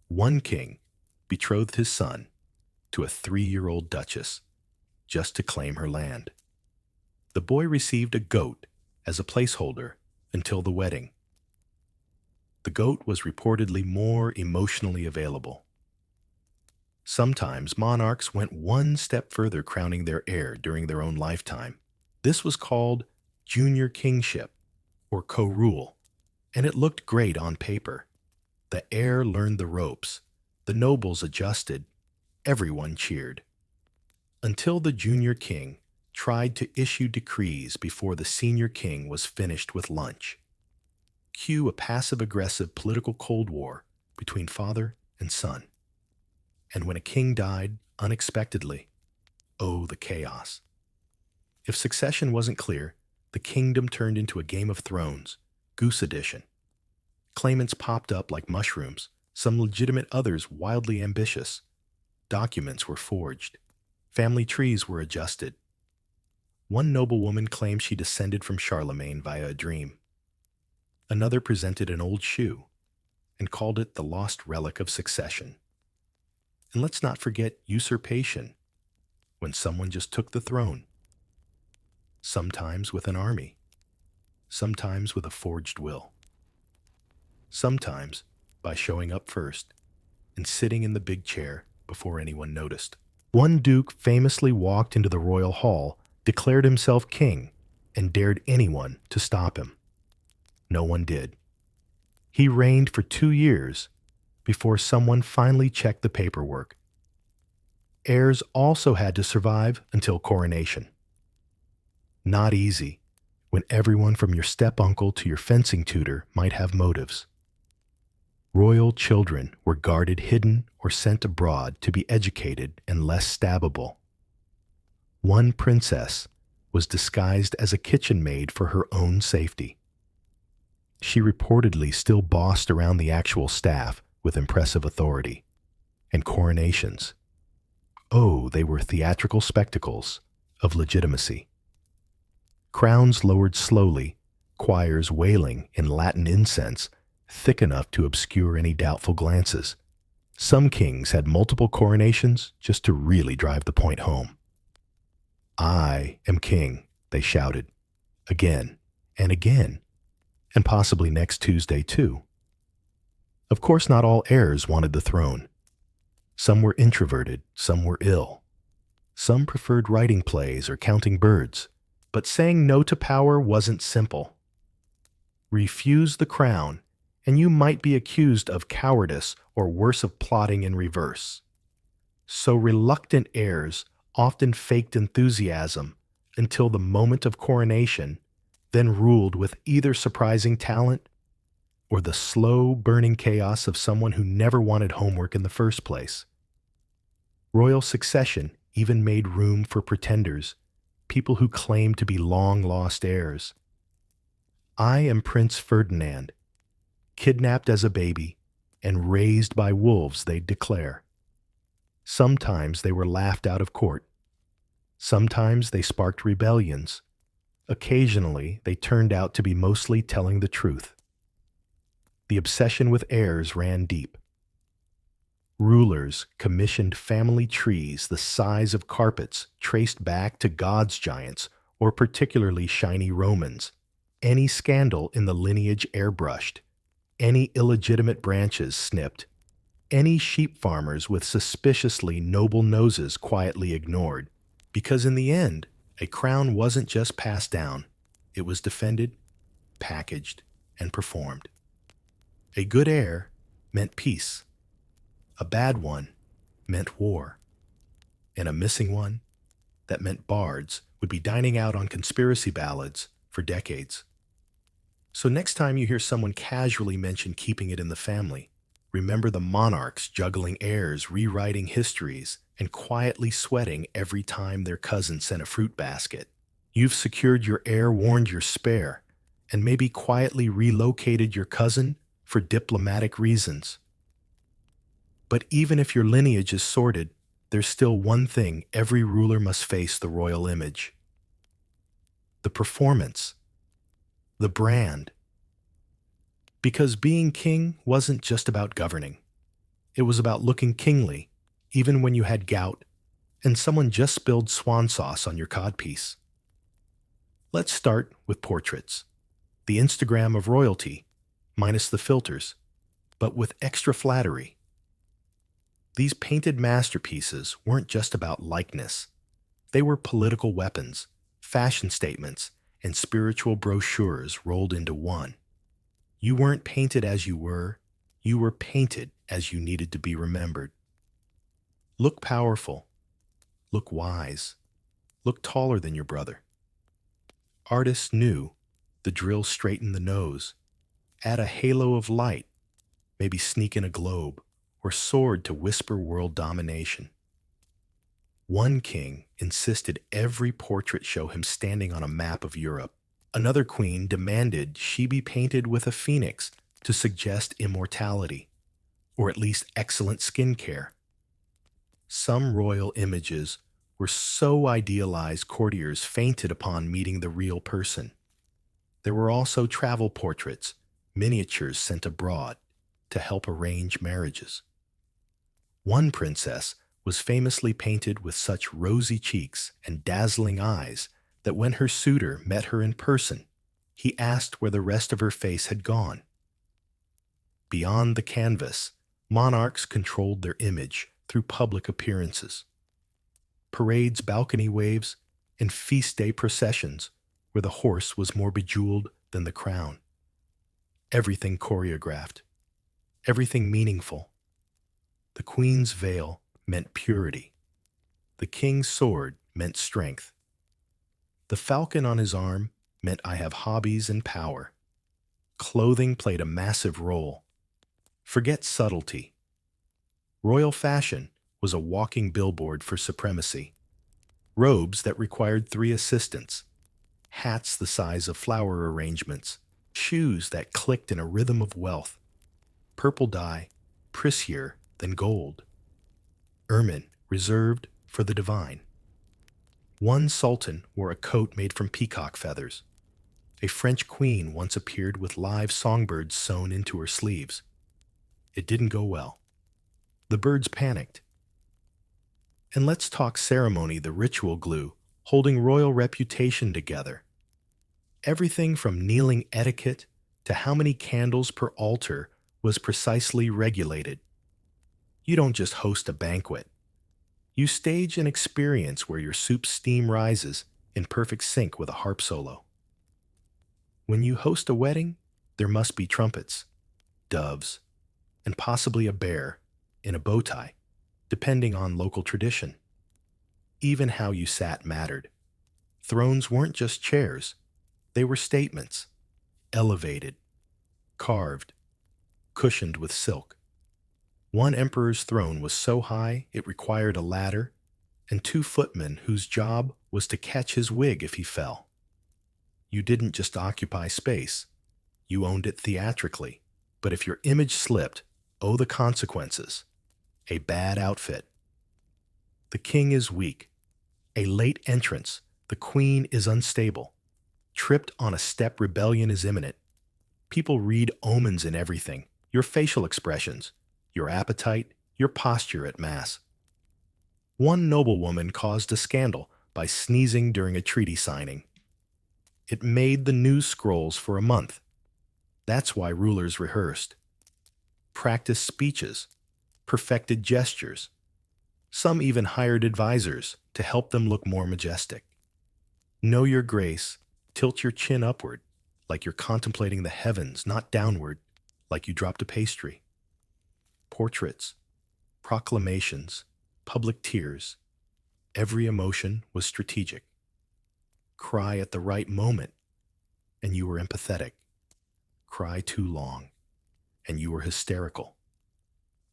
One king betrothed his son to a 3-year-old duchess just to claim her land. The boy received a goat as a placeholder until the wedding. The goat was reportedly more emotionally available. Sometimes monarchs went one step further, crowning their heir during their own lifetime. This was called junior kingship or co-rule, and it looked great on paper. The heir learned the ropes, the nobles adjusted, everyone cheered. Until the junior king tried to issue decrees before the senior king was finished with lunch. Cue a passive-aggressive political Cold War between father and son. And when a king died unexpectedly, oh, the chaos. If succession wasn't clear, the kingdom turned into a Game of Thrones, Goose Edition. Claimants popped up like mushrooms, some legitimate, others wildly ambitious. Documents were forged. Family trees were adjusted. One noblewoman claimed she descended from Charlemagne via a dream. Another presented an old shoe and called it the lost relic of succession. And let's not forget usurpation, when someone just took the throne. Sometimes with an army, sometimes with a forged will, sometimes by showing up first and sitting in the big chair before anyone noticed. One duke famously walked into the royal hall, declared himself king, and dared anyone to stop him. No one did. He reigned for 2 years before someone finally checked the paperwork. Heirs also had to survive until coronation. Not easy, when everyone from your step-uncle to your fencing tutor might have motives. Royal children were guarded hidden or sent abroad to be educated and less stabbable. One princess was disguised as a kitchen maid for her own safety. She reportedly still bossed around the actual staff with impressive authority. And coronations. Oh, they were theatrical spectacles of legitimacy. Crowns lowered slowly, choirs wailing in Latin incense, thick enough to obscure any doubtful glances. Some kings had multiple coronations just to really drive the point home. I am king, they shouted, again and again, and possibly next Tuesday too. Of course, not all heirs wanted the throne. Some were introverted, some were ill. Some preferred writing plays or counting birds, but saying no to power wasn't simple. Refuse the crown, and you might be accused of cowardice or worse, of plotting in reverse. So reluctant heirs often faked enthusiasm until the moment of coronation, then ruled with either surprising talent or the slow burning chaos of someone who never wanted homework in the first place. Royal succession even made room for pretenders, people who claimed to be long-lost heirs. I am Prince Ferdinand, kidnapped as a baby and raised by wolves, they'd declare. Sometimes they were laughed out of court. Sometimes they sparked rebellions. Occasionally, they turned out to be mostly telling the truth. The obsession with heirs ran deep. Rulers commissioned family trees the size of carpets traced back to gods' giants or particularly shiny Romans. Any scandal in the lineage airbrushed. Any illegitimate branches snipped. Any sheep farmers with suspiciously noble noses quietly ignored. Because in the end, a crown wasn't just passed down. It was defended, packaged, and performed. A good heir meant peace. A bad one meant war. And a missing one, that meant bards would be dining out on conspiracy ballads for decades. So next time you hear someone casually mention keeping it in the family, remember the monarchs juggling heirs, rewriting histories, and quietly sweating every time their cousin sent a fruit basket. You've secured your heir, warned your spare, and maybe quietly relocated your cousin for diplomatic reasons. But even if your lineage is sorted, there's still one thing every ruler must face: the royal image. The performance. The brand. Because being king wasn't just about governing. It was about looking kingly, even when you had gout and someone just spilled swan sauce on your codpiece. Let's start with portraits. The Instagram of royalty, minus the filters, but with extra flattery. These painted masterpieces weren't just about likeness. They were political weapons, fashion statements, and spiritual brochures rolled into one. You weren't painted as you were painted as you needed to be remembered. Look powerful. Look wise. Look taller than your brother. Artists knew the drill straighten the nose, add a halo of light, maybe sneak in a globe, or sword to whisper world domination. One king insisted every portrait show him standing on a map of Europe. Another queen demanded she be painted with a phoenix to suggest immortality, or at least excellent skin care. Some royal images were so idealized courtiers fainted upon meeting the real person. There were also travel portraits, miniatures sent abroad to help arrange marriages. One princess was famously painted with such rosy cheeks and dazzling eyes that when her suitor met her in person, he asked where the rest of her face had gone. Beyond the canvas, monarchs controlled their image through public appearances. Parades, balcony waves, and feast day processions where the horse was more bejeweled than the crown. everything choreographed, everything meaningful. The queen's veil meant purity. The king's sword meant strength. The falcon on his arm meant I have hobbies and power. Clothing played a massive role. Forget subtlety. Royal fashion was a walking billboard for supremacy. Robes that required 3 assistants, hats the size of flower arrangements, shoes that clicked in a rhythm of wealth, purple dye, prissier than gold, ermine reserved for the divine. One sultan wore a coat made from peacock feathers. A French queen once appeared with live songbirds sewn into her sleeves. It didn't go well. The birds panicked. And let's talk ceremony, the ritual glue, holding royal reputation together. Everything from kneeling etiquette to how many candles per altar was precisely regulated. You don't just host a banquet. You stage an experience where your soup's steam rises in perfect sync with a harp solo. When you host a wedding, there must be trumpets, doves, and possibly a bear in a bow tie, depending on local tradition. Even how you sat mattered. Thrones weren't just chairs, they were statements, elevated, carved, cushioned with silk. One emperor's throne was so high it required a ladder and 2 footmen whose job was to catch his wig if he fell. You didn't just occupy space, you owned it theatrically. But if your image slipped, oh, the consequences. A bad outfit. The king is weak. A late entrance. The queen is unstable. Tripped on a step, rebellion is imminent. People read omens in everything. Your facial expressions, your appetite, your posture at mass. One noblewoman caused a scandal by sneezing during a treaty signing. It made the news scrolls for a month. That's why rulers rehearsed. Practiced speeches, perfected gestures. Some even hired advisors to help them look more majestic. Know your grace, tilt your chin upward, like you're contemplating the heavens, not downward, like you dropped a pastry. Portraits, proclamations, public tears. Every emotion was strategic. Cry at the right moment, and you were empathetic. Cry too long, and you were hysterical.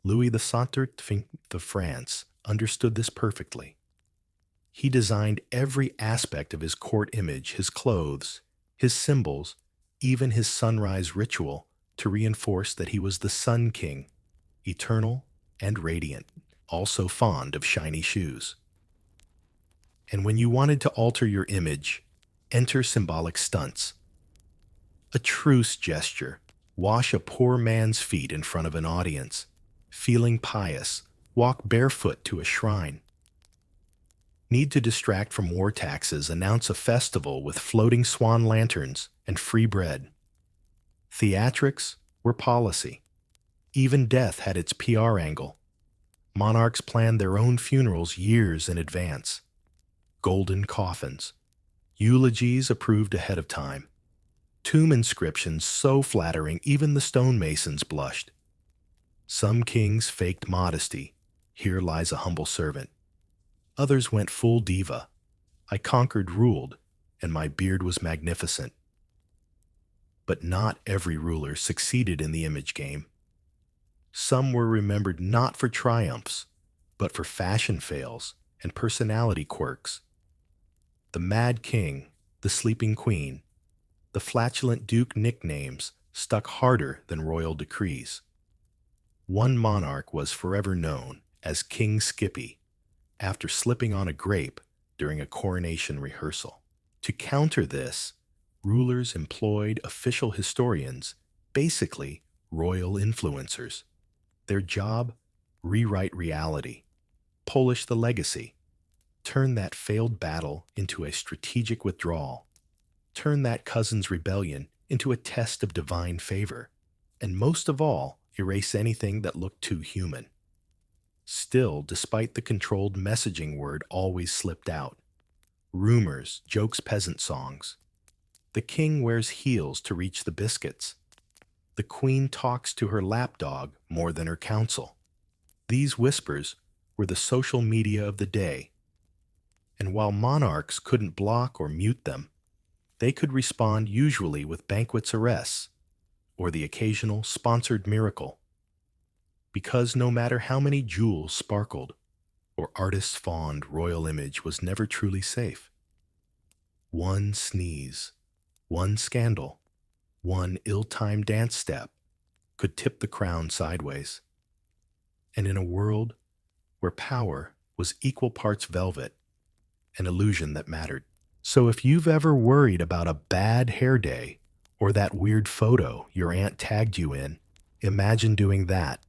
Louis XVI of France understood this perfectly. He designed every aspect of his court image, his clothes, his symbols, even his sunrise ritual, to reinforce that he was the Sun King, eternal and radiant, also fond of shiny shoes. And when you wanted to alter your image, enter symbolic stunts. A truce gesture. Wash a poor man's feet in front of an audience. Feeling pious. Walk barefoot to a shrine. Need to distract from war taxes, announce a festival with floating swan lanterns and free bread. Theatrics were policy. Even death had its PR angle. Monarchs planned their own funerals years in advance. Golden coffins. Eulogies approved ahead of time. Tomb inscriptions so flattering even the stonemasons blushed. Some kings faked modesty. Here lies a humble servant. Others went full diva. I conquered, ruled, and my beard was magnificent. But not every ruler succeeded in the image game. Some were remembered not for triumphs, but for fashion fails and personality quirks. The Mad King, the Sleeping Queen, the flatulent Duke nicknames stuck harder than royal decrees. One monarch was forever known as King Skippy after slipping on a grape during a coronation rehearsal. To counter this, rulers employed official historians, basically royal influencers. Their job? Rewrite reality, polish the legacy, turn that failed battle into a strategic withdrawal, turn that cousin's rebellion into a test of divine favor, and most of all, erase anything that looked too human. Still, despite the controlled messaging word always slipped out. Rumors, jokes, peasant songs. The king wears heels to reach the biscuits. The queen talks to her lapdog more than her council. These whispers were the social media of the day, and while monarchs couldn't block or mute them, they could respond usually with banquets arrests or the occasional sponsored miracle. Because no matter how many jewels sparkled or artists' fond royal image was never truly safe. One sneeze, one scandal, one ill-timed dance step could tip the crown sideways. And in a world where power was equal parts velvet, an illusion that mattered. So if you've ever worried about a bad hair day or that weird photo your aunt tagged you in, imagine doing that,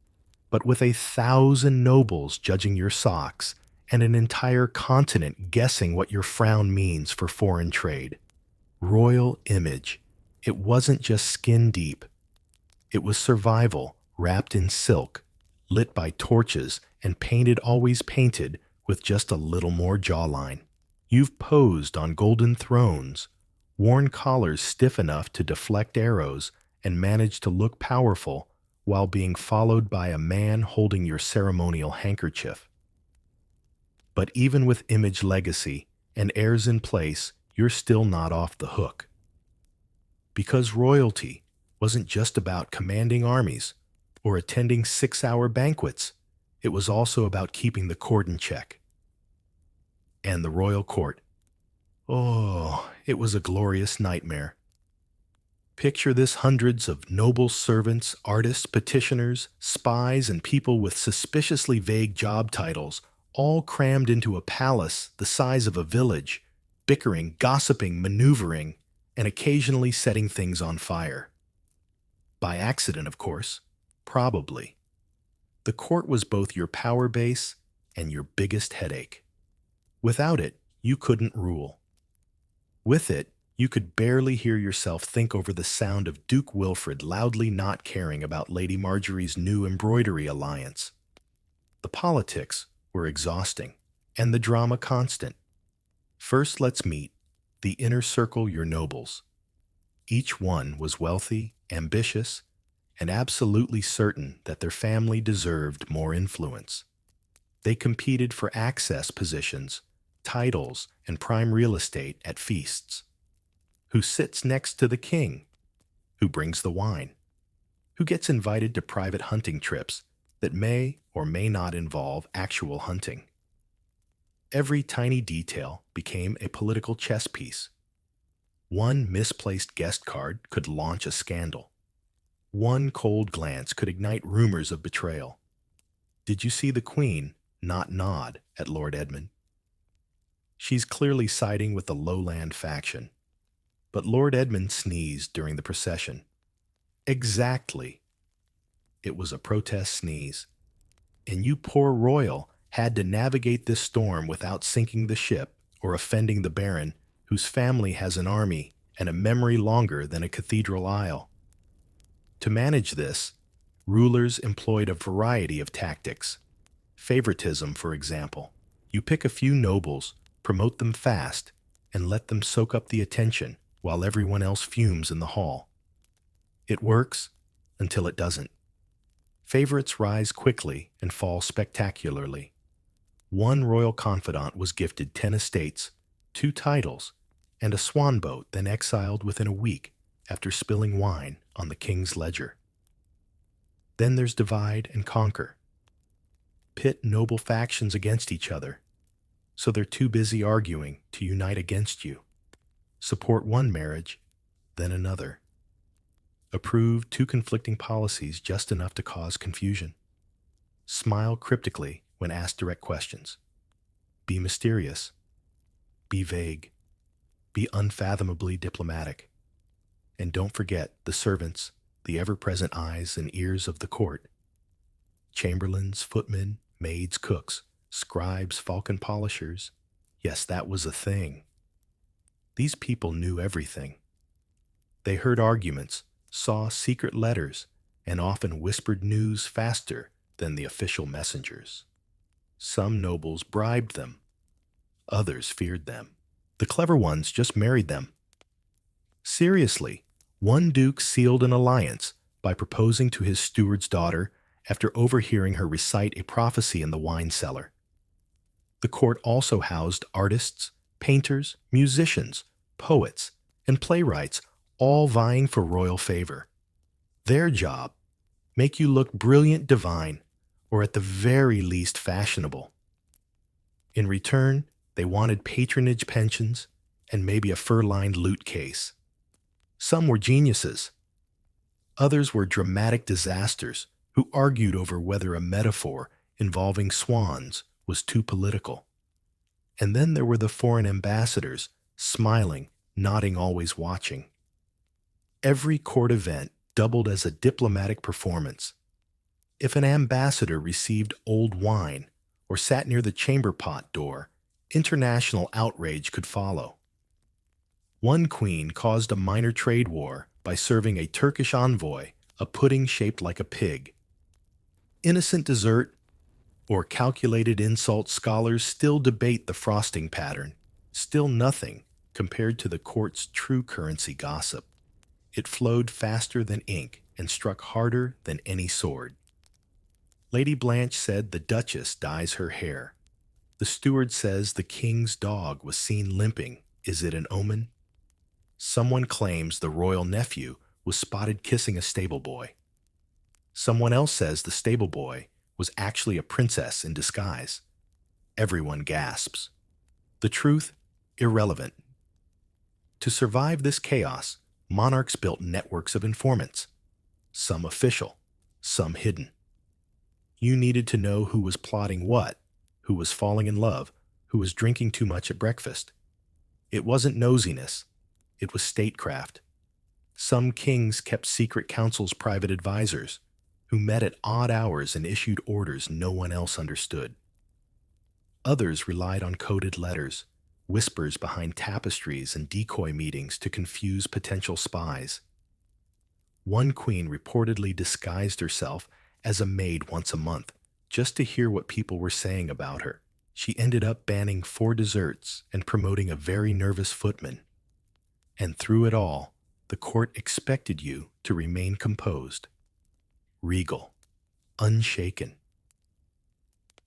but with 1,000 nobles judging your socks and an entire continent guessing what your frown means for foreign trade. Royal image. It wasn't just skin deep. It was survival wrapped in silk, lit by torches and painted always painted with just a little more jawline. You've posed on golden thrones, worn collars stiff enough to deflect arrows, and managed to look powerful while being followed by a man holding your ceremonial handkerchief. But even with image legacy and heirs in place, you're still not off the hook. Because royalty wasn't just about commanding armies or attending 6-hour banquets. It was also about keeping the court in check. And the royal court. Oh, it was a glorious nightmare. Picture this: hundreds of noble servants, artists, petitioners, spies, and people with suspiciously vague job titles, all crammed into a palace the size of a village, bickering, gossiping, maneuvering, and occasionally setting things on fire. By accident, of course. Probably. The court was both your power base and your biggest headache. Without it, you couldn't rule. With it, you could barely hear yourself think over the sound of Duke Wilfred loudly not caring about Lady Marjorie's new embroidery alliance. The politics were exhausting, and the drama constant. First, let's meet the inner circle, your nobles. Each one was wealthy, ambitious, and absolutely certain that their family deserved more influence. They competed for access positions, titles, and prime real estate at feasts. Who sits next to the king? Who brings the wine? Who gets invited to private hunting trips that may or may not involve actual hunting? Every tiny detail became a political chess piece. One misplaced guest card could launch a scandal. One cold glance could ignite rumors of betrayal. Did you see the Queen not nod at Lord Edmund? She's clearly siding with the lowland faction. But Lord Edmund sneezed during the procession. Exactly. It was a protest sneeze. And you poor royal had to navigate this storm without sinking the ship or offending the Baron, whose family has an army and a memory longer than a cathedral aisle. To manage this, rulers employed a variety of tactics. Favoritism, for example. You pick a few nobles, promote them fast, and let them soak up the attention while everyone else fumes in the hall. It works until it doesn't. Favorites rise quickly and fall spectacularly. One royal confidant was gifted 10 estates, 2 titles, and a swan boat, then exiled within a week after spilling wine on the king's ledger. Then there's divide and conquer. Pit noble factions against each other, so they're too busy arguing to unite against you. Support one marriage, then another. Approve 2 conflicting policies just enough to cause confusion. Smile cryptically when asked direct questions. Be mysterious. Be vague. Be unfathomably diplomatic. And don't forget the servants, the ever-present eyes and ears of the court. Chamberlains, footmen, maids, cooks, scribes, falcon polishers. Yes, that was a thing. These people knew everything. They heard arguments, saw secret letters, and often whispered news faster than the official messengers. Some nobles bribed them. Others feared them. The clever ones just married them. Seriously, one duke sealed an alliance by proposing to his steward's daughter after overhearing her recite a prophecy in the wine cellar. The court also housed artists, painters, musicians, poets, and playwrights, all vying for royal favor. Their job: make you look brilliant divine, or at the very least fashionable. In return, they wanted patronage pensions and maybe a fur-lined loot case. Some were geniuses. Others were dramatic disasters who argued over whether a metaphor involving swans was too political. And then there were the foreign ambassadors, smiling, nodding, always watching. Every court event doubled as a diplomatic performance. If an ambassador received old wine or sat near the chamber pot door, international outrage could follow. One queen caused a minor trade war by serving a Turkish envoy a pudding shaped like a pig. Innocent dessert or calculated insult, scholars still debate the frosting pattern, still nothing compared to the court's true currency gossip. It flowed faster than ink and struck harder than any sword. Lady Blanche said the Duchess dyes her hair. The steward says the king's dog was seen limping. Is it an omen? Someone claims the royal nephew was spotted kissing a stable boy. Someone else says the stable boy was actually a princess in disguise. Everyone gasps. The truth? Irrelevant. To survive this chaos, monarchs built networks of informants, some official, some hidden. You needed to know who was plotting what, who was falling in love, who was drinking too much at breakfast. It wasn't nosiness. It was statecraft. Some kings kept secret councils, private advisors, who met at odd hours and issued orders no one else understood. Others relied on coded letters, whispers behind tapestries, and decoy meetings to confuse potential spies. One queen reportedly disguised herself as a maid once a month, just to hear what people were saying about her. She ended up banning 4 desserts and promoting a very nervous footman. And through it all, the court expected you to remain composed, regal, unshaken.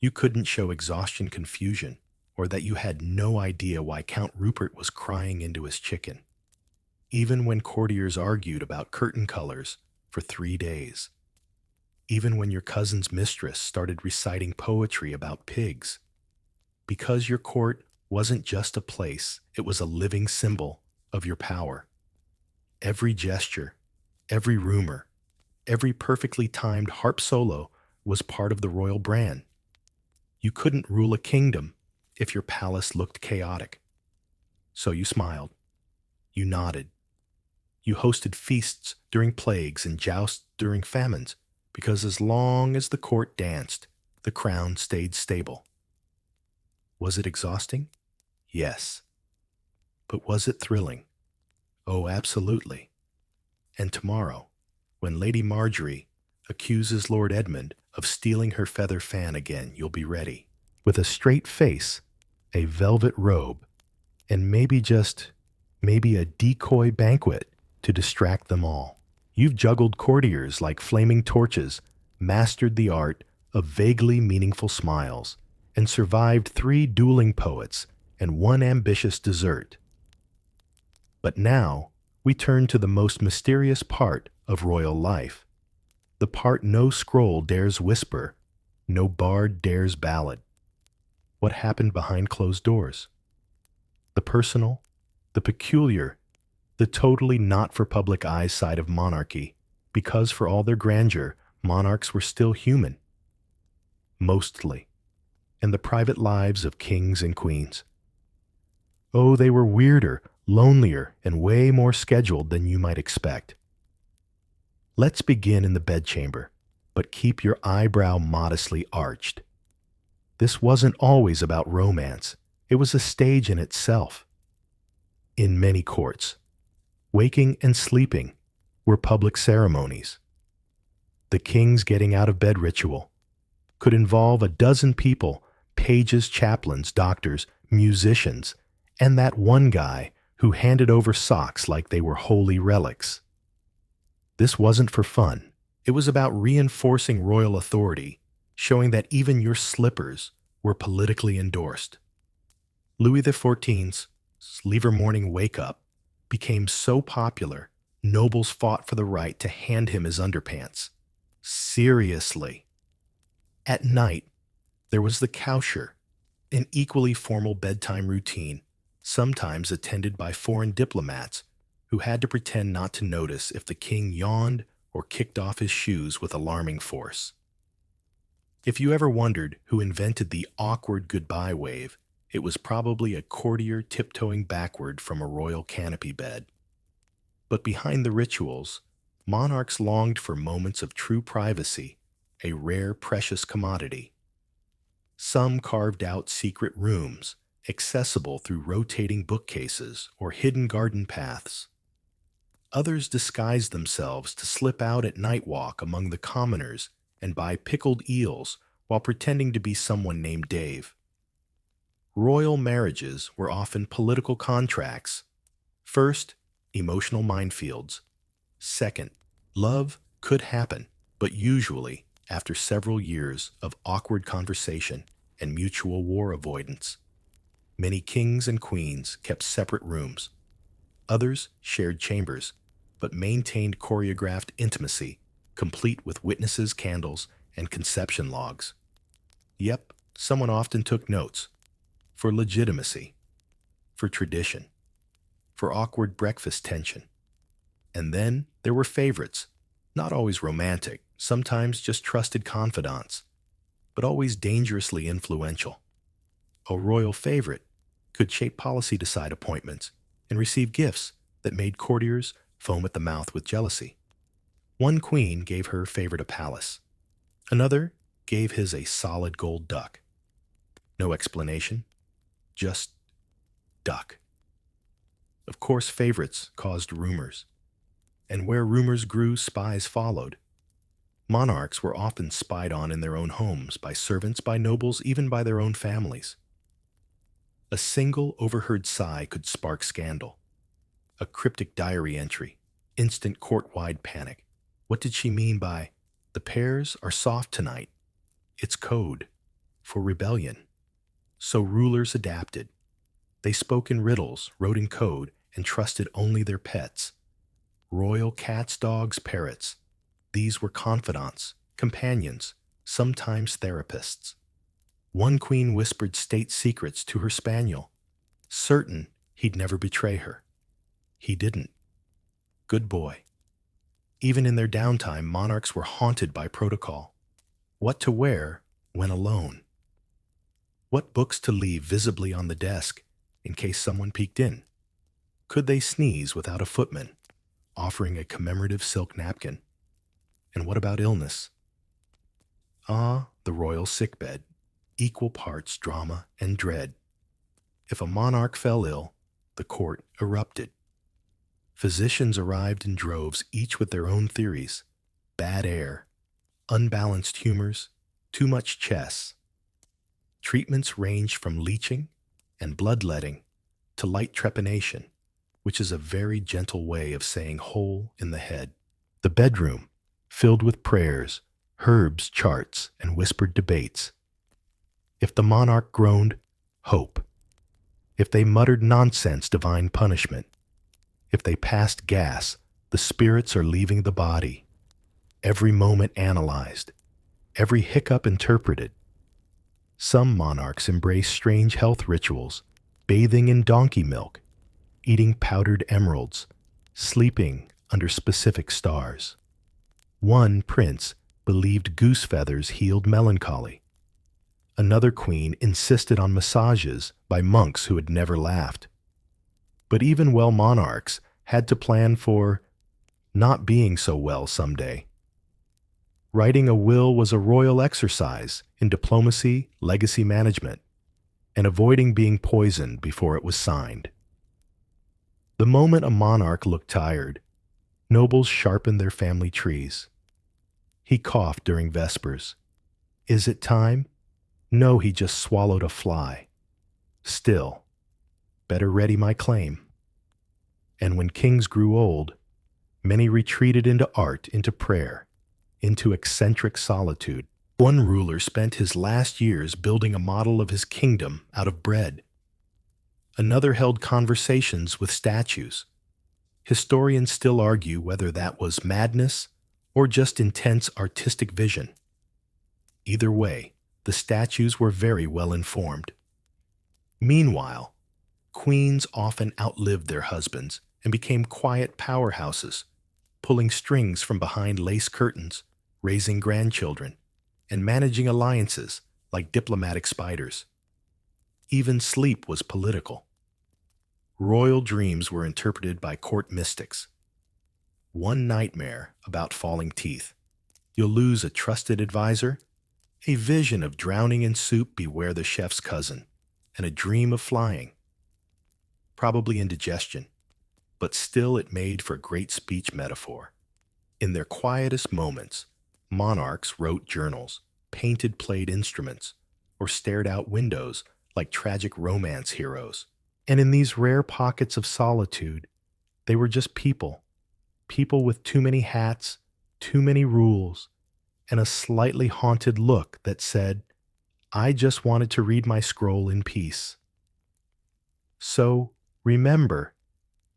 You couldn't show exhaustion, confusion, or that you had no idea why Count Rupert was crying into his chicken, even when courtiers argued about curtain colors for 3 days. Even when your cousin's mistress started reciting poetry about pigs. Because your court wasn't just a place, it was a living symbol of your power. Every gesture, every rumor, every perfectly timed harp solo was part of the royal brand. You couldn't rule a kingdom if your palace looked chaotic. So you smiled. You nodded. You hosted feasts during plagues and jousts during famines, because as long as the court danced, the crown stayed stable. Was it exhausting? Yes. But was it thrilling? Oh, absolutely. And tomorrow, when Lady Marjorie accuses Lord Edmund of stealing her feather fan again, you'll be ready. With a straight face, a velvet robe, and maybe a decoy banquet to distract them all. You've juggled courtiers like flaming torches, mastered the art of vaguely meaningful smiles, and survived 3 dueling poets and 1 ambitious dessert. But now, we turn to the most mysterious part of royal life, the part no scroll dares whisper, no bard dares ballad. What happened behind closed doors? The personal, the peculiar, the totally not for public eyes side of monarchy, because for all their grandeur, monarchs were still human. Mostly. And the private lives of kings and queens. Oh, they were weirder, lonelier, and way more scheduled than you might expect. Let's begin in the bedchamber, but keep your eyebrow modestly arched. This wasn't always about romance. It was a stage in itself. In many courts, waking and sleeping were public ceremonies. The king's getting out of bed ritual could involve a dozen people, pages, chaplains, doctors, musicians, and that one guy who handed over socks like they were holy relics. This wasn't for fun. It was about reinforcing royal authority, showing that even your slippers were politically endorsed. Louis XIV's Lever Morning Wake Up became so popular, nobles fought for the right to hand him his underpants. Seriously. At night, there was the cowsher, an equally formal bedtime routine, sometimes attended by foreign diplomats who had to pretend not to notice if the king yawned or kicked off his shoes with alarming force. If you ever wondered who invented the awkward goodbye wave, it was probably a courtier tiptoeing backward from a royal canopy bed. But behind the rituals, monarchs longed for moments of true privacy, a rare, precious commodity. Some carved out secret rooms, accessible through rotating bookcases or hidden garden paths. Others disguised themselves to slip out at night walk among the commoners and buy pickled eels while pretending to be someone named Dave. Royal marriages were often political contracts. First, emotional minefields. Second, love could happen, but usually after several years of awkward conversation and mutual war avoidance. Many kings and queens kept separate rooms. Others shared chambers, but maintained choreographed intimacy, complete with witnesses' candles and conception logs. Yep, someone often took notes. For legitimacy. For tradition. For awkward breakfast tension. And then there were favorites, not always romantic, sometimes just trusted confidants, but always dangerously influential. A royal favorite could shape policy to side appointments and receive gifts that made courtiers foam at the mouth with jealousy. One queen gave her favorite a palace. Another gave his a solid gold duck. No explanation, just duck. Of course, favorites caused rumors. And where rumors grew, spies followed. Monarchs were often spied on in their own homes, by servants, by nobles, even by their own families. A single overheard sigh could spark scandal. A cryptic diary entry, instant court-wide panic. What did she mean by, "The pears are soft tonight"? It's code for rebellion. So rulers adapted. They spoke in riddles, wrote in code, and trusted only their pets. Royal cats, dogs, parrots. These were confidants, companions, sometimes therapists. One queen whispered state secrets to her spaniel, certain he'd never betray her. He didn't. Good boy. Even in their downtime, monarchs were haunted by protocol. What to wear when alone? What books to leave visibly on the desk in case someone peeked in? Could they sneeze without a footman, offering a commemorative silk napkin? And what about illness? The royal sickbed, equal parts drama and dread. If a monarch fell ill, the court erupted. Physicians arrived in droves, each with their own theories. Bad air, unbalanced humors, too much chess. Treatments ranged from leeching and bloodletting to light trepanation, which is a very gentle way of saying hole in the head. The bedroom, filled with prayers, herbs, charts, and whispered debates. If the monarch groaned, hope. If they muttered nonsense, divine punishment. If they passed gas, the spirits are leaving the body. Every moment analyzed, every hiccup interpreted. Some monarchs embrace strange health rituals, bathing in donkey milk, eating powdered emeralds, sleeping under specific stars. One prince believed goose feathers healed melancholy. Another queen insisted on massages by monks who had never laughed. But even well monarchs had to plan for not being so well someday. Writing a will was a royal exercise in diplomacy, legacy management, and avoiding being poisoned before it was signed. The moment a monarch looked tired, nobles sharpened their family trees. He coughed during vespers. Is it time? No, he just swallowed a fly. Still, better ready my claim. And when kings grew old, Many retreated into art, into prayer, into eccentric solitude. One ruler spent his last years building a model of his kingdom out of bread. Another held conversations with statues. Historians still argue whether that was madness or just intense artistic vision. Either way, the statues were very well informed. Meanwhile, queens often outlived their husbands and became quiet powerhouses, pulling strings from behind lace curtains, raising grandchildren, and managing alliances like diplomatic spiders. Even sleep was political. Royal dreams were interpreted by court mystics. One nightmare about falling teeth. You'll lose a trusted advisor, a vision of drowning in soup, beware the chef's cousin, and a dream of flying. Probably indigestion, but still it made for great speech metaphor. In their quietest moments, monarchs wrote journals, painted played instruments, or stared out windows like tragic romance heroes. And in these rare pockets of solitude, they were just people. People with too many hats, too many rules, and a slightly haunted look that said, I just wanted to read my scroll in peace. So, remember,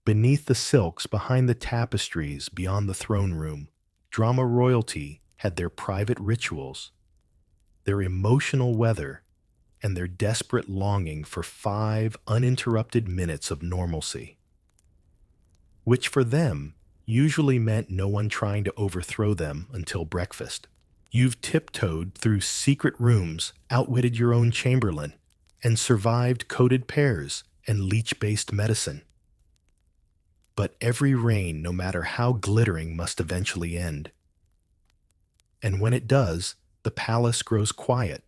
beneath the silks, behind the tapestries, beyond the throne room, drama royalty had their private rituals, their emotional weather, and their desperate longing for 5 uninterrupted minutes of normalcy, which for them usually meant no one trying to overthrow them until breakfast. You've tiptoed through secret rooms, outwitted your own chamberlain, and survived coded pairs and leech-based medicine. But every reign, no matter how glittering, must eventually end. And when it does, the palace grows quiet.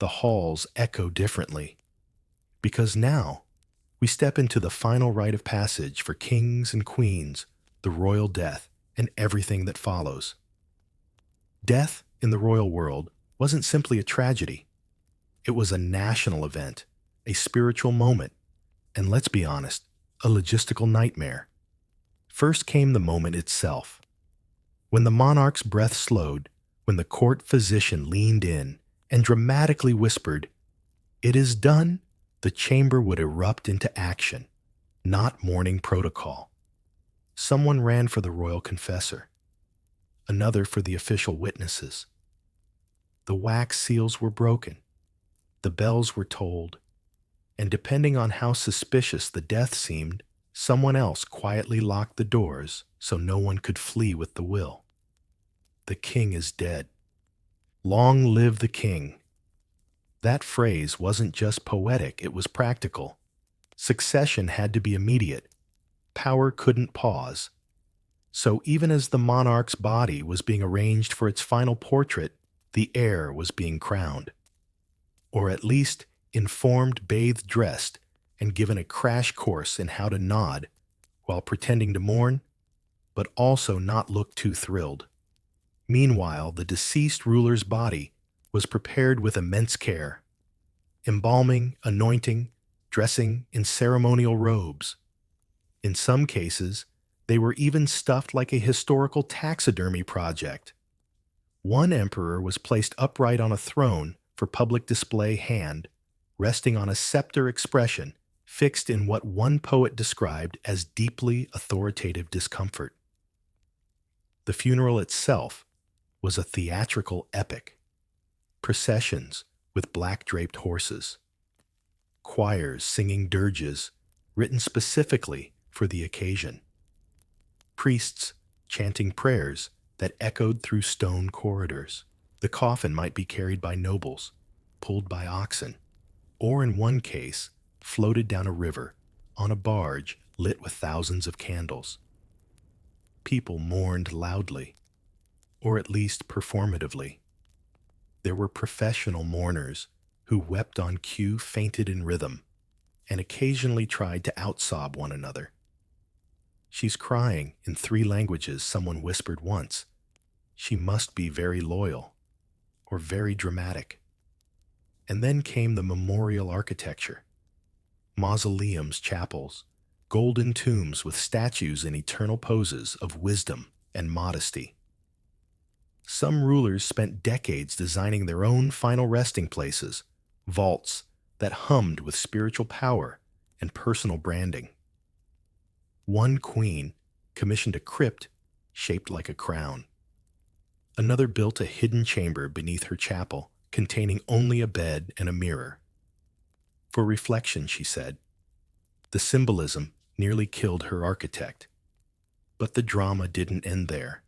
The halls echo differently. Because now, we step into the final rite of passage for kings and queens, the royal death, and everything that follows. Death in the royal world wasn't simply a tragedy. It was a national event, a spiritual moment, and let's be honest, a logistical nightmare. First came the moment itself. When the monarch's breath slowed, when the court physician leaned in and dramatically whispered, "It is done," the chamber would erupt into action, not mourning protocol. Someone ran for the royal confessor, another for the official witnesses. The wax seals were broken, the bells were tolled, and depending on how suspicious the death seemed, someone else quietly locked the doors so no one could flee with the will. The king is dead. Long live the king. That phrase wasn't just poetic, it was practical. Succession had to be immediate. Power couldn't pause. So even as the monarch's body was being arranged for its final portrait, the heir was being crowned. Or at least informed, bathed, dressed, and given a crash course in how to nod while pretending to mourn, but also not look too thrilled. Meanwhile, the deceased ruler's body was prepared with immense care. Embalming, anointing, dressing in ceremonial robes. In some cases, they were even stuffed like a historical taxidermy project. One emperor was placed upright on a throne for public display, hand resting on a scepter, expression fixed in what one poet described as deeply authoritative discomfort. The funeral itself was a theatrical epic. Processions with black-draped horses. Choirs singing dirges written specifically for the occasion. Priests chanting prayers that echoed through stone corridors. The coffin might be carried by nobles, pulled by oxen, or in one case, floated down a river on a barge lit with thousands of candles. People mourned loudly, or at least performatively. There were professional mourners who wept on cue, fainted in rhythm, and occasionally tried to outsob one another. "She's crying in 3 languages," someone whispered once. "She must be very loyal," or very dramatic. And then came the memorial architecture. Mausoleums, chapels, golden tombs with statues in eternal poses of wisdom and modesty. Some rulers spent decades designing their own final resting places, vaults that hummed with spiritual power and personal branding. One queen commissioned a crypt shaped like a crown. Another built a hidden chamber beneath her chapel, containing only a bed and a mirror. For reflection, she said. The symbolism nearly killed her architect. But the drama didn't end there.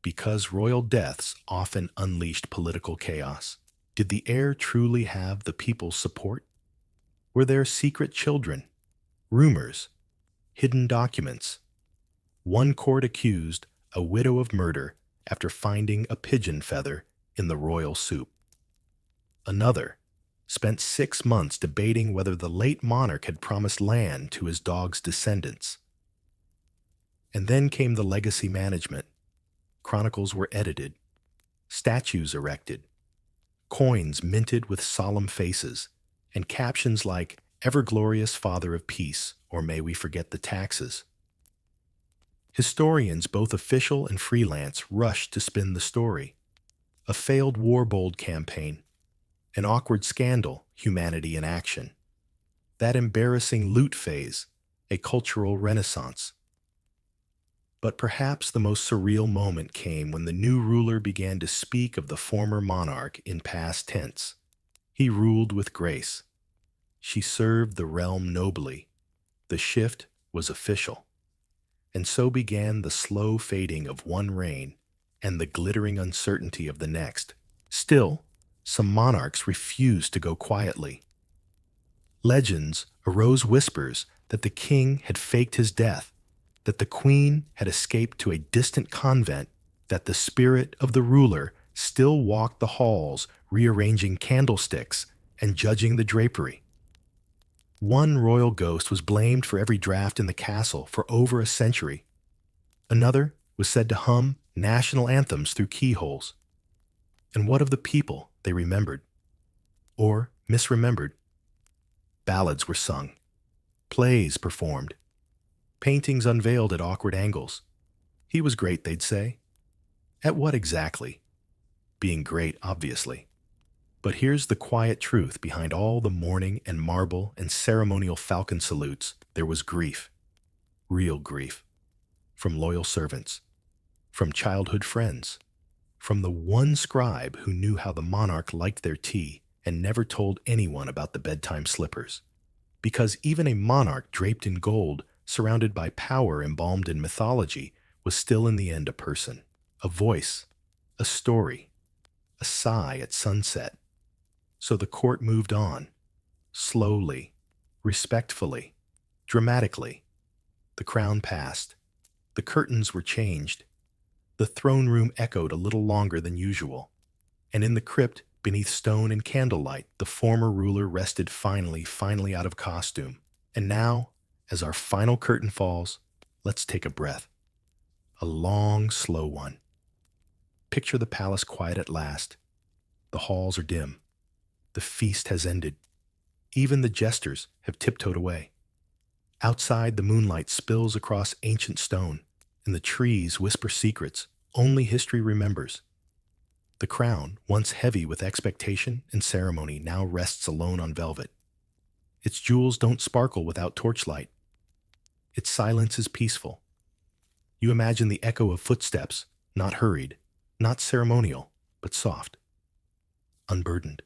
Because royal deaths often unleashed political chaos, did the heir truly have the people's support? Were there secret children, rumors, hidden documents? One court accused a widow of murder after finding a pigeon feather in the royal soup. Another spent 6 months debating whether the late monarch had promised land to his dog's descendants. And then came the legacy management. Chronicles were edited, statues erected, coins minted with solemn faces, and captions like, "Ever glorious Father of Peace," or "May we forget the taxes." Historians, both official and freelance, rushed to spin the story. A failed war-bold campaign, an awkward scandal, humanity in action. That embarrassing loot phase, a cultural renaissance. But perhaps the most surreal moment came when the new ruler began to speak of the former monarch in past tense. He ruled with grace. She served the realm nobly. The shift was official. And so began the slow fading of one reign and the glittering uncertainty of the next. Still, some monarchs refused to go quietly. Legends arose, whispers that the king had faked his death, that the queen had escaped to a distant convent, that the spirit of the ruler still walked the halls, rearranging candlesticks and judging the drapery. One royal ghost was blamed for every draft in the castle for over a century. Another was said to hum national anthems through keyholes. And what of the people they remembered? Or misremembered? Ballads were sung, plays performed, paintings unveiled at awkward angles. He was great, they'd say. At what exactly? Being great, obviously. But here's the quiet truth behind all the mourning and marble and ceremonial falcon salutes. There was grief. Real grief. From loyal servants. From childhood friends. From the one scribe who knew how the monarch liked their tea and never told anyone about the bedtime slippers. Because even a monarch draped in gold, surrounded by power embalmed in mythology, was still in the end a person. A voice. A story. A sigh at sunset. So the court moved on, slowly, respectfully, dramatically. The crown passed. The curtains were changed. The throne room echoed a little longer than usual. And in the crypt, beneath stone and candlelight, the former ruler rested finally out of costume. And now, as our final curtain falls, let's take a breath. A long, slow one. Picture the palace quiet at last. The halls are dim. The feast has ended. Even the jesters have tiptoed away. Outside, the moonlight spills across ancient stone, and the trees whisper secrets only history remembers. The crown, once heavy with expectation and ceremony, now rests alone on velvet. Its jewels don't sparkle without torchlight. Its silence is peaceful. You imagine the echo of footsteps, not hurried, not ceremonial, but soft, unburdened.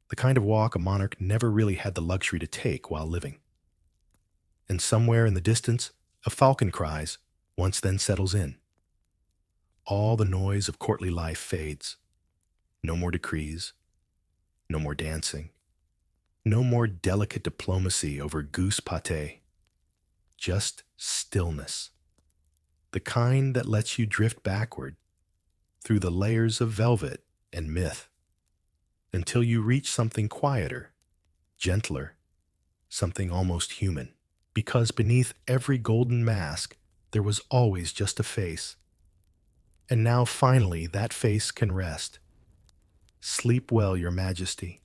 The kind of walk a monarch never really had the luxury to take while living. And somewhere in the distance, a falcon cries, once then settles in. All the noise of courtly life fades. No more decrees, no more dancing, no more delicate diplomacy over goose pâté. Just stillness. The kind that lets you drift backward through the layers of velvet and myth, until you reach something quieter, gentler, something almost human. Because beneath every golden mask, there was always just a face. And now finally that face can rest. Sleep well, Your Majesty.